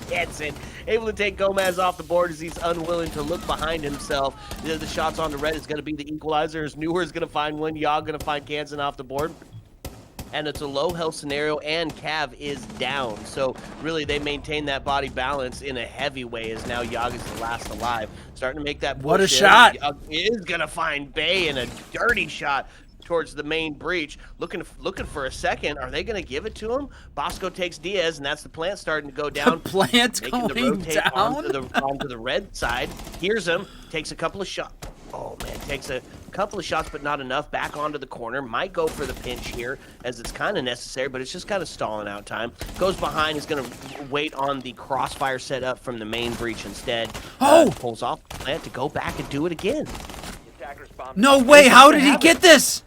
Gets it. Able to take Gomez off the board as he's unwilling to look behind himself. The shots on the red is going to be the equalizer. As Newer is going to find one. Yog going to find Kansan off the board. And it's a low health scenario, and Cav is down. So really, they maintain that body balance in a heavy way as now Yog is the last alive. Starting to make that push. What a shot. Yog is going to find Bay in a dirty shot towards the main breach, looking for a second. Are they going to give it to him? Bosco takes Diaz, and that's the plant starting to go down. The plant's going down onto the red side. Hears him, takes a couple of shots. Oh man, takes a couple of shots, but not enough. Back onto the corner. Might go for the pinch here, as it's kind of necessary, but it's just kind of stalling out time. Goes behind. He's going to wait on the crossfire set up from the main breach instead. Pulls off the plant to go back and do it again. No way! How did he get this?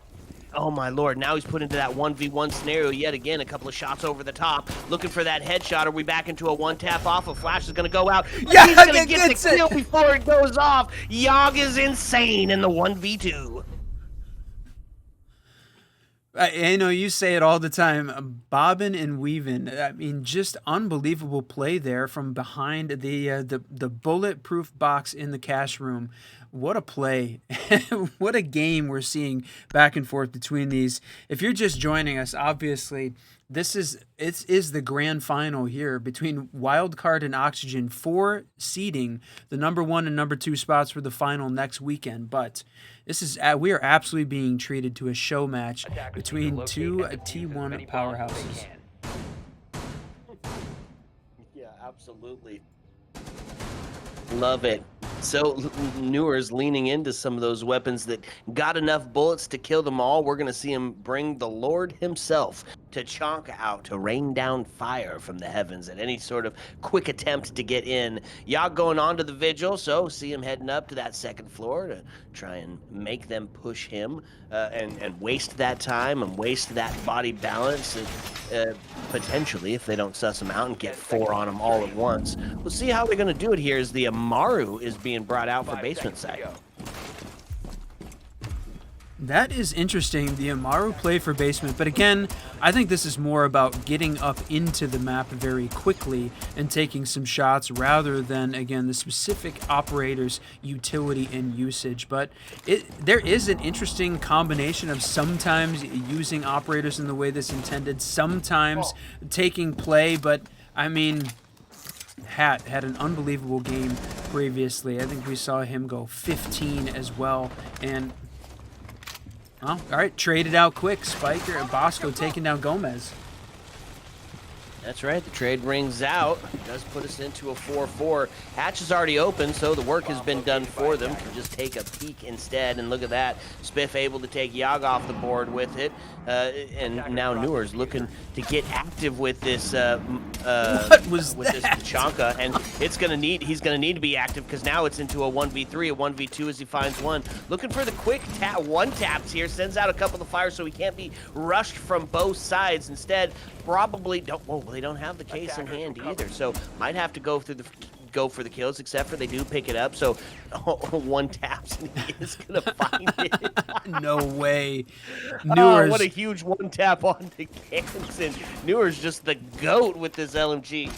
Oh my lord, now he's put into that 1v1 scenario yet again. A couple of shots over the top. Looking for that headshot. Are we back into a one tap off? A flash is going to go out. Yeah, he's going to get the kill it before it goes off. Yogg is insane in the 1v2. You know, you say it all the time, bobbing and weaving. I mean, just unbelievable play there from behind the bulletproof box in the cash room. What a play. What a game we're seeing back and forth between these. If you're just joining us, obviously, it is the grand final here between WILDCARD and Oxygen for seeding the number 1 and number 2 spots for the final next weekend. But we are absolutely being treated to a show match between two T1 powerhouses. Yeah, absolutely. Love it. So Newer's leaning into some of those weapons that got enough bullets to kill them all. We're going to see him bring the Lord himself to Tachanka out to rain down fire from the heavens at any sort of quick attempt to get in. Yogg going on to the vigil, so see him heading up to that second floor to try and make them push him and waste that time and waste that body balance and potentially, if they don't suss him out and get 4 on him all at once. We'll see how they're going to do it here as the Amaru is being brought out for basement side. That is interesting, the Amaru play for basement, but again, I think this is more about getting up into the map very quickly and taking some shots rather than, again, the specific operator's utility and usage. But there is an interesting combination of sometimes using operators in the way this intended, sometimes taking play, but I mean, Hat had an unbelievable game previously. I think we saw him go 15 as well, and well, all right, traded out quick. Spiker and Bosco taking down Gomez. That's right, the trade rings out. It does put us into a 4-4. Hatch is already open, so the work has been done for them. Can just take a peek instead, and look at that. Spiff able to take Yogg off the board with it, and now Newer's looking to get active with this. What was with this Tachanka, and he's gonna need to be active because now it's into a 1v3, a 1v2 as he finds one. Looking for the quick one taps here, sends out a couple of fires so he can't be rushed from both sides. Instead, probably they don't have the case in hand either, so might have to go for the kills, except for they do pick it up, so one taps and he is gonna find it. No way. Oh, what a huge one tap on the Kansan. Newer's just the GOAT with this LMG.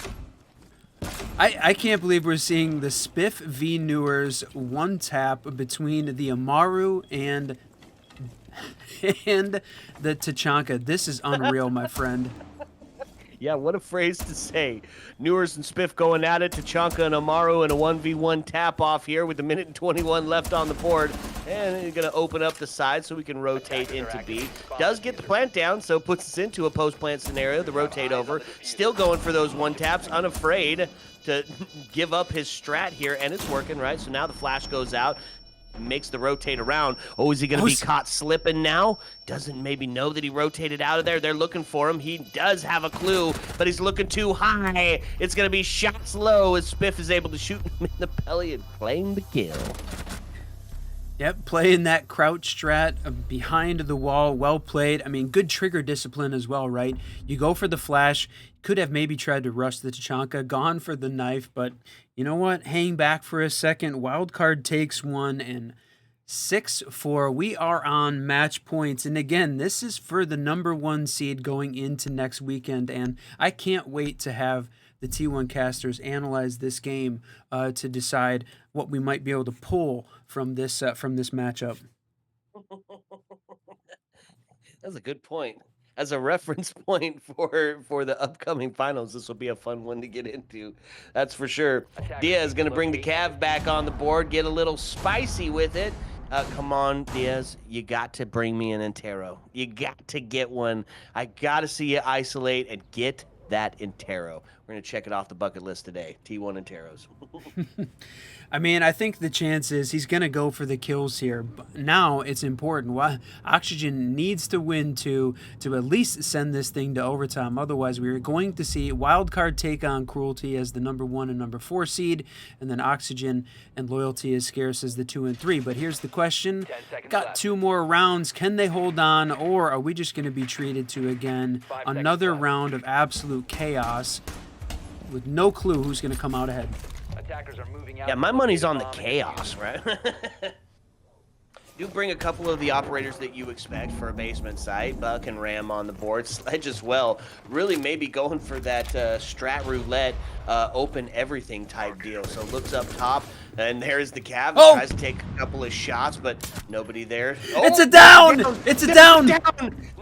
I can't believe we're seeing the Spiff v Newer's one tap between the Amaru and the Tachanka. This is unreal, my friend. Yeah, what a phrase to say. Newers and Spiff going at it. Tachanka and Amaru in a 1v1 tap-off here with a minute and 21 left on the board. And they're going to open up the side so we can rotate into B. Does get the plant down, so puts us into a post-plant scenario. The rotate over. Still going for those one taps, unafraid to give up his strat here. And it's working, right? So now the flash goes out. Makes the rotate around. Oh, is he going to be caught slipping now? Doesn't maybe know that he rotated out of there. They're looking for him. He does have a clue, but he's looking too high. It's going to be shots low as Spiff is able to shoot him in the belly and claim the kill. Yep, playing that crouch strat behind the wall. Well played. I mean, good trigger discipline as well, right? You go for the flash. Could have maybe tried to rush the Tachanka, gone for the knife, but you know what? Hang back for a second. WILDCARD takes one, and 6-4. We are on match points. And again, this is for the number 1 seed going into next weekend, and I can't wait to have the T1 casters analyze this game to decide what we might be able to pull from this matchup. That's a good point. As a reference point for the upcoming finals, this will be a fun one to get into. That's for sure. Diaz is going to bring the Cav back on the board, get a little spicy with it. Come on, Diaz. You got to bring me an Intero. You got to get one. I got to see you isolate and get that Intero. We're going to check it off the bucket list today. T1 and Taros. I mean, I think the chance is he's going to go for the kills here. But now it's important. Oxygen needs to win to at least send this thing to overtime. Otherwise, we're going to see Wildcard take on Cruelty as the #1 and #4 seed, and then Oxygen and Loyalty as scarce as the 2 and 3. But here's the question. 10 seconds Got left. 2 more rounds. Can they hold on, or are we just going to be treated to, again, 5 seconds another left. round of absolute chaos with no clue who's going to come out ahead? Attackers are moving out. Yeah, my to money's locate on a the bomb and chaos, right? Do bring a couple of the operators that you expect for a basement site. Buck and Ram on the board. Sledge as well. Really maybe going for that strat roulette, open everything type deal. So looks up top, and there's the Cav. Oh! Tries to take a couple of shots, but nobody there. It's Oh, a down! It's a down!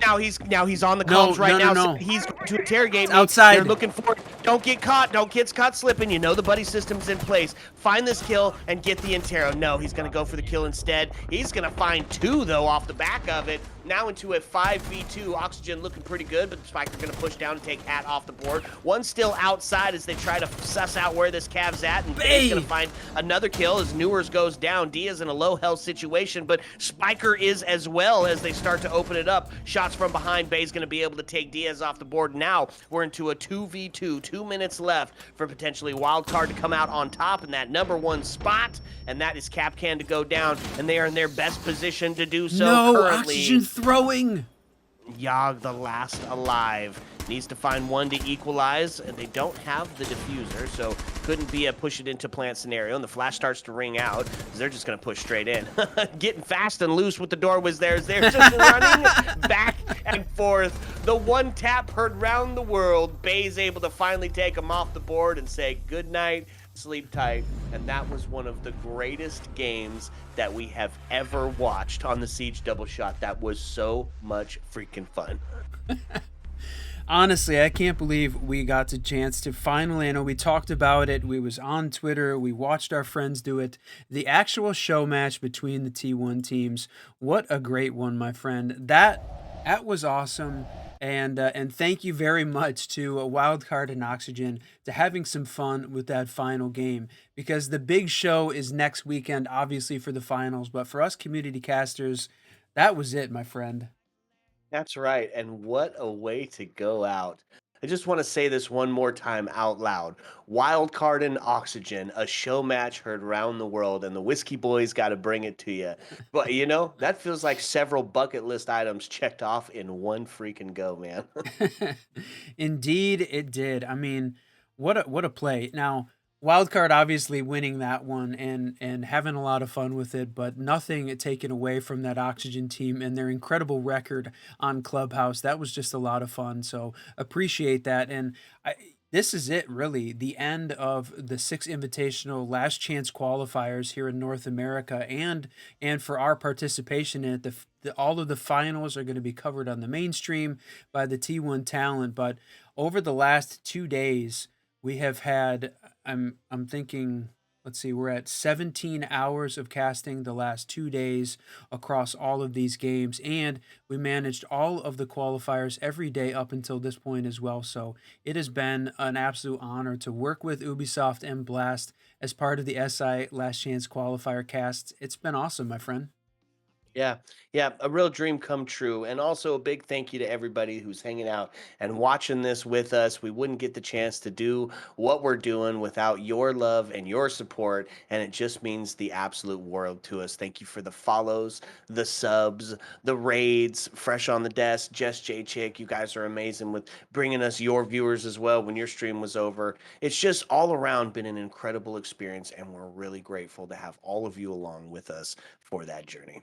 Now he's on the No, comms right no, now. no, So no. he's going to interrogate It's me. outside. They're looking for it. Don't get caught. Don't get caught slipping. You know the buddy system's in place. Find this kill and get the Intero. No, he's going to go for the kill instead. He's going to find 2, though, off the back of it. Now into a 5v2. Oxygen looking pretty good, but the Spike are going to push down and take Hat off the board. One still outside as they try to suss out where this Cav's at, and Bay's going to find another kill as Newers goes down. Diaz in a low health situation, but Spiker is as well as they start to open it up. Shots from behind. Bay's going to be able to take Diaz off the board. Now we're into a 2v2. 2 minutes left for potentially Wildcard to come out on top in that #1 spot, and that is Capcan to go down, and they are in their best position to do so No, currently. Oxygen throwing. Yogg, the last alive, needs to find 1 to equalize, and they don't have the diffuser, so couldn't be a push it into plant scenario, and the flash starts to ring out, because they're just going to push straight in. Getting fast and loose with the door was theirs. They're just running back and forth. The one tap heard round the world. Bay's able to finally take him off the board and say good night, sleep tight, and that was one of the greatest games that we have ever watched on the Siege Double Shot. That was so much freaking fun. Honestly, I can't believe we got the chance to finally, I know we talked about it, we was on Twitter, we watched our friends do it, the actual show match between the T1 teams. What a great one, my friend. That was awesome. And thank you very much to Wildcard and Oxygen to having some fun with that final game, because the big show is next weekend, obviously, for the finals. But for us community casters, that was it, my friend. That's right. And what a way to go out. I just want to say this one more time out loud. Wildcard and Oxygen, a show match heard around the world, and the Whiskey Boys got to bring it to you. But, you know, that feels like several bucket list items checked off in one freaking go, man. Indeed, it did. I mean, what a play. Now, Wildcard obviously winning that one and having a lot of fun with it, but nothing taken away from that Oxygen team and their incredible record on Clubhouse. That was just a lot of fun. So appreciate that. And this is it, really, the end of the 6 Invitational Last Chance qualifiers here in North America, and for our participation in it. All of the finals are going to be covered on the mainstream by the T1 talent. But over the last 2 days, we have had, I'm thinking, let's see, we're at 17 hours of casting the last 2 days across all of these games, and we managed all of the qualifiers every day up until this point as well. So it has been an absolute honor to work with Ubisoft and Blast as part of the SI Last Chance qualifier casts. It's been awesome, my friend. Yeah, a real dream come true. And also a big thank you to everybody who's hanging out and watching this with us. We wouldn't get the chance to do what we're doing without your love and your support, and it just means the absolute world to us. Thank you for the follows, the subs, the raids, Fresh on the Desk, Jess J Chick. You guys are amazing with bringing us your viewers as well when your stream was over. It's just all around been an incredible experience, and we're really grateful to have all of you along with us for that journey.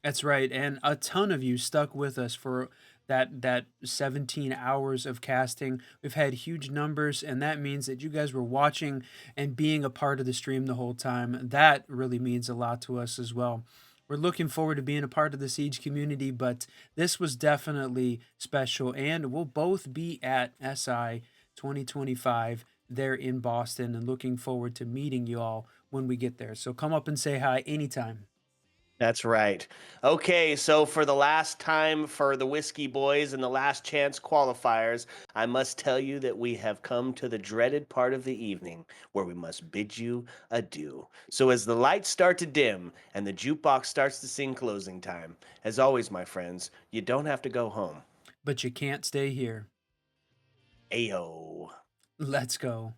That's right, and a ton of you stuck with us for that 17 hours of casting. We've had huge numbers, and that means that you guys were watching and being a part of the stream the whole time. That really means a lot to us as well. We're looking forward to being a part of the Siege community, but this was definitely special, and we'll both be at SI 2025 there in Boston, and looking forward to meeting you all when we get there. So come up and say hi anytime. That's right. Okay, so for the last time for the Whiskey Boys and the last chance qualifiers, I must tell you that we have come to the dreaded part of the evening where we must bid you adieu. So as the lights start to dim and the jukebox starts to sing closing time, as always, my friends, you don't have to go home. But you can't stay here. Ayo. Let's go.